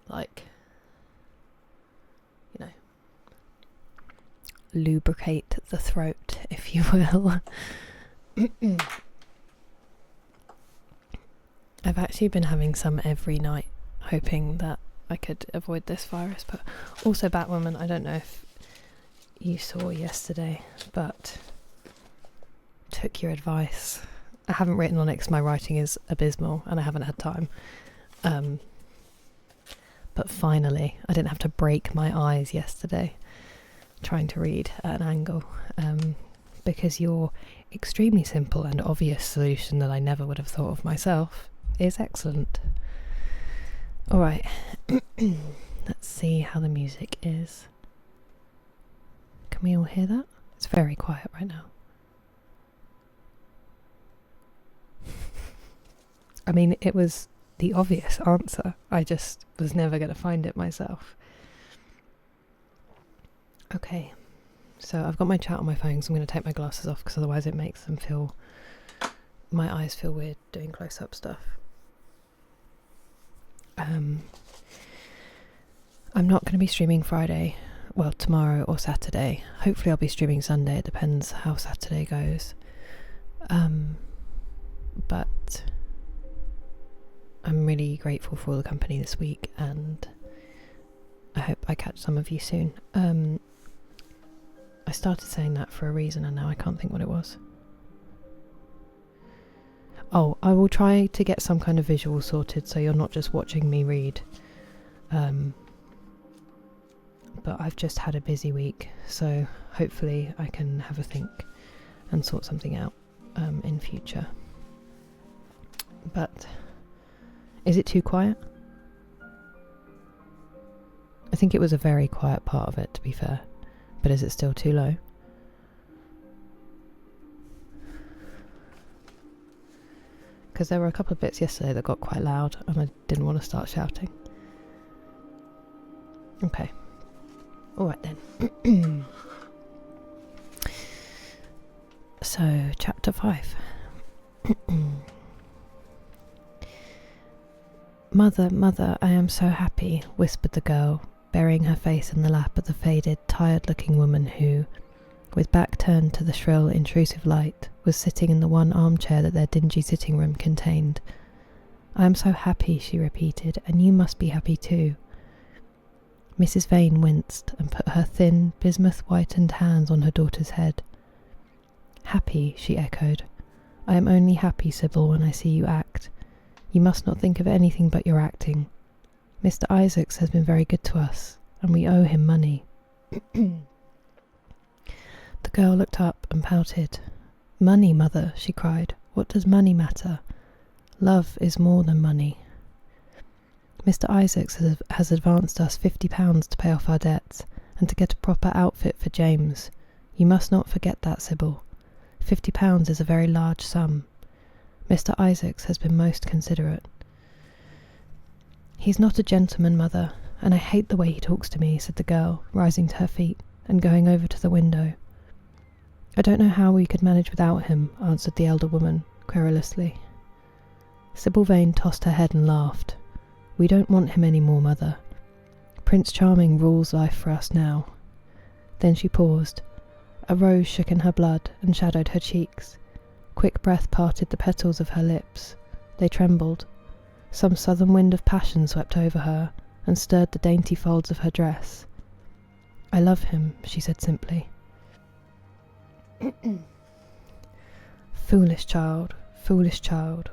like, you know, lubricate the throat, if you will. I've actually been having some every night, hoping that I could avoid this virus, but also Batwoman, I don't know if you saw yesterday, but took your advice. I haven't written on it because my writing is abysmal and I haven't had time. But finally, I didn't have to break my eyes yesterday trying to read at an angle, because your extremely simple and obvious solution that I never would have thought of myself is excellent. Alright, let's see how the music is. Can we all hear that? It's very quiet right now. I mean, it was the obvious answer. I just was never going to find it myself. Okay, so I've got my chat on my phone, so I'm going to take my glasses off because otherwise it makes them feel... my eyes feel weird doing close-up stuff. I'm not going to be streaming Friday, well, tomorrow or Saturday. Hopefully I'll be streaming Sunday, it depends how Saturday goes. But I'm really grateful for all the company this week, and I hope I catch some of you soon. I started saying that for a reason and now I can't think what it was. Oh, I will try to get some kind of visual sorted so you're not just watching me read. But I've just had a busy week, so hopefully I can have a think and sort something out. in future. But is it too quiet? I think it was a very quiet part of it, to be fair. But is it still too low? Because there were a couple of bits yesterday that got quite loud and I didn't want to start shouting. Okay. Alright then. So, chapter 5. Mother, mother, I am so happy, whispered the girl, burying her face in the lap of the faded, tired-looking woman who, with back turned to the shrill, intrusive light, was sitting in the one armchair that their dingy sitting room contained. I am so happy, she repeated, and you must be happy too. Mrs. Vane winced and put her thin, bismuth-whitened hands on her daughter's head. Happy, she echoed. I am only happy, Sybil, when I see you act. You must not think of anything but your acting. Mr. Isaacs has been very good to us, and we owe him money. The girl looked up and pouted. Money, mother, she cried. What does money matter? Love is more than money. Mr. Isaacs has advanced us £50 to pay off our debts, and to get a proper outfit for James. You must not forget that, Sybil. £50 is a very large sum. Mr. Isaacs has been most considerate. He's not a gentleman, mother, and I hate the way he talks to me, said the girl, rising to her feet and going over to the window. I don't know how we could manage without him, answered the elder woman, querulously. Sybil Vane tossed her head and laughed. We don't want him any more, mother. Prince Charming rules life for us now. Then she paused. A rose shook in her blood and shadowed her cheeks. Quick breath parted the petals of her lips. They trembled. Some southern wind of passion swept over her and stirred the dainty folds of her dress. I love him, she said simply. Foolish child,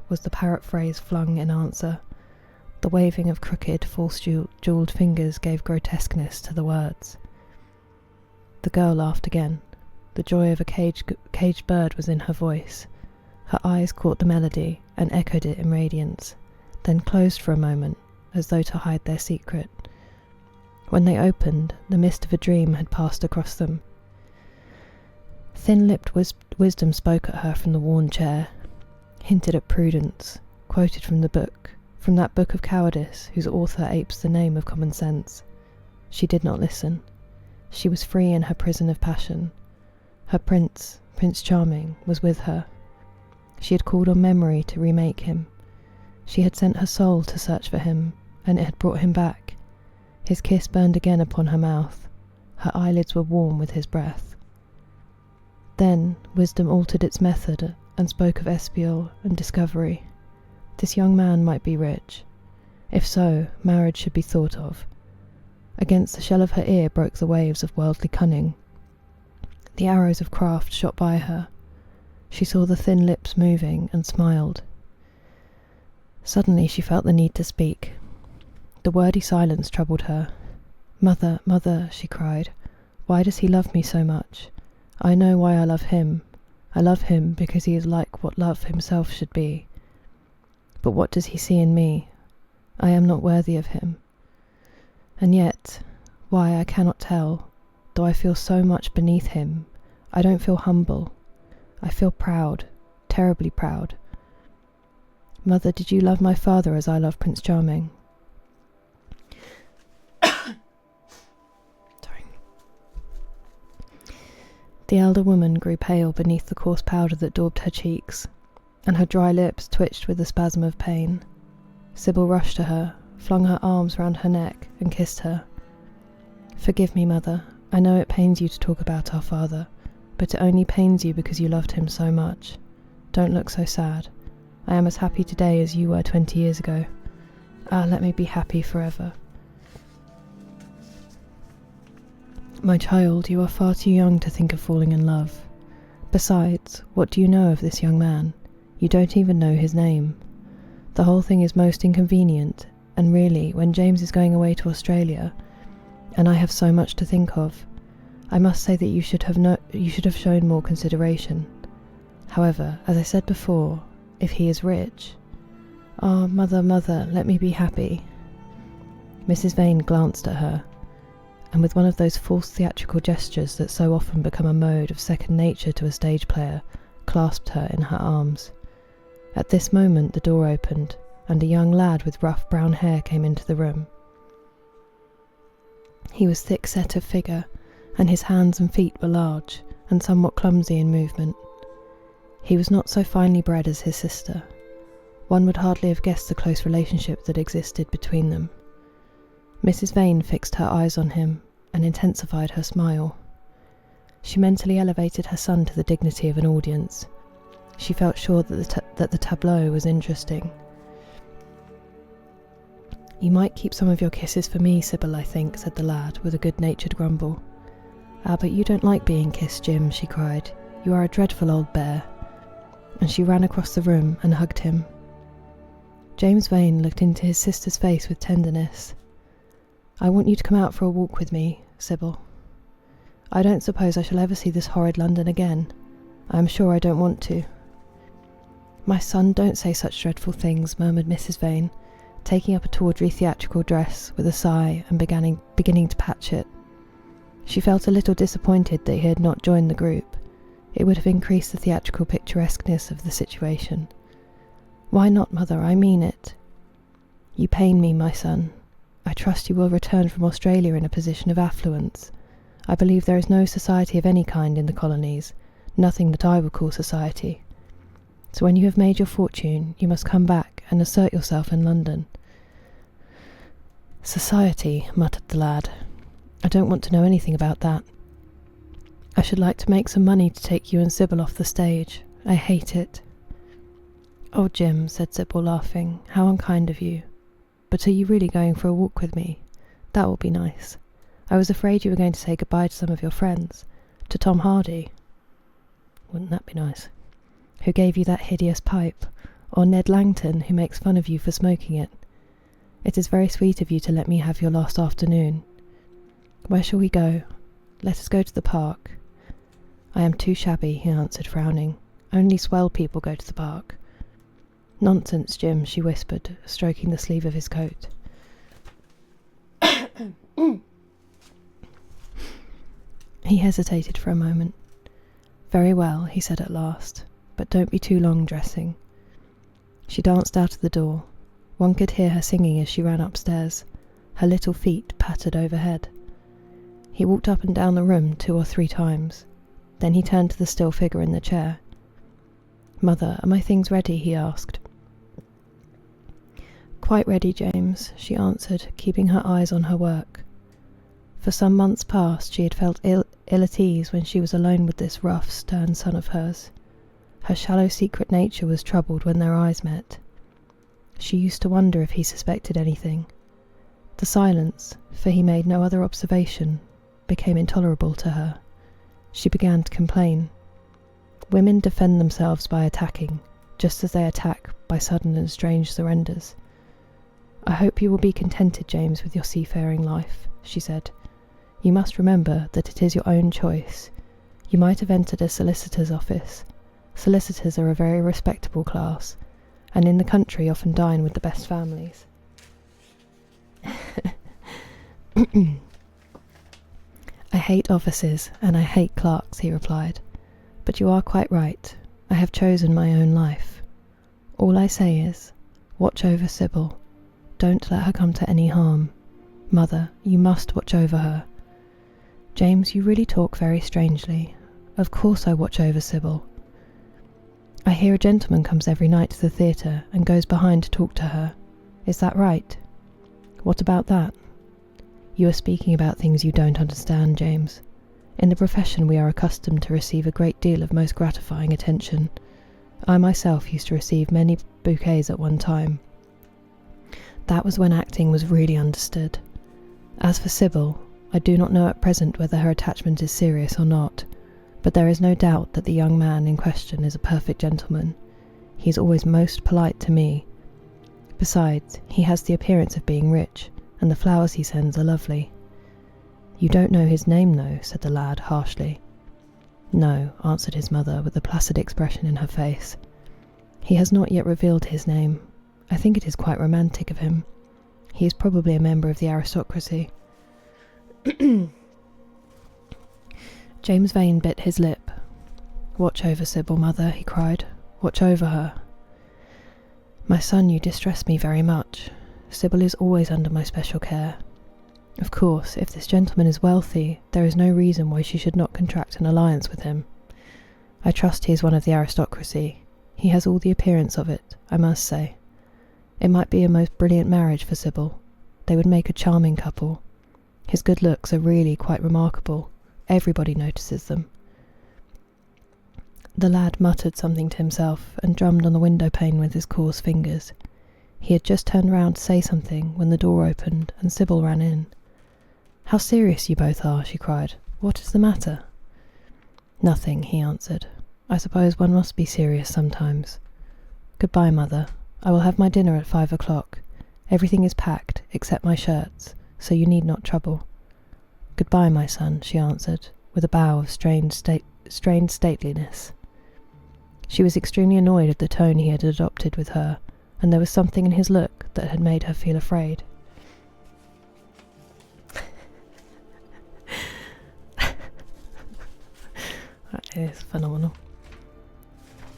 was the parrot phrase flung in answer. The waving of crooked, false-jewelled fingers gave grotesqueness to the words. The girl laughed again. The joy of a caged bird was in her voice. Her eyes caught the melody and echoed it in radiance, then closed for a moment, as though to hide their secret. When they opened, the mist of a dream had passed across them. Thin-lipped wisdom spoke at her from the worn chair, hinted at prudence, quoted from that book of cowardice whose author apes the name of common sense. She did not listen. She was free in her prison of passion. Her Prince Charming, was with her. She had called on memory to remake him. She had sent her soul to search for him, and it had brought him back. His kiss burned again upon her mouth. Her eyelids were warm with his breath. Then wisdom altered its method and spoke of espial and discovery. This young man might be rich. If so, marriage should be thought of. Against the shell of her ear broke the waves of worldly cunning. The arrows of craft shot by her. She saw the thin lips moving and smiled. Suddenly she felt the need to speak. The wordy silence troubled her. Mother, mother, she cried, why does he love me so much? I know why I love him. I love him because he is like what love himself should be. But what does he see in me? I am not worthy of him. And yet, why I cannot tell, though I feel so much beneath him, I don't feel humble. I feel proud, terribly proud. Mother, did you love my father as I love Prince Charming? Sorry. The elder woman grew pale beneath the coarse powder that daubed her cheeks, and her dry lips twitched with a spasm of pain. Sybil rushed to her, flung her arms round her neck, and kissed her. Forgive me, mother. I know it pains you to talk about our father, but it only pains you because you loved him so much. Don't look so sad. I am as happy today as you were 20 years ago. Ah, let me be happy forever. My child, you are far too young to think of falling in love. Besides, what do you know of this young man? You don't even know his name. The whole thing is most inconvenient, and really, when James is going away to Australia, and I have so much to think of, I must say that you should have shown more consideration. However, as I said before, if he is rich... Ah, mother, mother, let me be happy. Mrs. Vane glanced at her, and with one of those false theatrical gestures that so often become a mode of second nature to a stage player, clasped her in her arms. At this moment the door opened, and a young lad with rough brown hair came into the room. He was thick-set of figure, and his hands and feet were large, and somewhat clumsy in movement. He was not so finely bred as his sister. One would hardly have guessed the close relationship that existed between them. Mrs. Vane fixed her eyes on him, and intensified her smile. She mentally elevated her son to the dignity of an audience. She felt sure that the tableau was interesting. "You might keep some of your kisses for me, Sybil, I think," said the lad, with a good-natured grumble. "Ah, but you don't like being kissed, Jim," she cried. "You are a dreadful old bear." And she ran across the room and hugged him. James Vane looked into his sister's face with tenderness. "I want you to come out for a walk with me, Sybil. I don't suppose I shall ever see this horrid London again. I am sure I don't want to." "My son, don't say such dreadful things," murmured Mrs. Vane, taking up a tawdry theatrical dress with a sigh and beginning to patch it. She felt a little disappointed that he had not joined the group. It would have increased the theatrical picturesqueness of the situation. "Why not, mother? I mean it." "You pain me, my son. I trust you will return from Australia in a position of affluence. I believe there is no society of any kind in the colonies, nothing that I would call society. So when you have made your fortune, you must come back and assert yourself in London." "Society," muttered the lad. "I don't want to know anything about that. I should like to make some money to take you and Sybil off the stage. I hate it." "Oh, Jim," said Sybil, laughing, "how unkind of you. But are you really going for a walk with me? That will be nice. I was afraid you were going to say goodbye to some of your friends. To Tom Hardy." "Wouldn't that be nice?" "Who gave you that hideous pipe. Or Ned Langton, who makes fun of you for smoking it. It is very sweet of you to let me have your last afternoon. Where shall we go? Let us go to the park." "I am too shabby," he answered, frowning. "Only swell people go to the park." "Nonsense, Jim," she whispered, stroking the sleeve of his coat. He hesitated for a moment. "Very well," he said at last, "but don't be too long dressing." She danced out of the door. One could hear her singing as she ran upstairs. Her little feet pattered overhead. He walked up and down the room 2 or 3 times. Then he turned to the still figure in the chair. "Mother, are my things ready?" he asked. "Quite ready, James," she answered, keeping her eyes on her work. For some months past she had felt ill at ease when she was alone with this rough, stern son of hers. Her shallow secret nature was troubled when their eyes met. She used to wonder if he suspected anything. The silence, for he made no other observation, became intolerable to her. She began to complain. Women defend themselves by attacking, just as they attack by sudden and strange surrenders. "I hope you will be contented, James, with your seafaring life," she said. "You must remember that it is your own choice. You might have entered a solicitor's office. Solicitors are a very respectable class, and in the country often dine with the best families." "I hate offices, and I hate clerks," he replied. "But you are quite right. I have chosen my own life. All I say is, watch over Sybil. Don't let her come to any harm. Mother, you must watch over her." "James, you really talk very strangely. Of course I watch over Sybil. I hear a gentleman comes every night to the theatre and goes behind to talk to her. Is that right? What about that?" "You are speaking about things you don't understand, James. In the profession we are accustomed to receive a great deal of most gratifying attention. I myself used to receive many bouquets at one time. That was when acting was really understood. As for Sybil, I do not know at present whether her attachment is serious or not, but there is no doubt that the young man in question is a perfect gentleman. He is always most polite to me. Besides, he has the appearance of being rich, and the flowers he sends are lovely." "You don't know his name, though," said the lad harshly. No, answered his mother with a placid expression in her face. He has not yet revealed his name. I think it is quite romantic of him. He is probably a member of the aristocracy. James Vane bit his lip. Watch over Sybil, mother, he cried. Watch over her. My son, you distress me very much. Sybil is always under my special care. Of course, if this gentleman is wealthy, there is no reason why she should not contract an alliance with him. I trust he is one of the aristocracy. He has all the appearance of it, I must say. It might be a most brilliant marriage for Sybil. They would make a charming couple. His good looks are really quite remarkable. Everybody notices them. The lad muttered something to himself and drummed on the window pane with his coarse fingers. He had just turned round to say something when the door opened and Sybil ran in. How serious you both are, she cried. What is the matter? Nothing, he answered. I suppose one must be serious sometimes. Goodbye, mother. I will have my dinner at 5 o'clock. Everything is packed, except my shirts, so you need not trouble. Goodbye, my son, she answered, with a bow of strained stateliness. She was extremely annoyed at the tone he had adopted with her, and there was something in his look that had made her feel afraid. That is phenomenal.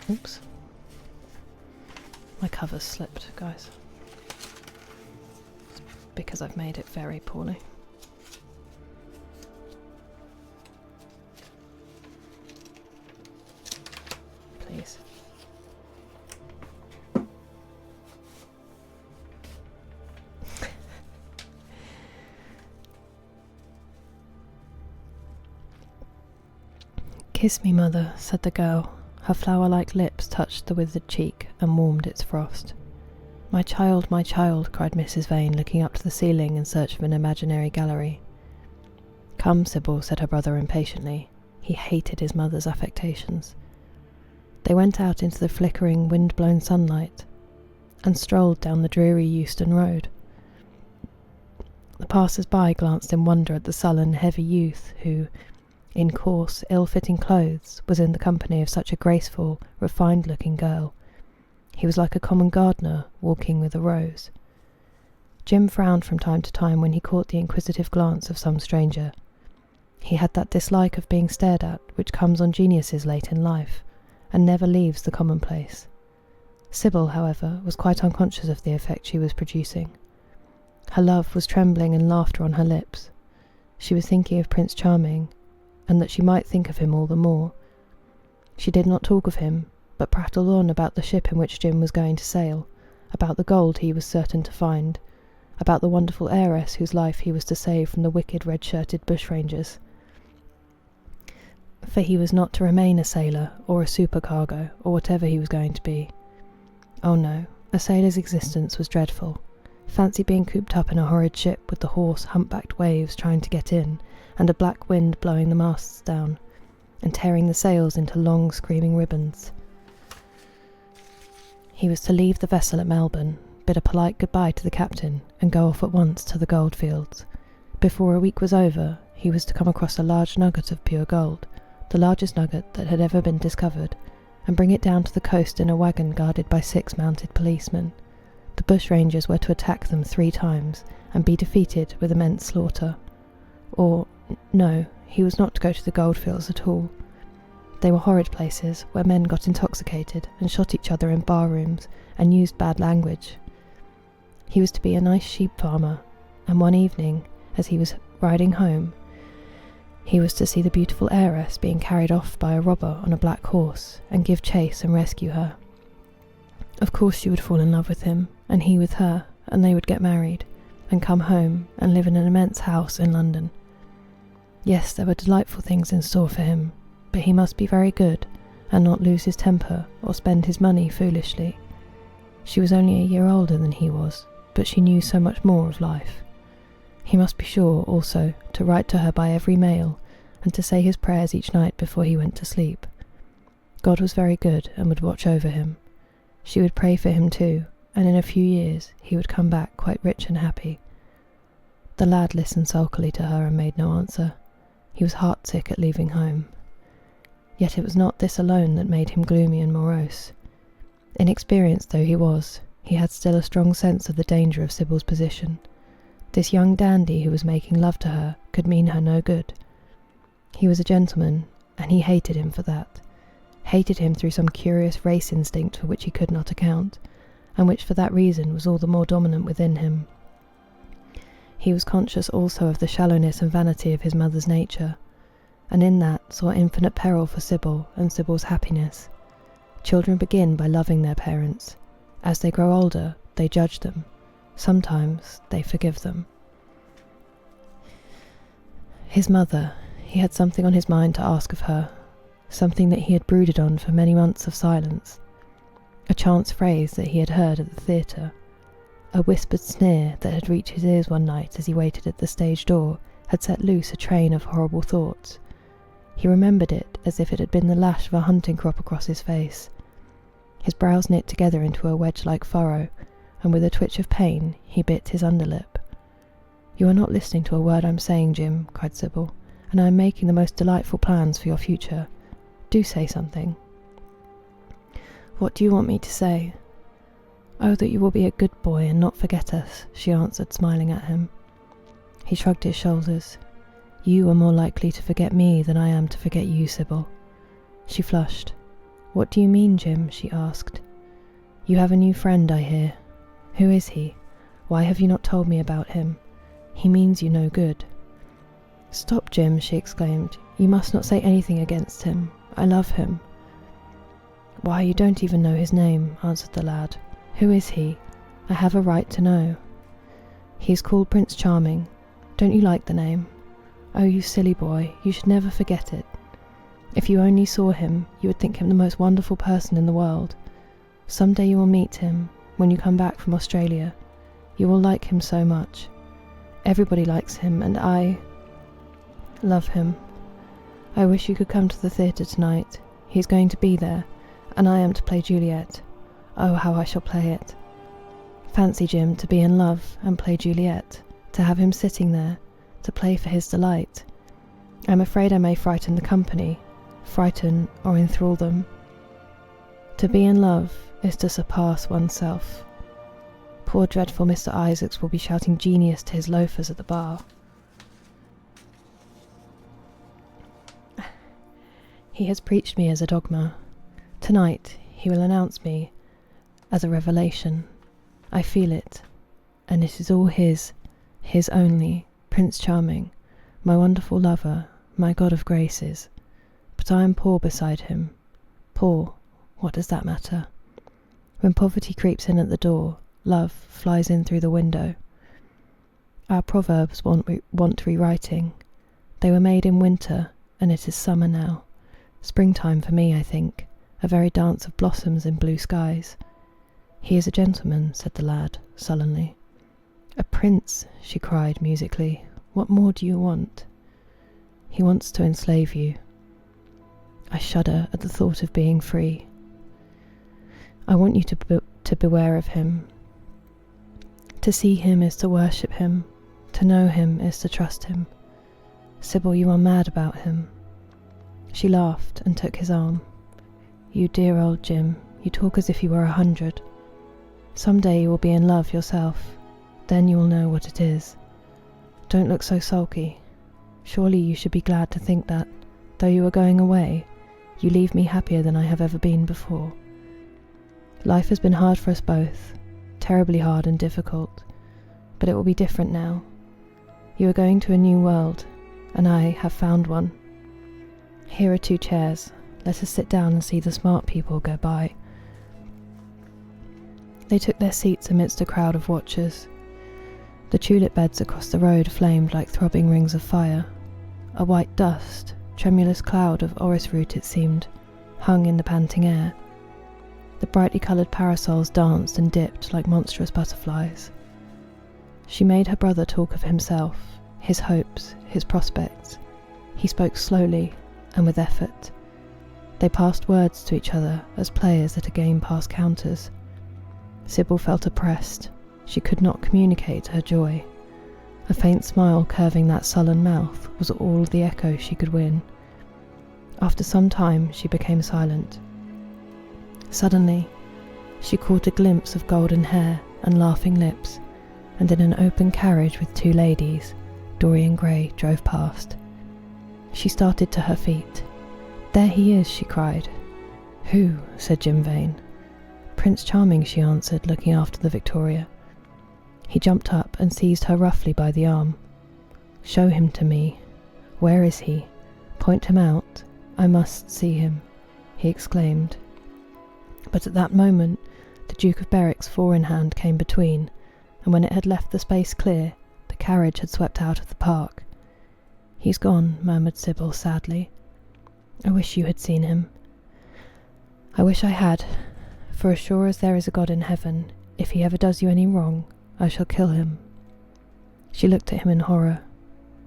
Oops. My cover's slipped, guys. It's because I've made it very poorly. Please. Kiss me, mother, said the girl. Her flower-like lips touched the withered cheek and warmed its frost. My child, cried Mrs. Vane, looking up to the ceiling in search of an imaginary gallery. Come, Sybil, said her brother impatiently. He hated his mother's affectations. They went out into the flickering, wind-blown sunlight and strolled down the dreary Euston Road. The passers-by glanced in wonder at the sullen, heavy youth who, in coarse, ill-fitting clothes, was in the company of such a graceful, refined-looking girl. He was like a common gardener walking with a rose. Jim frowned from time to time when he caught the inquisitive glance of some stranger. He had that dislike of being stared at which comes on geniuses late in life, and never leaves the commonplace. Sybil, however, was quite unconscious of the effect she was producing. Her love was trembling and laughter on her lips. She was thinking of Prince Charming, and that she might think of him all the more. She did not talk of him, but prattled on about the ship in which Jim was going to sail, about the gold he was certain to find, about the wonderful heiress whose life he was to save from the wicked red-shirted bushrangers. For he was not to remain a sailor, or a supercargo, or whatever he was going to be. Oh no, a sailor's existence was dreadful. Fancy being cooped up in a horrid ship with the hoarse, humpbacked waves trying to get in, and a black wind blowing the masts down, and tearing the sails into long, screaming ribbons. He was to leave the vessel at Melbourne, bid a polite goodbye to the captain, and go off at once to the goldfields. Before a week was over, he was to come across a large nugget of pure gold, the largest nugget that had ever been discovered, and bring it down to the coast in a wagon guarded by 6 mounted policemen. The bushrangers were to attack them 3 times, and be defeated with immense slaughter. Or, no, he was not to go to the goldfields at all. They were horrid places, where men got intoxicated, and shot each other in bar-rooms, and used bad language. He was to be a nice sheep farmer, and one evening, as he was riding home, he was to see the beautiful heiress being carried off by a robber on a black horse, and give chase and rescue her. Of course she would fall in love with him, and he with her, and they would get married, and come home, and live in an immense house in London. Yes, there were delightful things in store for him, but he must be very good, and not lose his temper, or spend his money foolishly. She was only a year older than he was, but she knew so much more of life. He must be sure, also, to write to her by every mail, and to say his prayers each night before he went to sleep. God was very good, and would watch over him. She would pray for him too, and in a few years he would come back quite rich and happy. The lad listened sulkily to her and made no answer. He was heart-sick at leaving home. Yet it was not this alone that made him gloomy and morose. Inexperienced though he was, he had still a strong sense of the danger of Sybil's position. This young dandy who was making love to her could mean her no good. He was a gentleman, and he hated him for that. Hated him through some curious race instinct for which he could not account, and which for that reason was all the more dominant within him. He was conscious also of the shallowness and vanity of his mother's nature, and in that saw infinite peril for Sybil and Sybil's happiness. Children begin by loving their parents. As they grow older, they judge them. Sometimes they forgive them. His mother, he had something on his mind to ask of her, something that he had brooded on for many months of silence. A chance phrase that he had heard at the theatre, a whispered sneer that had reached his ears one night as he waited at the stage door, had set loose a train of horrible thoughts. He remembered it as if it had been the lash of a hunting crop across his face. His brows knit together into a wedge-like furrow, and with a twitch of pain he bit his underlip. "You are not listening to a word I'm saying, Jim," cried Sybil, "and I am making the most delightful plans for your future. Do say something." "What do you want me to say?" "Oh, that you will be a good boy and not forget us," she answered, smiling at him. He shrugged his shoulders. "You are more likely to forget me than I am to forget you, Sybil." She flushed. "What do you mean, Jim?" she asked. "You have a new friend, I hear. Who is he? Why have you not told me about him? He means you no good." "Stop, Jim," she exclaimed. "You must not say anything against him. I love him." "Why, you don't even know his name," answered the lad. "Who is he? I have a right to know." "He is called Prince Charming. Don't you like the name? Oh, you silly boy, you should never forget it. If you only saw him, you would think him the most wonderful person in the world. Some day you will meet him, when you come back from Australia. You will like him so much. Everybody likes him, and I love him. I wish you could come to the theatre tonight. He's going to be there, and I am to play Juliet. Oh, how I shall play it. Fancy, Jim, to be in love and play Juliet, to have him sitting there, to play for his delight. I'm afraid I may frighten the company, frighten or enthrall them. To be in love is to surpass oneself. Poor dreadful Mr. Isaacs will be shouting genius to his loafers at the bar. He has preached me as a dogma. Tonight he will announce me as a revelation. I feel it, and it is all his only, Prince Charming, my wonderful lover, my god of graces. But I am poor beside him. Poor, what does that matter? When poverty creeps in at the door, love flies in through the window. Our proverbs want rewriting. They were made in winter, and it is summer now. Springtime for me, I think, a very dance of blossoms in blue skies. He is a gentleman, said the lad, sullenly. A prince, she cried musically. What more do you want? He wants to enslave you. I shudder at the thought of being free. I want you to beware of him. To see him is to worship him. To know him is to trust him. Sybil, you are mad about him. She laughed and took his arm. You dear old Jim, you talk as if you were 100. Some day you will be in love yourself. Then you will know what it is. Don't look so sulky. Surely you should be glad to think that, though you are going away, you leave me happier than I have ever been before. Life has been hard for us both, terribly hard and difficult, but it will be different now. You are going to a new world, and I have found one. Here are 2 chairs. Let us sit down and see the smart people go by. They took their seats amidst a crowd of watchers. The tulip beds across the road flamed like throbbing rings of fire. A white dust, tremulous cloud of orris root it seemed, hung in the panting air. The brightly coloured parasols danced and dipped like monstrous butterflies. She made her brother talk of himself, his hopes, his prospects. He spoke slowly and with effort. They passed words to each other as players at a game pass counters. Sybil felt oppressed. She could not communicate her joy. A faint smile curving that sullen mouth was all the echo she could win. After some time, she became silent. Suddenly, she caught a glimpse of golden hair and laughing lips, and in an open carriage with 2 ladies, Dorian Gray drove past. She started to her feet. "There he is," she cried. "Who?" said Jim Vane. "Prince Charming," she answered, looking after the Victoria. He jumped up and seized her roughly by the arm. "Show him to me. Where is he? Point him out. I must see him," he exclaimed. But at that moment, the Duke of Berwick's 4-in-hand came between, and when it had left the space clear, the carriage had swept out of the park. "He's gone," murmured Sybil sadly. "I wish you had seen him." "I wish I had, for as sure as there is a God in heaven, if he ever does you any wrong, I shall kill him." She looked at him in horror.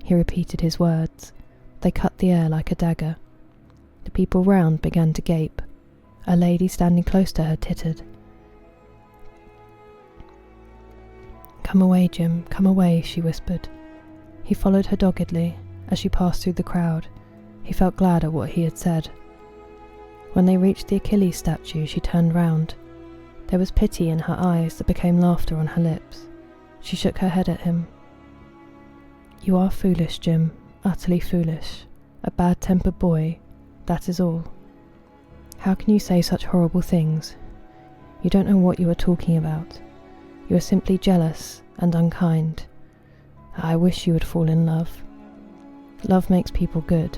He repeated his words. They cut the air like a dagger. The people round began to gape. A lady standing close to her tittered. "Come away, Jim, come away," she whispered. He followed her doggedly. As she passed through the crowd, he felt glad at what he had said. When they reached the Achilles statue, she turned round. There was pity in her eyes that became laughter on her lips. She shook her head at him. "You are foolish, Jim, utterly foolish. A bad-tempered boy, that is all. How can you say such horrible things? You don't know what you are talking about. You are simply jealous and unkind. I wish you would fall in love. Love makes people good,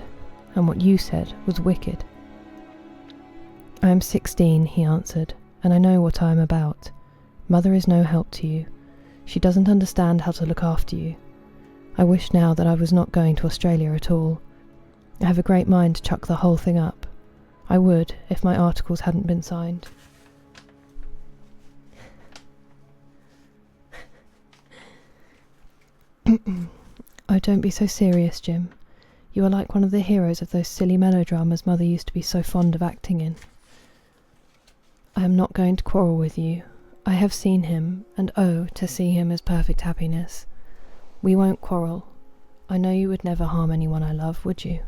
and what you said was wicked." "I am 16, he answered, "and I know what I am about. Mother is no help to you. She doesn't understand how to look after you. I wish now that I was not going to Australia at all. I have a great mind to chuck the whole thing up. I would, if my articles hadn't been signed." "Oh, don't be so serious, Jim. You are like one of the heroes of those silly melodramas Mother used to be so fond of acting in. I am not going to quarrel with you. I have seen him, and oh, to see him is perfect happiness. We won't quarrel. I know you would never harm anyone I love, would you?"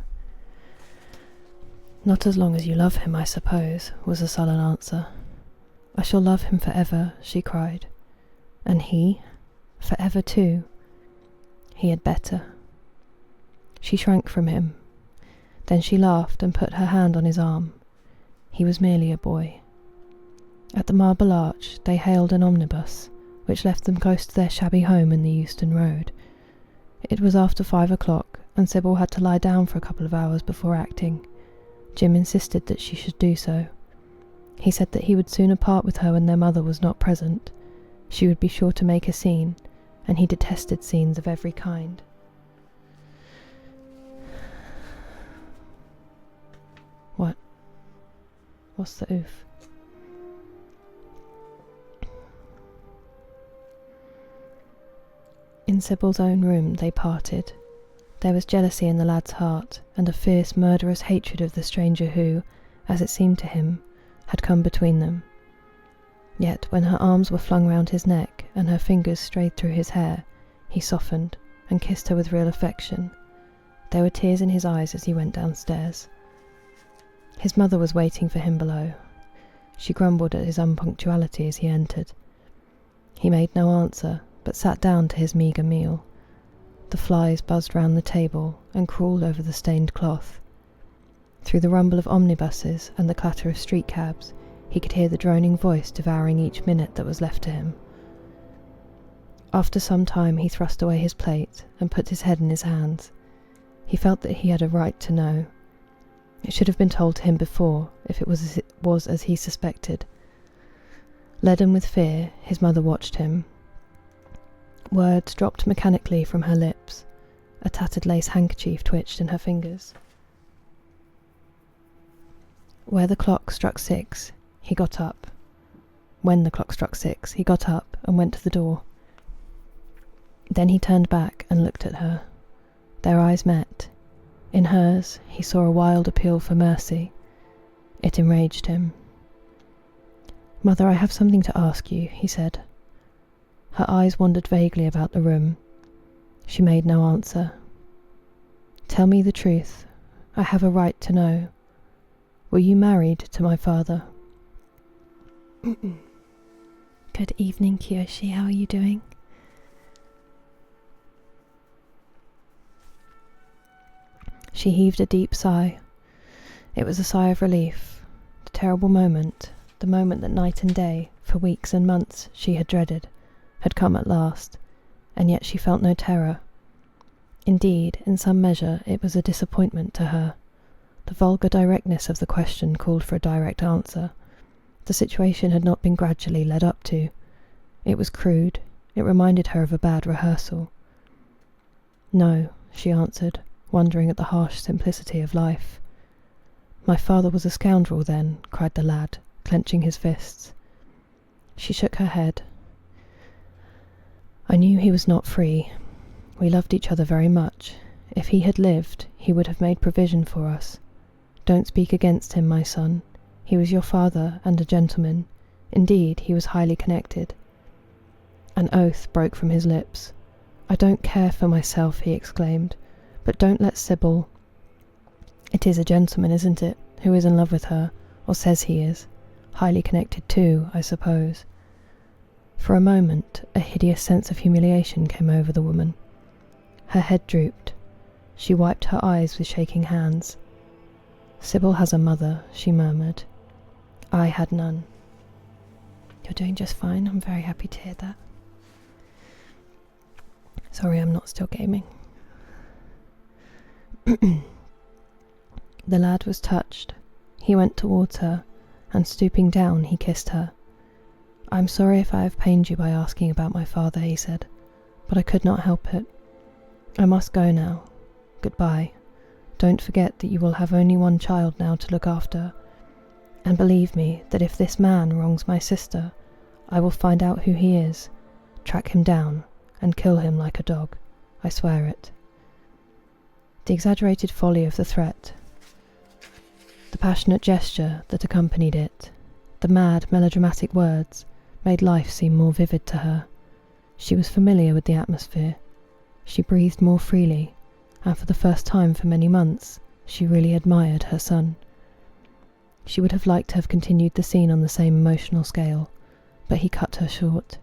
"Not as long as you love him, I suppose," was the sullen answer. "I shall love him forever," she cried. "And he? Forever too. He had better." She shrank from him. Then she laughed and put her hand on his arm. He was merely a boy. At the Marble Arch they hailed an omnibus, which left them close to their shabby home in the Euston Road. It was after 5 o'clock, and Sybil had to lie down for a couple of hours before acting. Jim insisted that she should do so. He said that he would sooner part with her when their mother was not present. She would be sure to make a scene, and he detested scenes of every kind. What? What's the oof? In Sybil's own room they parted. There was jealousy in the lad's heart, and a fierce, murderous hatred of the stranger who, as it seemed to him, had come between them. Yet when her arms were flung round his neck, and her fingers strayed through his hair, he softened, and kissed her with real affection. There were tears in his eyes as he went downstairs. His mother was waiting for him below. She grumbled at his unpunctuality as he entered. He made no answer, but sat down to his meagre meal. The flies buzzed round the table and crawled over the stained cloth. Through the rumble of omnibuses and the clatter of street cabs, he could hear the droning voice devouring each minute that was left to him. After some time he thrust away his plate and put his head in his hands. He felt that he had a right to know. It should have been told to him before, if it was as he suspected. Leaden with fear, his mother watched him. Words dropped mechanically from her lips. A tattered lace handkerchief twitched in her fingers. Where the clock struck 6, he got up. When the clock struck 6, he got up and went to the door. Then he turned back and looked at her. Their eyes met. In hers, he saw a wild appeal for mercy. It enraged him. "Mother, I have something to ask you," he said. Her eyes wandered vaguely about the room. She made no answer. "Tell me the truth. I have a right to know," Were you married to my father? Good evening, Kiyoshi. How are you doing? She heaved a deep sigh. It was a sigh of relief. The terrible moment, the moment that night and day, for weeks and months, she had dreaded, had come at last, and yet she felt no terror. Indeed, in some measure, it was a disappointment to her. The vulgar directness of the question called for a direct answer. The situation had not been gradually led up to. It was crude. It reminded her of a bad rehearsal. No, she answered, wondering at the harsh simplicity of life. My father was a scoundrel then, cried the lad, clenching his fists. She shook her head. I knew he was not free. We loved each other very much. If he had lived, he would have made provision for us. Don't speak against him, my son. He was your father and a gentleman. Indeed, he was highly connected. An oath broke from his lips. I don't care for myself, he exclaimed, but don't let Sybil... It is a gentleman, isn't it, who is in love with her, or says he is. Highly connected too, I suppose. For a moment, a hideous sense of humiliation came over the woman. Her head drooped. She wiped her eyes with shaking hands. Sybil has a mother, she murmured. I had none. You're doing just fine. I'm very happy to hear that. Sorry, I'm not still gaming. The lad was touched. He went towards her, and stooping down, he kissed her. I'm sorry if I have pained you by asking about my father, he said, but I could not help it. I must go now. Goodbye. Don't forget that you will have only one child now to look after, and believe me that if this man wrongs my sister, I will find out who he is, track him down, and kill him like a dog. I swear it. The exaggerated folly of the threat, the passionate gesture that accompanied it, the mad, melodramatic words, made life seem more vivid to her. She was familiar with the atmosphere. She breathed more freely, and for the first time for many months, she really admired her son. She would have liked to have continued the scene on the same emotional scale, but he cut her short.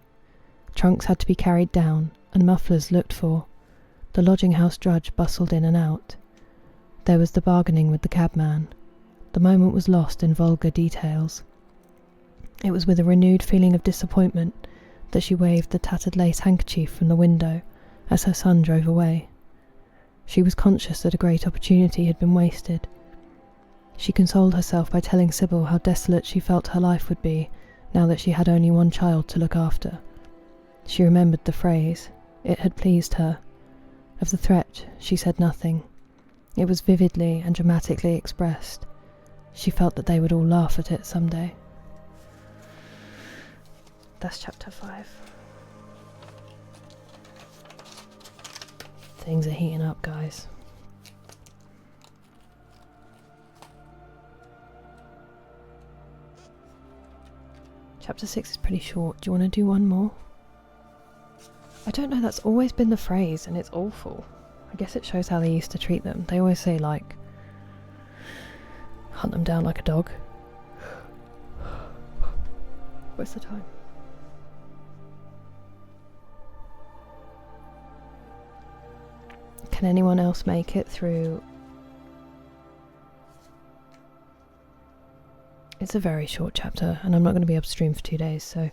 Trunks had to be carried down, and mufflers looked for. The lodging-house drudge bustled in and out. There was the bargaining with the cabman. The moment was lost in vulgar details. It was with a renewed feeling of disappointment that she waved the tattered lace handkerchief from the window as her son drove away. She was conscious that a great opportunity had been wasted. She consoled herself by telling Sybil how desolate she felt her life would be now that she had only one child to look after. She remembered the phrase. It had pleased her. Of the threat, she said nothing. It was vividly and dramatically expressed. She felt that they would all laugh at it someday. That's chapter 5. Things are heating up, guys. Chapter 6 is pretty short. Do you want to do one more? I don't know, that's always been the phrase, and it's awful. I guess it shows how they used to treat them. They always say, like, hunt them down like a dog. What's the time? Can anyone else make it through? It's a very short chapter, and I'm not going to be able to stream for 2 days, so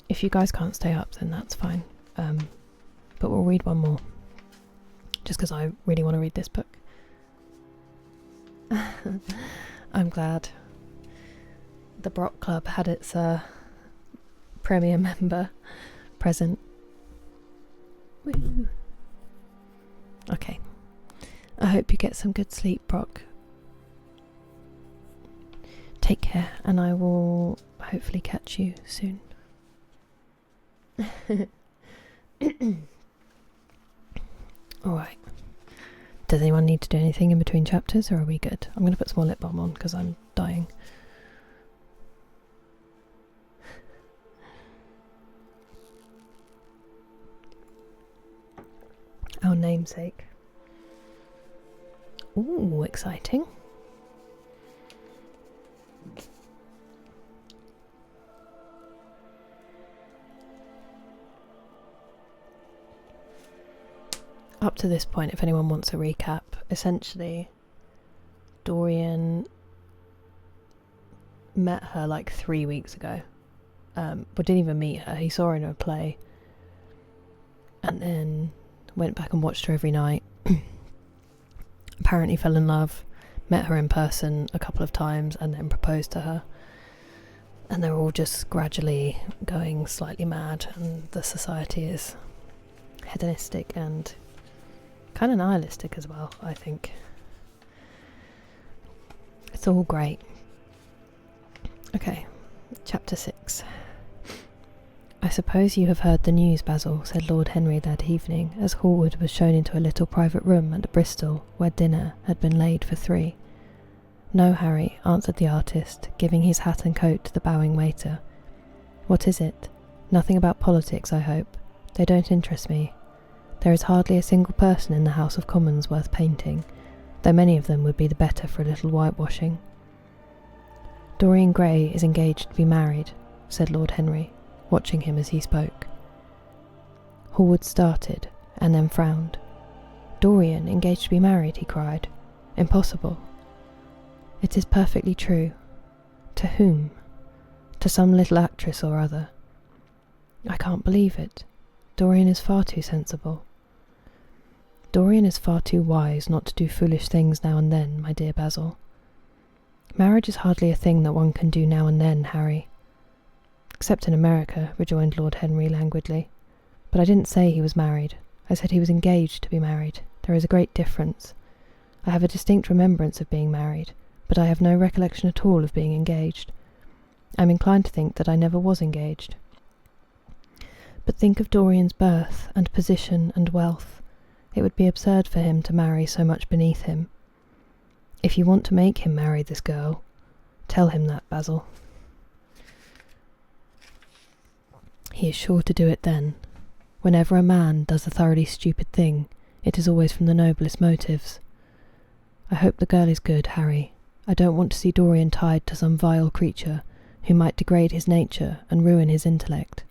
if you guys can't stay up, then that's fine. But we'll read one more, just because I really want to read this book. I'm glad the Brock Club had its premier member present. Woo. Okay. I hope you get some good sleep, Brock. Take care, and I will hopefully catch you soon. Alright. Does anyone need to do anything in between chapters, or are we good? I'm going to put some more lip balm on because I'm dying. Our namesake. Ooh, exciting. up to this point, if anyone wants a recap, essentially Dorian met her like 3 weeks ago, but didn't even meet her. He saw her in a play and then went back and watched her every night. Apparently fell in love, met her in person a couple of times and then proposed to her. And they're all just gradually going slightly mad, and the society is hedonistic and kind of nihilistic as well, I think. It's all great. Okay, chapter 6. I suppose you have heard the news, Basil, said Lord Henry that evening, as Hallward was shown into a little private room at Bristol, where dinner had been laid for 3. No, Harry, answered the artist, giving his hat and coat to the bowing waiter. What is it? Nothing about politics, I hope. They don't interest me. There is hardly a single person in the House of Commons worth painting, though many of them would be the better for a little whitewashing. Dorian Gray is engaged to be married, said Lord Henry, watching him as he spoke. Hallward started, and then frowned. Dorian engaged to be married, he cried. Impossible. It is perfectly true. To whom? To some little actress or other. I can't believe it. Dorian is far too sensible. Dorian is far too wise not to do foolish things now and then, my dear Basil. Marriage is hardly a thing that one can do now and then, Harry. Except in America, rejoined Lord Henry languidly. But I didn't say he was married. I said he was engaged to be married. There is a great difference. I have a distinct remembrance of being married, but I have no recollection at all of being engaged. I am inclined to think that I never was engaged. But think of Dorian's birth and position and wealth. It would be absurd for him to marry so much beneath him. If you want to make him marry this girl, tell him that, Basil. He is sure to do it then. Whenever a man does a thoroughly stupid thing, it is always from the noblest motives. I hope the girl is good, Harry. I don't want to see Dorian tied to some vile creature who might degrade his nature and ruin his intellect.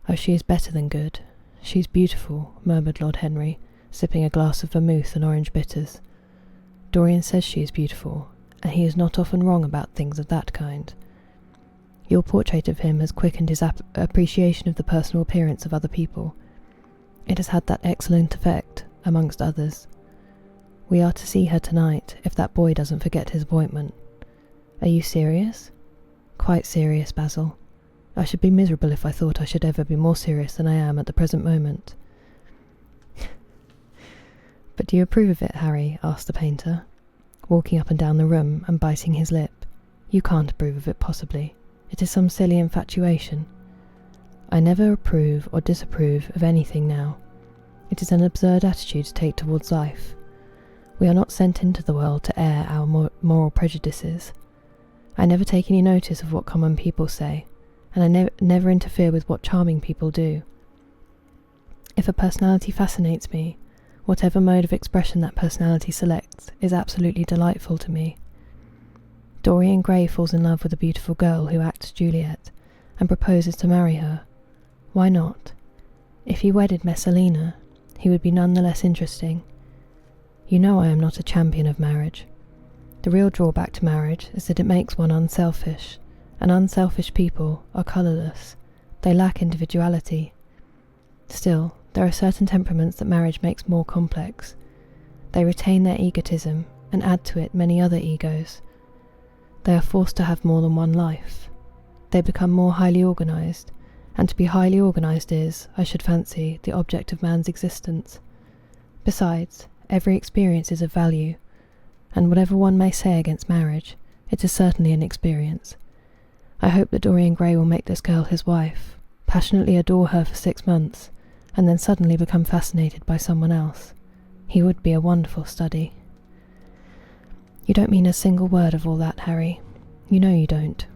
Oh, she is better than good. She is beautiful, murmured Lord Henry, sipping a glass of vermouth and orange bitters. Dorian says she is beautiful, and he is not often wrong about things of that kind. Your portrait of him has quickened his appreciation of the personal appearance of other people. It has had that excellent effect, amongst others. We are to see her tonight, if that boy doesn't forget his appointment. Are you serious? Quite serious, Basil. I should be miserable if I thought I should ever be more serious than I am at the present moment. But do you approve of it, Harry? Asked the painter, walking up and down the room and biting his lip. You can't approve of it, possibly. It is some silly infatuation. I never approve or disapprove of anything now. It is an absurd attitude to take towards life. We are not sent into the world to air our moral prejudices. I never take any notice of what common people say, and I never interfere with what charming people do. If a personality fascinates me, whatever mode of expression that personality selects is absolutely delightful to me. Dorian Gray falls in love with a beautiful girl who acts Juliet, and proposes to marry her. Why not? If he wedded Messalina, he would be none the less interesting. You know I am not a champion of marriage. The real drawback to marriage is that it makes one unselfish, and unselfish people are colourless. They lack individuality. Still, there are certain temperaments that marriage makes more complex. They retain their egotism and add to it many other egos. They are forced to have more than one life. They become more highly organised, and to be highly organised is, I should fancy, the object of man's existence. Besides, every experience is of value, and whatever one may say against marriage, it is certainly an experience. I hope that Dorian Gray will make this girl his wife, passionately adore her for 6 months, and then suddenly become fascinated by someone else. He would be a wonderful study. You don't mean a single word of all that, Harry. You know you don't.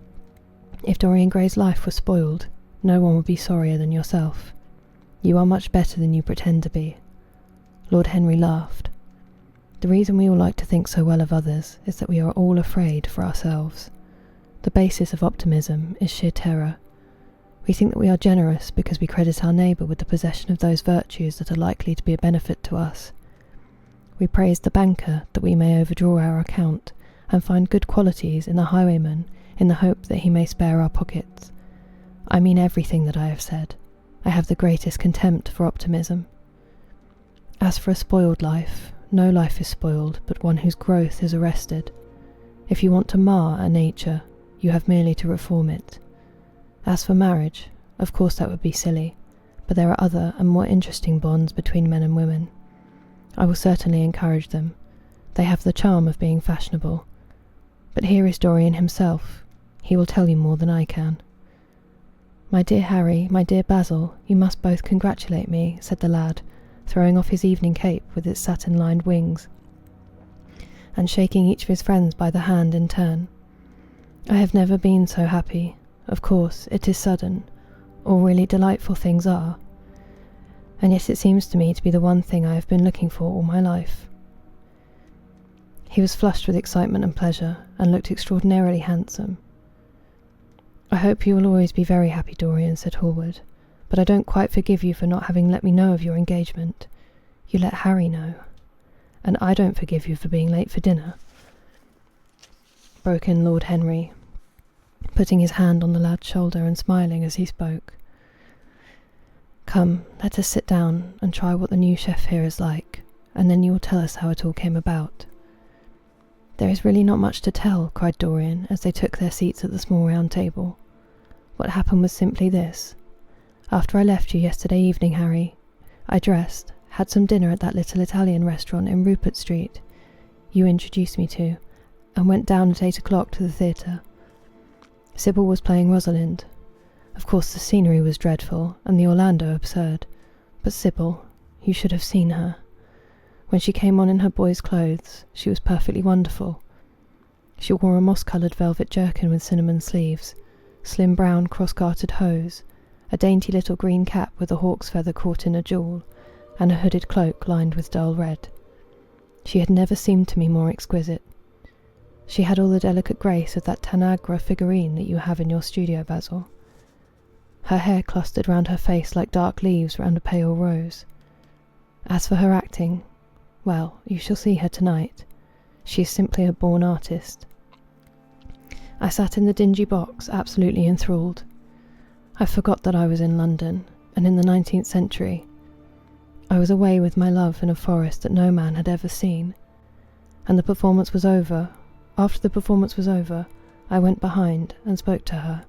If Dorian Gray's life was spoiled, no one would be sorrier than yourself. You are much better than you pretend to be. Lord Henry laughed. The reason we all like to think so well of others is that we are all afraid for ourselves. The basis of optimism is sheer terror. We think that we are generous because we credit our neighbour with the possession of those virtues that are likely to be a benefit to us. We praise the banker that we may overdraw our account, and find good qualities in the highwayman in the hope that he may spare our pockets. I mean everything that I have said. I have the greatest contempt for optimism. As for a spoiled life, no life is spoiled but one whose growth is arrested. If you want to mar a nature, you have merely to reform it. As for marriage, of course that would be silly, but there are other and more interesting bonds between men and women. I will certainly encourage them. They have the charm of being fashionable. But here is Dorian himself. He will tell you more than I can. My dear Harry, my dear Basil, you must both congratulate me, said the lad, throwing off his evening cape with its satin-lined wings, and shaking each of his friends by the hand in turn. I have never been so happy. Of course, it is sudden. All really delightful things are. And yet it seems to me to be the one thing I have been looking for all my life. He was flushed with excitement and pleasure, and looked extraordinarily handsome. I hope you will always be very happy, Dorian, said Hallward, but I don't quite forgive you for not having let me know of your engagement. You let Harry know. And I don't forgive you for being late for dinner, broke in Lord Henry, putting his hand on the lad's shoulder and smiling as he spoke. Come, let us sit down and try what the new chef here is like, and then you will tell us how it all came about. There is really not much to tell, cried Dorian, as they took their seats at the small round table. What happened was simply this. After I left you yesterday evening, Harry, I dressed, had some dinner at that little Italian restaurant in Rupert Street you introduced me to, and went down at 8 o'clock to the theatre. Sybil was playing Rosalind. Of course the scenery was dreadful, and the Orlando absurd, but Sybil, you should have seen her. When she came on in her boy's clothes, she was perfectly wonderful. She wore a moss-coloured velvet jerkin with cinnamon sleeves, slim brown cross-gartered hose, a dainty little green cap with a hawk's feather caught in a jewel, and a hooded cloak lined with dull red. She had never seemed to me more exquisite. She had all the delicate grace of that Tanagra figurine that you have in your studio, Basil. Her hair clustered round her face like dark leaves round a pale rose. As for her acting, well, you shall see her tonight. She is simply a born artist. I sat in the dingy box, absolutely enthralled. I forgot that I was in London, and in the 19th century. I was away with my love in a forest that no man had ever seen. And the performance was over. After the performance was over, I went behind and spoke to her.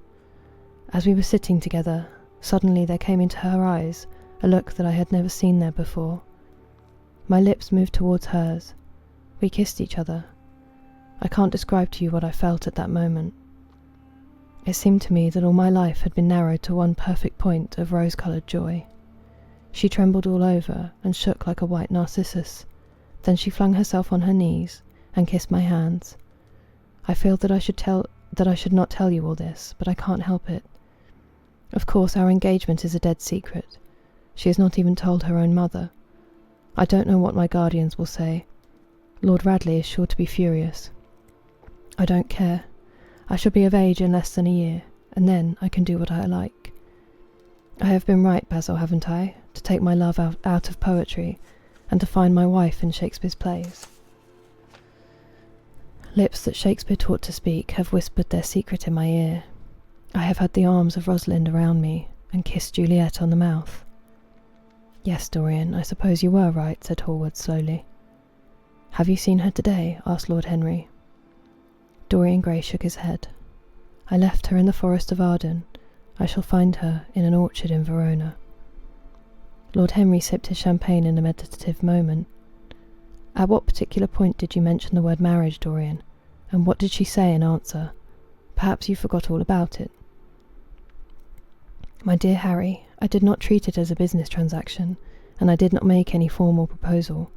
As we were sitting together, suddenly there came into her eyes a look that I had never seen there before. My lips moved towards hers. We kissed each other. I can't describe to you what I felt at that moment. It seemed to me that all my life had been narrowed to one perfect point of rose-coloured joy. She trembled all over and shook like a white narcissus. Then she flung herself on her knees and kissed my hands. I feel that I should not tell you all this, but I can't help it. Of course, our engagement is a dead secret. She has not even told her own mother. I don't know what my guardians will say. Lord Radley is sure to be furious. I don't care. I shall be of age in less than a year, and then I can do what I like. I have been right, Basil, haven't I, to take my love out of poetry, and to find my wife in Shakespeare's plays? Lips that Shakespeare taught to speak have whispered their secret in my ear. I have had the arms of Rosalind around me, and kissed Juliet on the mouth. Yes, Dorian, I suppose you were right, said Hallward slowly. Have you seen her today? Asked Lord Henry. Dorian Gray shook his head. I left her in the forest of Arden. I shall find her in an orchard in Verona. Lord Henry sipped his champagne in a meditative moment. At what particular point did you mention the word marriage, Dorian? And what did she say in answer? Perhaps you forgot all about it. My dear Harry, I did not treat it as a business transaction, and I did not make any formal proposal.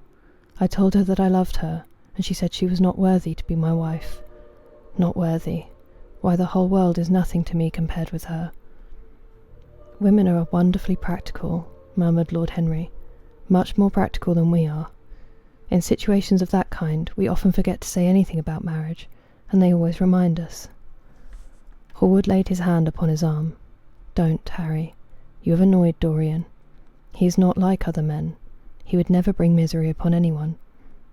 I told her that I loved her, and she said she was not worthy to be my wife. Not worthy. Why, the whole world is nothing to me compared with her. Women are wonderfully practical, murmured Lord Henry, much more practical than we are. In situations of that kind, we often forget to say anything about marriage, and they always remind us. Hallward laid his hand upon his arm. Don't, Harry. You have annoyed Dorian. He is not like other men. He would never bring misery upon anyone.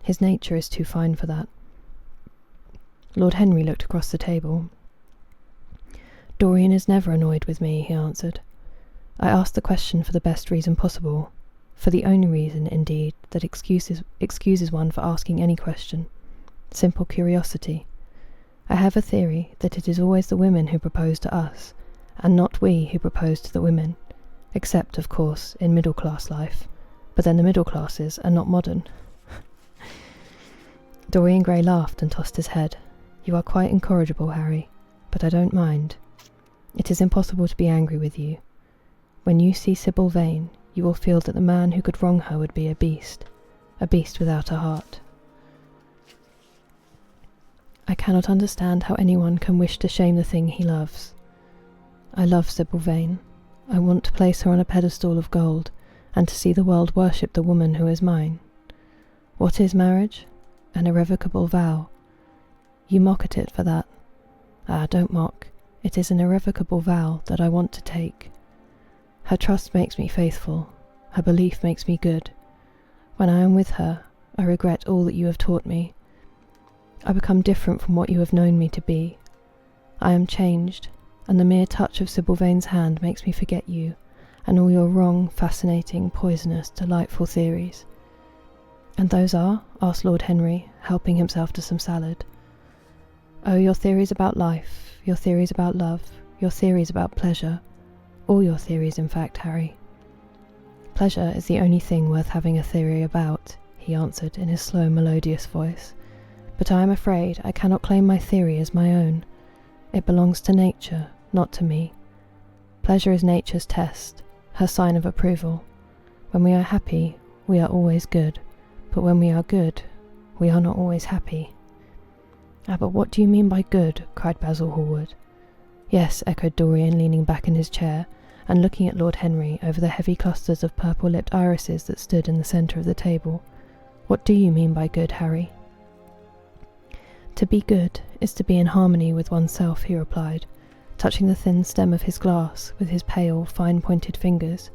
His nature is too fine for that. Lord Henry looked across the table. Dorian is never annoyed with me, he answered. I asked the question for the best reason possible, for the only reason, indeed, that excuses one for asking any question. Simple curiosity. I have a theory that it is always the women who propose to us, and not we who propose to the women, except, of course, in middle-class life, but then the middle classes are not modern. Dorian Gray laughed and tossed his head. You are quite incorrigible, Harry, but I don't mind. It is impossible to be angry with you. When you see Sybil Vane, you will feel that the man who could wrong her would be a beast without a heart. I cannot understand how anyone can wish to shame the thing he loves. I love Sybil Vane. I want to place her on a pedestal of gold, and to see the world worship the woman who is mine. What is marriage? An irrevocable vow. You mock at it for that. Ah, don't mock. It is an irrevocable vow that I want to take. Her trust makes me faithful. Her belief makes me good. When I am with her, I regret all that you have taught me. I become different from what you have known me to be. I am changed, and the mere touch of Sybil Vane's hand makes me forget you, and all your wrong, fascinating, poisonous, delightful theories. And those are? Asked Lord Henry, helping himself to some salad. Oh, your theories about life, your theories about love, your theories about pleasure. All your theories, in fact, Harry. Pleasure is the only thing worth having a theory about, he answered in his slow, melodious voice. But I am afraid I cannot claim my theory as my own. It belongs to nature, not to me. Pleasure is nature's test, her sign of approval. When we are happy, we are always good, but when we are good, we are not always happy. Ah, but what do you mean by good? Cried Basil Hallward. Yes, echoed Dorian, leaning back in his chair, and looking at Lord Henry over the heavy clusters of purple-lipped irises that stood in the centre of the table. What do you mean by good, Harry? To be good is to be in harmony with oneself, he replied, touching the thin stem of his glass with his pale, fine-pointed fingers.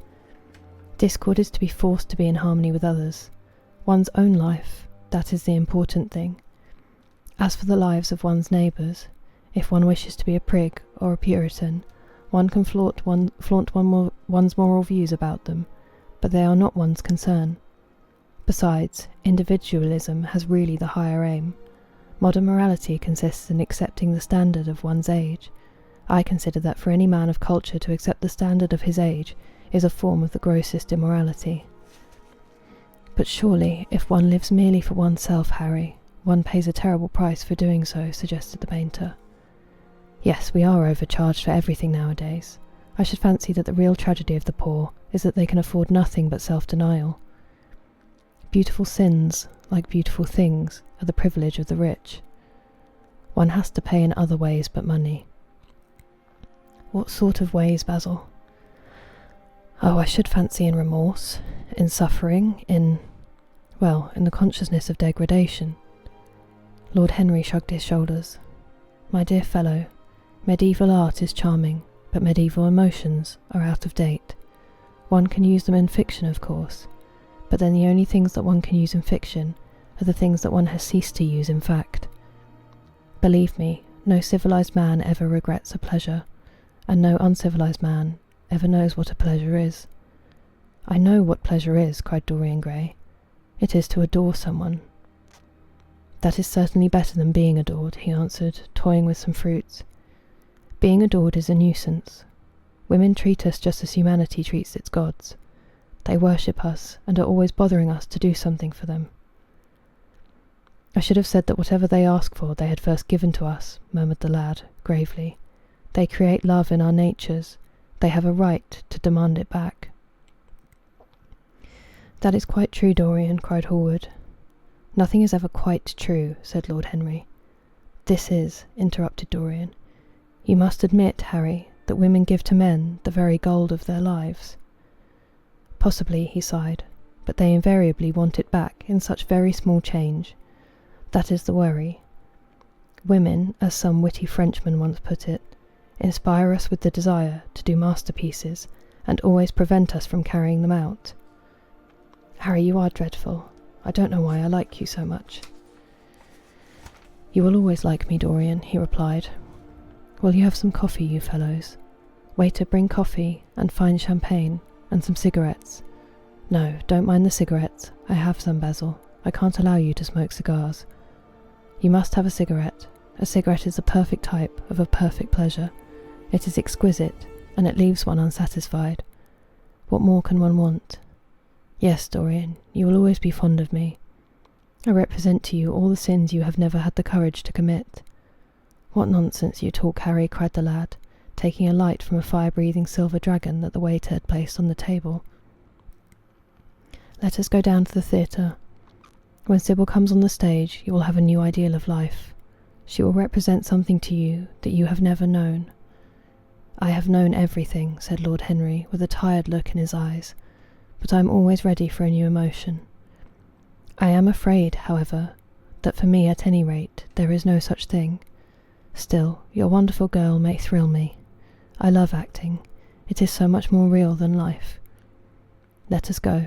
Discord is to be forced to be in harmony with others. One's own life, that is the important thing. As for the lives of one's neighbours, if one wishes to be a prig or a Puritan, one can flaunt one's moral views about them, but they are not one's concern. Besides, individualism has really the higher aim. Modern morality consists in accepting the standard of one's age. I consider that for any man of culture to accept the standard of his age is a form of the grossest immorality. But surely, if one lives merely for oneself, Harry, one pays a terrible price for doing so, suggested the painter. Yes, we are overcharged for everything nowadays. I should fancy that the real tragedy of the poor is that they can afford nothing but self-denial. Beautiful sins, like beautiful things, are the privilege of the rich. One has to pay in other ways but money. What sort of ways, Basil? Oh, I should fancy in remorse, in suffering, in the consciousness of degradation. Lord Henry shrugged his shoulders. My dear fellow, medieval art is charming, but medieval emotions are out of date. One can use them in fiction, of course, but then the only things that one can use in fiction are the things that one has ceased to use in fact. Believe me, no civilized man ever regrets a pleasure, and no uncivilized man ever knows what a pleasure is. I know what pleasure is, cried Dorian Gray. It is to adore someone. That is certainly better than being adored, he answered, toying with some fruits. Being adored is a nuisance. Women treat us just as humanity treats its gods. They worship us, and are always bothering us to do something for them. I should have said that whatever they ask for they had first given to us, murmured the lad, gravely. They create love in our natures. They have a right to demand it back. That is quite true, Dorian, cried Hallward. Nothing is ever quite true, said Lord Henry. This is, interrupted Dorian. You must admit, Harry, that women give to men the very gold of their lives. Possibly, he sighed, but they invariably want it back in such very small change. That is the worry. Women, as some witty Frenchman once put it, inspire us with the desire to do masterpieces, and always prevent us from carrying them out. Harry, you are dreadful. I don't know why I like you so much. You will always like me, Dorian, he replied. Will you have some coffee, you fellows? Waiter, bring coffee, and fine champagne, and some cigarettes. No, don't mind the cigarettes. I have some, Basil. I can't allow you to smoke cigars. You must have a cigarette. A cigarette is the perfect type of a perfect pleasure. It is exquisite, and it leaves one unsatisfied. What more can one want? Yes, Dorian, you will always be fond of me. I represent to you all the sins you have never had the courage to commit. What nonsense you talk, Harry, cried the lad, taking a light from a fire-breathing silver dragon that the waiter had placed on the table. Let us go down to the theatre. When Sybil comes on the stage, you will have a new ideal of life. She will represent something to you that you have never known. I have known everything, said Lord Henry, with a tired look in his eyes, but I am always ready for a new emotion. I am afraid, however, that for me, at any rate, there is no such thing. Still, your wonderful girl may thrill me. I love acting. It is so much more real than life. Let us go.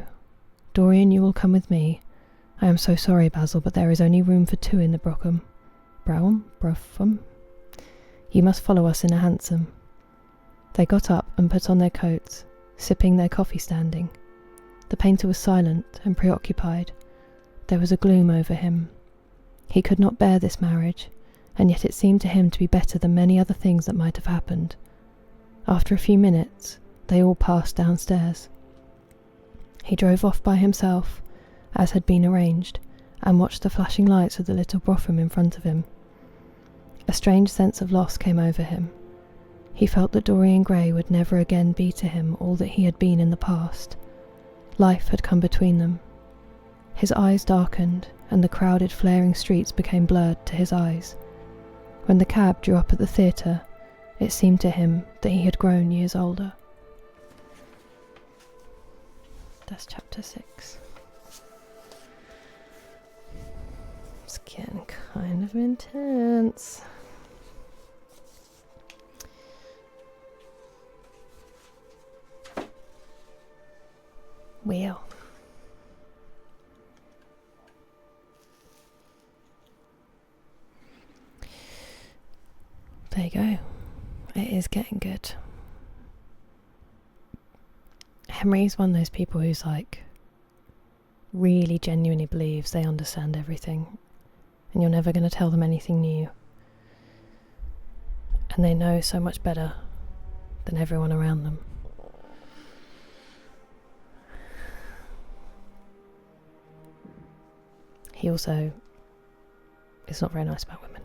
Dorian, you will come with me. I am so sorry, Basil, but there is only room for 2 in the brougham. Brougham? You must follow us in a hansom. They got up and put on their coats, sipping their coffee standing. The painter was silent and preoccupied. There was a gloom over him. He could not bear this marriage, and yet it seemed to him to be better than many other things that might have happened. After a few minutes, they all passed downstairs. He drove off by himself, as had been arranged, and watched the flashing lights of the little brougham in front of him. A strange sense of loss came over him. He felt that Dorian Gray would never again be to him all that he had been in the past. Life had come between them. His eyes darkened, and the crowded, flaring streets became blurred to his eyes. When the cab drew up at the theatre, it seemed to him that he had grown years older. That's chapter 6. It's getting kind of intense. Well. There you go. It is getting good. Henry's one of those people who's like really genuinely believes they understand everything, and you're never going to tell them anything new, and they know so much better than everyone around them. He also is not very nice about women.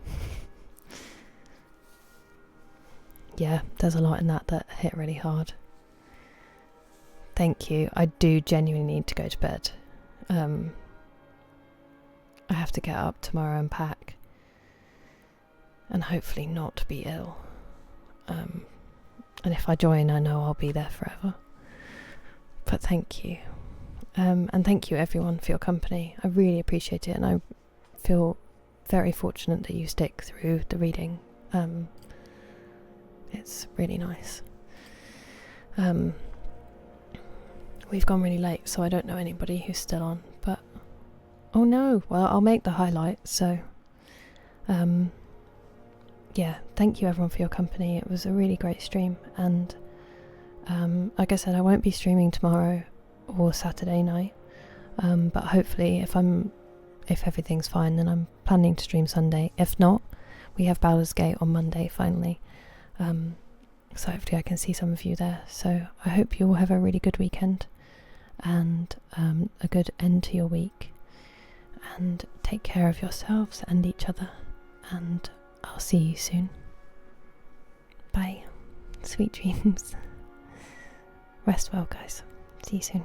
Yeah, there's a lot in that hit really hard. Thank you. I do genuinely need to go to bed. I have to get up tomorrow and pack, and hopefully not be ill. And if I join, I know I'll be there forever. But thank you. And thank you everyone for your company. I really appreciate it, and I feel very fortunate that you stick through the reading. It's really nice. We've gone really late, so I don't know anybody who's still on, but oh no, well, I'll make the highlights. So yeah, thank you everyone for your company. It was a really great stream, and like I said, I won't be streaming tomorrow or Saturday night, but hopefully if everything's fine, then I'm planning to stream Sunday. If not, we have Baldur's Gate on Monday finally, so hopefully I can see some of you there. So I hope you all have a really good weekend and a good end to your week, and take care of yourselves and each other, and I'll see you soon. Bye. Sweet dreams. Rest well, guys. See you soon.